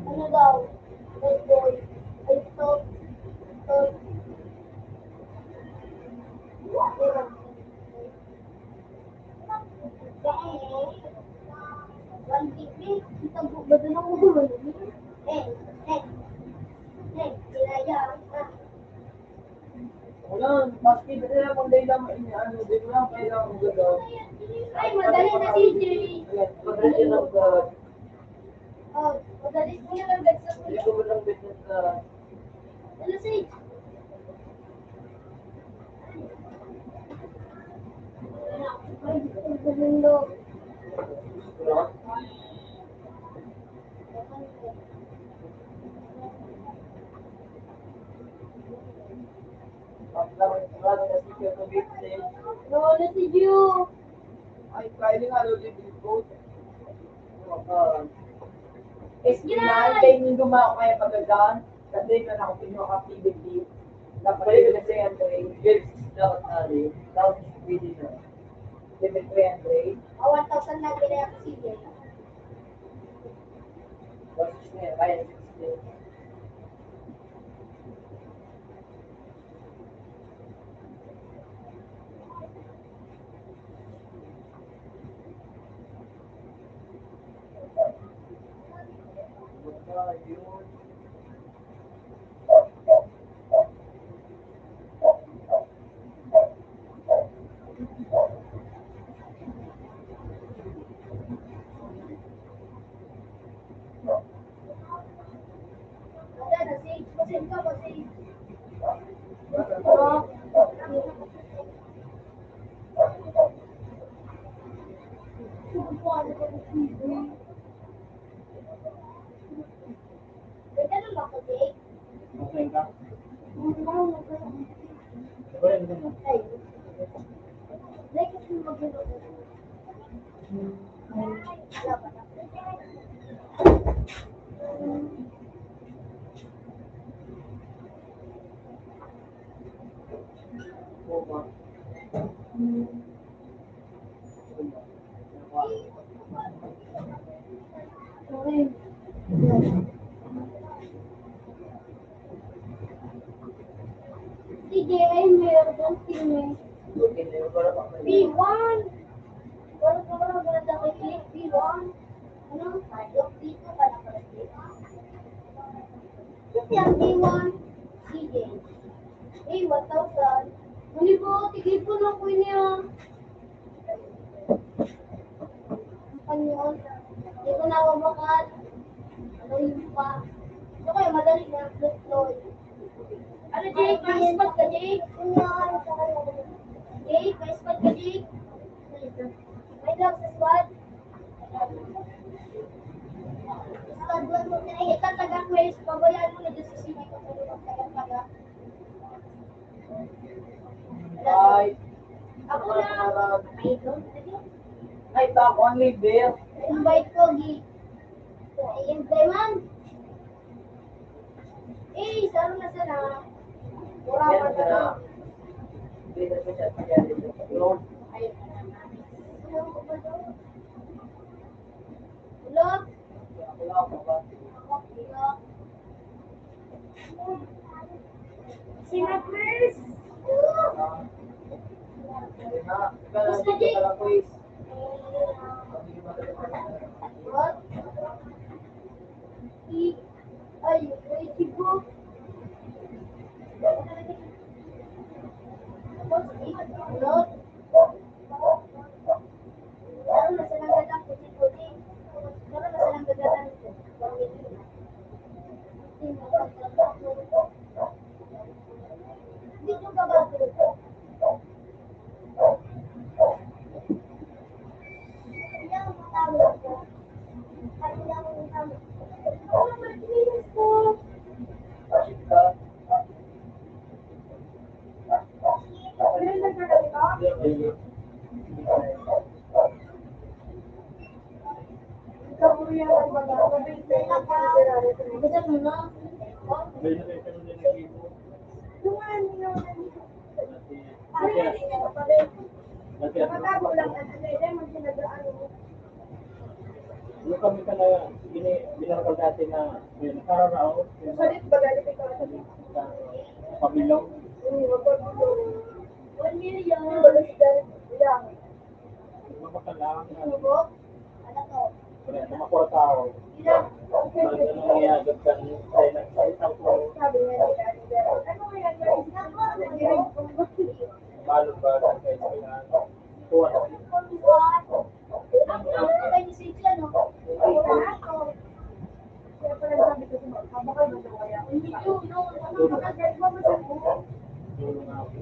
ano daw, bad boy, ay stop, stop. One big, kita ba doon ako doon? Kilaya. Wala, maski na nila kung dahil lang ano, di ko lang kailangan mo gano'n. Ay, madali na si Jay. Ayan, madali lang ka. Oh, madali mo na lang sa Hindi ko lang business na. ano si? Ay, ang ganda. Paglaman na si Kyo Tobitse. Lola si Ju. Ay, kaya nga ulit yung code. Eskinal, kayo yung gumao kaya pagagaan. Kasi na ako pinaka-activity. Dapat ko na si Andre. Yes, dapat na rin. Dapat pwede na. Level 3 Andre. 1,000 na kaya 16. Wala na, save. Pasend ka ba, save? Ganun ba ko, Jake? Masaya ka? Wala din naman. Ay. Like, kasi mag-inom. Wala ba na? Okay. Si Jay, meron sino B1. Parang maganda kay Jake, B1. Ano? Yung dito ka na pala, Jake. Kasi ang B1, si Jay. Eh, 1,000. Muli po, tigil po lang po niya. Ano yun? Hindi ko nawawakan. Ano yun pa? Ito kayo, madali na. Floyd. Ano, Jake? Pa-spot ka, Jake? Jake, pa-spot ka, Jake? May lang sa squad. Squad 1 mo na. Ito, taga-quiz. Pabayaan mo na dyan sa sini. Taga-taga. Ay, Ako na. Ay, ito. ay, tako ang liber. Invite ko, Gi. I-invite man. Eh, saro na sana. Mura Yan pa na. na. Dito ko siya nangyari sa Lord. Ayun na naman. Ano ko ba ito? Ulot. Ako lang ako ba? Ulot. Sina Chris. Gusto Jake. What? Ay, wait, ko. Ulot. Laro na silang gadang puti-puti. Laro na silang gadang Dito ka ba? Ilang matawag ko. Ay, ilang matawag. Ano ba tingin ko? Chika. Ilan na gagawin ko? Gusto mo na? May nakita nung nilagay mo. Yung kami ka na binarkal dati na may nakararaw. Salit ba galit ikaw? Pabilong. 1 million. Ilang? Mapakalang. Subok? Ano to? Wala na makuha tao. Ilang? Pag ano iagad ka tayo ng isang po. Sabi niya ni Daddy Darrell, ano kaya guys? Balog ba lang kayo sa kailangan. Kuha na. Ano kayo si Tia, no? Kaya pala sabi ko sa mga, baka ba ito kaya? Hindi yun, no? Ano ba? Magbabasan mo? Tulong nga ako.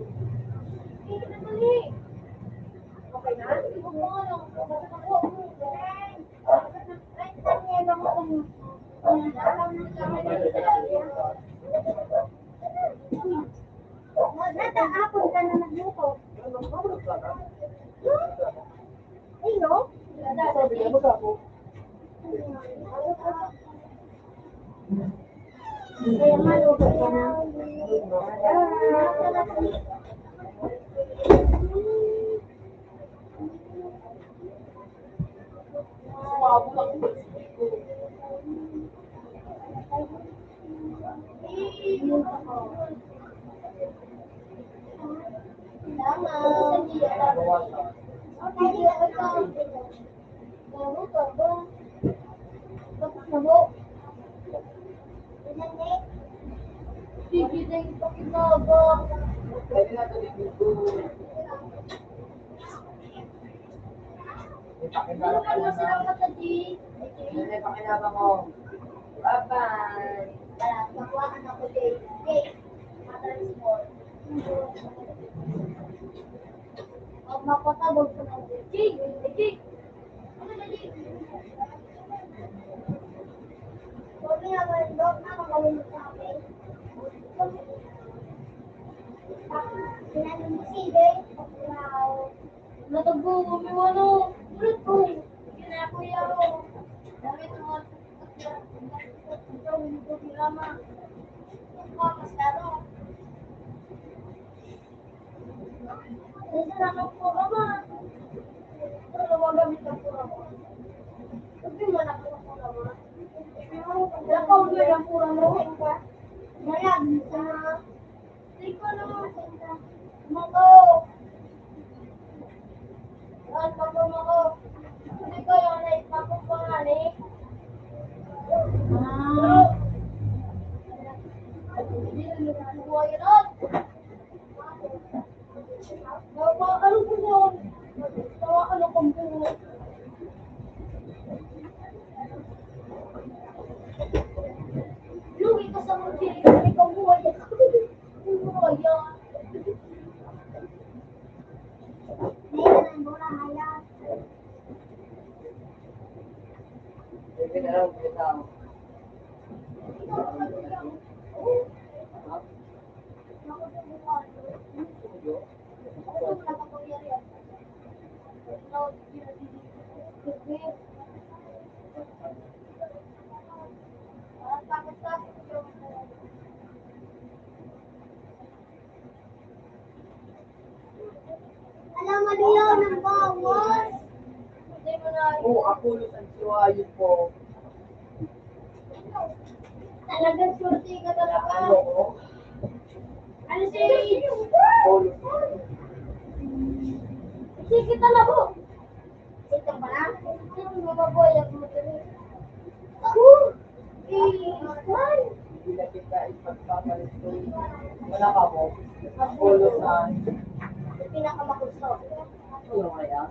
Eh, namali. Okay na? Oo, ano? Babasa ako. Ay, tanya lang ako. Alam mo sa akin. Natahapon ka na nagluto. Ay, no? Sabi niya, magkako. Kaya maluto ka na. Bago, bago. Tapos na mo. Ilan eh? Sige na yung pakinabang. Pwede na ito din ko. Ano ka mo sila matadi? Yan ay pakinabang ko. Bye-bye. Wala, makuha ka na ko, Jay. Jay, matransport. Ang mapatabog ko na. Jay, Jay. Ano na, Jay? Sabi nga ba, dog na makawin sa akin. Sinanong mo si Jay. Wow. Natagbo, may wano. Ulit ko. Kinakuya ko. Dami ito mga ito, hindi ko pirama. Ito, masyado. Isa lang ang pura ma. Pero lumagamit ang pura mo. Sabi mo na ako ang pura mo. Lakaw mo yung pura mo. Malag, isa na. Hindi ko naman. Mako. Yan, mako. Hindi ko yung naipapapang eh. Lugi ka sa mga ikaw buhay. Buhay yan. Ngayon, mura hayat. Pwede na lang kita. Alam mo niyo ng bawas. Oh, Apollo San Suayo po. Talagang surti ka talaga. Ano ko? Ano si Apollo. sige talaga. Ito pa lang. Mababoy ako magaling. Hindi na kita ipagpapalit ko. Wala ka mo. Apollo San. Pinakamakusto. Ano kaya?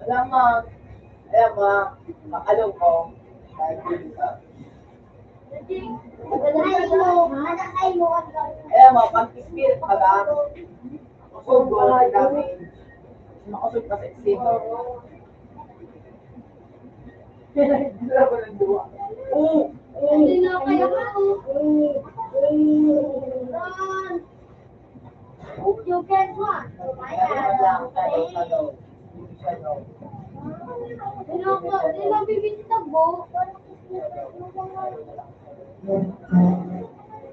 Wala nga. Kaya nga, makalong ko. Dahil dito sa. Ay mo ang Kaya nga, pag-spirit ka ba? Kusog ko ang namin. Makusog ka sa exit. Dila ko ng duwa. Oo! hindi na kaya ako. You can what? Kaya lang, talo. Hindi siya no. Hindi na bibintag mo.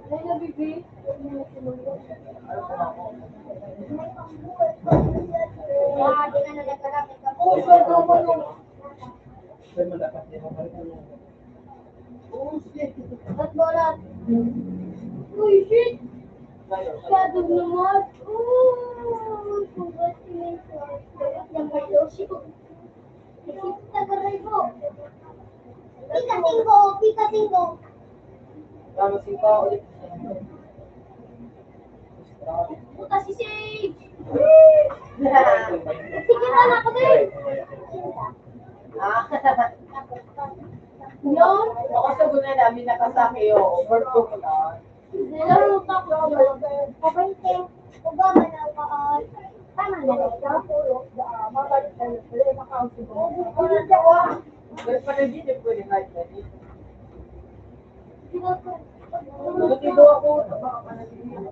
Hindi na bibi. Di ka na nagkaramit ka. Oh, sweldo mo nung. Pero malakas din ako. Oh, shit. At bolat. Uy, shit. Ngayon, Shadow naman. Oh, congratulations. Yung Carlosio. Ikita tagaray mo. Pika-tinggo. Tama si pa ulit. Puta si Sage. Sige na ako din. Yun. Ako sa guna namin nakasaki o overcook na. Nilaro ka ko. Pabante. Ubama na ka. Tama na lang. Mabalik na yun. Wala yung account ko. Pero pa na din, pwede kahit na din. Sige ko. Nagatido ako, baka pa na din.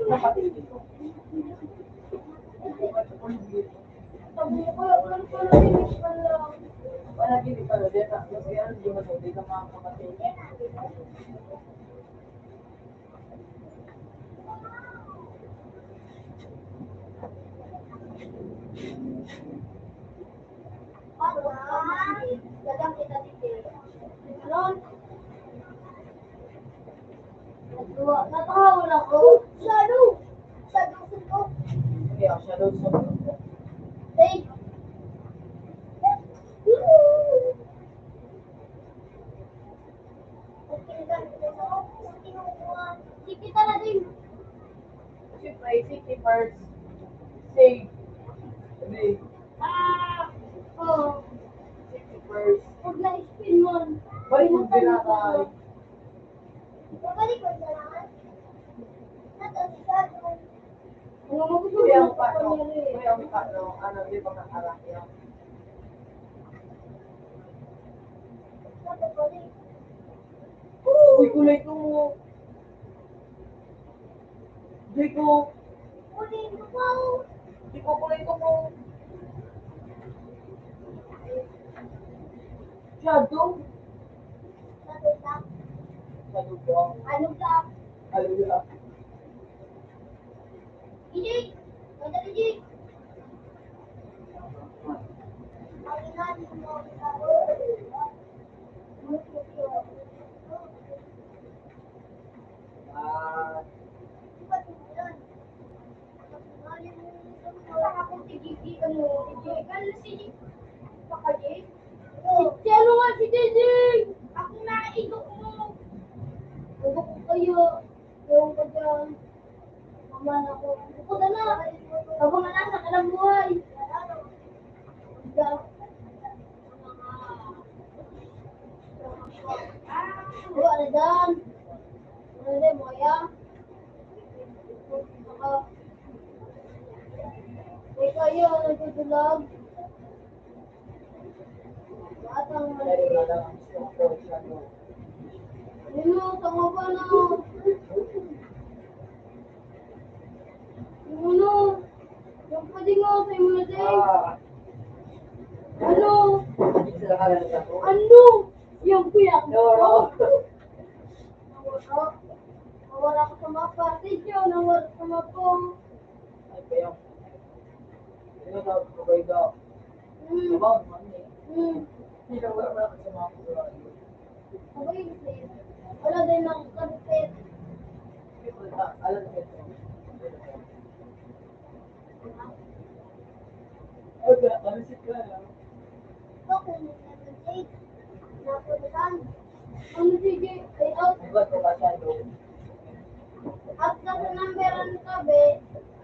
Napatid dito. Sabi ko, wala ko na finish pa lang. Wala din pala din. Kasi ano, di mo di ka makakapatid. Dagang kita dito. Ron. Natahawal ako. Shadow. Shadow. Hindi ako siya doon sa Hey. binakay. Babalik ko sa lahat. Nag-asisado. Ano mo gusto Kuya mo ang paano, sa kanila eh? kuya ang paano, ano, di ba nakarak yan? Babalik. Uy, kulay ko mo. Di ko, Ulit mo pa. di ko kulay ko mo. Shadow. Ano ka? Shadow ko. Ano ka? Hallelujah. Ijik! Mata ijik! Ang inanin mo. Ah, Ano nga si Jijing? Ako na idok mo. Idok ko kayo. Yung ko dyan. Mama na ko. Ako na na. Habang na nasa kalang buhay. Wala na dyan. Wala na mo ya. May kayo nagtutulag. Atang pero na lang ang gusto ko, shadow. Ano, tama ba na? Yung ano? Yung pwede nga sa imo na din. Ah, Ano? isa ka lang ako. Ano? Yung kuya. Loro. Nawala. Nawala ko sa mapa. Tidyo, nawala sa mapa. Ay, kuya. Ano daw, kubay daw. Sabaw, man eh. Hindi na wala sa mga kuya. Sabay, wala din ng kanipit. Alam mo ito. Okay, ano si Kaya? Ito, kung nag-date. Napuntan. Ano sige? Ay, out. Iba ko ba shadow? At sa numberan ka, be.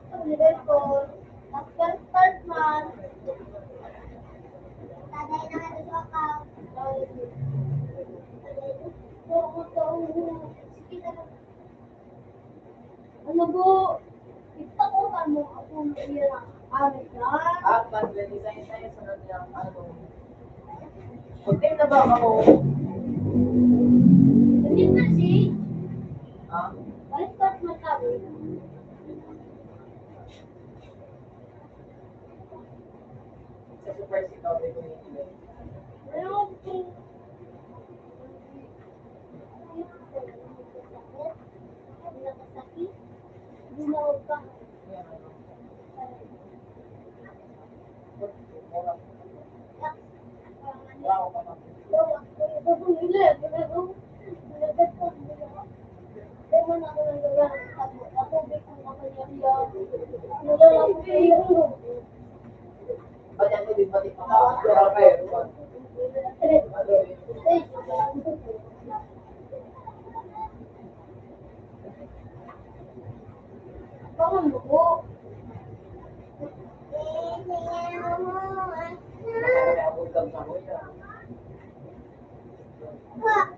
Sa level 4. At start man. Taday na ka sa account. Ano po? Ipatukan mo ako ng ilang amin lang. Ah, mag-design tayo sunod ng ano. Kunting na ba ako? Hindi na si. Ah? Balik start man sabi. Sa super sikaw, ito yung ilan. Ano po? Nakasakit. Ginawag ka. Yan, ano. Mura. Wala ko pa na. Ba't yan ko din pati pa ka? Pero kayo, Bangun mo. nakakabot lang sa kuya. Yan.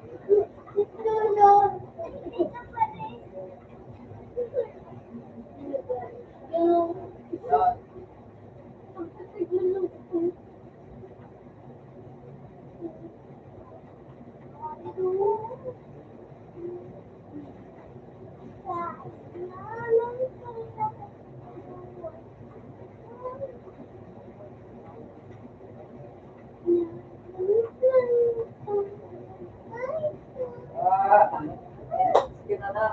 Ah, sige na na.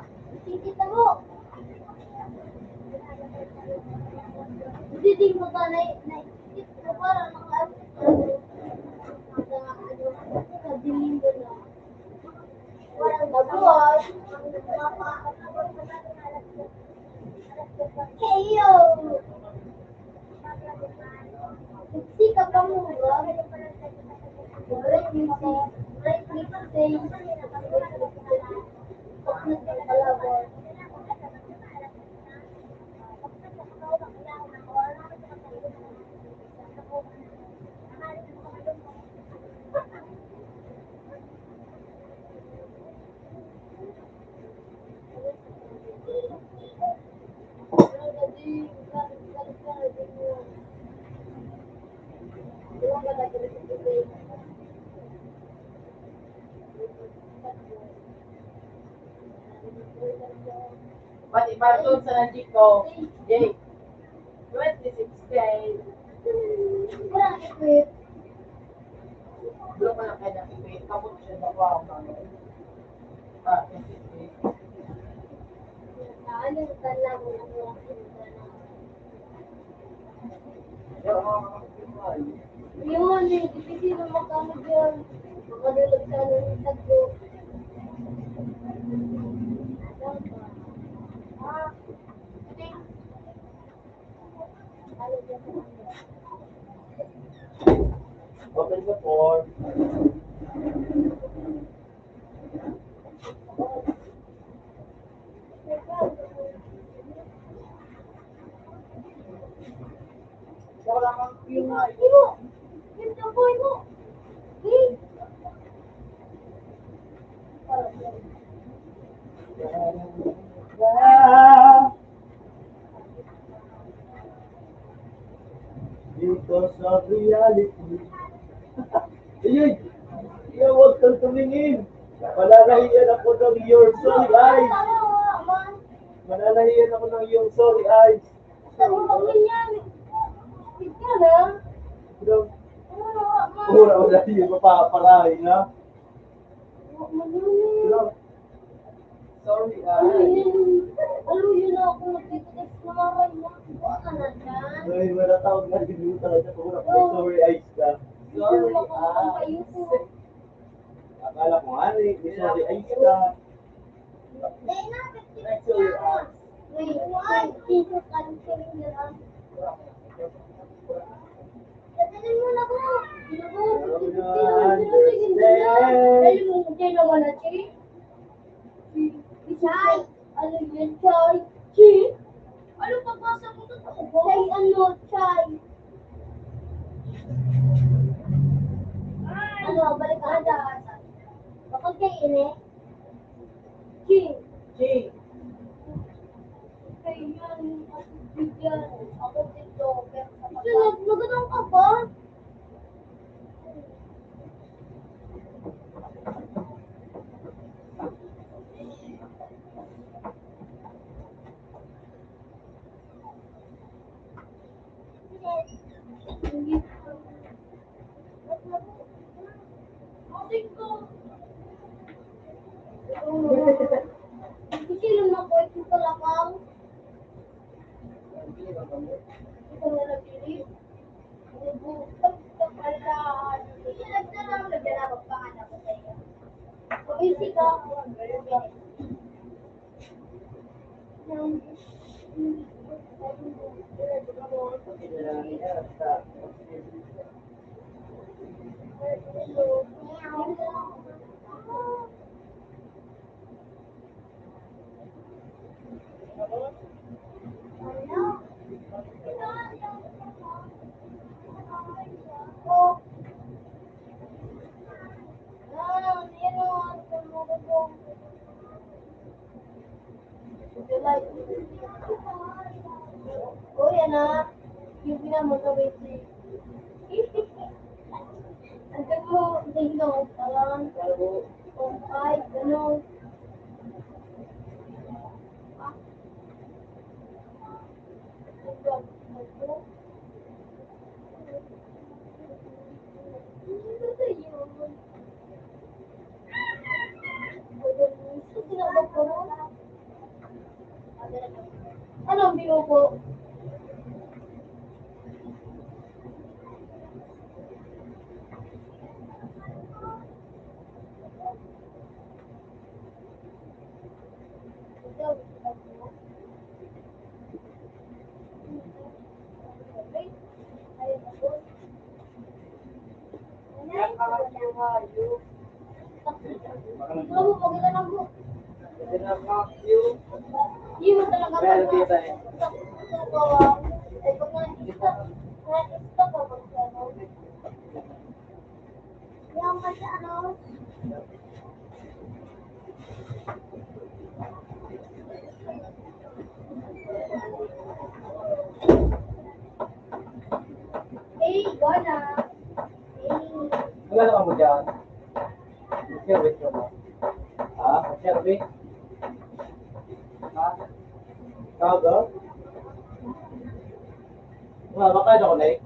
Kita mo. Hindi mo ka naisip ko parang nakadilim ko na. Walang babuhay. Heyo! Iksi ka pa mo, bro. Right, Missy. Right, Missy. Barton sa Nanjiko. Jake. 26K. Wala equip. Bro ko lang kaya nakikita. Kapot siya na wow. Ah, 26K. Ano yung tala mo na mga yun, hindi na makano dyan. Makadulog sa ano yung tagyo. Ah, hindi. Ano dyan sa ano? Open the door. Wala kang Yung mo! Yung taboy mo! Eh! Because of reality. Ayun! Iya, huwag kang tumingin. Malalahiyan ako ng your sorry eyes. Malalahiyan ako ng your sorry eyes. Ano ba ganyan? Ika na? Pero, wala yung mapaparahin, ha? Pero, sorry eyes. Ano yun ako nagtitigas na maray na? Huwag ka na dyan. Ay, wala tawag nga din talaga kung wala may sorry eyes ka. Sorry eyes. Akala ko nga rin, may sorry eyes ka. Dahil na, 50 na. Wait, why? Dito ka rin lang. Tatanin mo na ko. Dahil mo hindi naman na, Chi. Chay! Ano yun, Chay? Chi? Ano pagpasa mo ito? Chay, ano, Chay? Ano, balik ka na. Bakit kayo ini? Chi! Jake. Kayo yan. Ako bigyan. Ako dito. Sunod, magatang ka ba? Kasi lumang ko ito kalakang. Ito na nabili. Bubutang ka pala. Hindi nagdala magpanganak ko sa'yo. Pag-isip ka. Uy, anak. Yung pinamagawin si... Ang mo, dito, parang... Kung ay, gano'n. Anong binubo? Kamu maganda mo. Hindi mo talaga Meron kita eh. Yang kasi ano? Eh, gana. Wala naman mo dyan. Mag-service ka ba? Ha? Mag-service? Ha? Kaga? Makain ako na eh.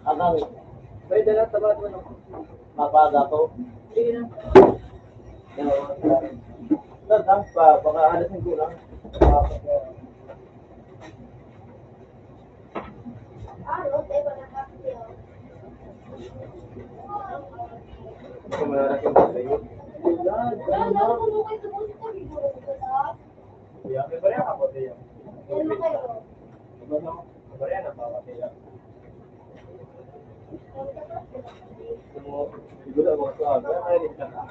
Agang. May dala tabat mo no. Mapaga ko. Sige na. Dadang pa. Baka alasin ko lang. Ano, tayo na kasi. Kumarating ko sa'yo. Wala, kung kayo sa busit kami, siguro ko na. Kuya, may bariya ka po sa'yo. Ano kayo? Bariya na pa ka Siguro mo sa aga, ay rin ka na.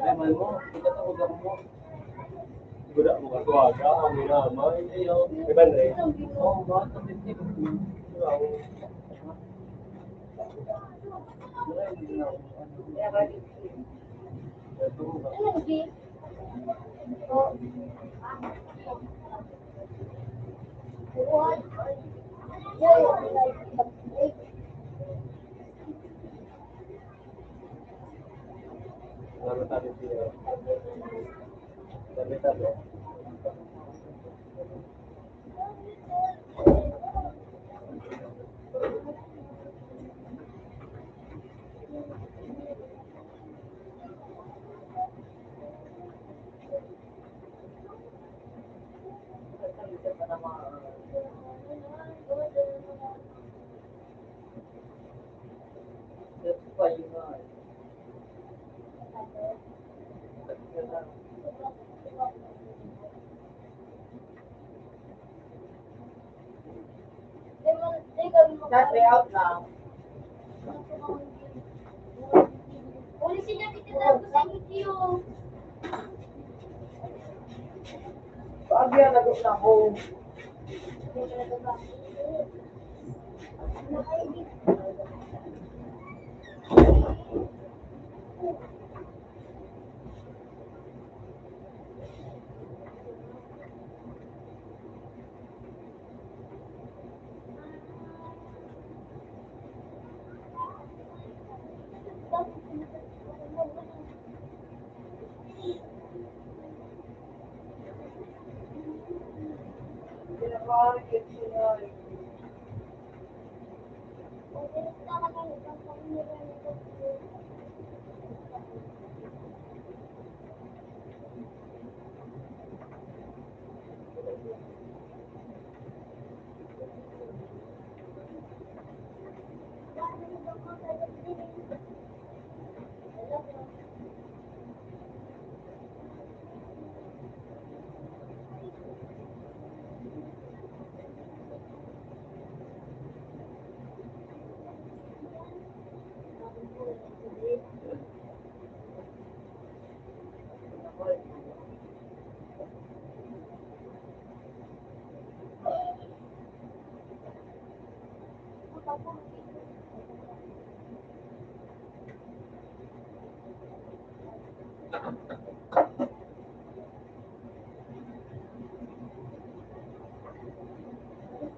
Ay man mo, kita sa ugat mo. Siguro mo ka sa aga, ang minamay, ayaw. May bandre? Oo, ba? Sa bisip. Ano, G? Oh. What? Ano tayo siya? Sabi tayo. That's why you know. That way out now. Ulit sila titirahan ko sa video. Pag yan nagok na home. Pinaka-get sila.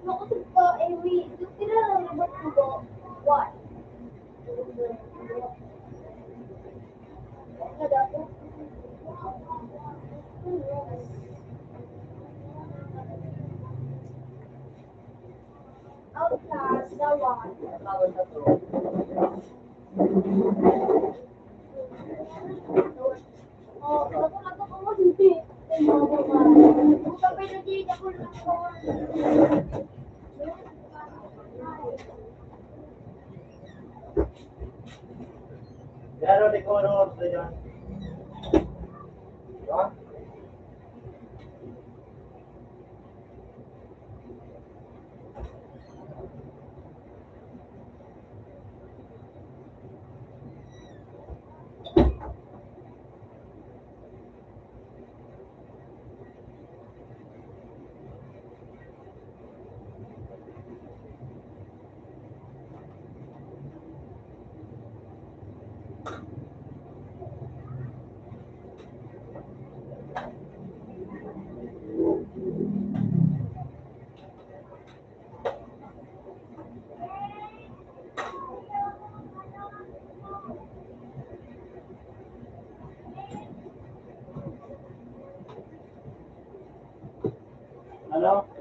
Nakusap ka, eh, wait. Yung tira lang naman ko. What? Nadapo? Outcast, Dawan. Tawag na to. Oh, ako mo hindi. Bukan pa yung hindi ako lang ako. Pero di ko ano oras na dyan. Ha? Ano?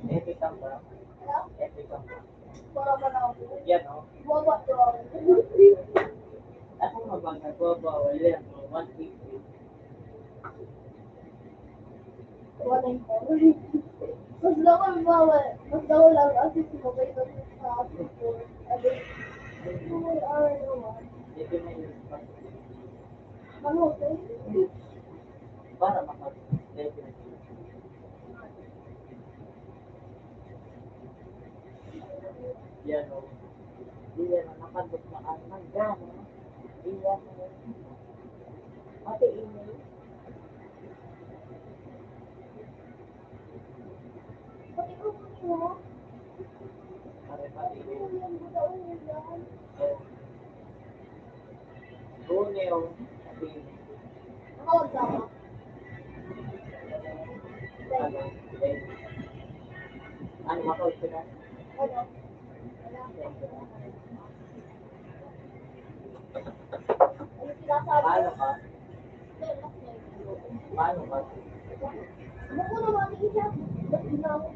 Epic ang ba? Epic ang ba? Para ba na ako? Yan o. Bawa to ako. Ako habang nagbabawal yan, 150. Wala yung power. Mas daw ang bawal. Mas daw lang kasi sumabay ko sa asin ko. Abi, may hour naman. Dito na yung Ano ito? para makapag-definitely. Yan o. Yan o, nakandot na ang gano. Yan o. Pati email. Pati ko mo. Pati email. Yung daw yan. Runeo. Pati email. Nakawag ako. Ano? Ano makawag sila? Ano? Ano sinasabi? Paano ka? Paano ka? Ano ko naman isa? Ba't na ako?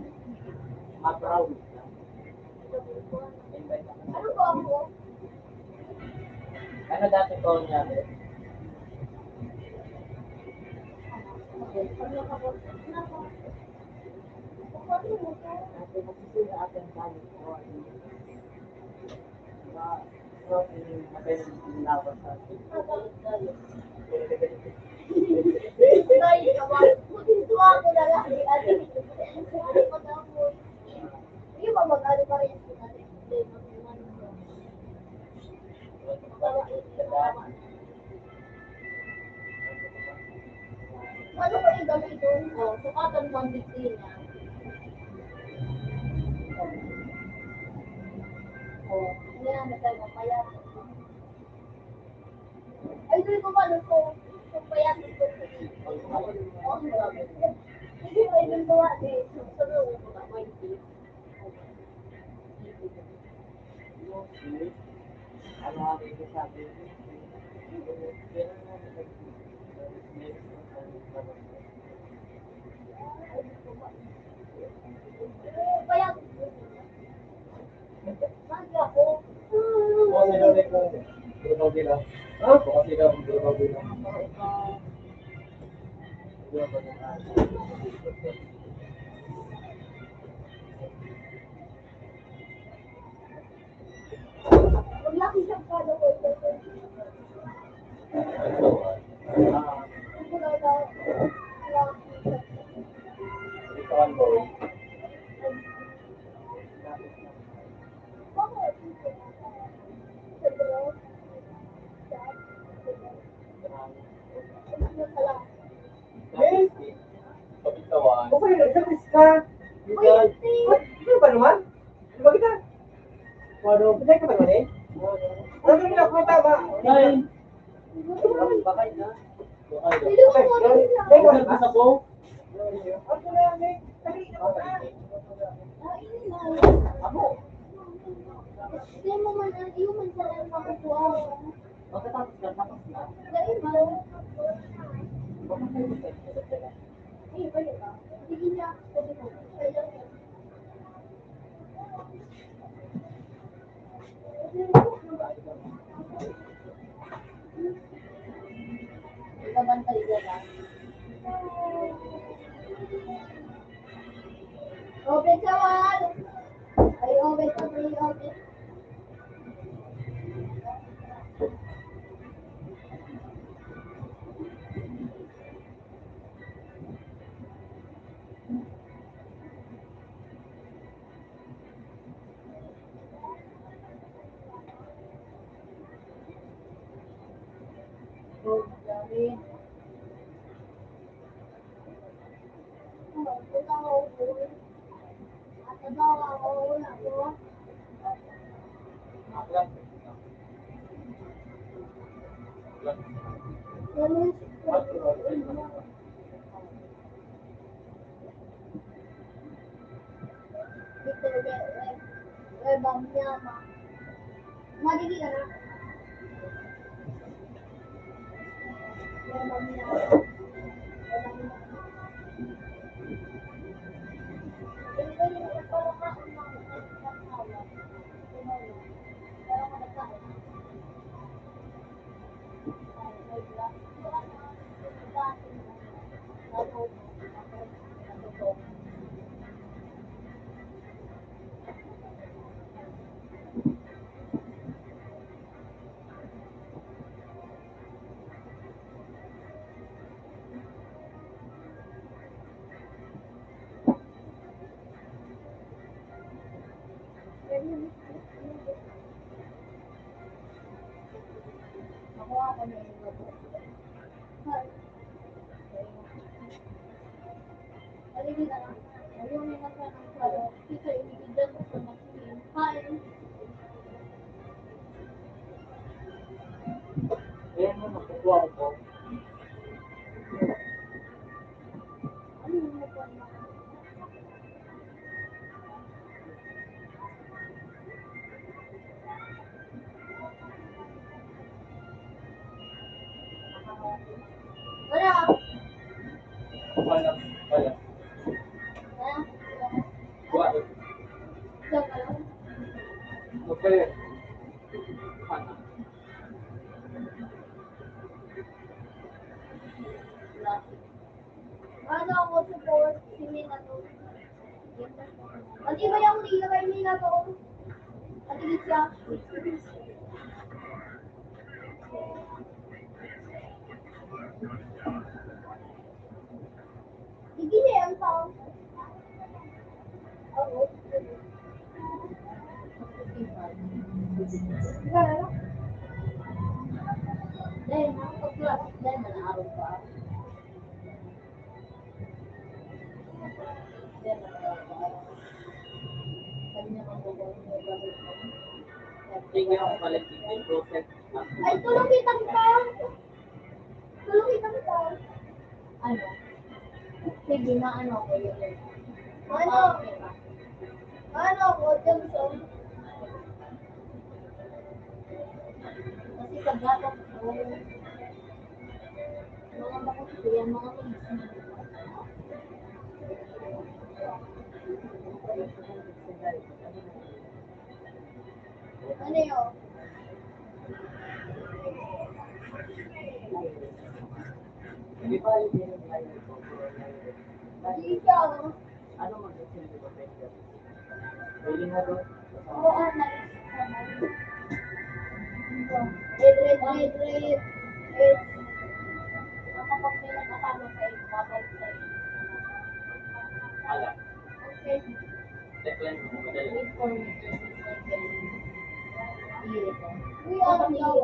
Ma-proud na. Invite ako. Ano ko ako? Ano dati ko niya? Ano ako? Ano mo to? Kasi masisira atin tayo ko. Lawas sa atin. Dahil naman, dito ako na lang. Ano pa daw mo? Hindi ba mag-ano pa rin sila? Ano ba yung gamitin ko? Sukatan mo ang biktima. Hindi na nagay mo pala. Ay, doon ko paano ko? Kung payat ko hindi ko even gawa eh. Sabi ko, may Ano ang sabi? payat. Magi ako. Kasi daw rin kung Bruno Villa. Ha? Kasi daw kung Bruno Villa. Maglaki siya kada ko. Wala daw. Ikaw ang boy. Bakit? Siguro. Pabitawan. Okay, nagsamis ka. Wait, Ano ba naman? Ano ba kita? Ano? Patay ka ba naman eh? Ano ba nila kumata ba? Dahil, Bakay na. Hindi ko mo Dahil ko nagkasa ko. Ano na yan eh? Dali na ko na. Ako. Hindi mo man, yung man sa lang makukuha mo. Pagkatapos na, tapos na. Dahil mo. Bakit tayo sa Ay, pwede ba? Sige niya. Pwede mo. Pwede mo. bantay dyan. Open sa wall. Ay, open sa free, open. Oh, dami. Ayan mo, nakukuha ko. Wala. Wala. Wala. Wala. Diyan ka lang. Okay. Ano ako support si Mina to? Ati ba yung Lila kay Mina to? Ati siya. Hindi siya ang tao. Oo. Dahil nakapag-class, dahil nanaaraw pa. Tingnan ako pala yung process. Ay, tulong kitang tao. Tulong kitang tao. Ano? Sige, maano ko yun. Ano? Ano ako, Johnson? Kasi pagdapat ko, mga bakit ko yan, mga mag-isip. Ano yun? Di ba yung line ko? Hindi siya, oh. Ano mag-isip ba pwede? Pwede nga doon. Oo, red. Kapag may nakasama sa iyo, babalik sa iyo. Ala. Okay. Declan mo, madali. Wait for me. Uy, ano daw?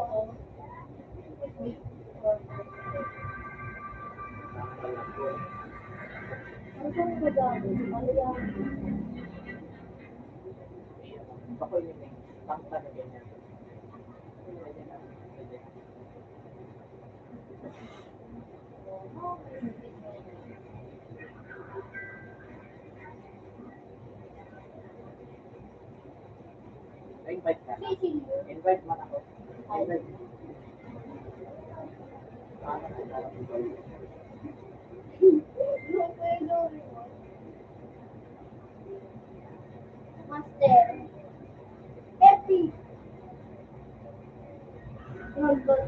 Wait for me. Ano ba ba dami? Ano yan? Ako yun eh. Tangka na ganyan. Pwede na. Pwede. Invite ka. Invite man ako. Invite. Master. Happy. Master.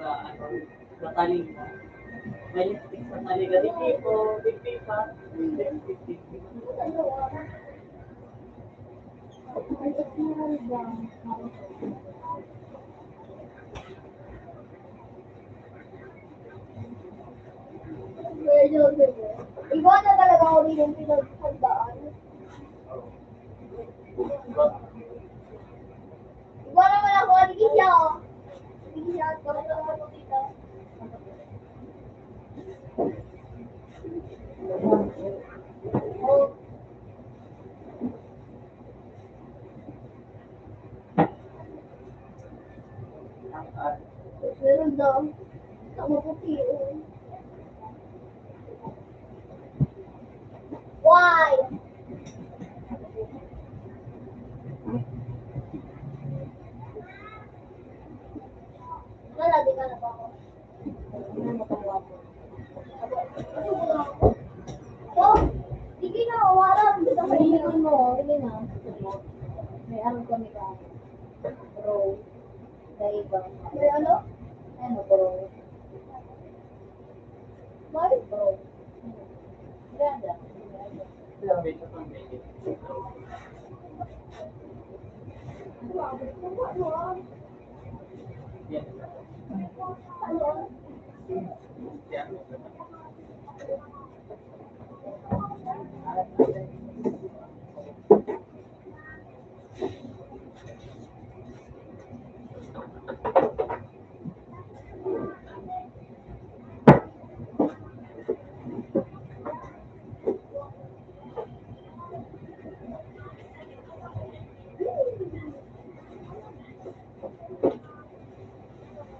sa taling mo. May lipstick sa taling ka, di tipo, di pipa, lipstick. Iba na talaga ako rin yung pinaghandaan. Iba naman ako, hindi siya. Hindi siya, kami lang ako dito. Oh. Meron daw. Sama puti. Why? Wala, di ka na ba ako? Oh, sige na, warang. Dito ka Pahingin mo, hindi na. May ano kami ka. Bro. Dahil ba? May ano? Ano bro? May? Bro. Ganda. Sabi sa pamilya. Yan. Ano? Yan.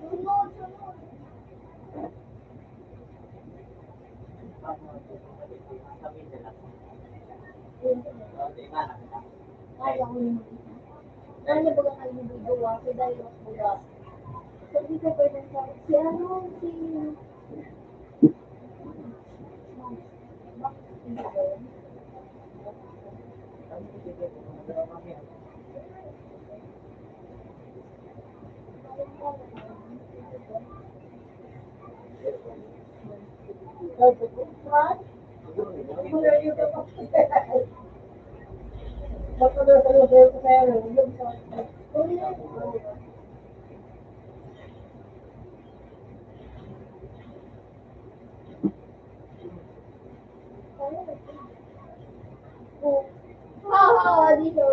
Sunod, sunod. Sabi nila. Kaya ko yung ano ba ang nagbibigawa si dahil ako mula. Sabi ko pa rin sa si ano si bakit hindi ba yun? Ba't na sa lugar ko kaya rin? Yung sa... Haha, dito.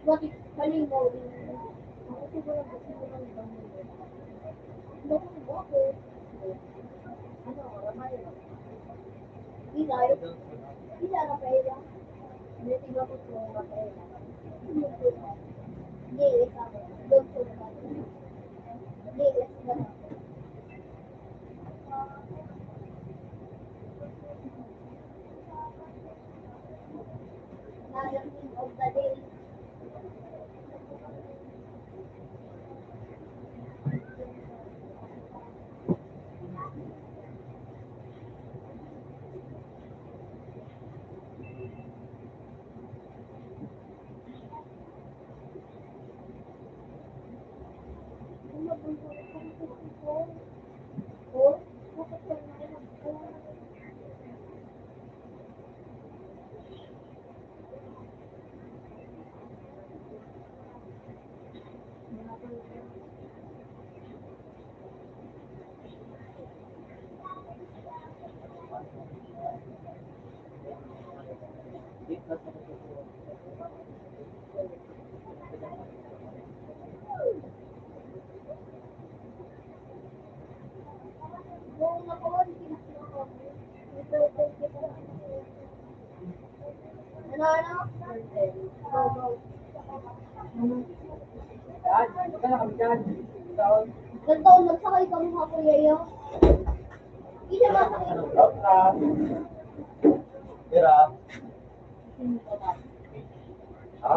Bakit kaling mo? Ako siguro kasi mo lang ibang nila. Bakit mo ako? Ano, ramay lang. Ilay? Ilay na pera. Hindi tiba ko kung ramay lang. Hindi, ikaw. Doktor ka. Hindi, ikaw. Nagaling of the day. Buong nakawan, pinakinawa mo. Ito, ano? Go, go. Dad, magkano kami dyan? Taon? Ilang taon nagsakay kami mga kuya yun? Hindi siya masakay. Out na. Tira. Ha?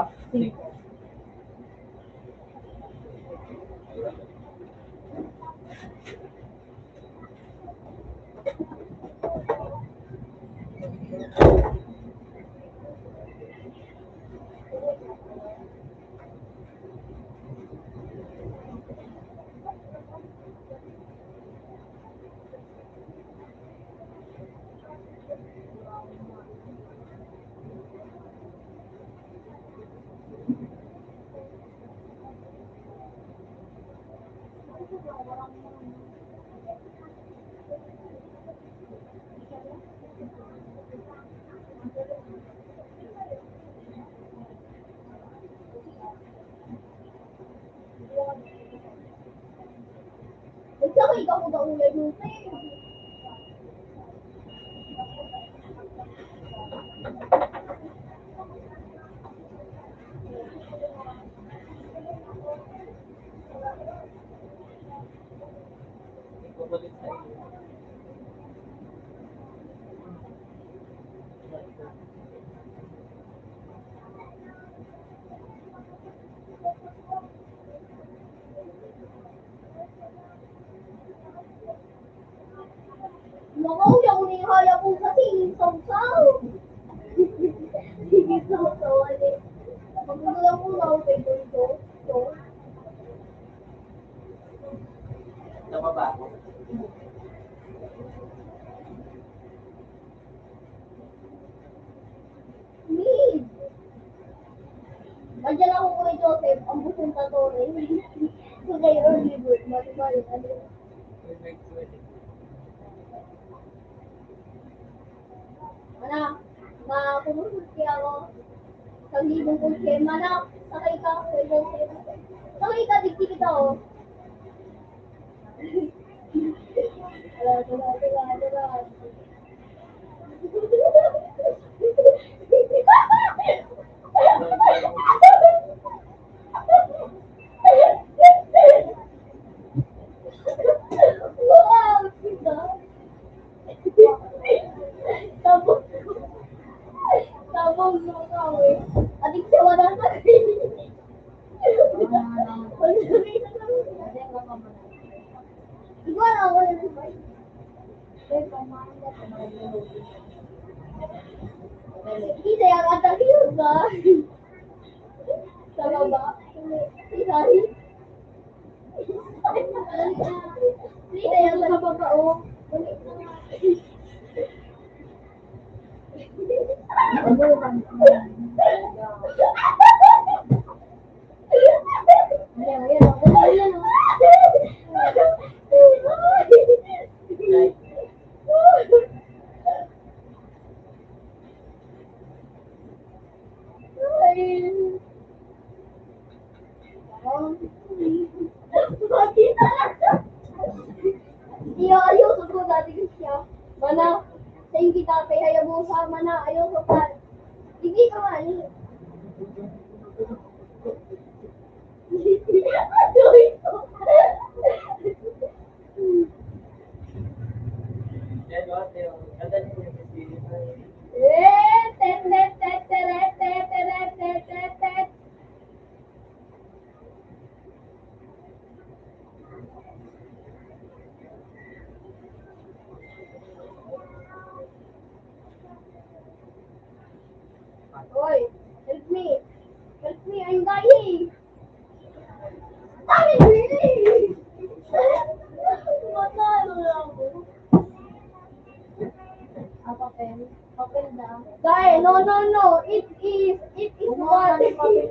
Nagsakay ka mo daw ulit yung Babalik sa iyo. Nakauwi ako na yung haya ko kasi saw-saw. Sige, saw-saw. Magkukulang ko na ako kay Tonto. Tama ba ako? Mid! Nandiyan ako kay Joseph, ang busong tatore. So kay Early Bird, mali-mali. Anak, pumusot kaya ako. Sa libong ko siya, anak, sakay ka kay Joseph. Sakay ka, digti kita oh. Tara. Wow, kita. Tabong mo ka, eh. Adik siya wala sa Ikaw na ako yung fight. Hindi yang atas juga. Sama ba? Sorry. Hindi yang sa babao. Iya, ayaw ko dati siya. Mana, sa yung kita kay Hayabusa, mana, ayaw ko pa. Hindi ka man. Ano ito? Yan o, Teo. Ganda niyo yung kasi. Oy, help me. Help me, I'm dying. I'm really. Matalo na ako. Papel down. Guys, no. It is what? Okay.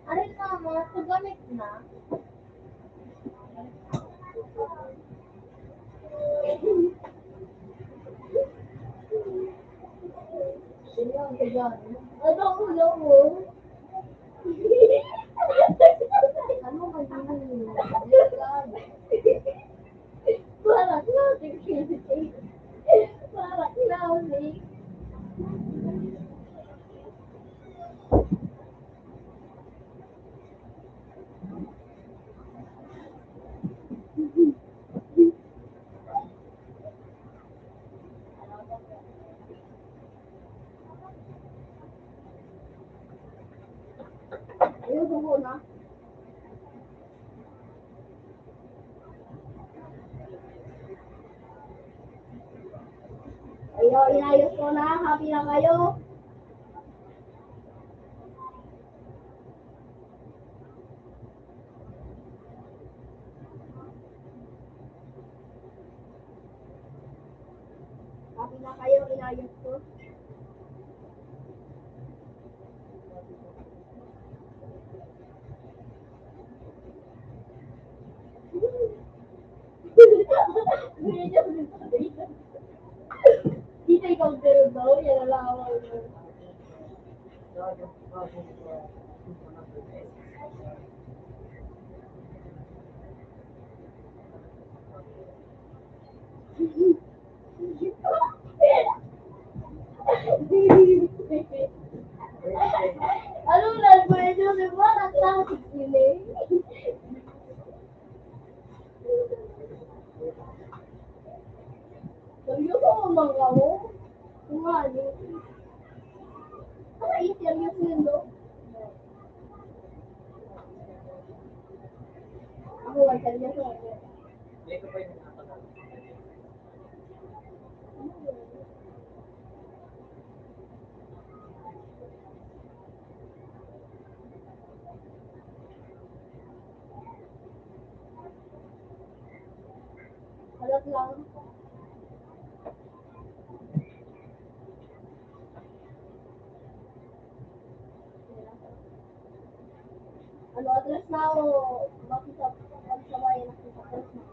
Ano na mo? Sugamit na. Ano ulo mo? Ano magiging? Parang natin kasi. Parang natin. Ayun ko muna. Ayun, inayos ko na. Happy na kayo. Happy na kayo, inayos ko. laway mo. Ano na, pwede di ba? Nagtakot sila eh. Seryoso mo mga mo? Kumali. Ano i-seryoso yun do? Ako ay seryoso ako. Hindi ko pa yung nakakalaman. Halat lang. Ano, atras na ako. Magsabayan ako sa atras na.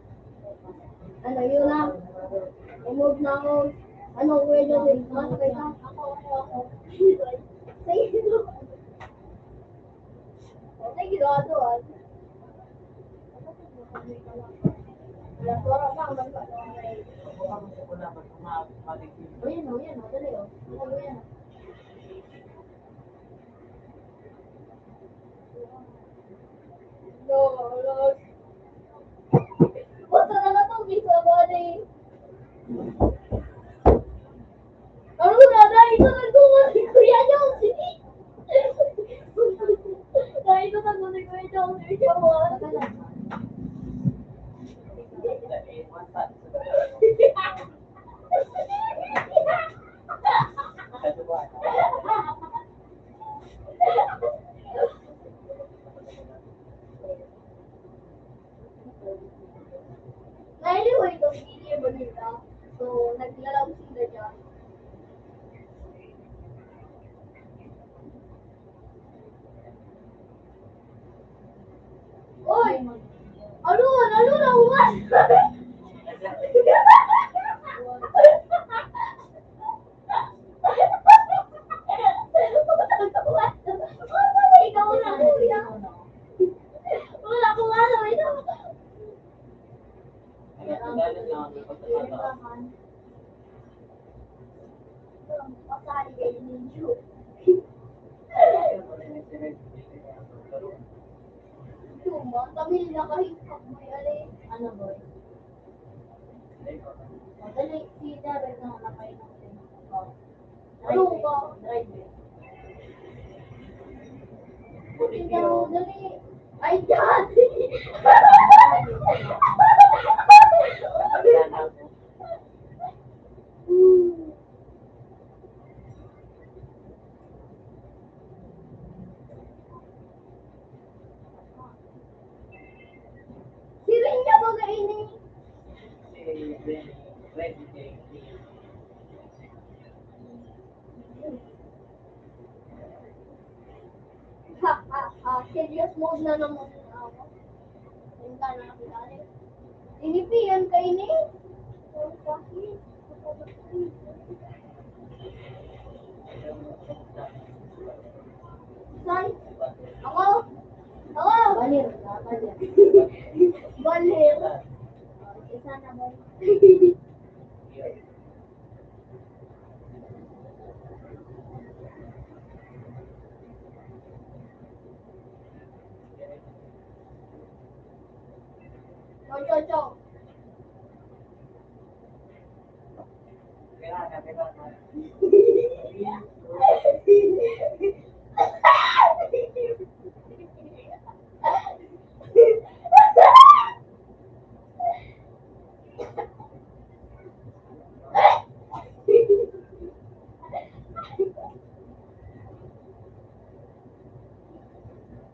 Ano, yun na. I-move na ako. Ano, pwede din. Masakay ka. Ako. Sige, sige, gano'n. Wala, wala pa. O, yan o, dali o. Ano, yan o. No. Basta na na to, bisa ba ni? Ano na, dahil ito nagtungan si Kuya Jones, hindi? Dahil ito nagtungan si Kuya Jones, hindi siya mo. Anyway, ito, hindi ba nila? So, naglalaro sila dyan. Oy! Ano na umas? Ikaw na, kuya. Wala ko nga na, ito. Pasali kayo ninyo. Tuma, kami nakahipag mo yun. Ano boy? Dali, si Jared na nakay natin. Ano ba? Dali. Ay, dati! Si Rinya ba kainin? Serious mode na naman ako. Yung ka na nakilala. Inipiyan kainin. Saan? Ako? Balir. Balir. Isa na ba? Chow.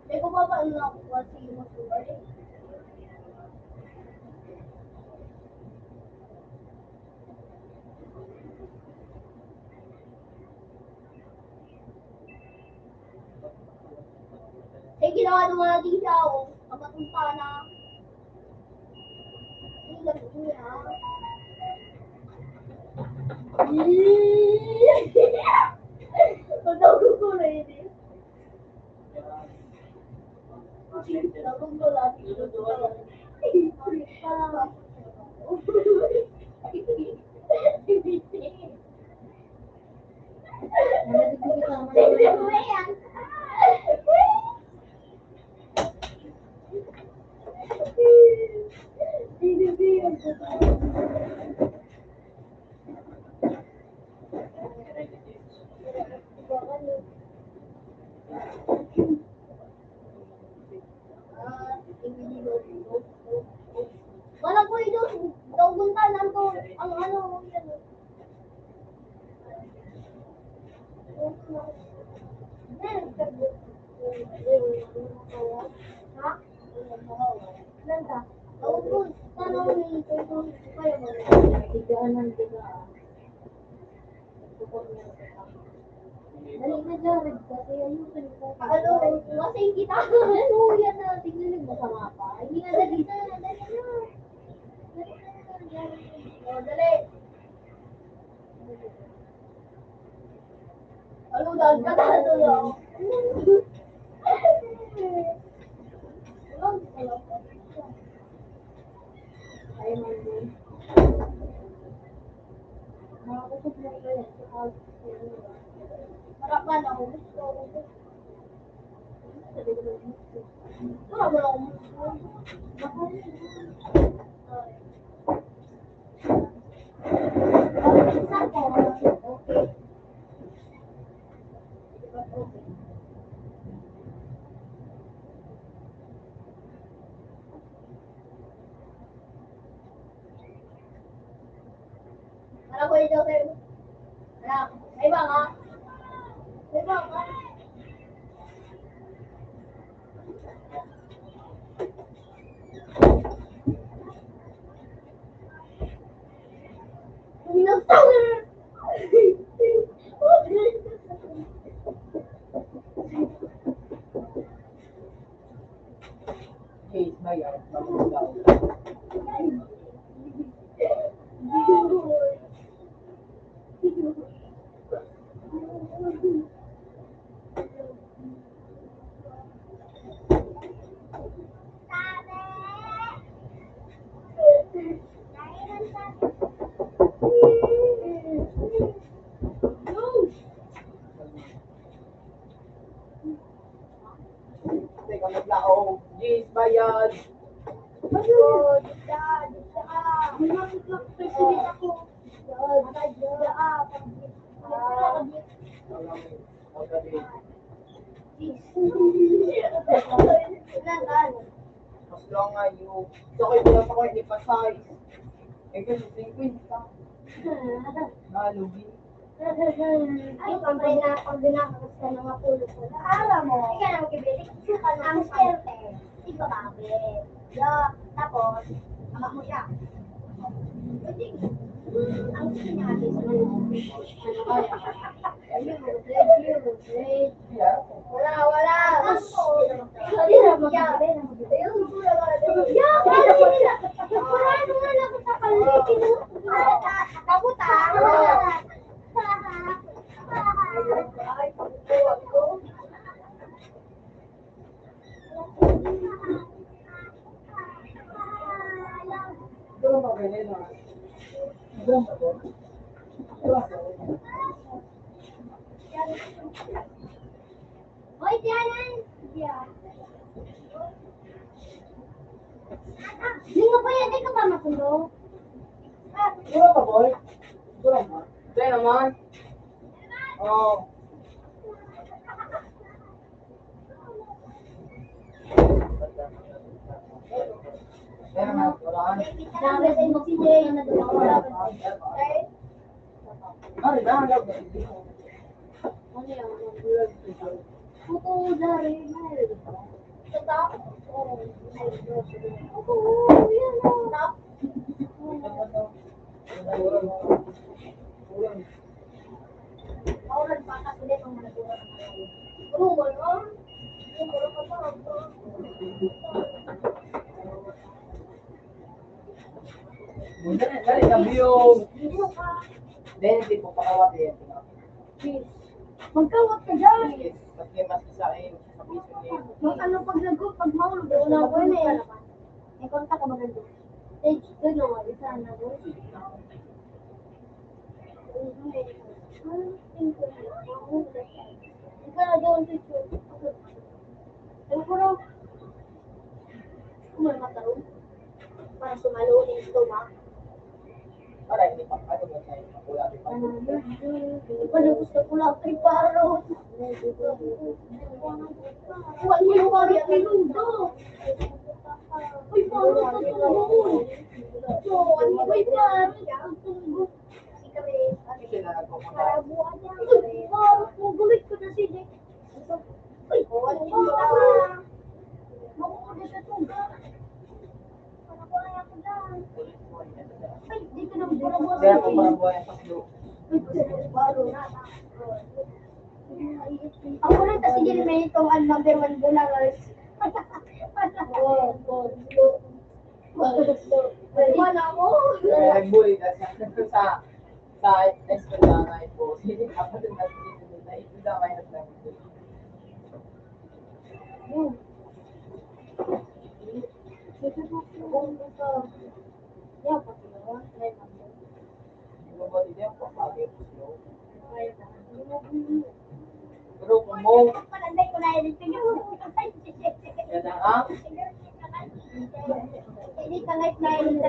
May kumapaano na ako kasi yung masuwari. Eh, ginawa ng mga disaw. Ang matunta na. Hindi lang niya. Nagugulat ini. Nagugulat. Wala ko ito, daw buntalan ko ang ano, yan. Ha? Nanda. Naubos. Tanong ni Kuya kaya mo. Tigaan kita. Dali na Jared, kasi ayusin ko. Ano, kasi kita. Ano yan na, tignan mo masama pa. Hindi nga dali na, dali na. Oh, dali. Ano, dagdagan na lang. Ay, man. Nakakasok mo ba yan? Harap ka na, gusto. Wala mo lang. Okay. Harap ko ito, sir. Harap. May ba ka? May ba ka? Case na yan, bagong daw. Teka, maglao. Yes, bayad. Ayun, dyan, dyan. President ako. Dyan, dyan. Mas lang nga yung... So, kayo lang ako hindi pa size. Eh, kasi 50. Nalugi. Ay, pambay na pag ginagawa ka ng mga pulo ko. Alam mo, hindi ka na magkibili. Suka na ang swerte. Hindi ba bakit? Tapos, amak mo siya. Ang gusto niya natin sa mga wala. Hindi na magkibili. Ayun, wala. Yeah, wala nila. Wala nga lang sa kalitin. Kabutan. Ito lang ba kayo na? Ito lang ba ito? Ito lang ba? Hoy, Tianan! Yeah. Linggo pa yan, di ka ba matulog? Ito lang ba, boy? Ito lang ba? Ito naman. Oo. Ito naman, walaan. Sabi sa mo si Jay na doon wala ba? Okay? Ay, nahanap na. Ano yan? Mag-vlog ito. Puto, dari. Ito? Oo, yan o. Stop. Ako nagpakas ulit ang nagpura ng mga yun. Ano ba yun? Yung puro ka pa. Dali, dali, yung... Ano ka? Then, hindi po pakawati yan. Magkawat ka dyan. Mas may mas sa akin. Sa piso niya. Mag ano pag nag-group, pag mahulog, wala ko na eh. May kontak ka ba nag-group? Stage 2 naman, isa na doon. Ikaw na doon, teacher. Alam ko raw, kumain matarong. Para sumalunin ito, ma. Para hindi pa. Ano ba tayo? Wala din pa. Ipalo gusto ko lang triparo. Huwag mo yung pari pinundo. Uy, paano ito tulungan? So, ano ba yung pari? Kasi na nagpapakain. Uy, magulit ko na si Jake. Uy, ano ba? Makukulit na tuga. Ano ba kaya ko dyan? Ay, di ka na buwan Kaya po parang buhay ang paslo. Ako lang kasi Jeremy itong number 1 dollars. Wala ko. Nagbuli kasi sa eskwela na ito. Hindi kapag natin na ito damay na lang. Hindi mo ba din po pagi po slow. Pero kung mo, Palanday ko na yun. yan na ang Hindi ka like na yun.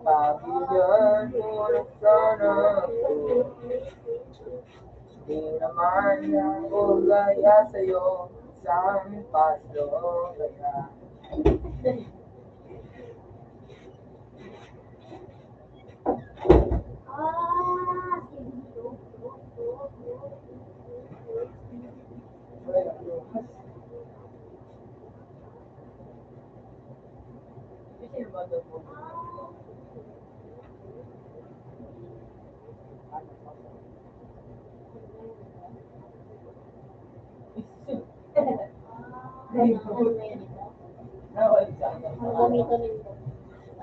Pagbiyan mo na sana ako. Di naman ako gaya sa'yo. Isang paso kaya. kasi ba daw po?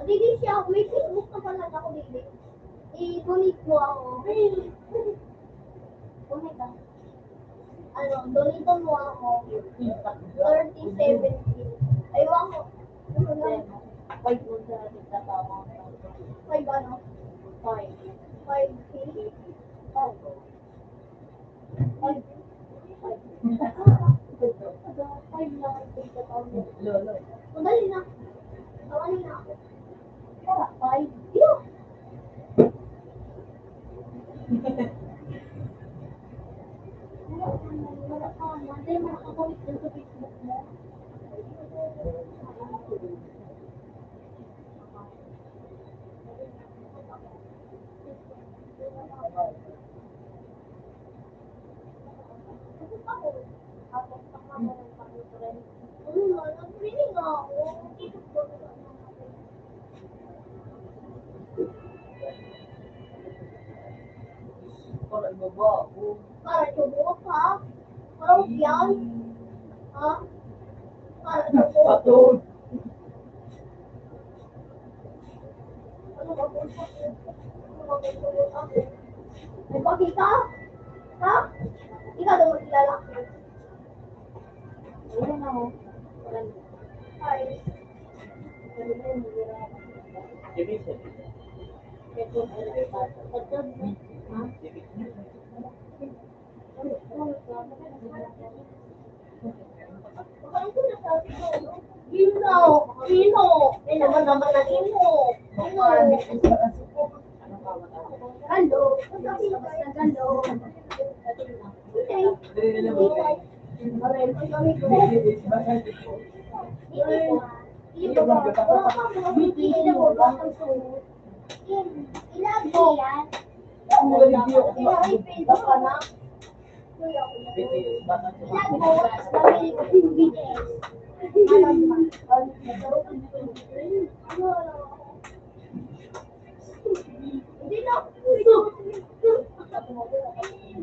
Dili siya, may Facebook na pala ako dili. I-donate mo ako. Donate ka. Ano, donate mo ako. 30-70. Ayaw ako. Five mo sa tatawa. Five ano? Five. 5 Lolo. Madali na. Tawalin na ako. Tara, 5. Yo! Wala ka. Madali mo nakakawit din sa Facebook mo. Nag-feeling nga ako. Para ibaba ako. Para subok ha? Parang yan? Ha? Para subok? Patod. Ano ba po? May pakita? Ha? Ikaw daw magkilala? Ayun na ako. Hi. Division. Gino! Gino! May naman na Gino! Galo!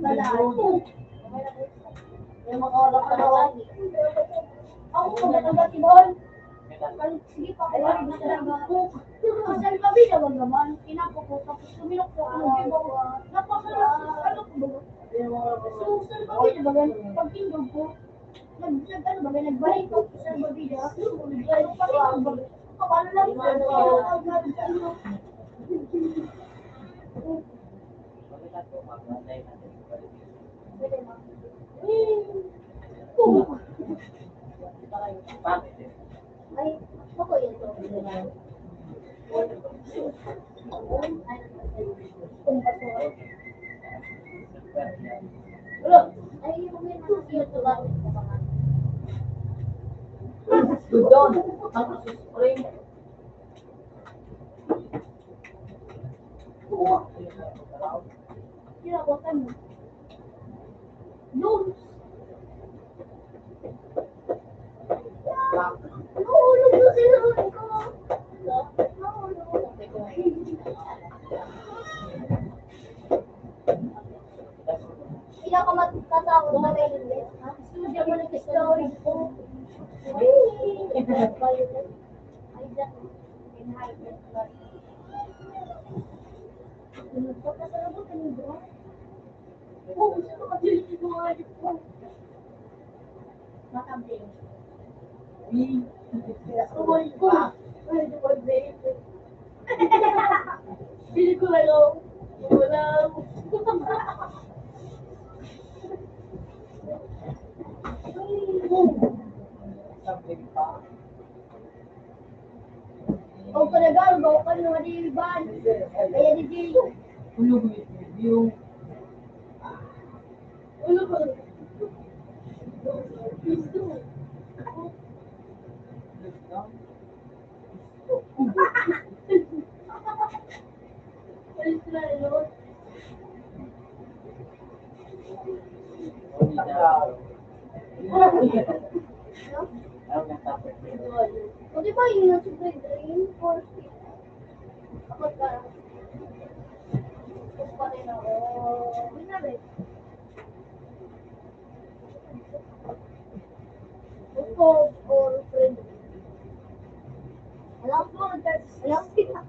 Galo! Okay. makawala ka lagi. Ako kung matanggatibol. Sige pa, kaya rin talaga ako. Kasi ang gabi naman naman, kinapo ko, tapos tumilok ko ako ng iba ko. Napasarap, ano ko ba? So, sa gabi naman, pagtindog ko, ano ba, nagbalik ko sa gabi na, ano pa rin ako ba? Paano lang ito? Ay, ako yun to. Ay, yung may nakakiyot to ba? Doon, ang spring. Kinabutan mo. Noon. Nahulog na sila ko. Nahulog. Pinakamatatawa na rin. Studio mo ng story ko. Ay, that in high blood. Pagkasalamat ka nito. Oh, gusto ko kasi ito mga ito. Matambing. Tuloy ko. Ay, di ba, babe? Pili ko lang ako. Wala. Something pa. O panagal, bawa ka ng mga diban. Kaya di Jiyo. Ulog yung Ulo ko. Gusto. Alis na, Lord. O di ba yun yung super dream? Or ako ka. Gusto pa rin ako. Hindi na rin. Gusto or friend. Alam ko, alam kita.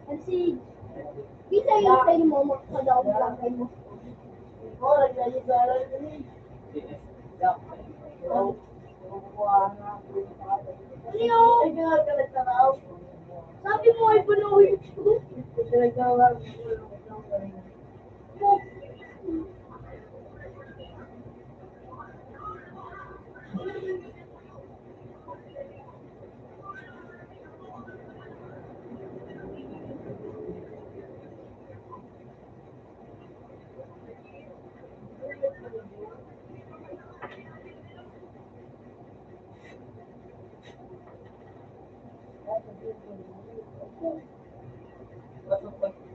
Kasi, kita yung sa'yo mo, makakadaog lang kayo. Oh, naglalagaran kami. Leo! Ay, ginagalit na raw. Sabi mo ay panawin ko. Naglalagaran ko.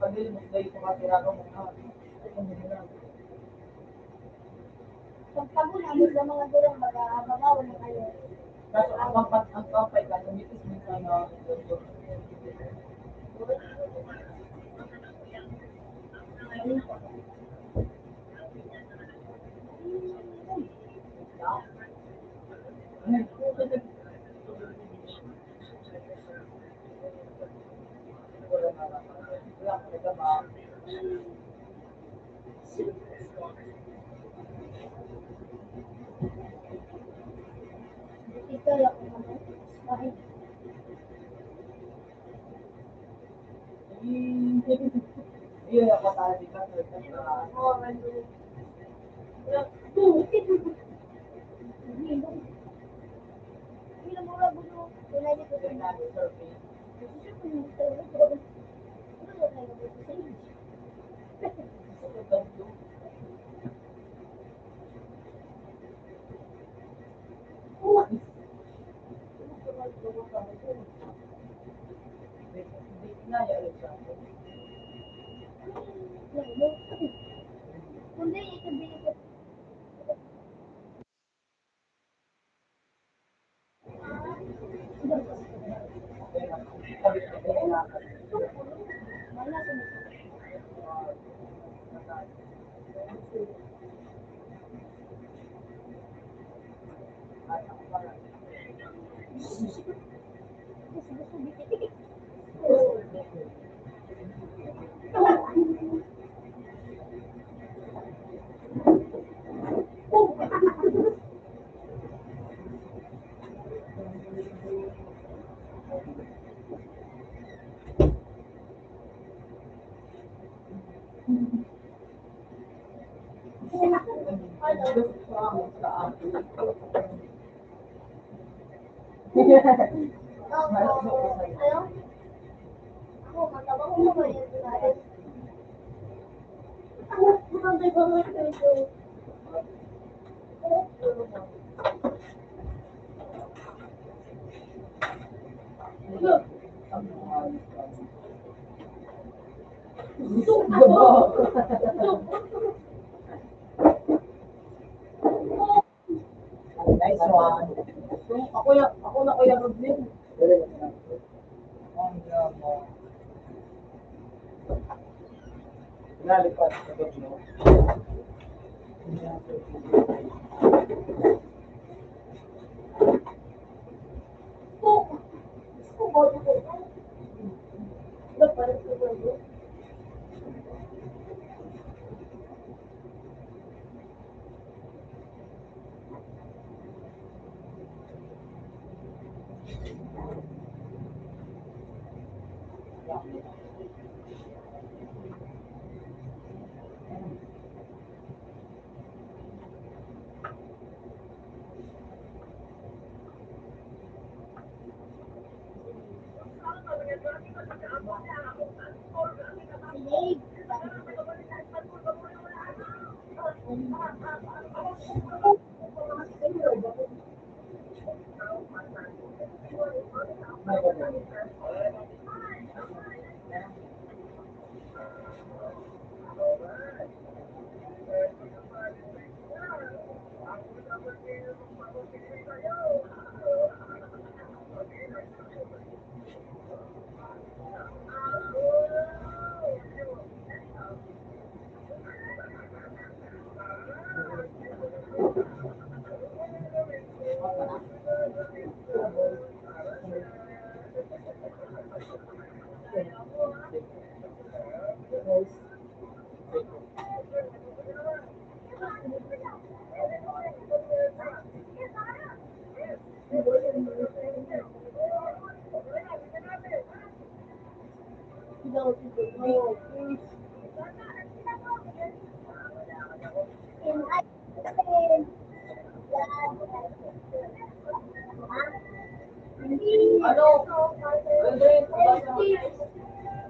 Pag-ilimos na yung mga tirano mo na. Pagpagunan sa mga gurong mag-ababawan na kayo. Kaso ang pampay ka, lumitis mo sa ano. Ito yung ano. Bakit? Yun ako tayo dito. Oo, ano. Hindi na mura gusto. Tunay dito sa nabi. Kundi ikabihin ko. Wala sa mga. Ayaw? Ako, mataba ko naman yan. Maganda ba mo ito? Nice one. Ako na kuya Rodlin. Nalipat sa no?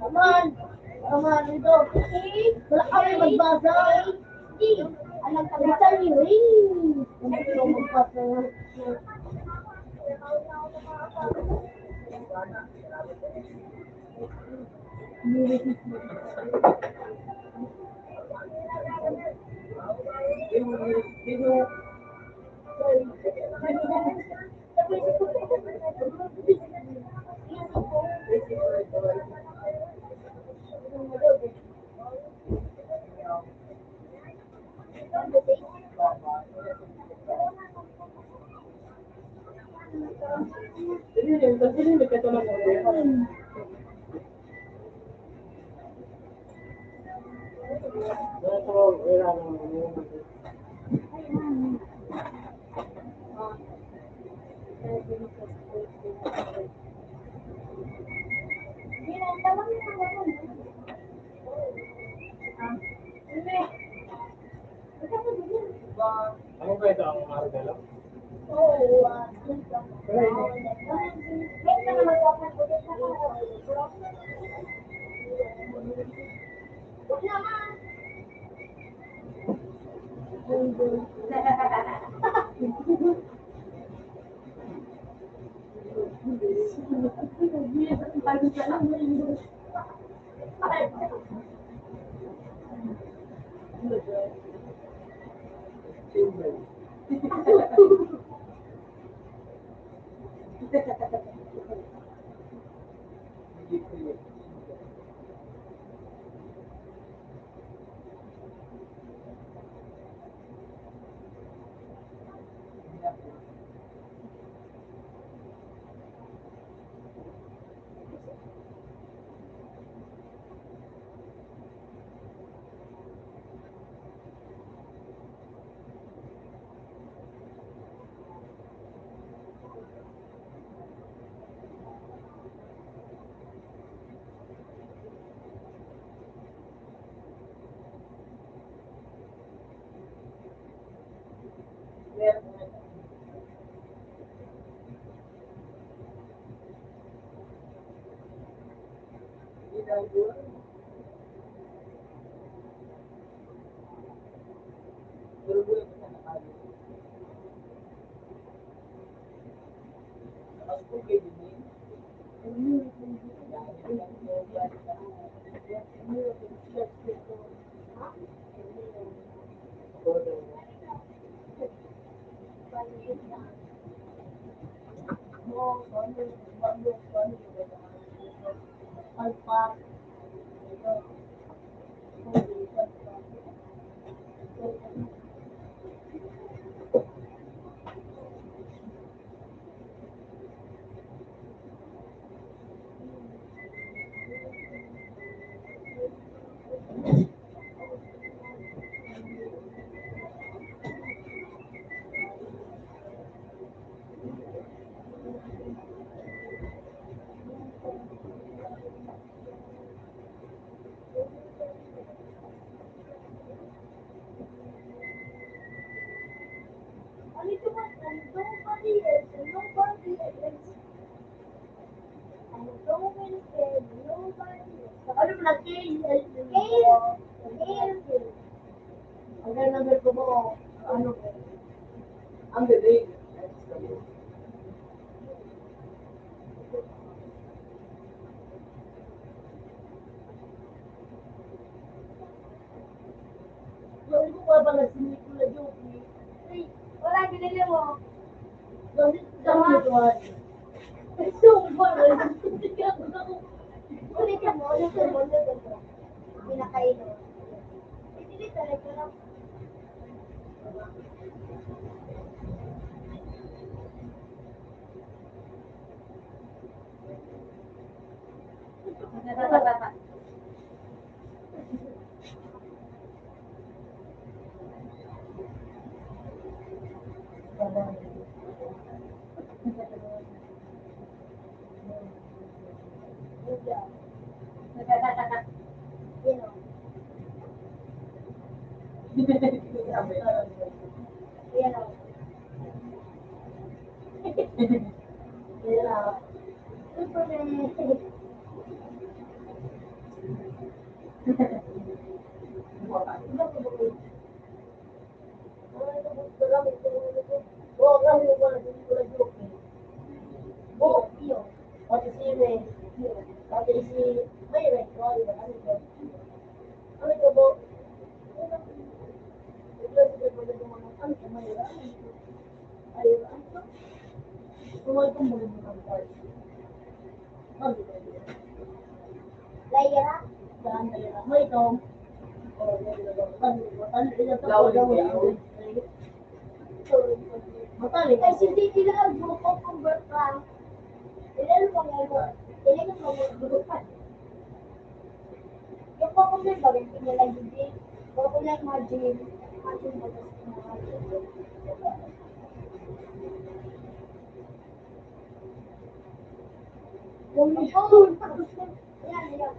Aman, aman ito. Wala kami magbasa. Alam ka ba niyo? Hindi ko magbasa. Hindi ka talaga. Ano ba ito ang Margalo? Pero buhay ko na nakali. Tapos kung kayo din, Ano ba nag-change? Ang number ko mo, ano, ang galing. yung ko pa ba nagsinikula yung wala, binili mo. Gamit ka mo ito. So, ulit mo, pinakaino. Hindi talaga lang. Ay, hindi nila ang grupo kung birthday. Ilan mo mo? Ilan mo mo grupo? Yung po kung birthday, hindi nila hindi. Kung like margin, margin mo yan, yan.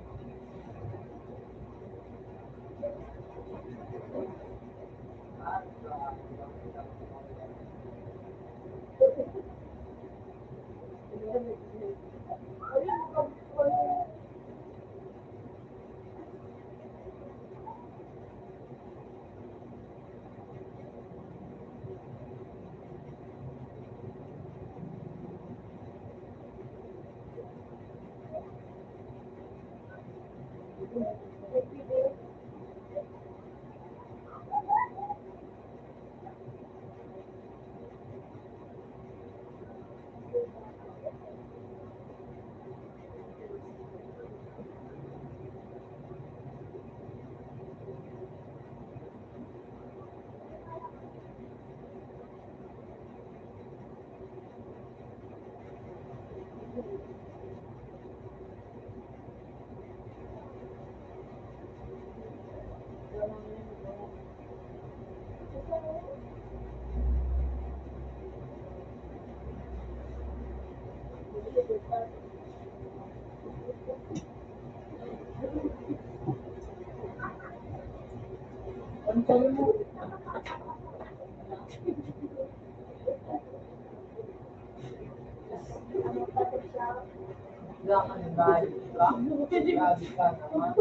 Grabe ka naman.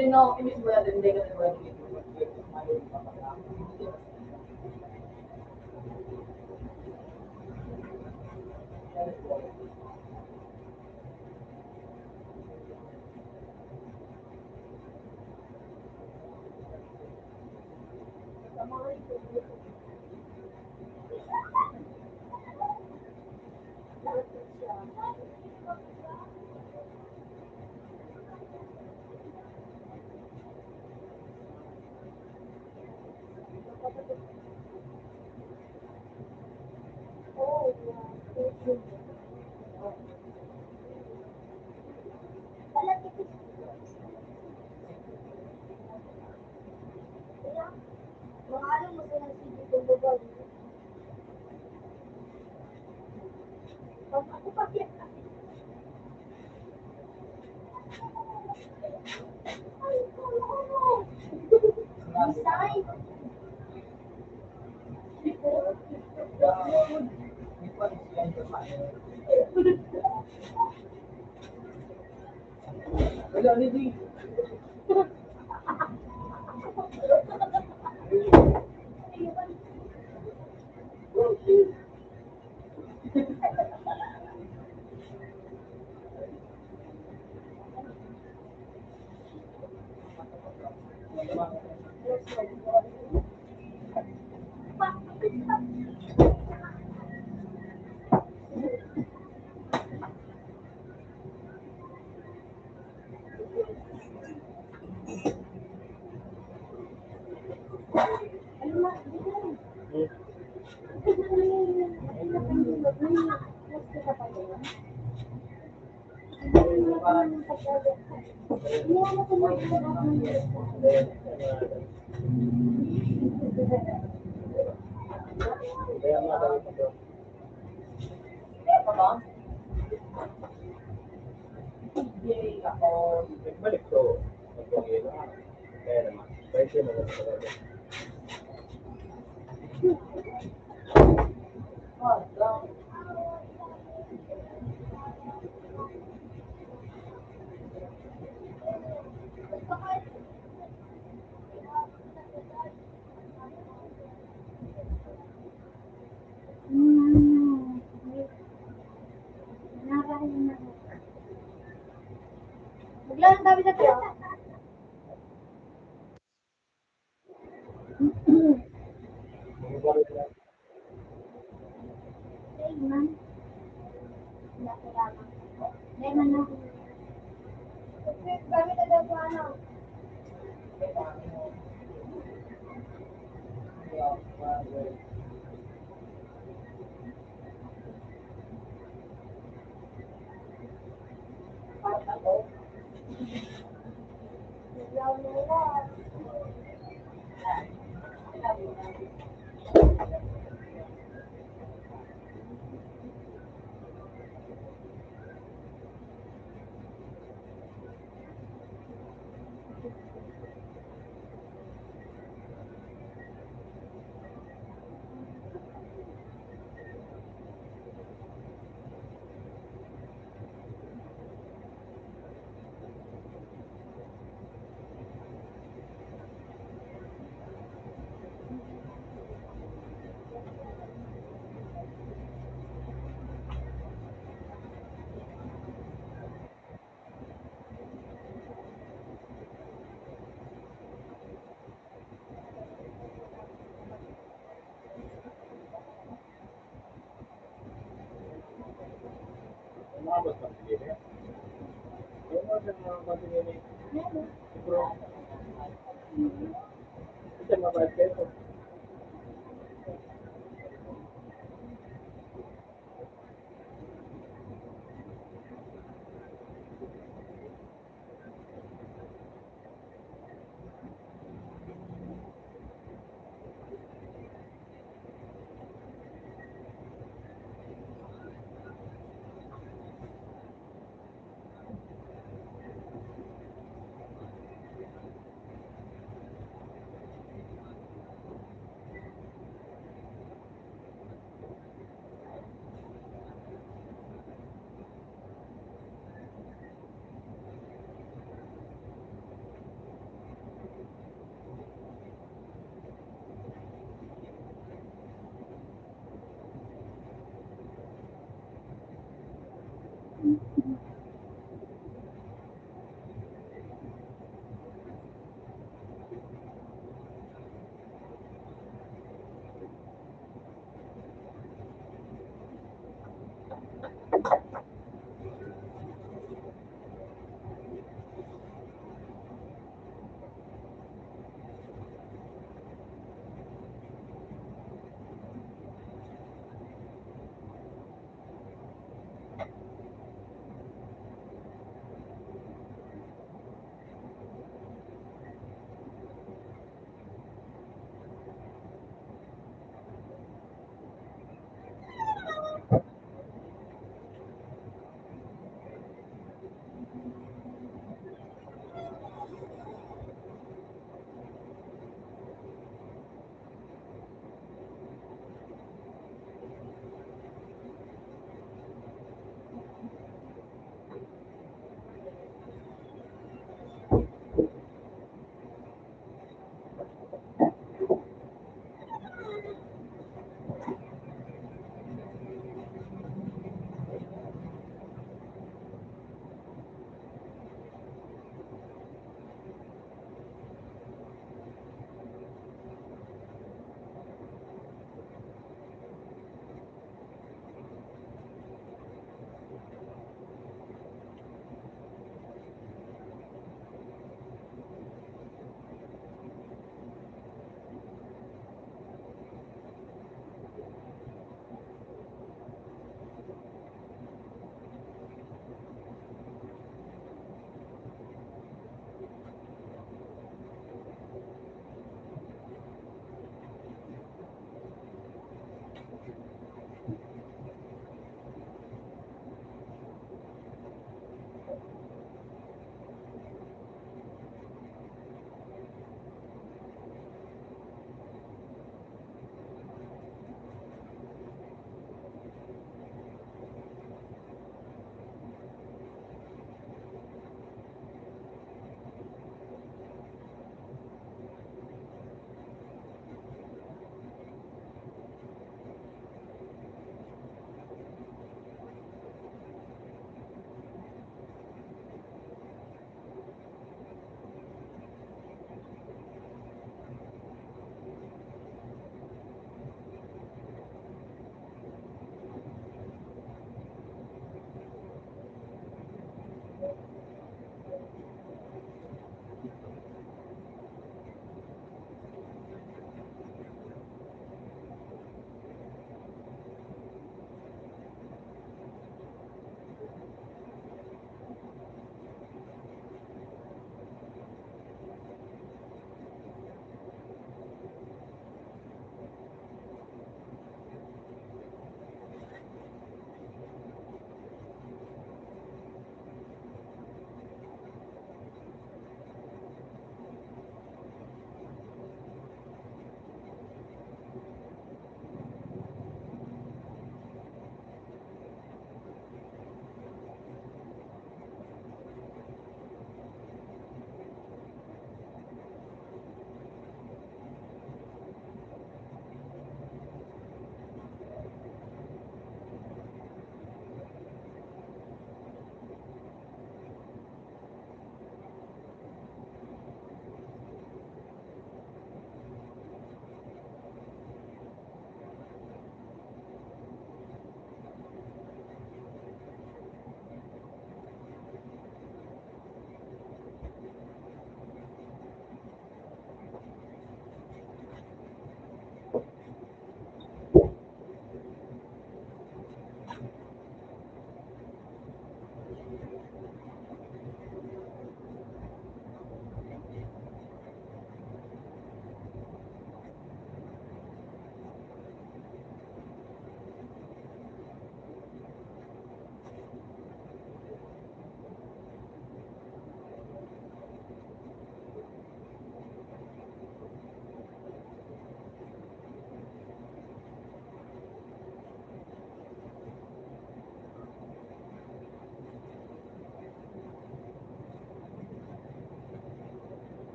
rin ako, imis mo natin, hindi ka naman dito. Mahalo mo sa sige kung babaw. Ako pa kaya. Design. Wala, hindi. Kaya nga daw ito. Kaya ba? Hindi ako nagbalik to. Kaya naman. Pwede mo na talaga. Maglaan tabi sa tiyo. Dayman. Dayman na. Kami na daw ano. Mga basta sige. Kaya mo sa mga kontinente. Siguro. Ito mga 5 pesos.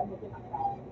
Saan mo tinanggal?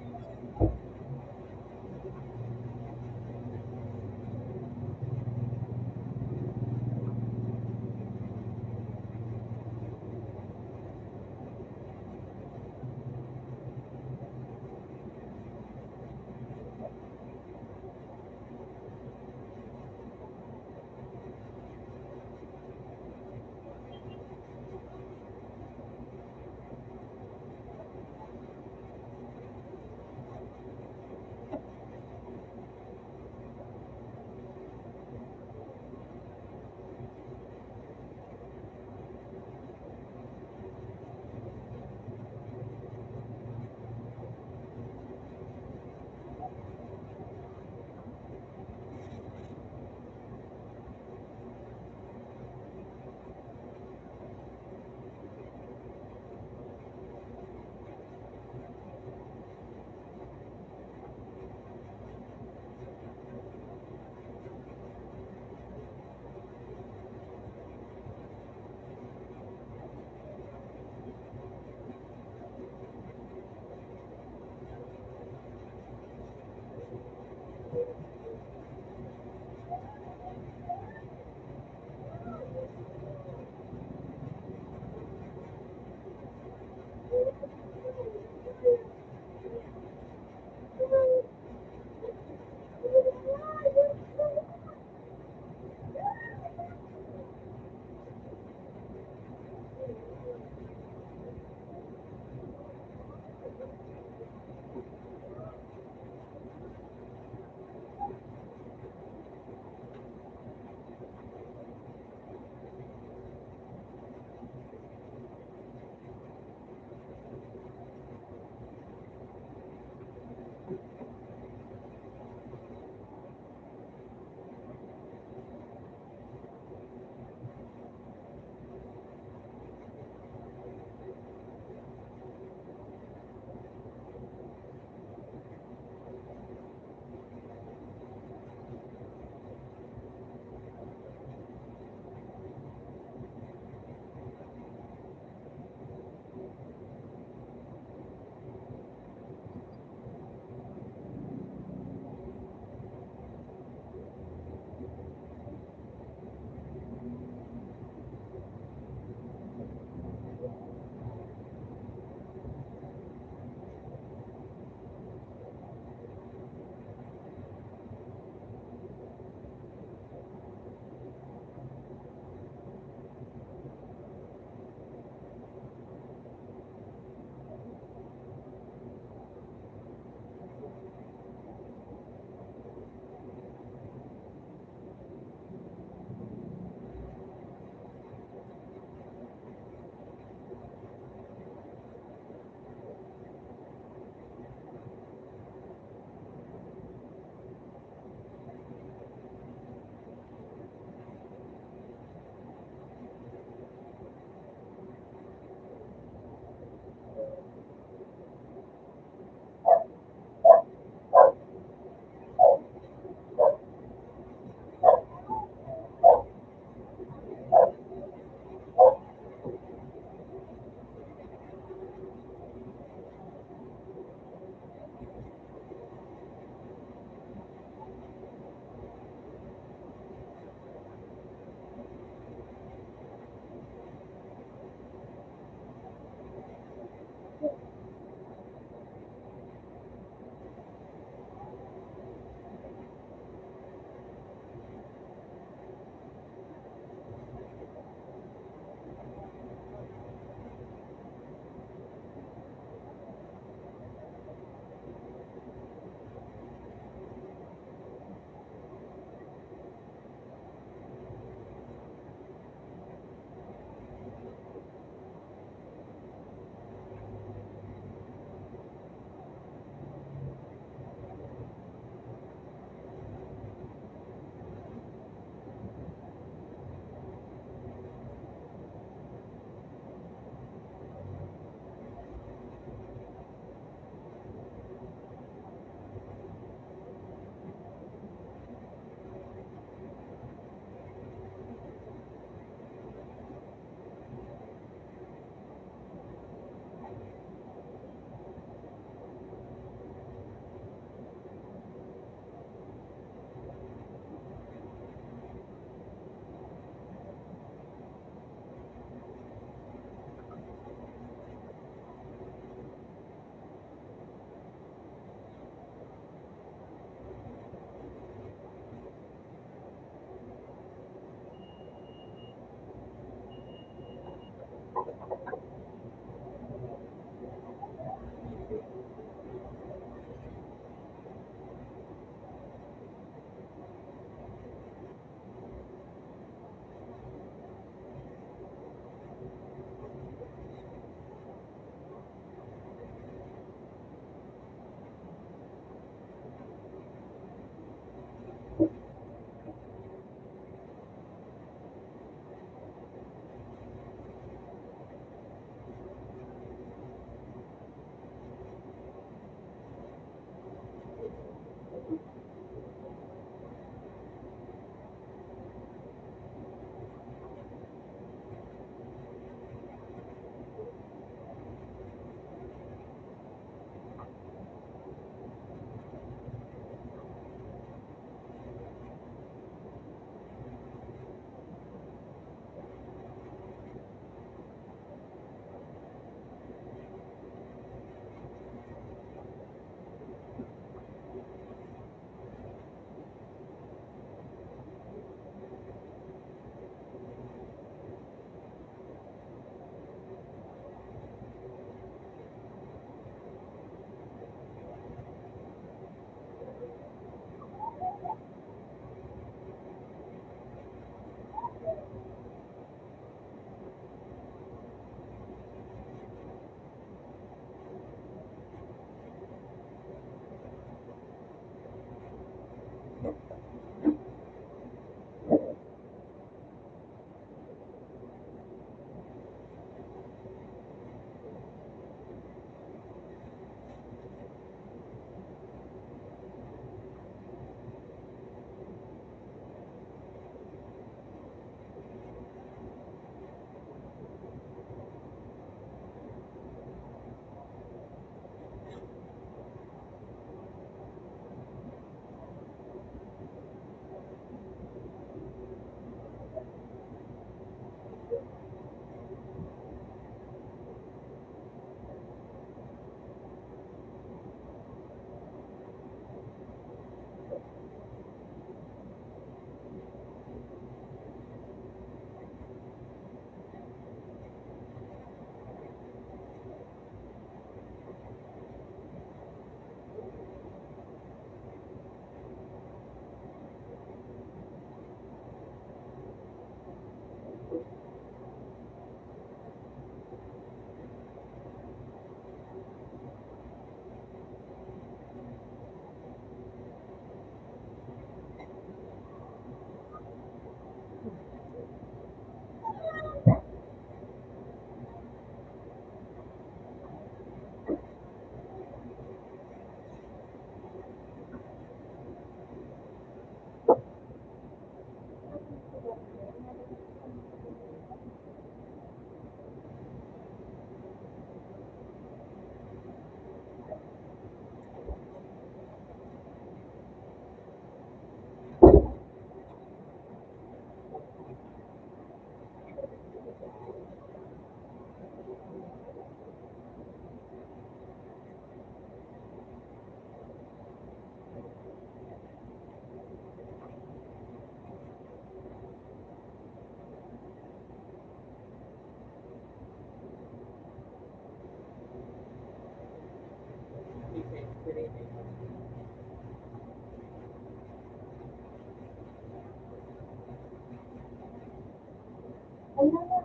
Ayun na.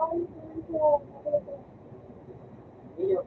Ay, po. Iyo.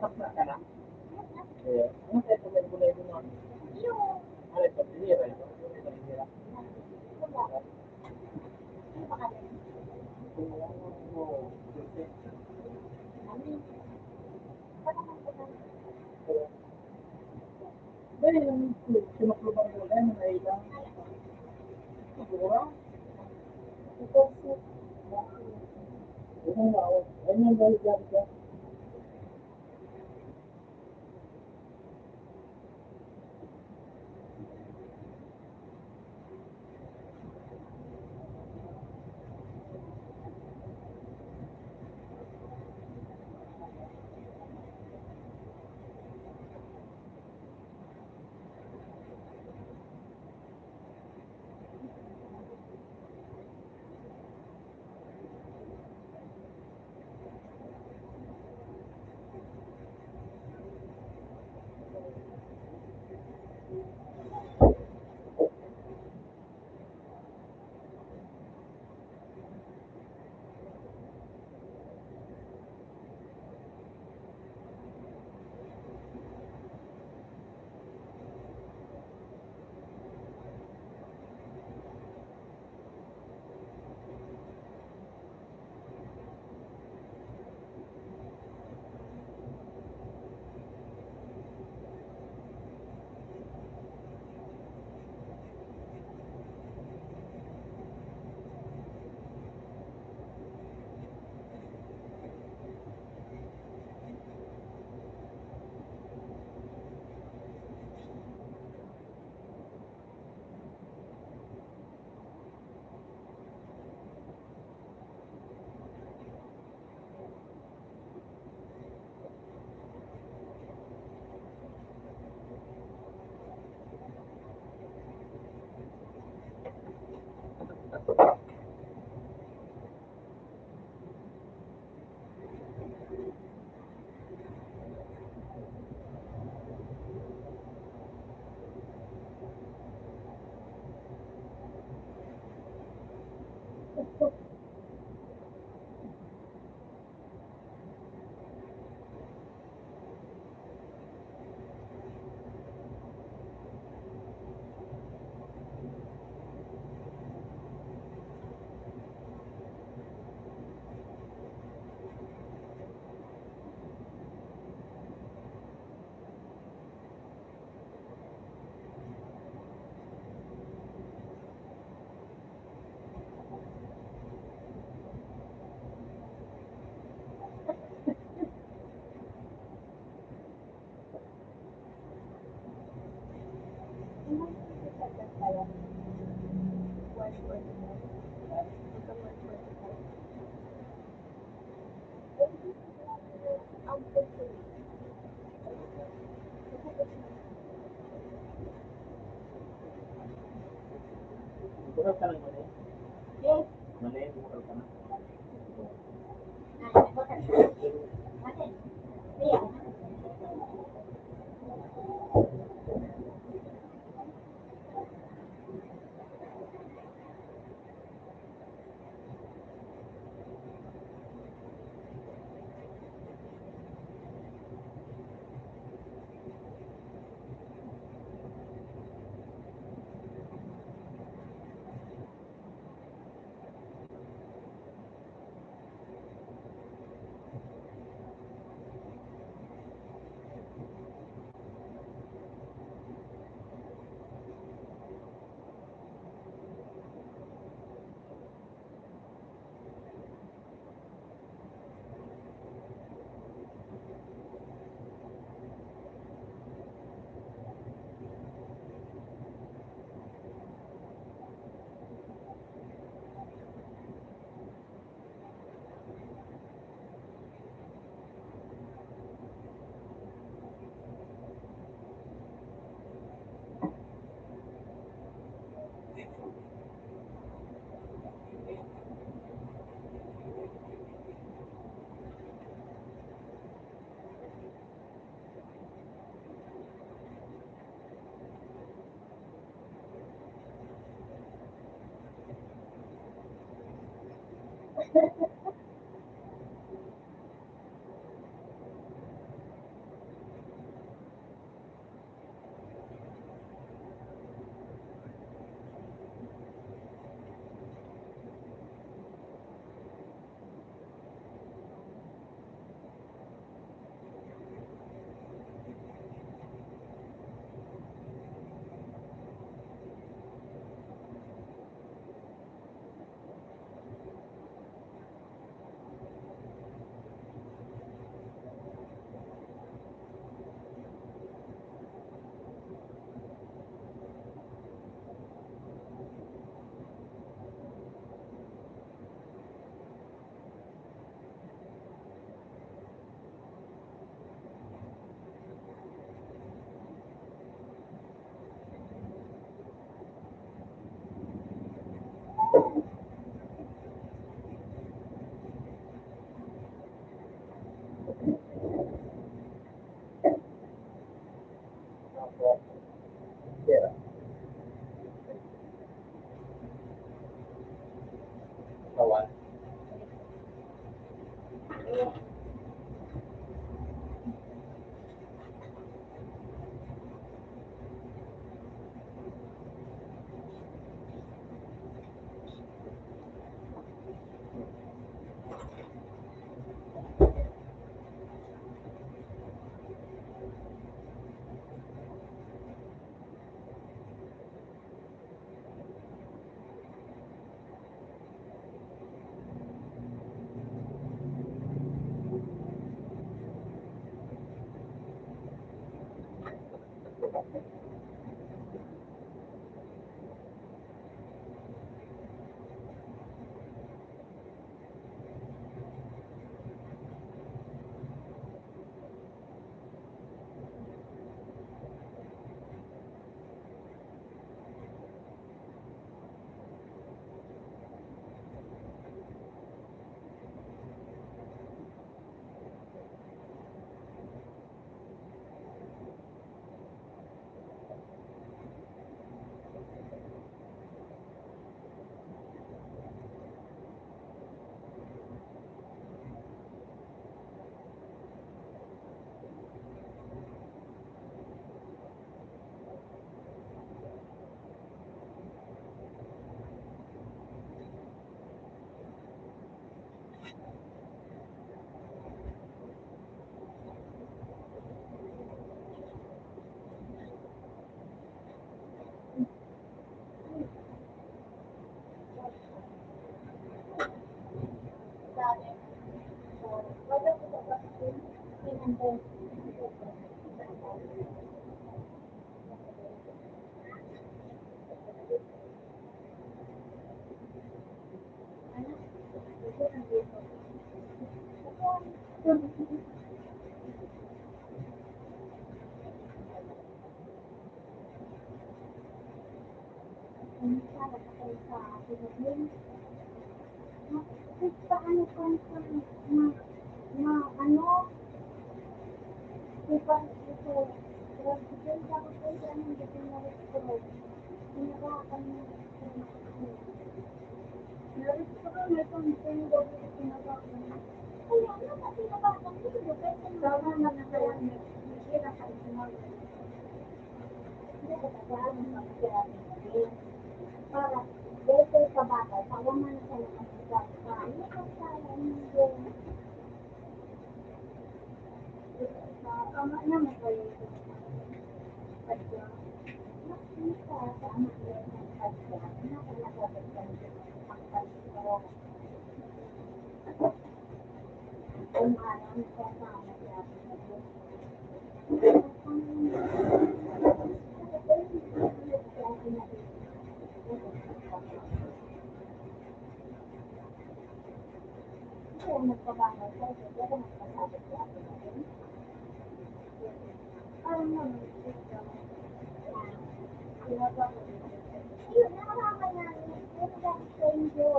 Bakla ka na. Ano tayo kung may gulay mo na? Yung, Ano ito? Binira ito. Ito binira. wala. Ano ba kaya? Oo. Ano? Wala naman po na. Dahil yung sinuklubang gulay mo na ilang. Siguro. Ito, soup. Ano nga. Ano yung balik ka? Bukal ka ng mali. Yes. Mali, bukal ka na. Yeah. Kawan. Wala ko sa bakit. Pinantay. Paano kung ano, diba, ito, dahil dapat kayo ano, hindi na ito, pinakakan mo, naris ko na ito, hindi ko pinakakan mo. Kaya ano, pati pinakakan mo, tama na na kaya, hindi na kayo sinabi. Hindi ko kasaan ang pagkakasaan natin. Para, dahil kayo sa bata, tawaman na sa nakasigat ka, ano kasaan mo yung ama naman kayo ito. Padya. Nakita sa ama niya ng padya. Nakalagabag ka nito ang padya. Kung ano ang kasama niya. Kaya nagpabangal ka, kaya nagpasabot ka natin. Parang naman, ito. Ayun, nakakama namin. Ayun, dahil sa inyo.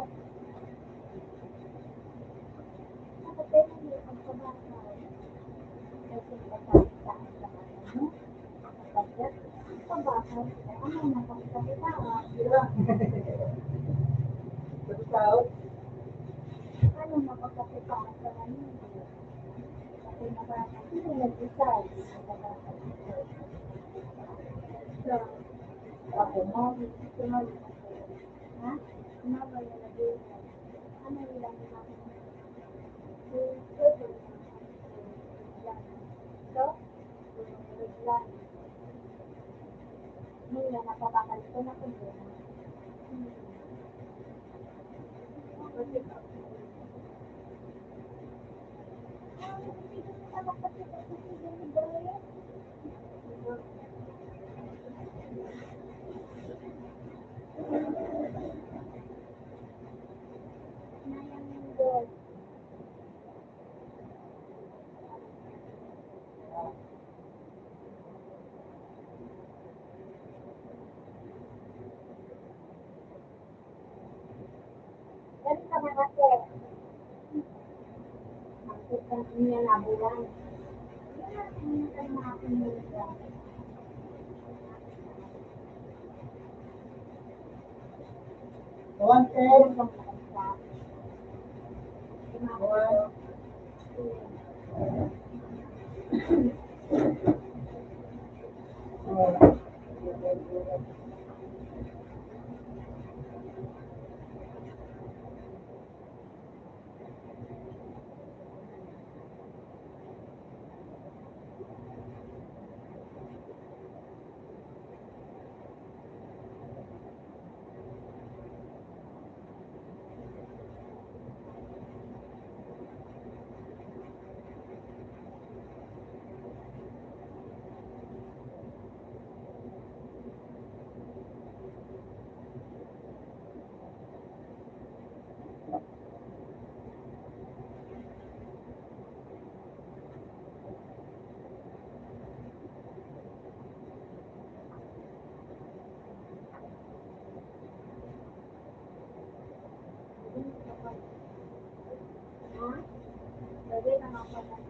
Nakapera niyo ang pabakal. Kasi nagkakakitaan sa ano. Kapagkat, pabakal. Ano na pagkakitaan? Tao? Ano na pagkakitaan sa ano? Kasi nabakal. Hindi nag-decide. So, ako mo, sunod. Ha? Sumabay na nag-decide. Ano ilang namin? Nila napapakal ko na ko doon. Kasi kami kasi, ang niya nabulan. Hindi na mga pinulsa. One, Ayun ten. bang nakasa. One. Pwede na mapapag.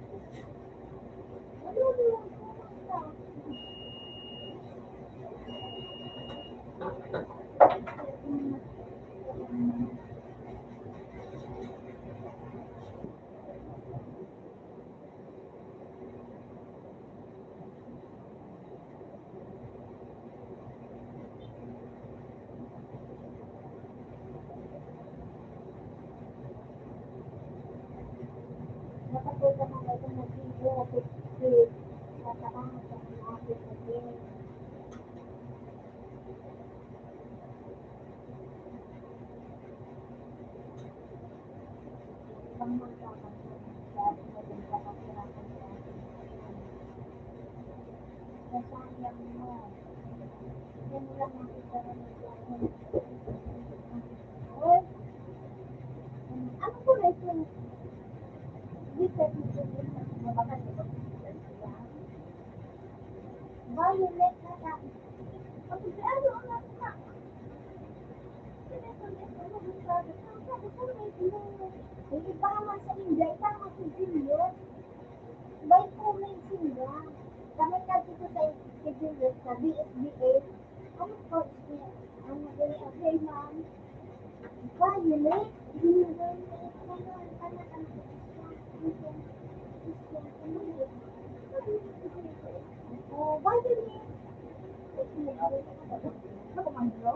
Nakapunta na ito na dito. Kasi, natakangan sa pinapit na din. Pangmagkakan. Nasayang mo. Yan mo lang makita na naglaman. Oy, ano po na ito? Bigat nito din ang mabagal ito. Violet na lang. Pag ano ang nasa? Hindi pa naman sa India, tama si Juliet. By comment sila. Kami na dito sa Juliet na BSBA. Ano po? Ano ba yung okay, ma'am? Violet? Oh, Violet. Ano man bro?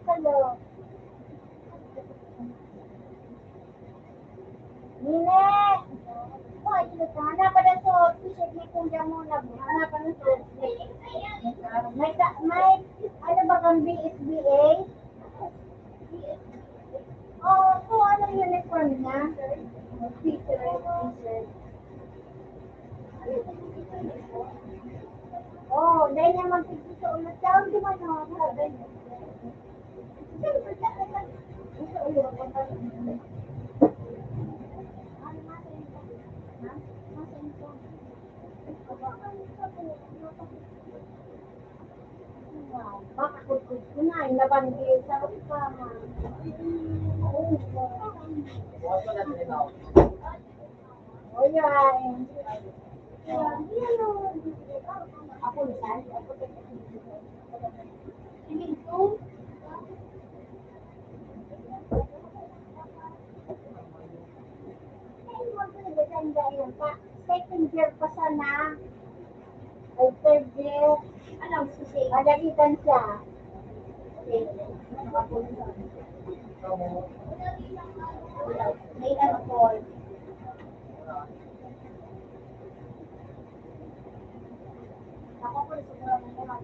Hello. Nine! Wah, itu sana pada so t-shirt ni kung jamu na buhana pa ng so. May ano ba kang BSBA? Oh, so ano yung uniform niya? T-shirt. Oh, dahil niya magpigil sa ulit. Tawag di ba no? Siyempre, sa ulit. Makakutod ko na, nabanggit sa kama. O yan. Ako nisan? Sige ko. Second year pa sana. Ay, third year. Ano, susi? Malagitan siya. May ano po. Ako po, siguro mo naman.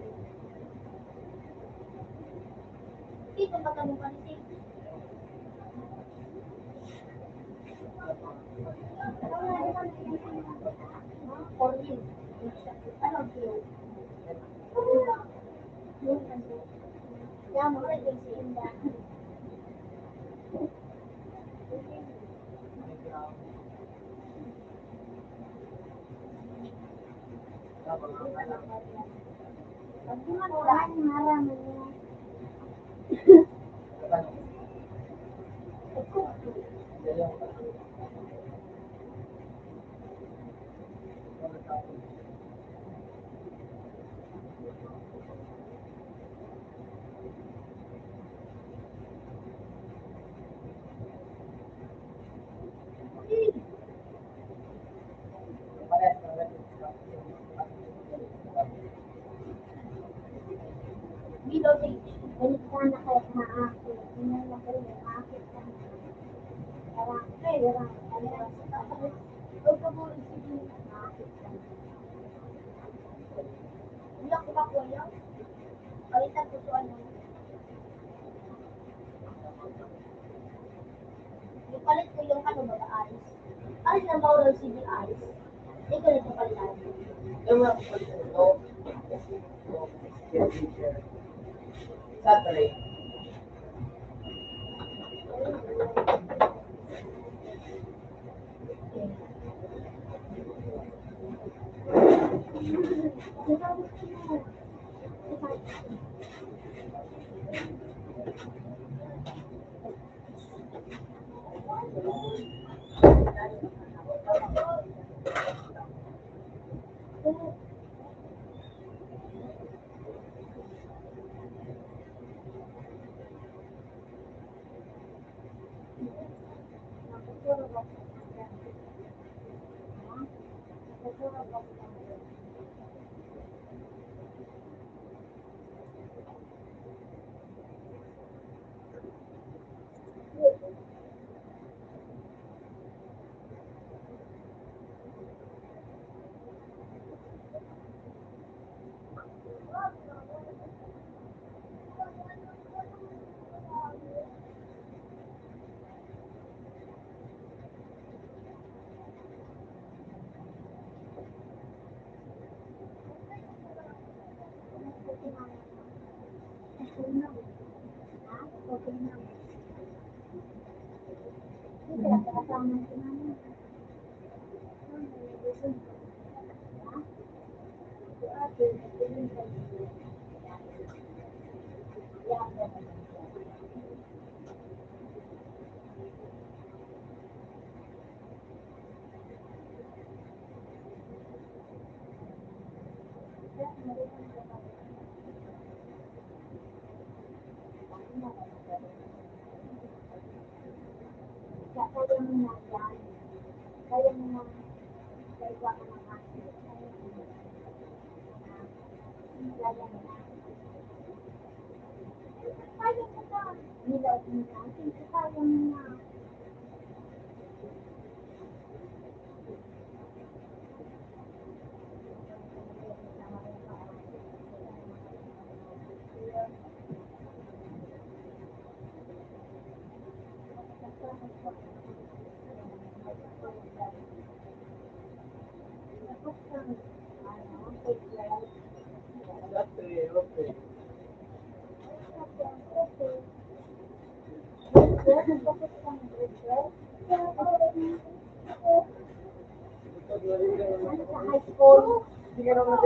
Dito ba tanong pa ni sana kahit maakit. Hindi na kayo maakit ka. Parang, huwag ka mo isipin na maakit ka. Hindi ako ba kuya? Palitan ko sa ano. Ipalit ko yung ano ba, ayos. Ayos na bawal si ayos. Hindi ko nito palitan. Yung mga kapatid ito, Saturday. Okay, okay. Hindi ka naman dito hindi ka naman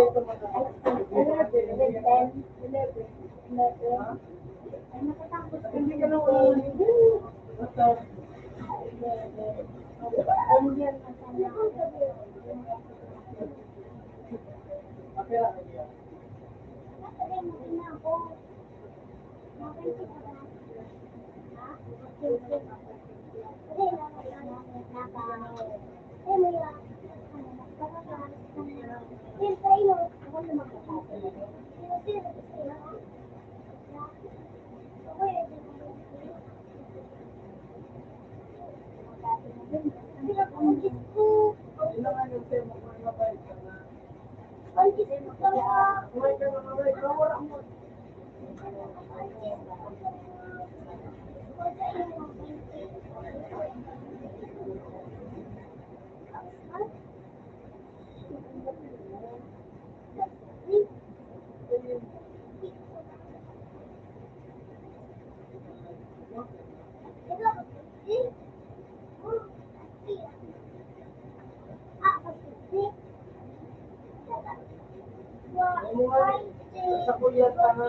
basta kapira na niya. Hindi naman yung sa'yo mo kung mabait ka na. Kumain ka na mabait, wala mo. Sa kuya ka na.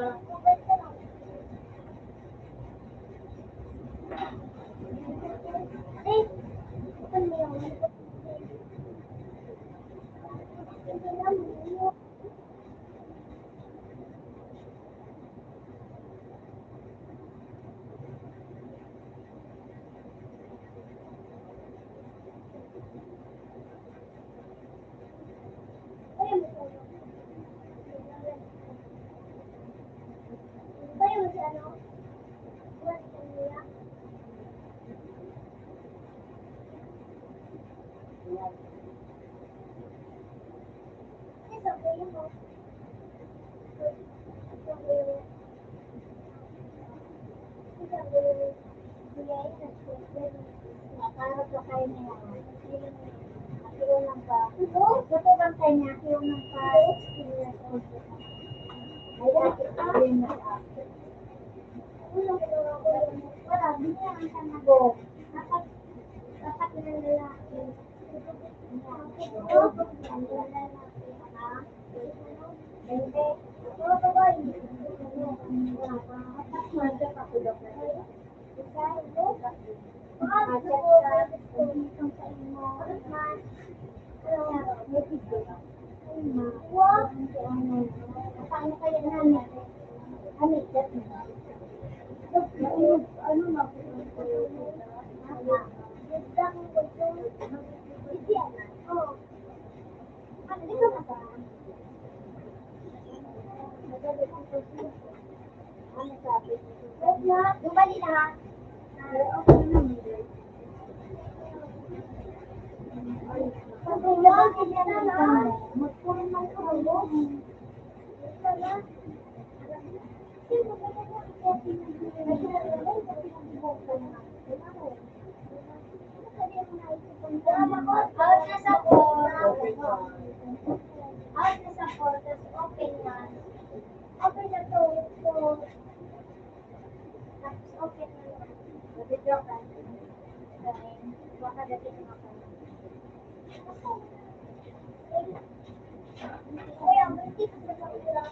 Joke lang. Baka dati na ako. Kuya, may tips na sa ula.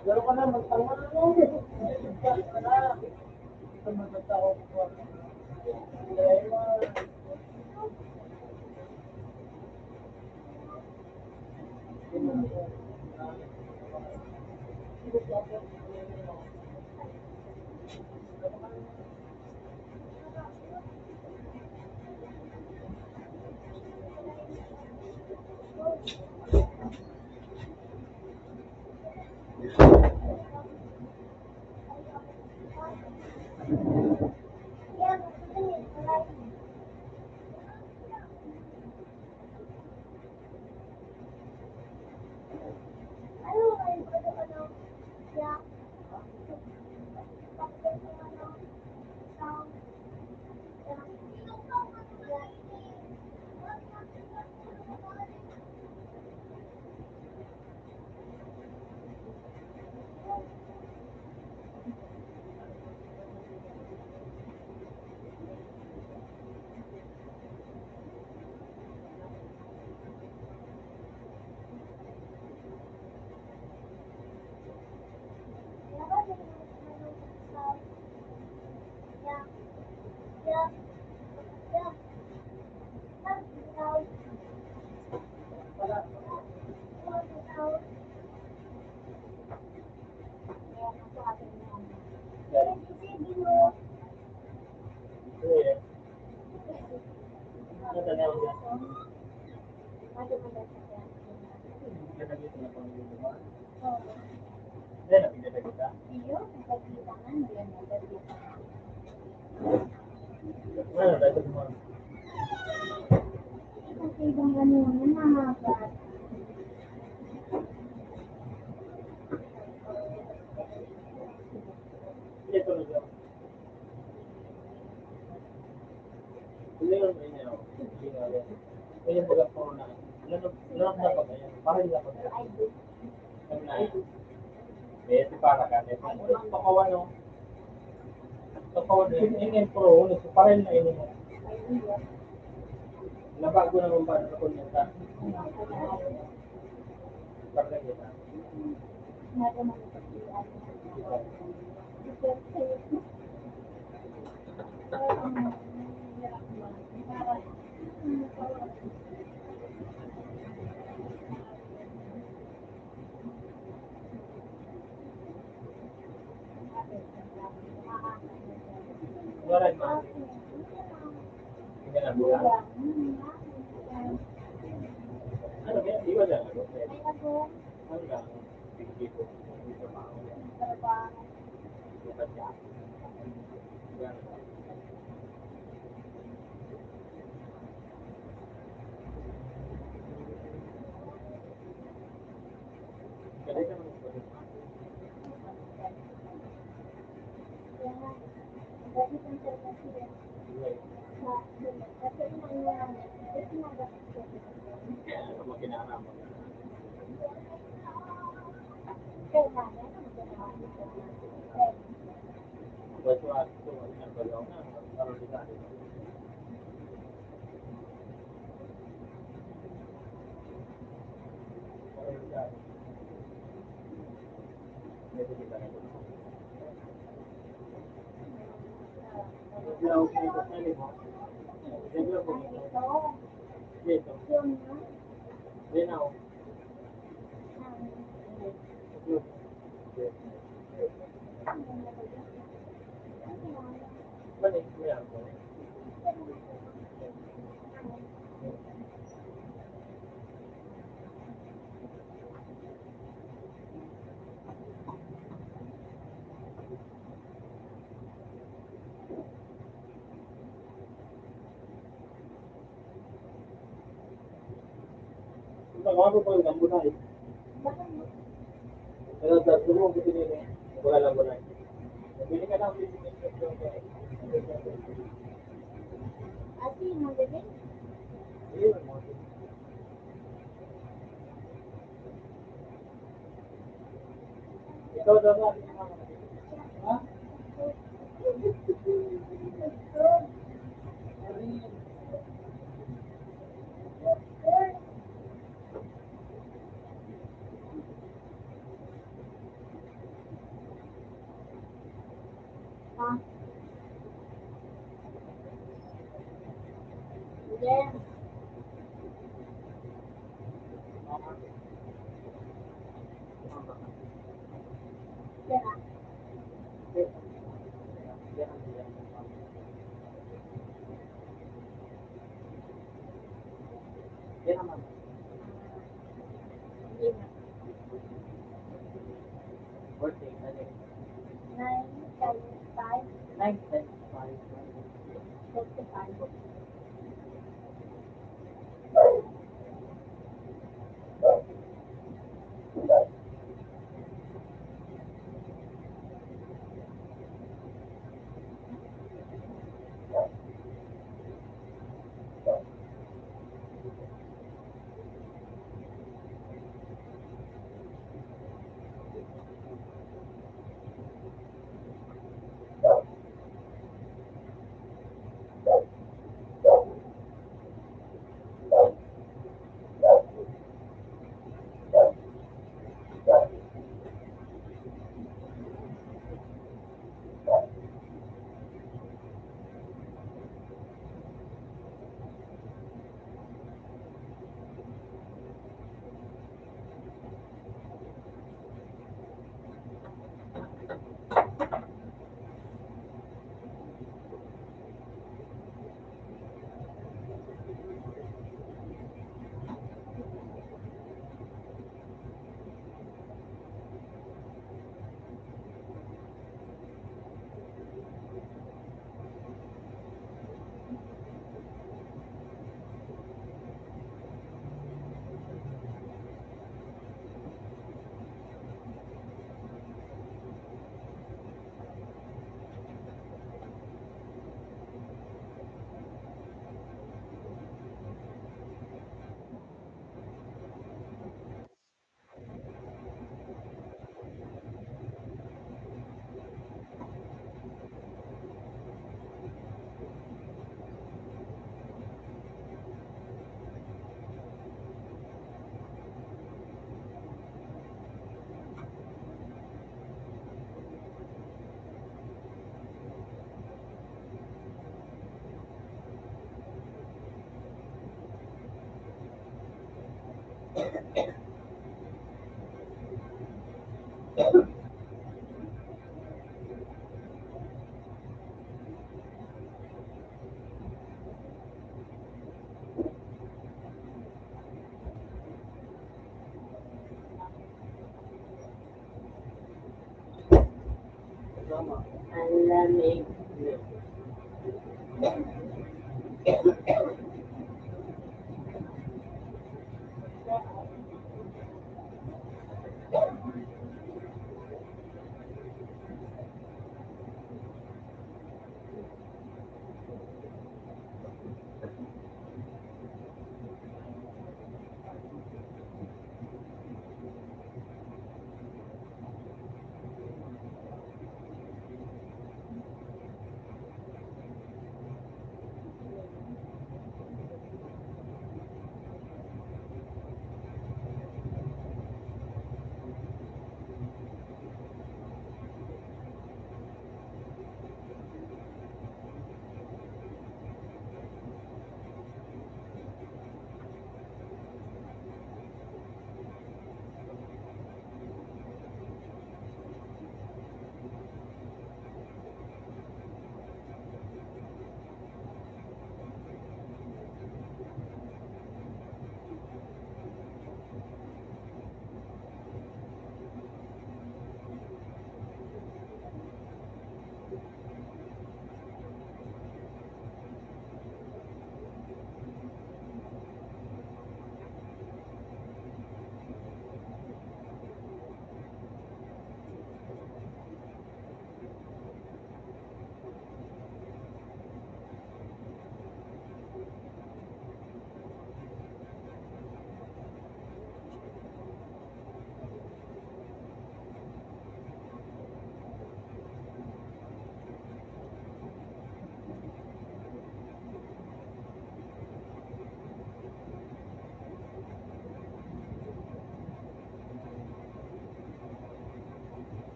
Pero ka na, magtama na mo. Ka na. Ito magkatao ko. Dahil Ingin pro, parel na ini mo. Nabago naman ba sa kunyata? Parel kita. Wala ba? Hindi na buwan. Ano ba? Iba na. Ano lang? Bigay ko. Nagawa ko yung gambo na eh. Pero sa sumo ko pinili, wala lang mo na. Nabili ka ng 50 pesos. Ati, magaling. Yes. Yeah. Hindi na. 9, 10, 5, 55. Ang lamig.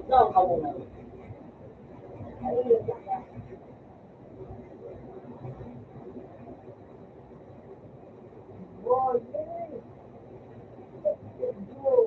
Ikaw, ako na. Oh, yes! Let's go!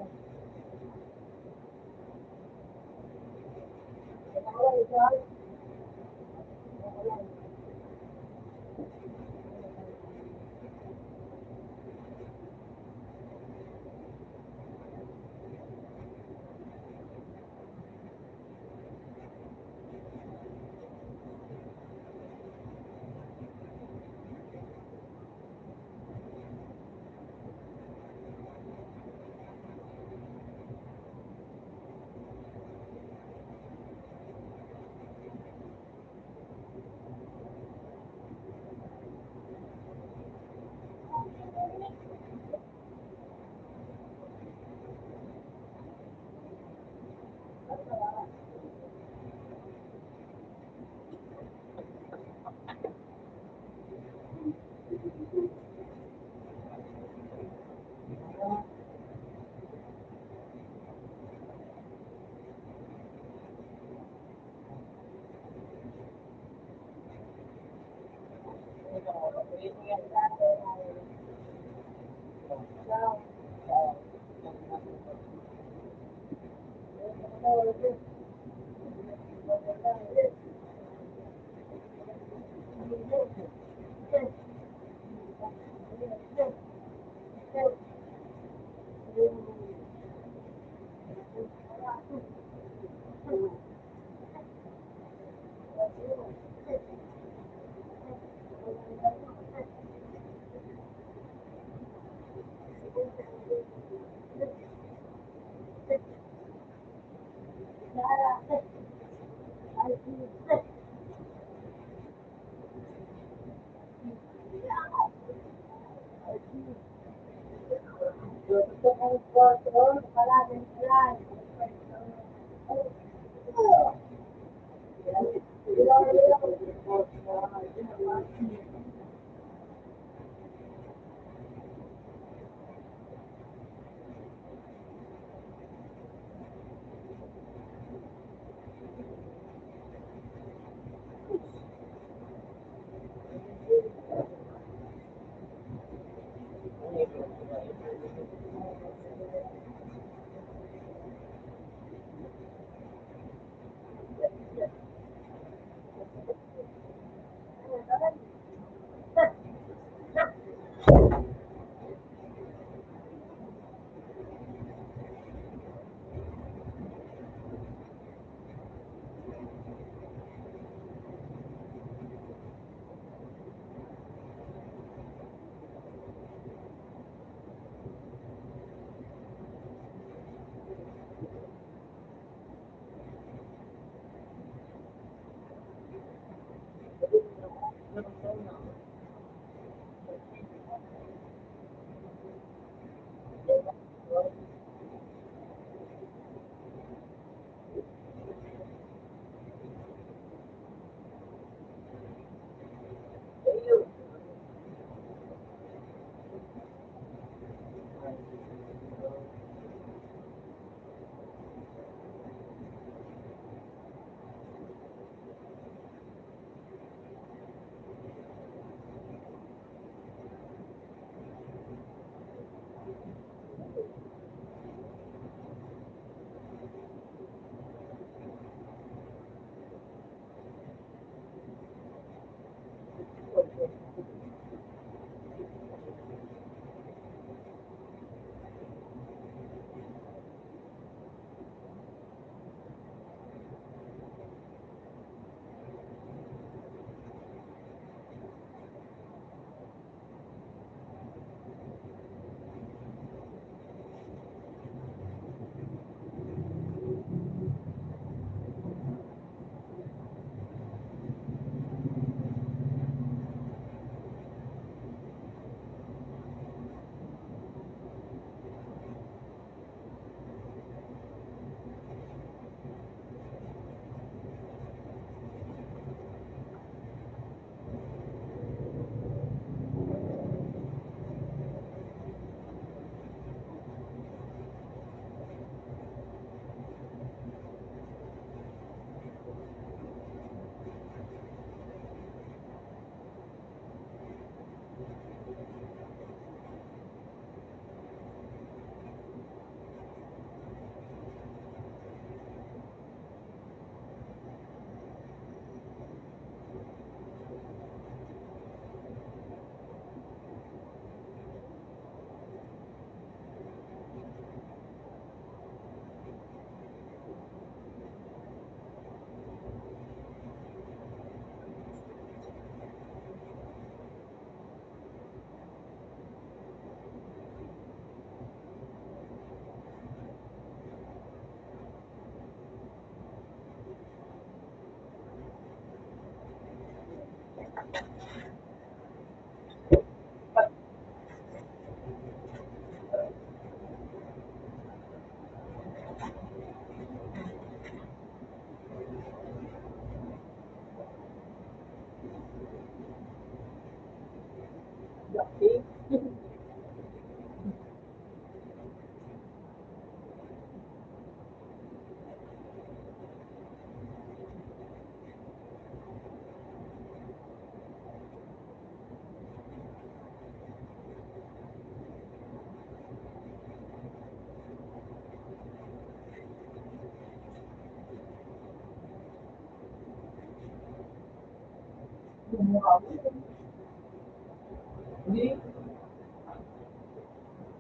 Hindi.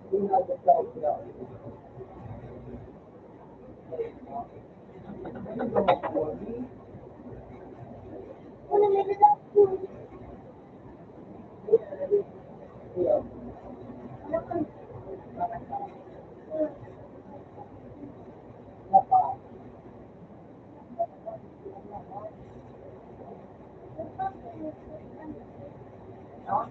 Hindi na sa sila. Ano may lang po? Ano ka? Ha?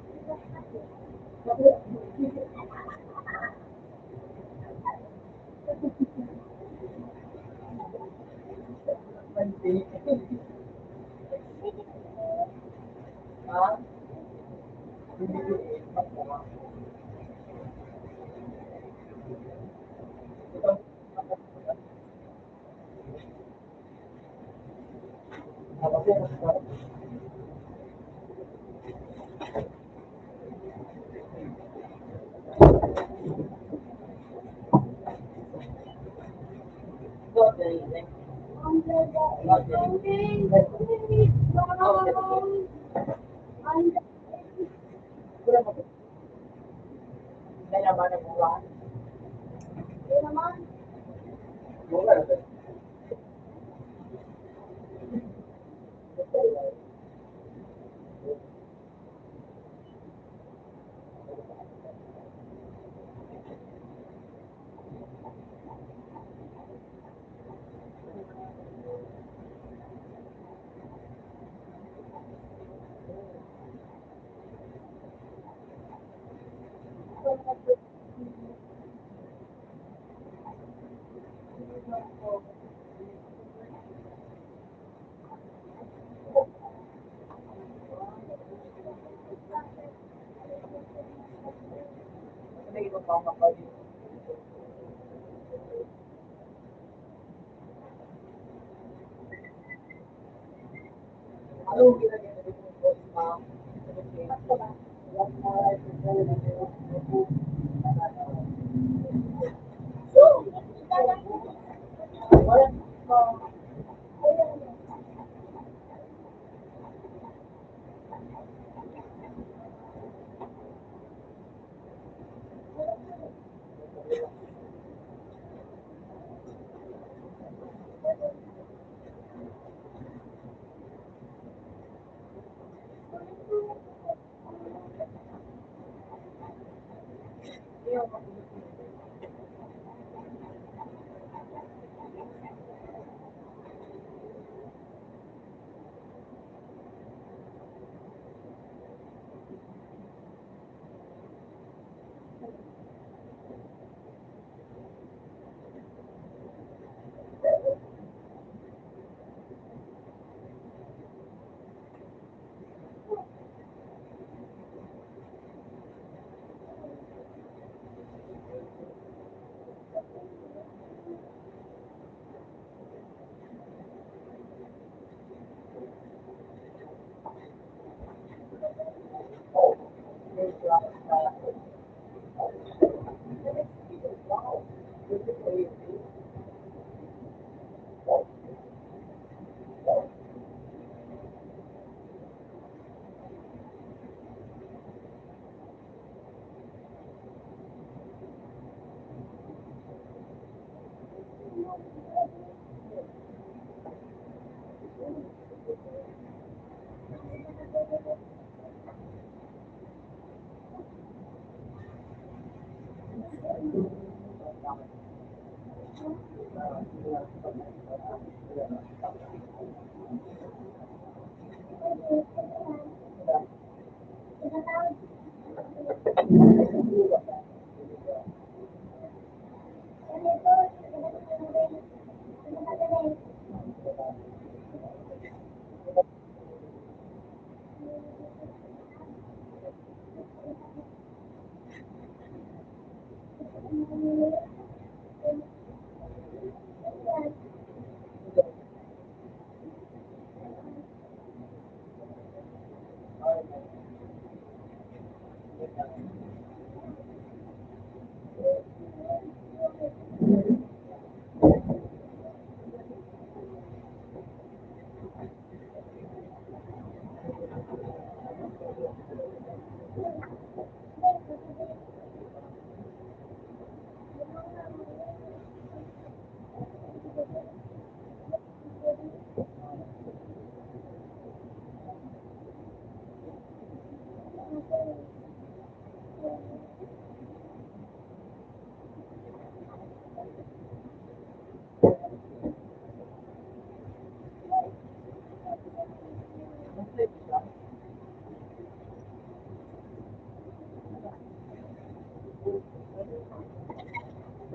Ang ganda. Ang Kaya ba na buwan? naman. Hindi ko pa makalit. Ano ginagawa ko sa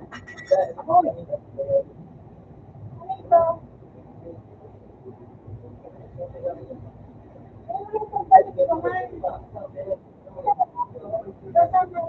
Ako lang. Ano ito? Ano yung pagbalik ko man? Tatama.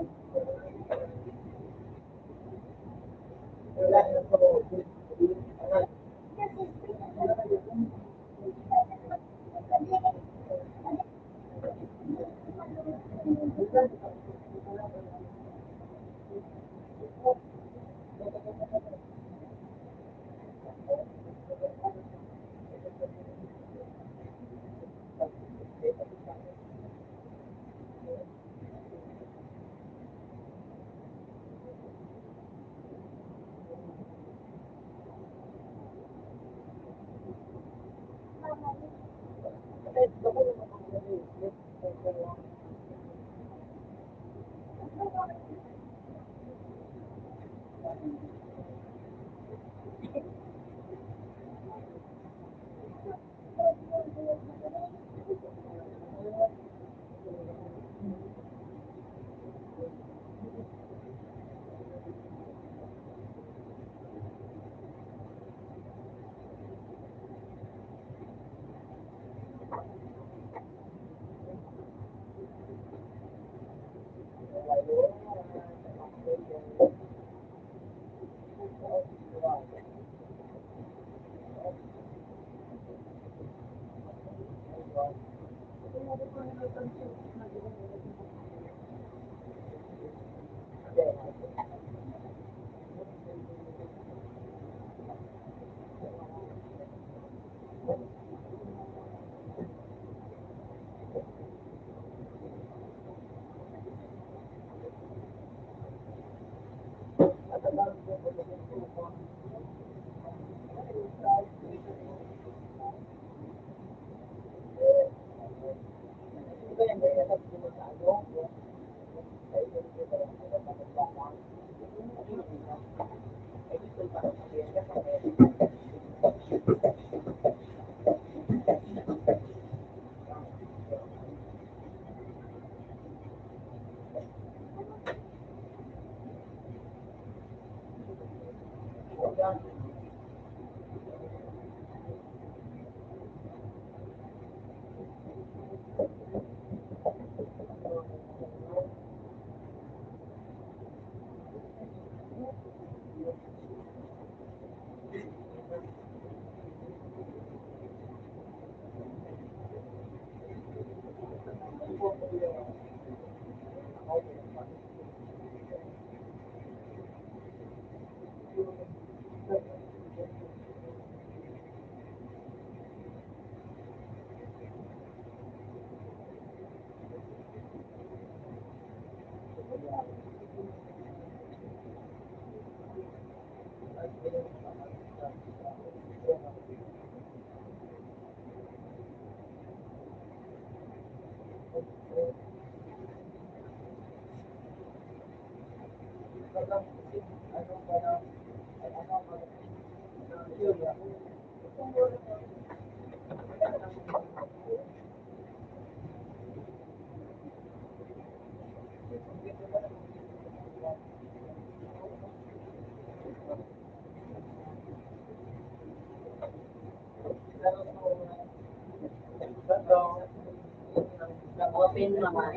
Open naman.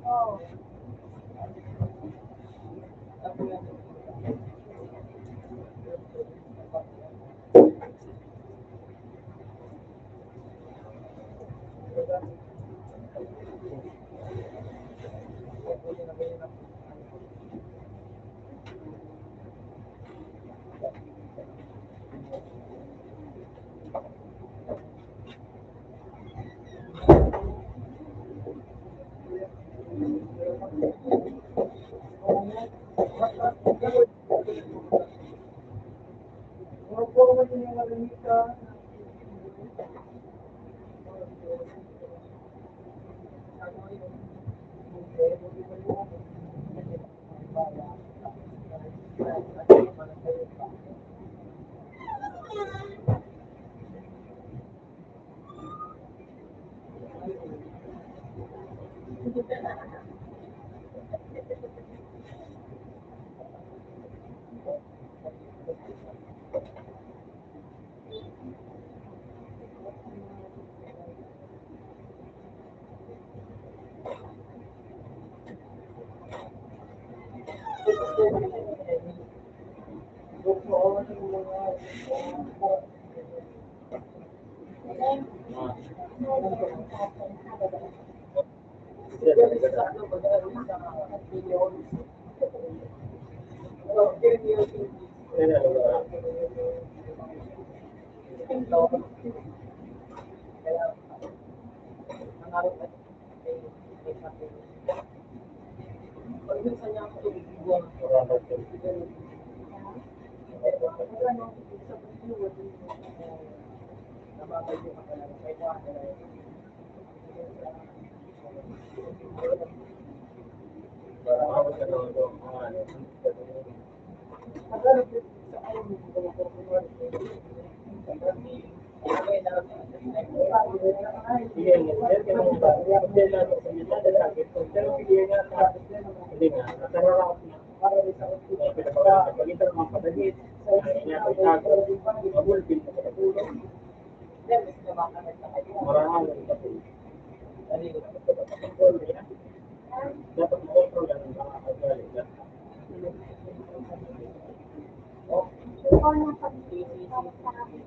Oh. Ikaw na pag-iisip sa akin.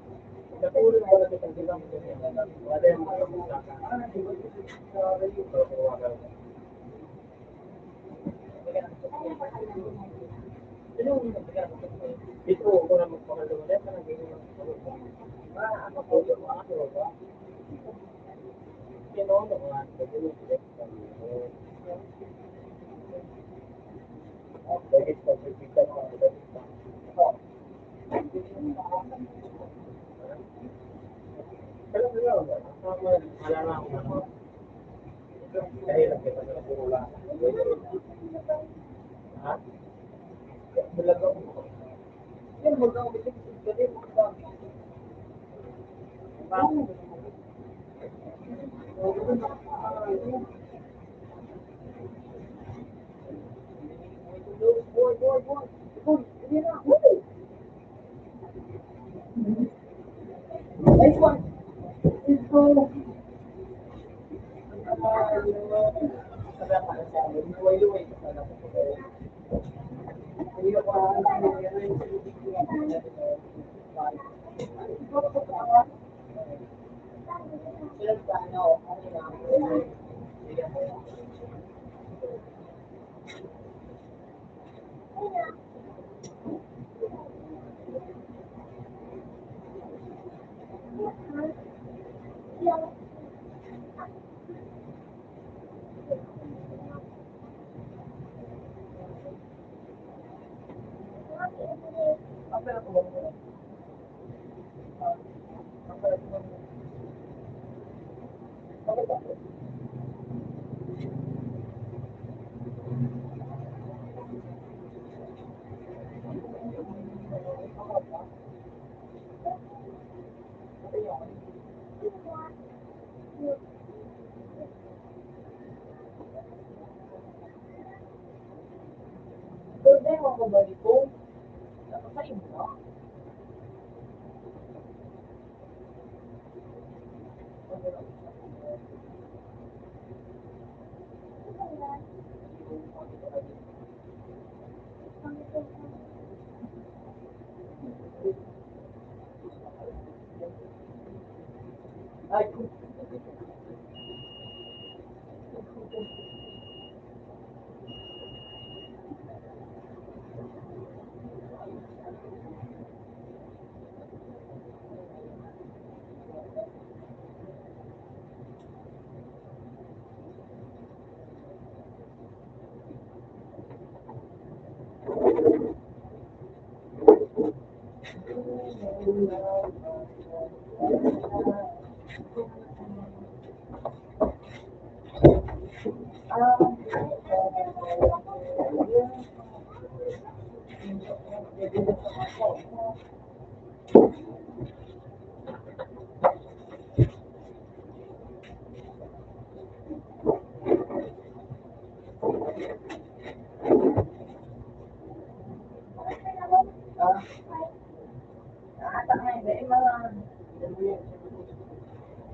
Ah,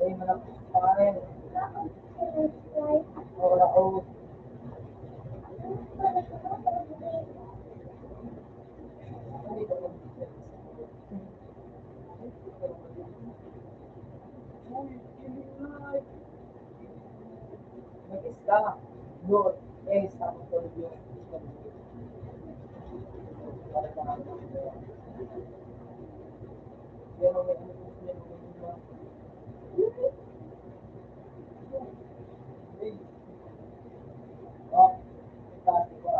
ay mga pare, wala o. Mag-isda. Yun. Tapos ulit yung yan ang may ano po niya. Oh, kasi ko.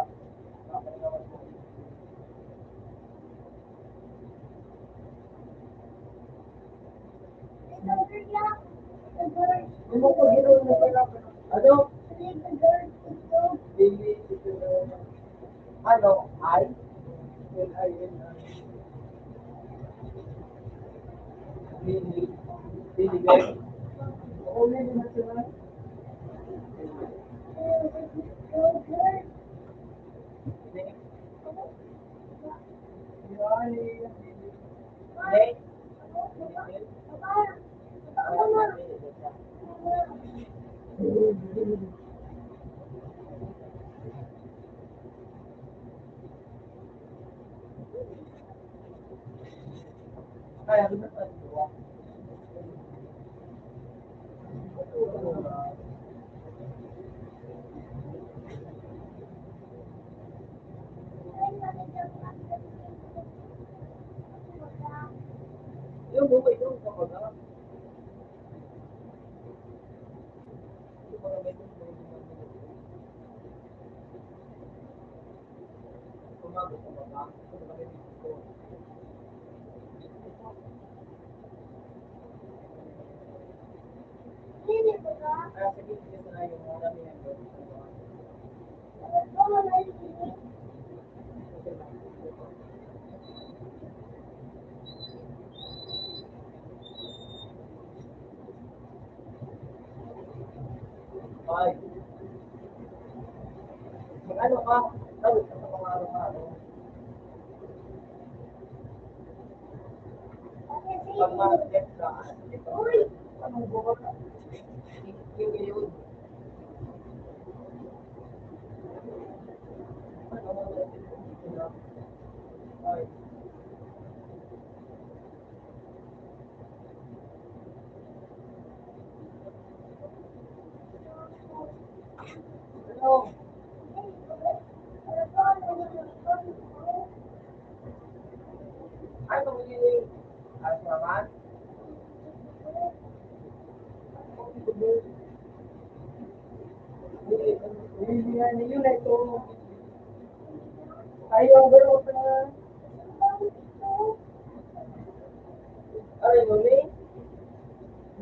Ano po ginawa mo pala? Ano? Hindi, ano? Ay? Yun ay, yun ay. Hindi. Hindi, guys. Oo, hindi naman sila. Hindi. Kaya, ano ba ito? Yung buhay yung kapag ay, ano ka? Ano sa mga araw-araw? Pag ma-step ka, ano buka ka? Yung yun. Ay, ano? Ano yung ayos naman? Hindi nga yun na ito. Ayaw bro na. Ay, muli.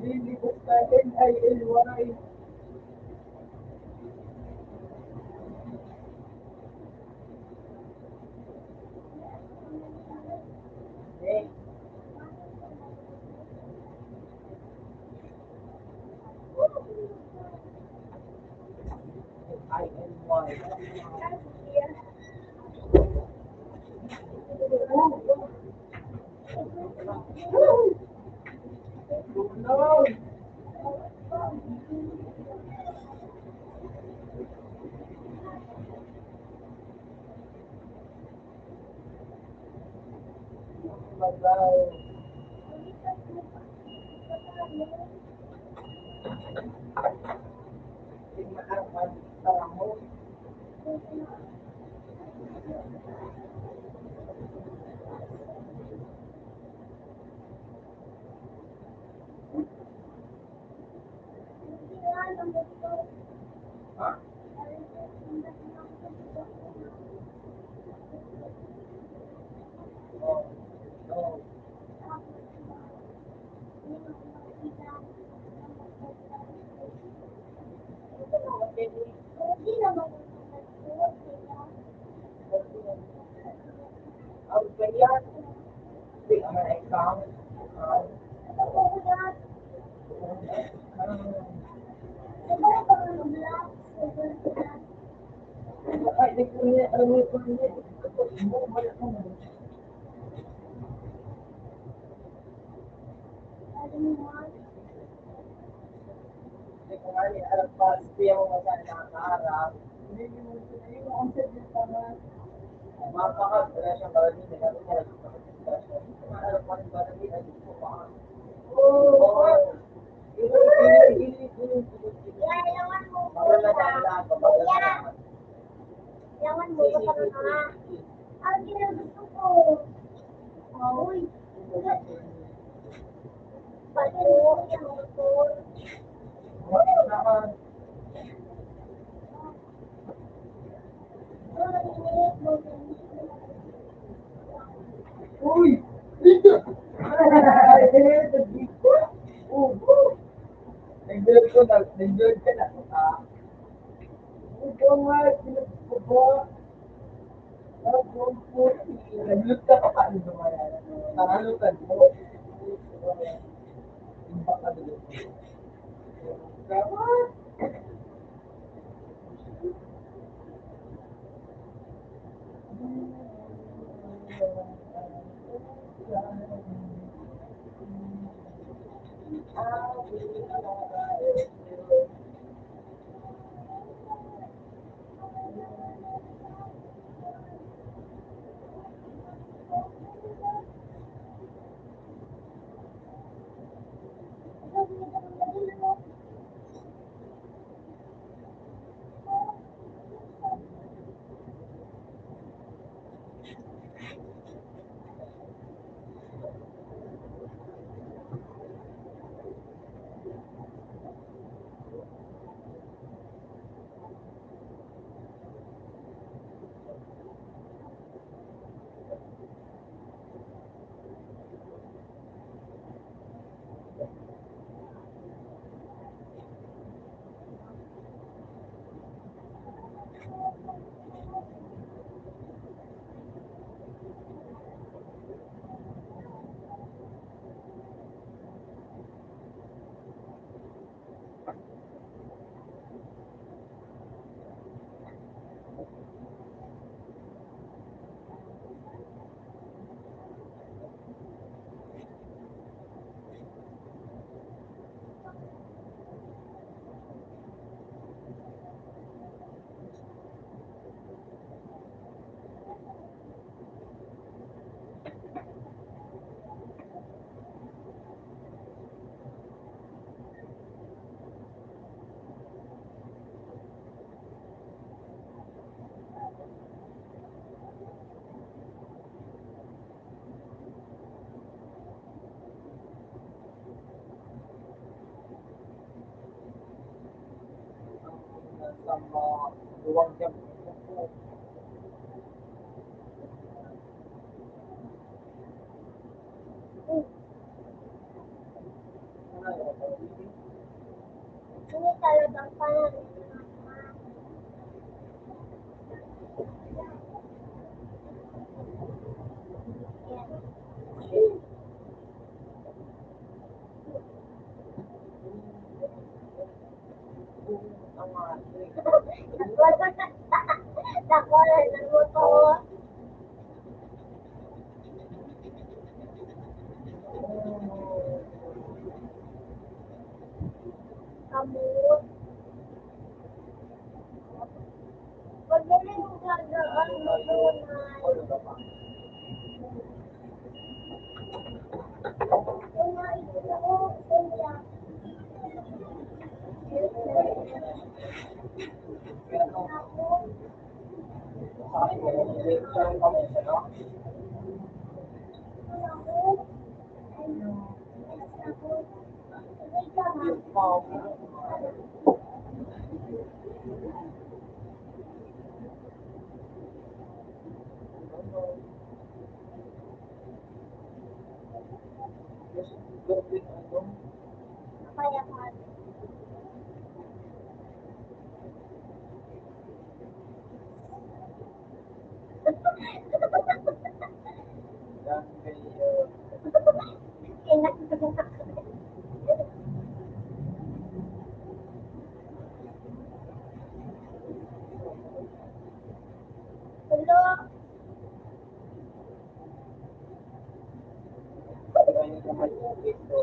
Lilibot natin ay LY. Okay. I-N-Y. No! Bye-bye. Tingnan ang tara mo. Ha? Oh, no. Ang ganyan. Kailangan mo muna. Kuya, kailangan mo ka pa na. Ang ginagusto ko. Uy. Pati mo yung motor. Uy! Dito! Nag-build ko na, nag-build ka na. Ikaw nga, ko ba? Nag-build ka pa paano naman? Nakalutan mo. Imbak ka doon. Ini talagang parang nakuha ng motor. Kamot. Magaling mo gagaan mo doon. Una ito ko, kuya. Ako. Kapayapan. Yan, kay, Hello. kaya naman yung dito.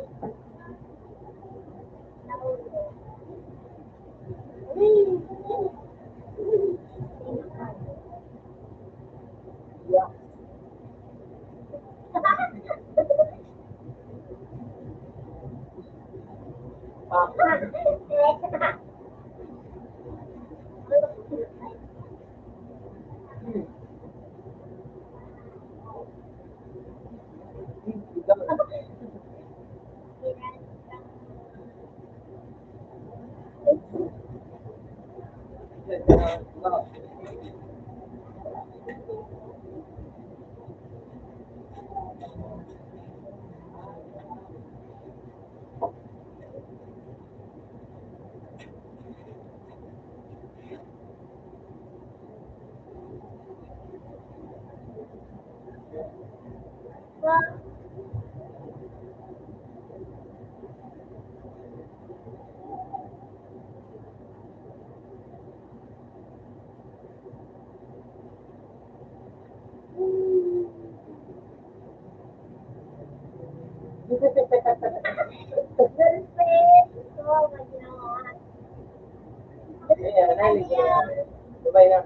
Yeah. Sabay na.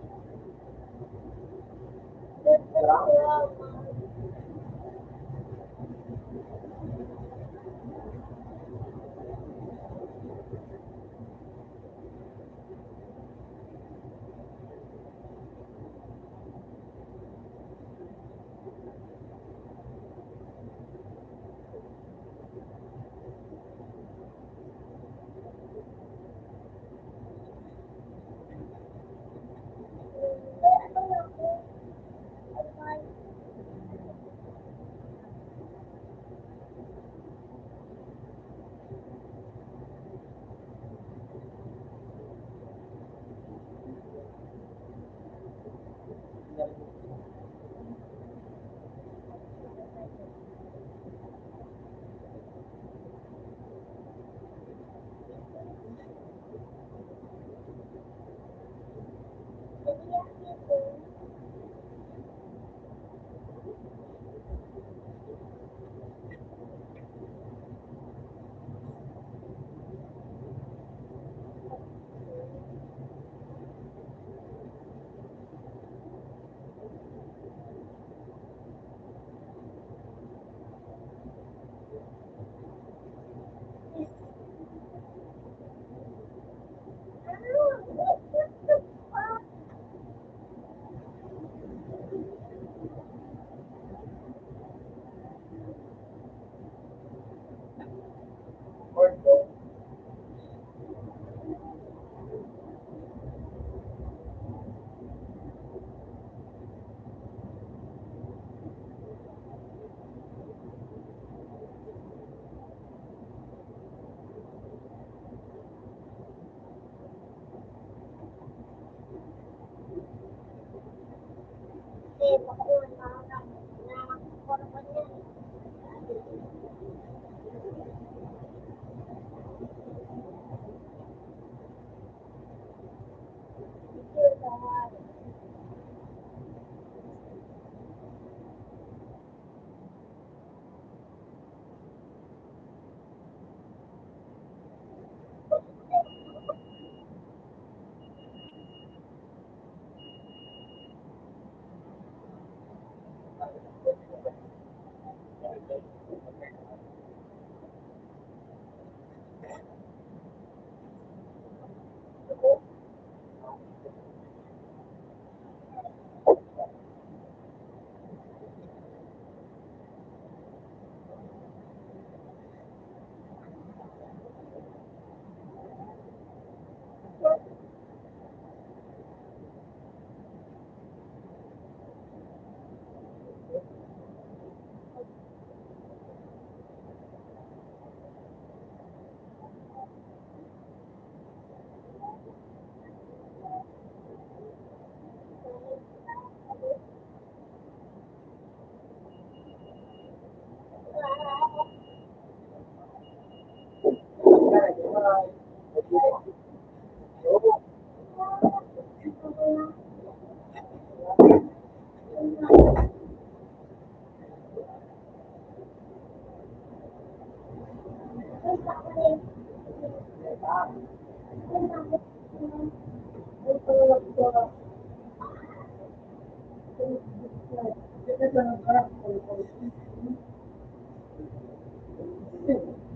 Ito ng harap ko.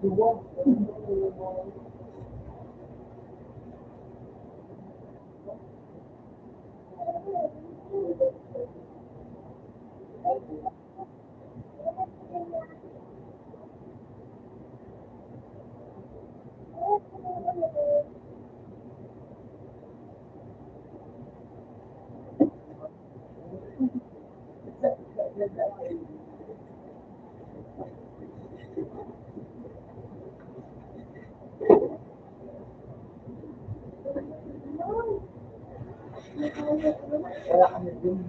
Dua. Wala kami dun.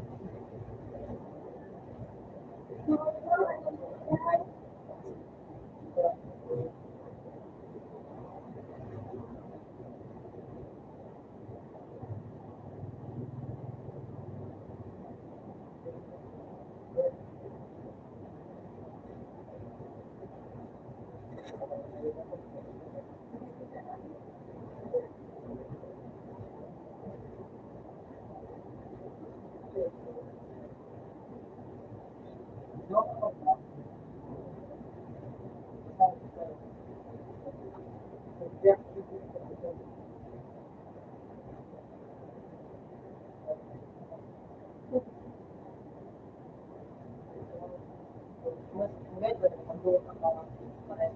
Mas maganda na mag-work ang mga pares.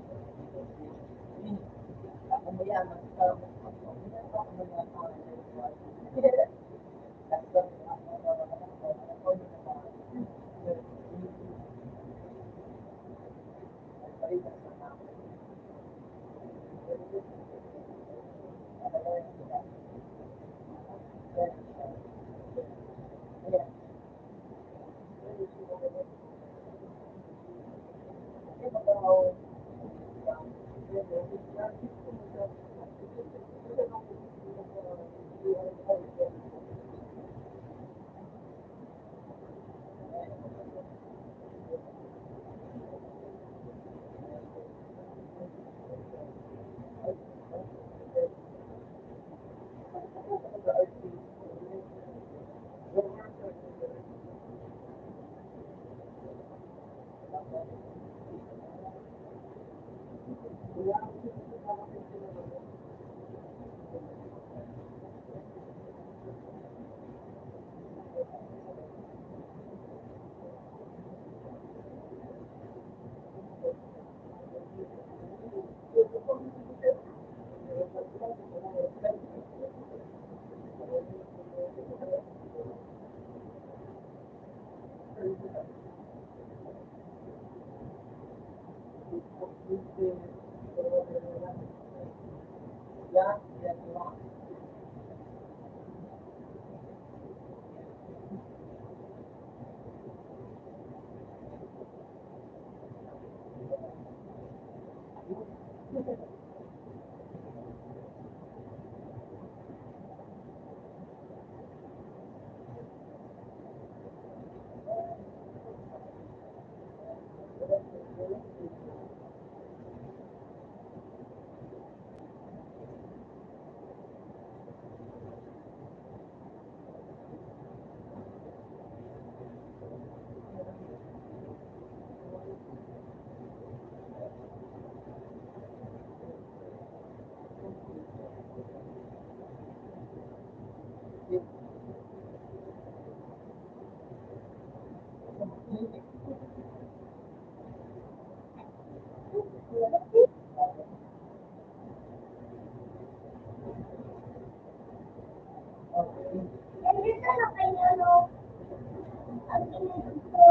Ako mayaman, pero ako mayaman. Nandito na kayo, ano? Ang tingin ko.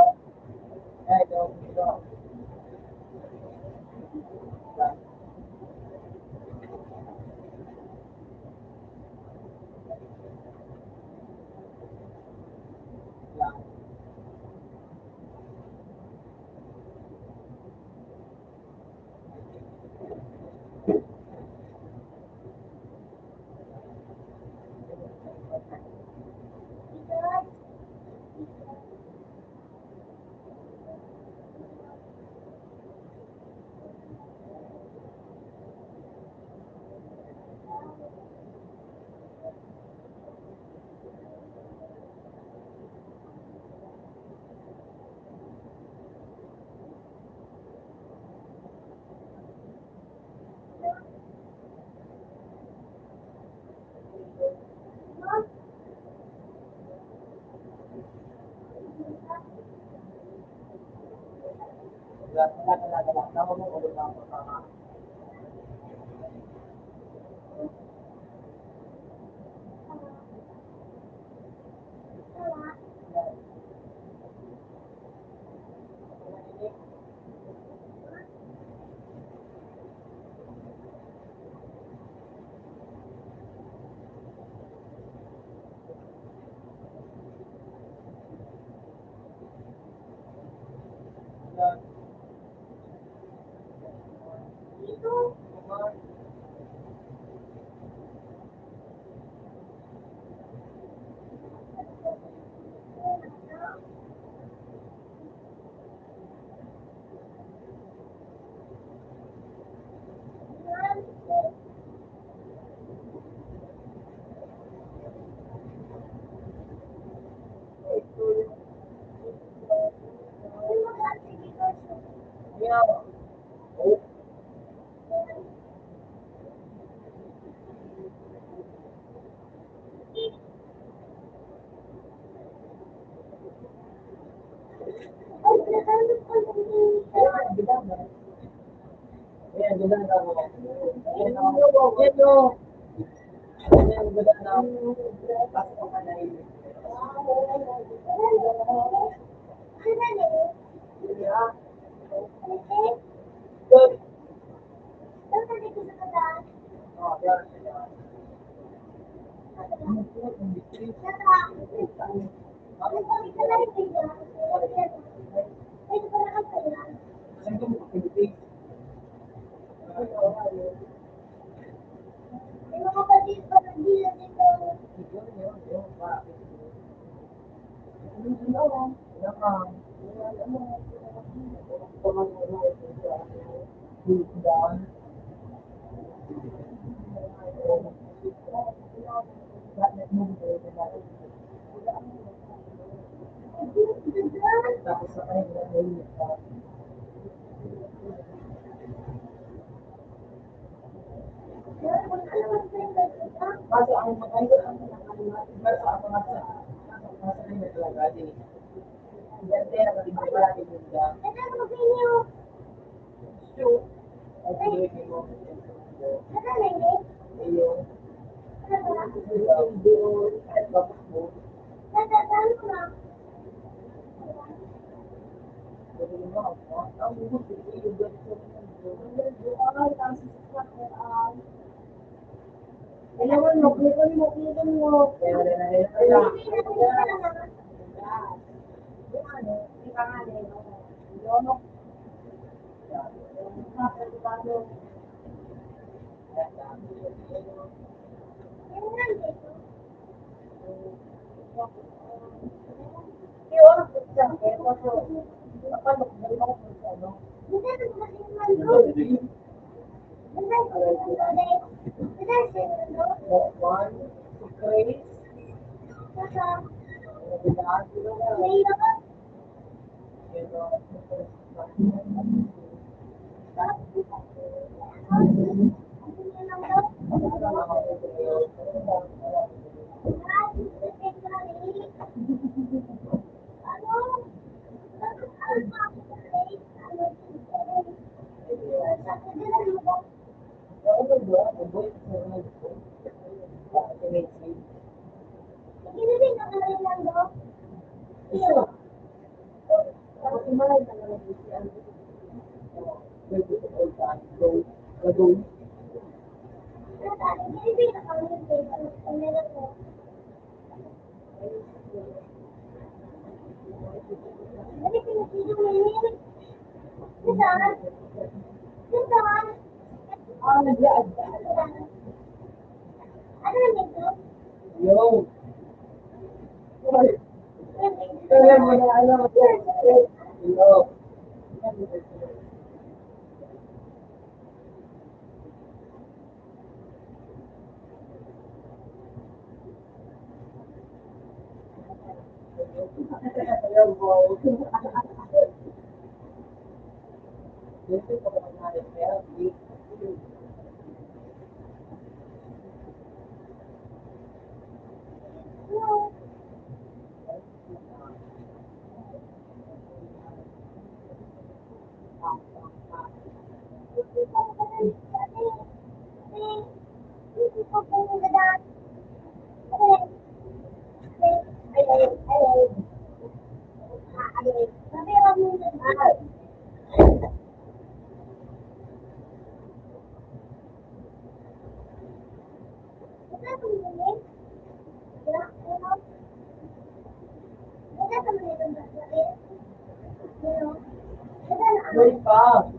May pa.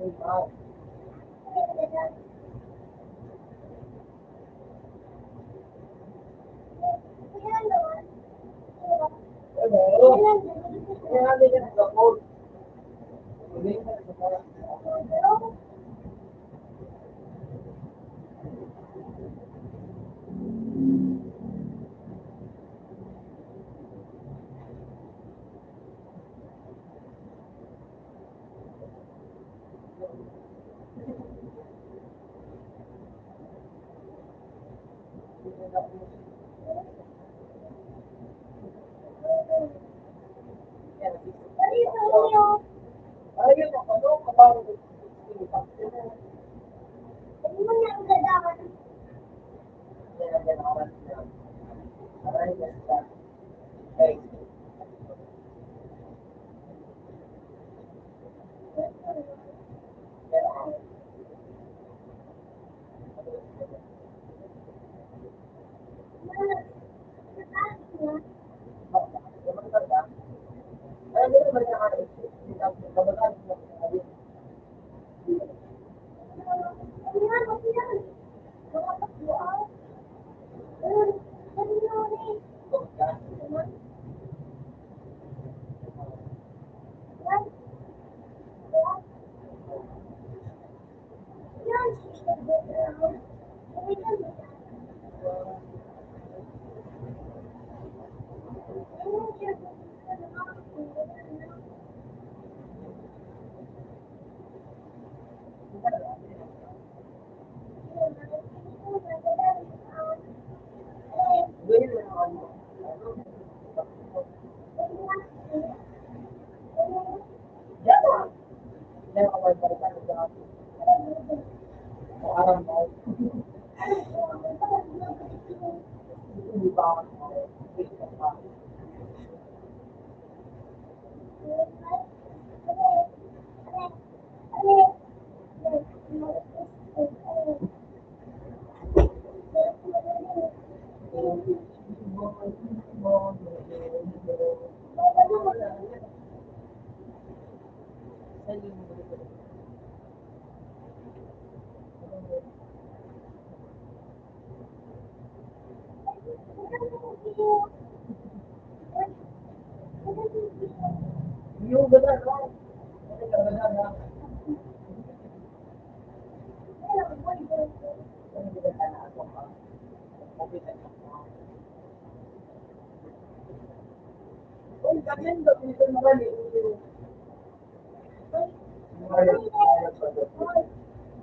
May pa. Ano? Kaya nga din yung support. Hindi ka nagpapara. Ayun ako, ano? Kapag yung ganda, no?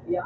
Yeah.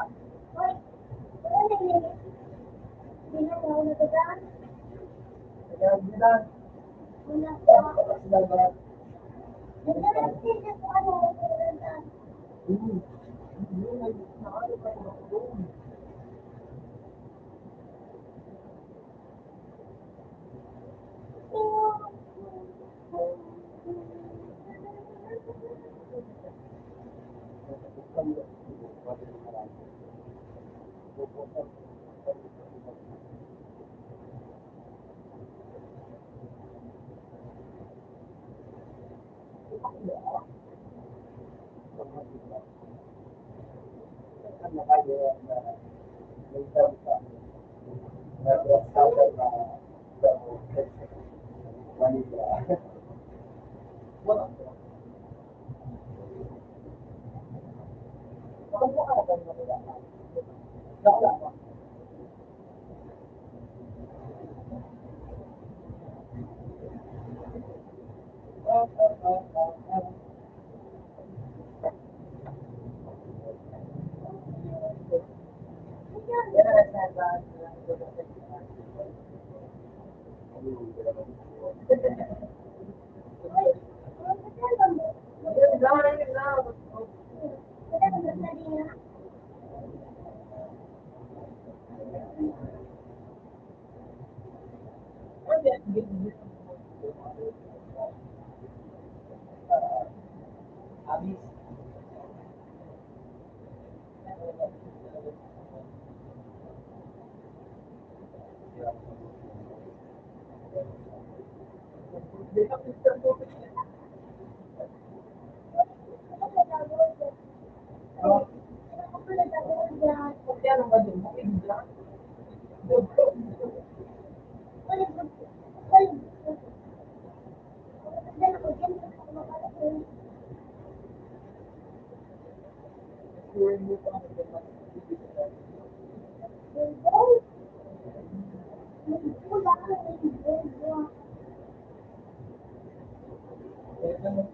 You.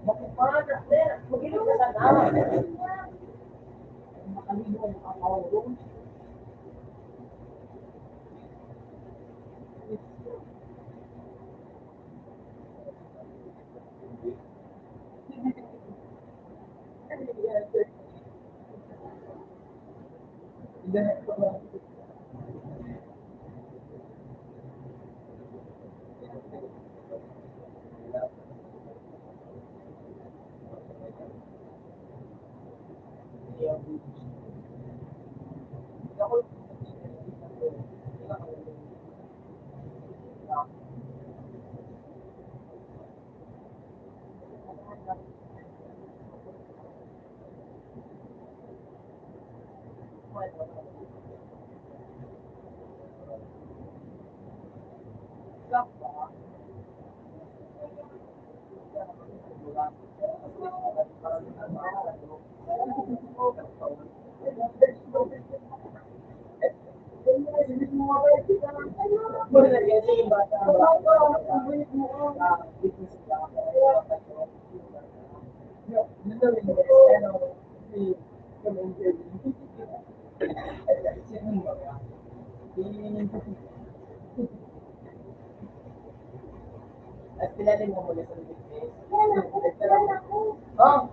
Bakit pa? Mag-inom ka sana. Makalimutan ang ako. At pinalin mo muli sa business. Oh,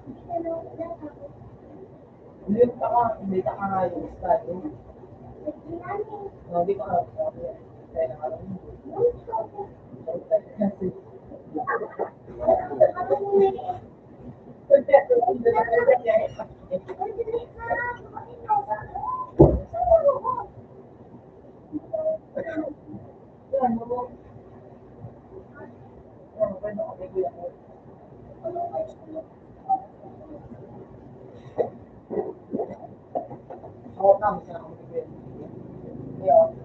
hindi ka ka, hindi ka nga yung estado. Hindi ka nga, kaya na alam mo. Ako na, masaya ako mag-ibig. Hindi ako.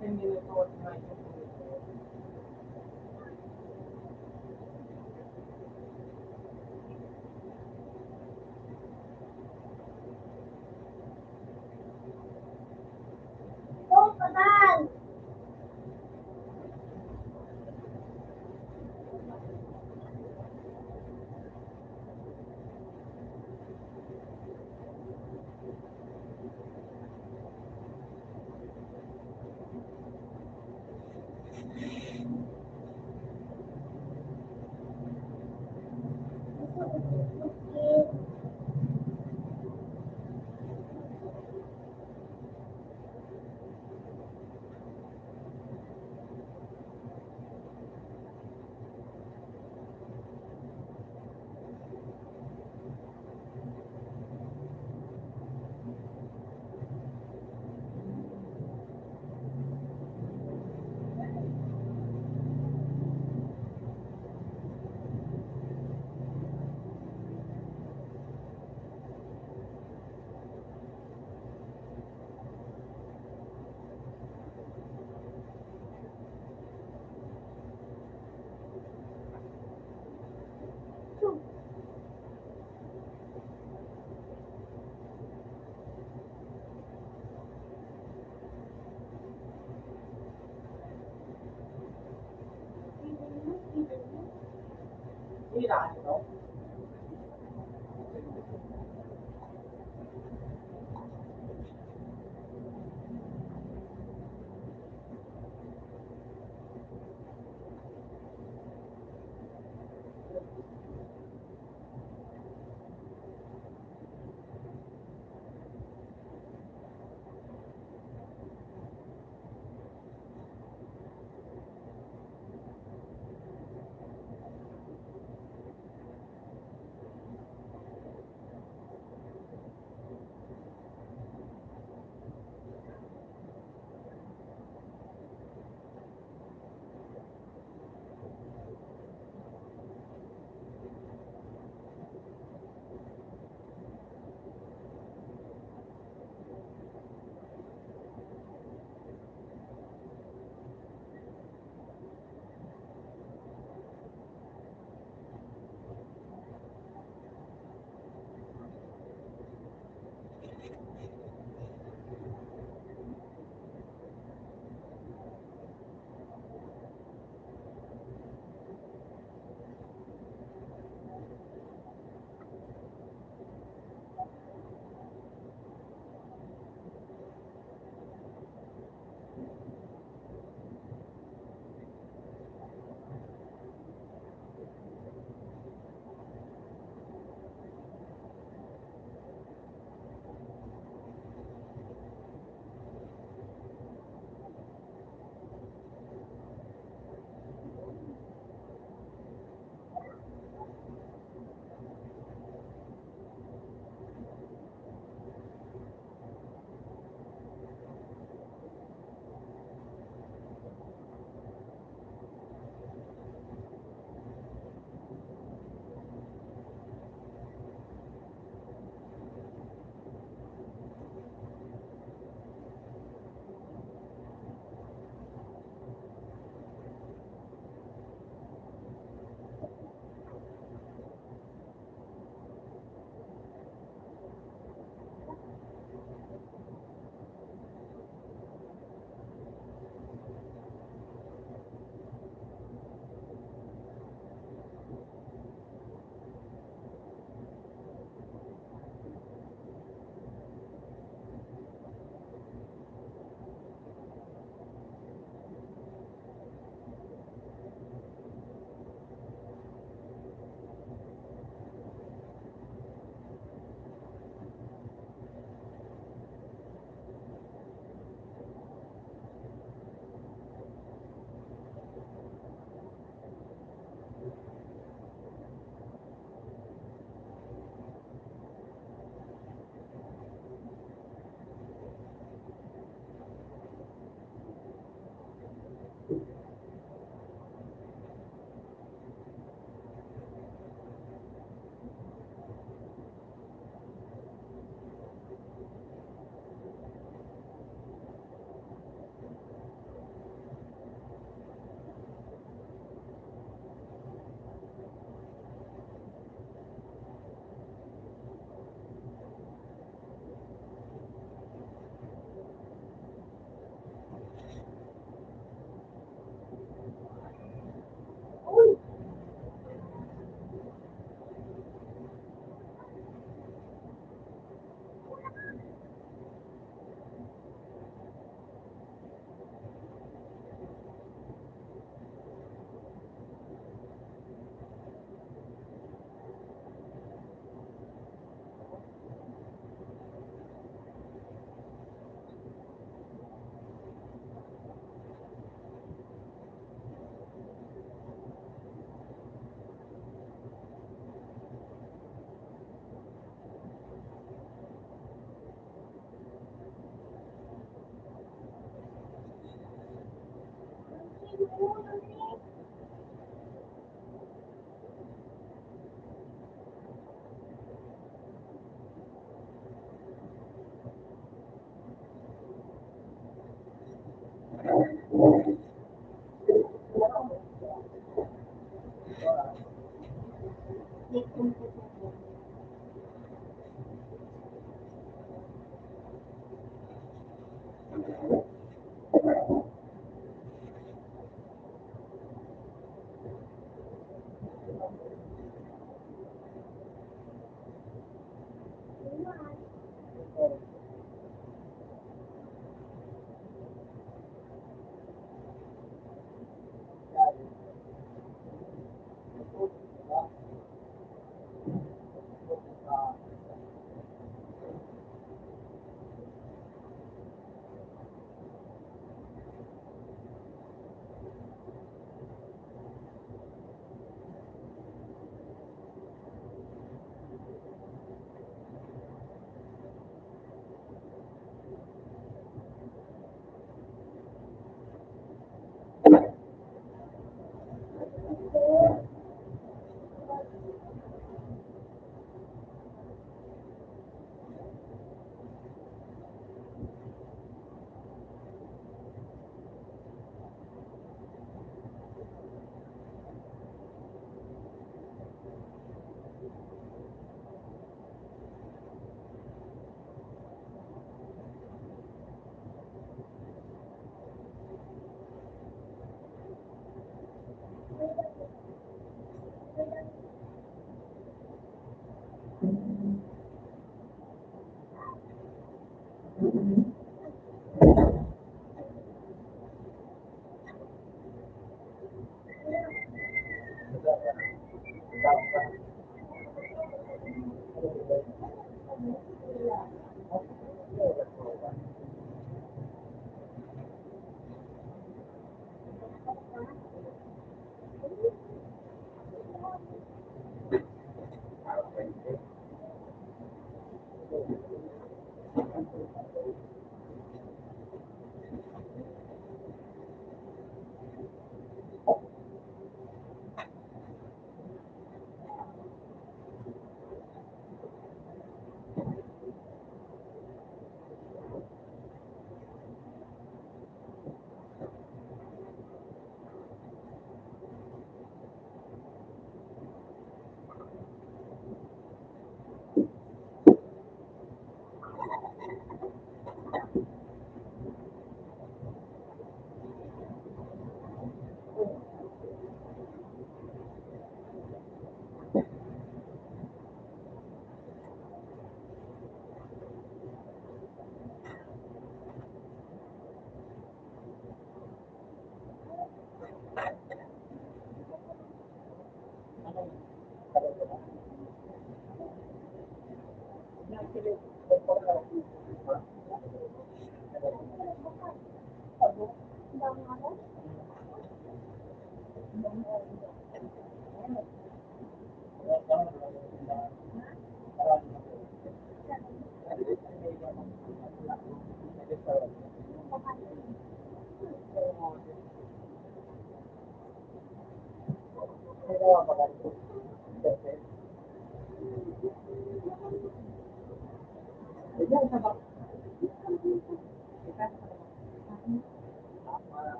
10 minutos na ito. Oh, patay! Hira ito.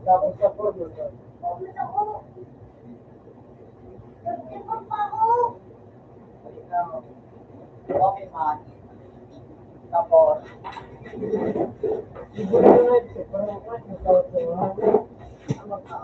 Tapos sa photo, okay man. Tapos, Ibu na nga ito, parang ako na sa ang mga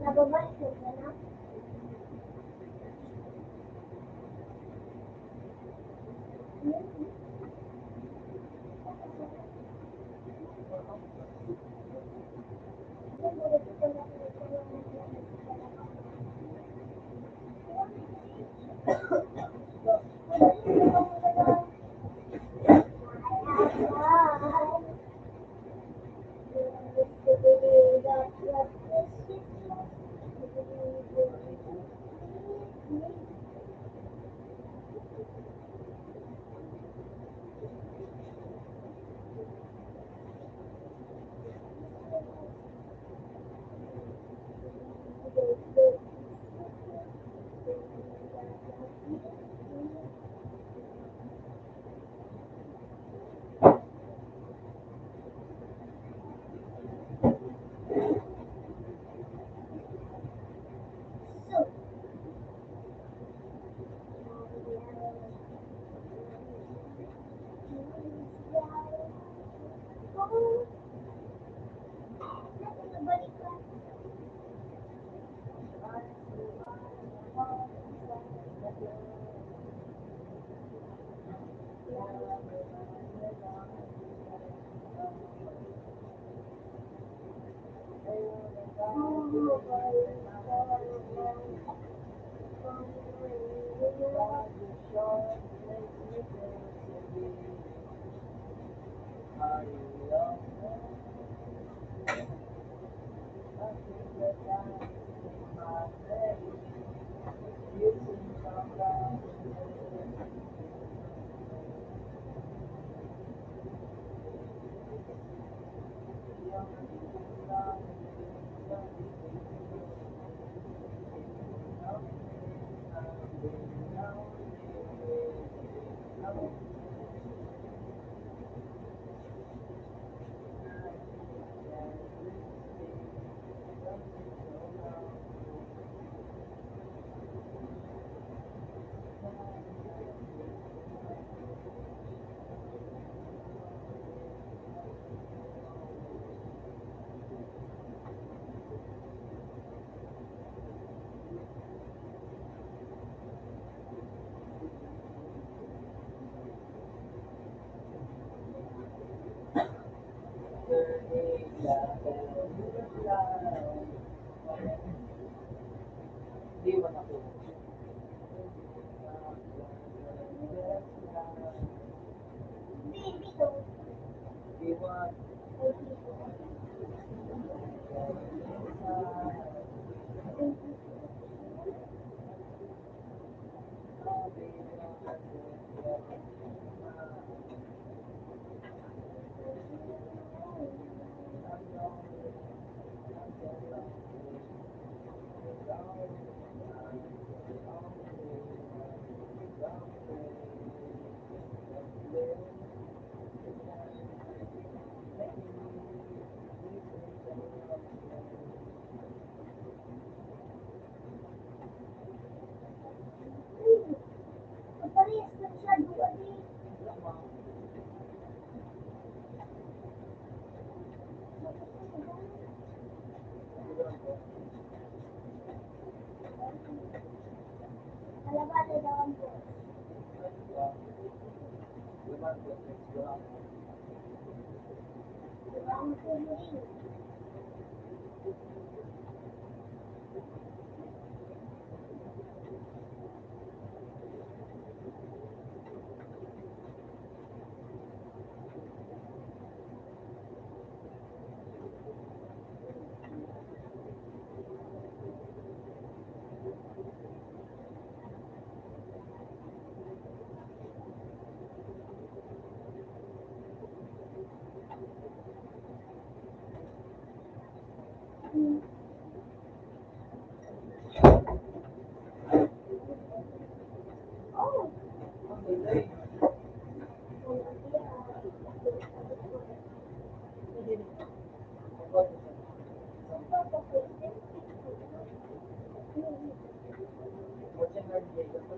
Nababalik ko na.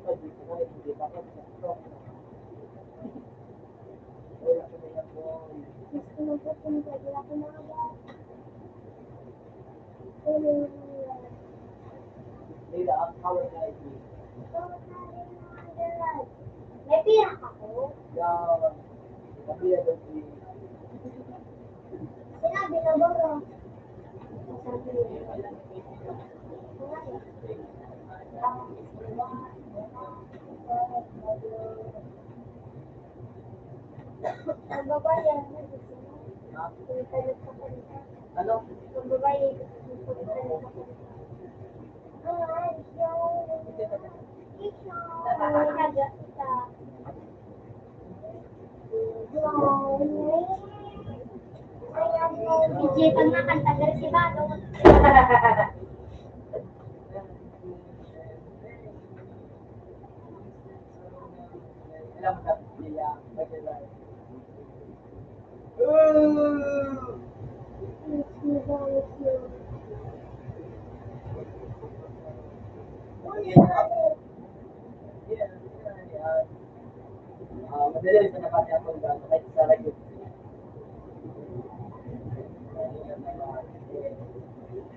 pa dito kahit hindi pa ako wala ko na yan po. Mas pinupupunta, di ako nakabasa. Nila ang power na ito. May pira ako. Yan. Sabi na doon si Sinabi na ba bro? Ang babae, ano? ang babae, DJ pag nakanta si Bado. Alam mo na sila. Madali rin sa napati ako kahit sa radyo.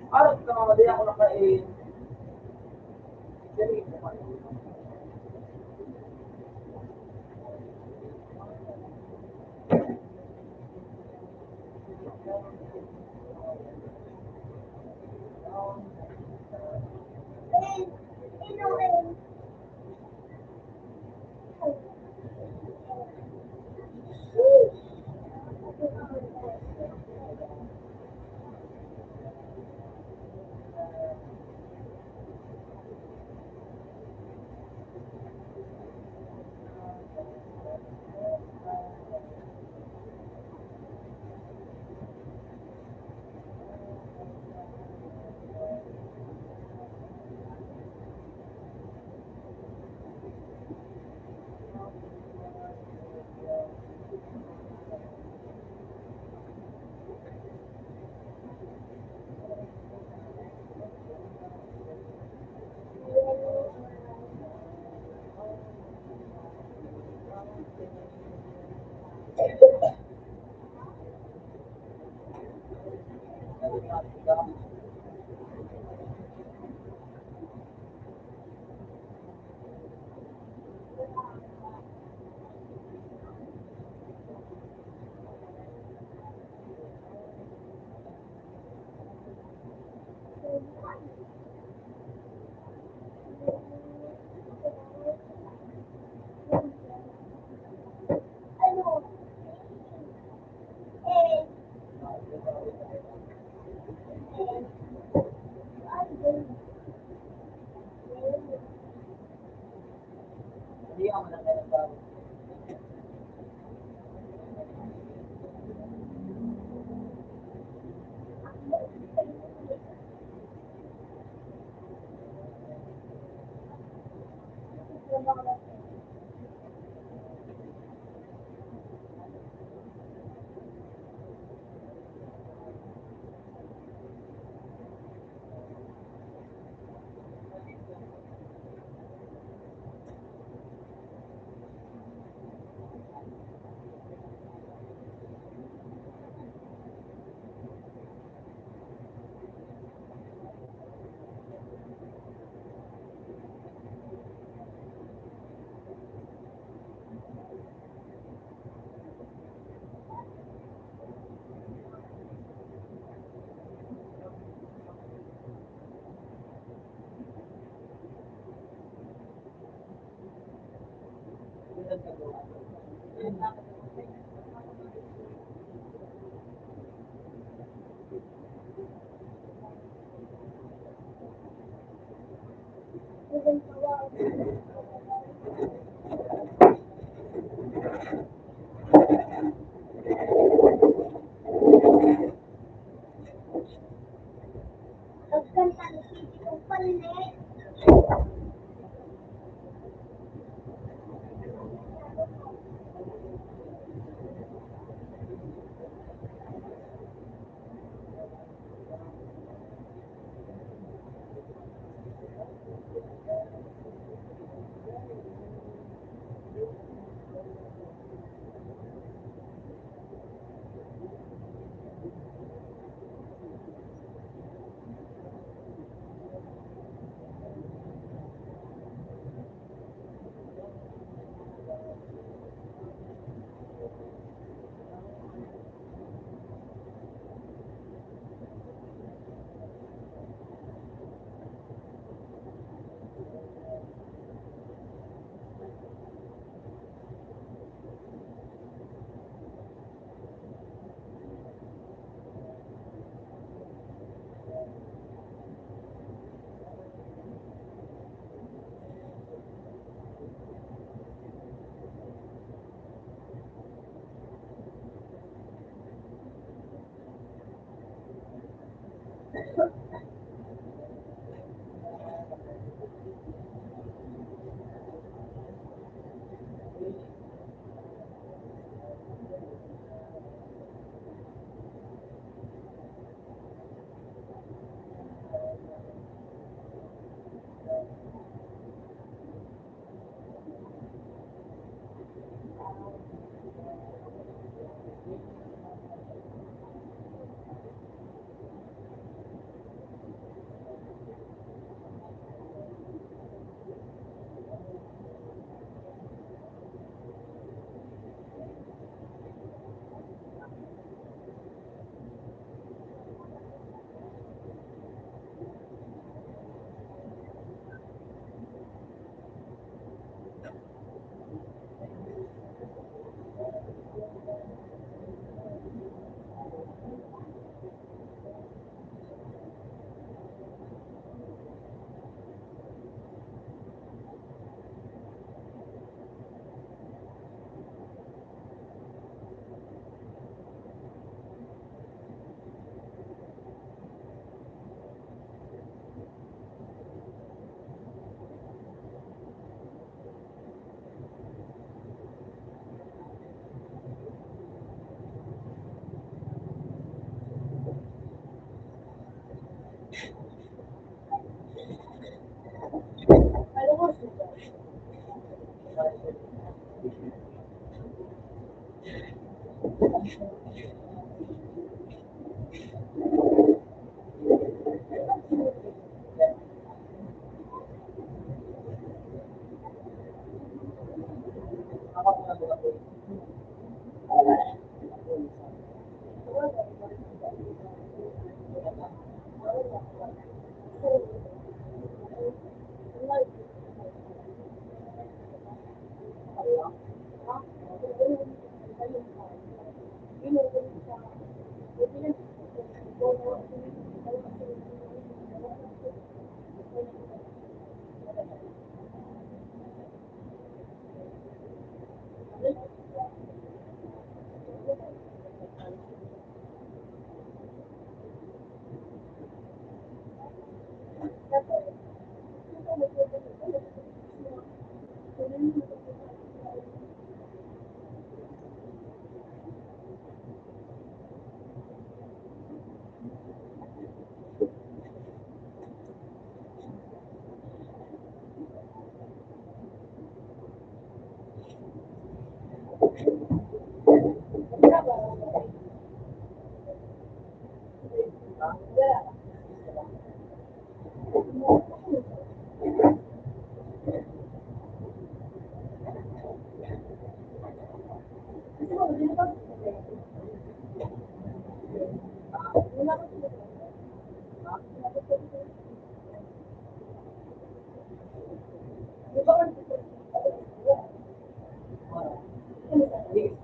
Araw ka mga madali ako nakain. Dali ko pa. Hindi ako mananggalang bago. Pagkanta ng city kong palit.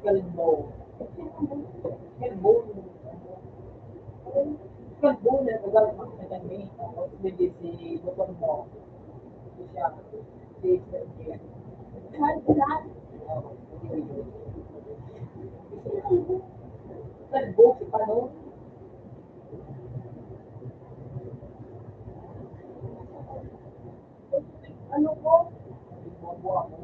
Kalbo. Kalbo na tagal makita ni hindi si butong mo. Siya. Si Kalbo si Pano. Ano po? Buwa mo.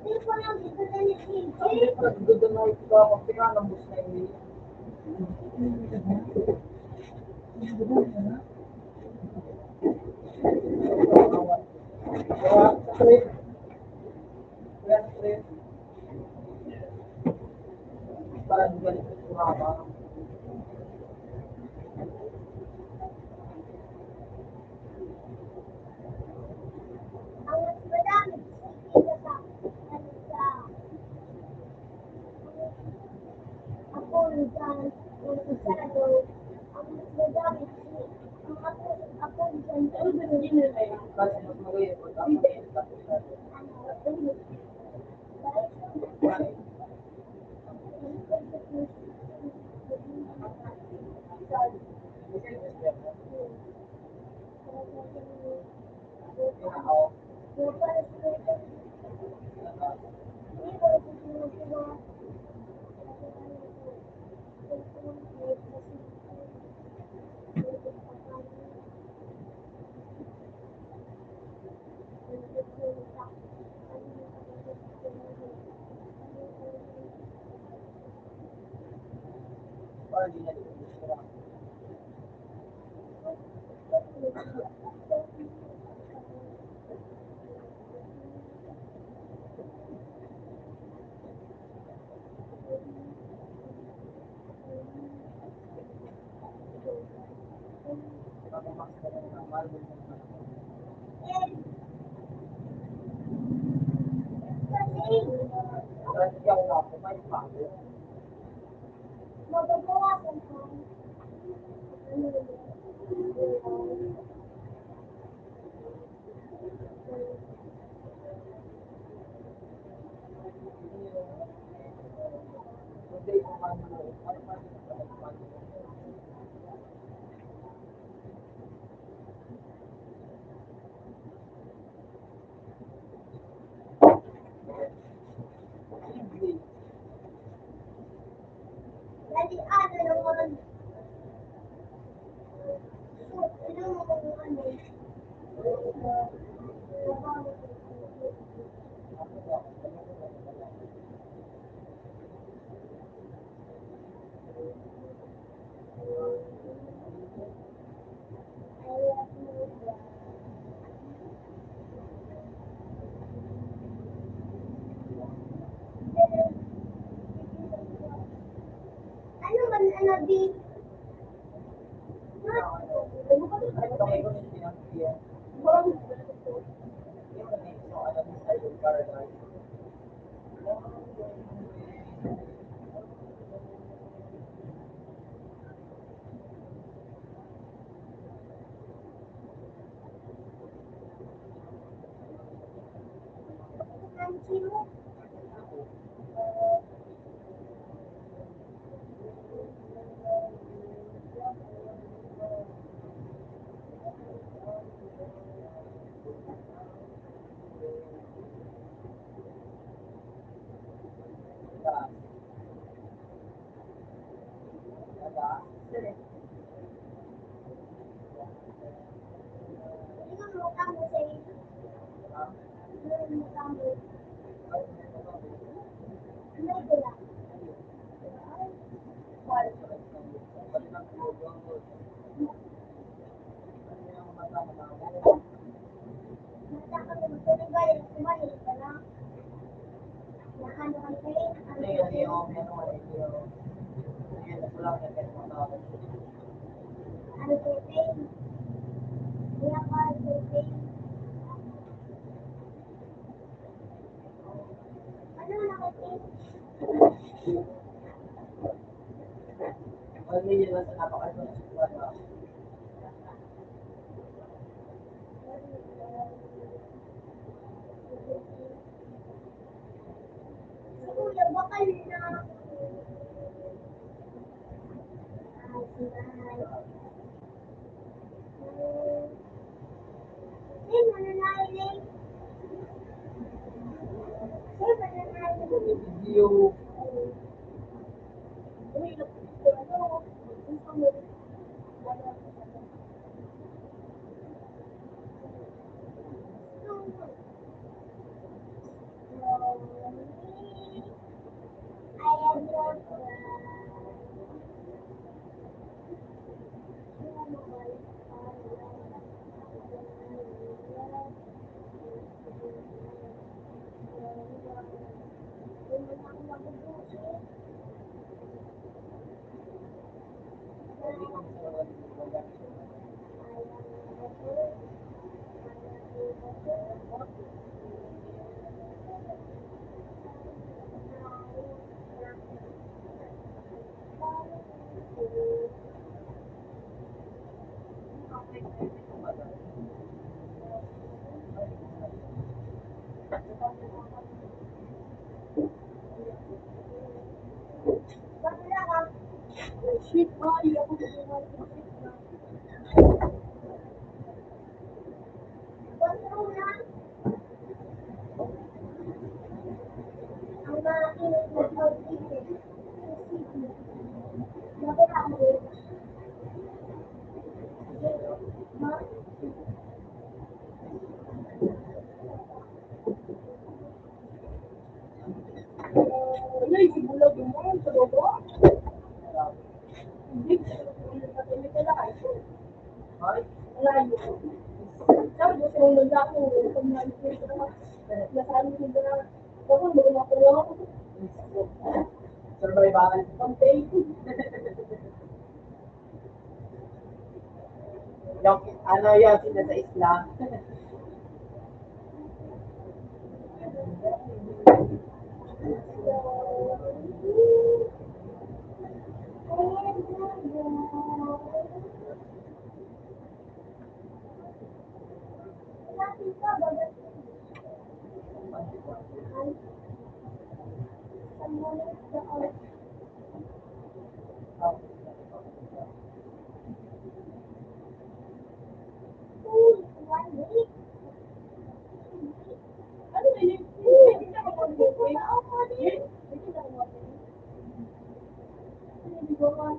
Dito lang, dito na ni PJ. Gusto na ito ako tingnan ng bus na ini. Parang ganito kumama. Ang mas madami, dito sa, ano sa, ako, sa Magbabawasan ko. Dali, ano naman? Ano naman ano? Ano man ano di? Nancy mo? Ano mo kamo sa iyo? Ano mo kamo? Ano sila? Mata ka mo sa galing kumain ka na. Nakano ka kayo? Ano po kayo? Wala ka po kayo. Ano nakakain? Kuya, bakal na. Ay, mananalig. Ay, mananalig. Uy, ano? Gusto mo? I am your Sweet boy, ako Ay, Layo. Sabi ko, sinunod ako. Pag nalipin ko naman, nasabi ko na, ako, hindi ko makulang ako. survival. Pag-pay. Yung, ano yun, sila sa isla. Ano ba yun? Hindi na ako mag-pay. Hindi na ako mag-pay. Hindi ko man.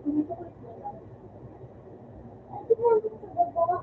Hindi ko man. Hindi ko man gusto sa baba.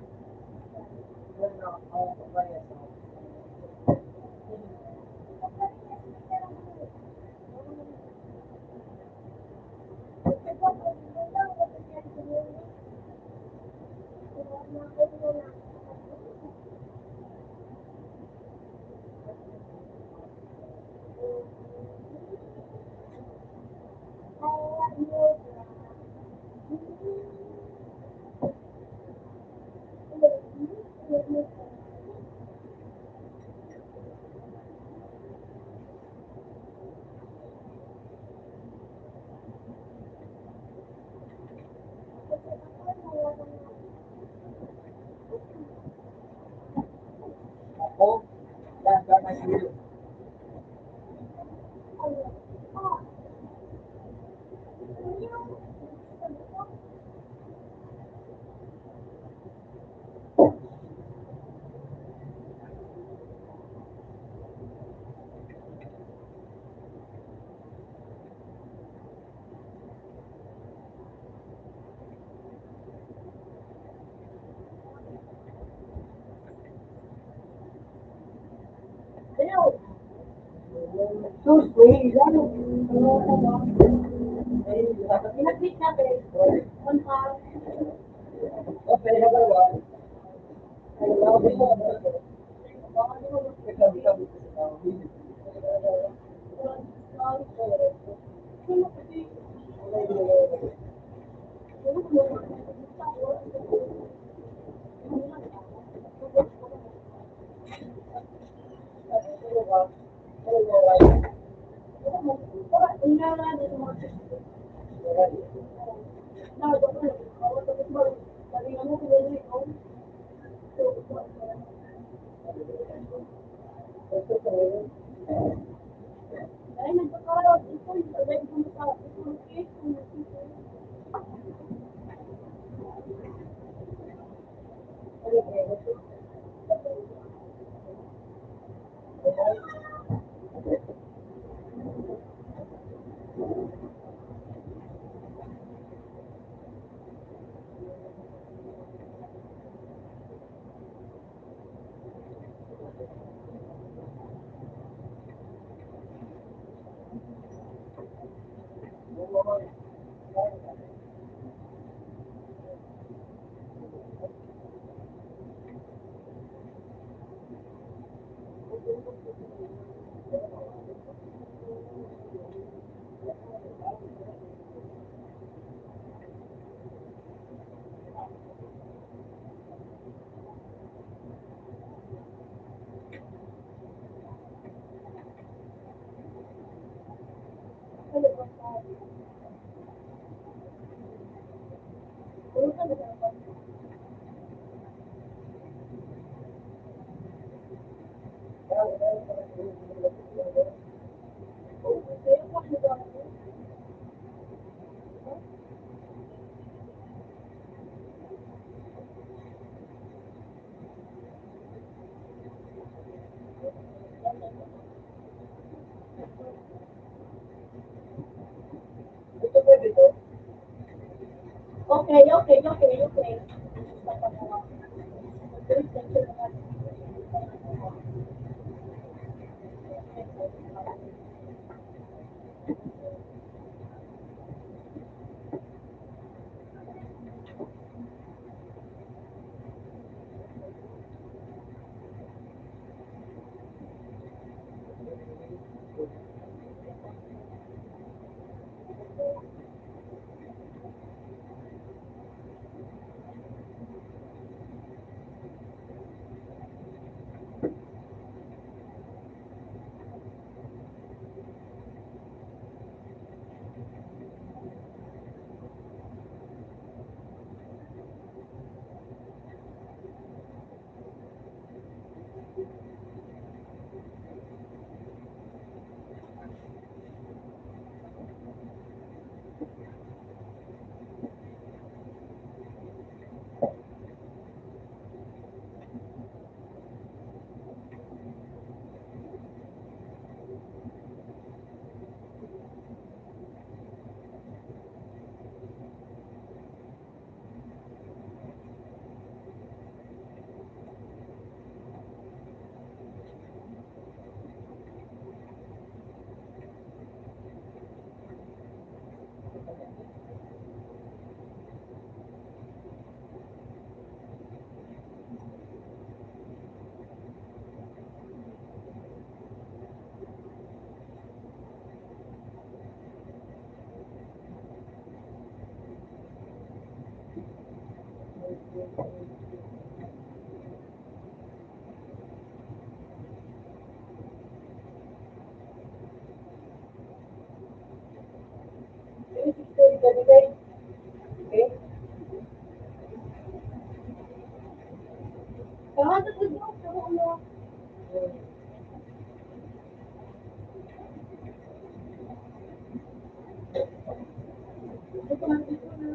Ako, last time I will. Ayaw. Tuesday, yan. Pinag-meet natin. On par. Okay, number one. I love you. Okay, okay, okay, okay. Kahit ito mo, pero ano, ito lang dito na.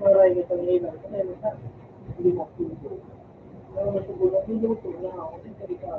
Maray kita nila. Hindi na. Pero siguro, hindi mo ito na. Hindi ka.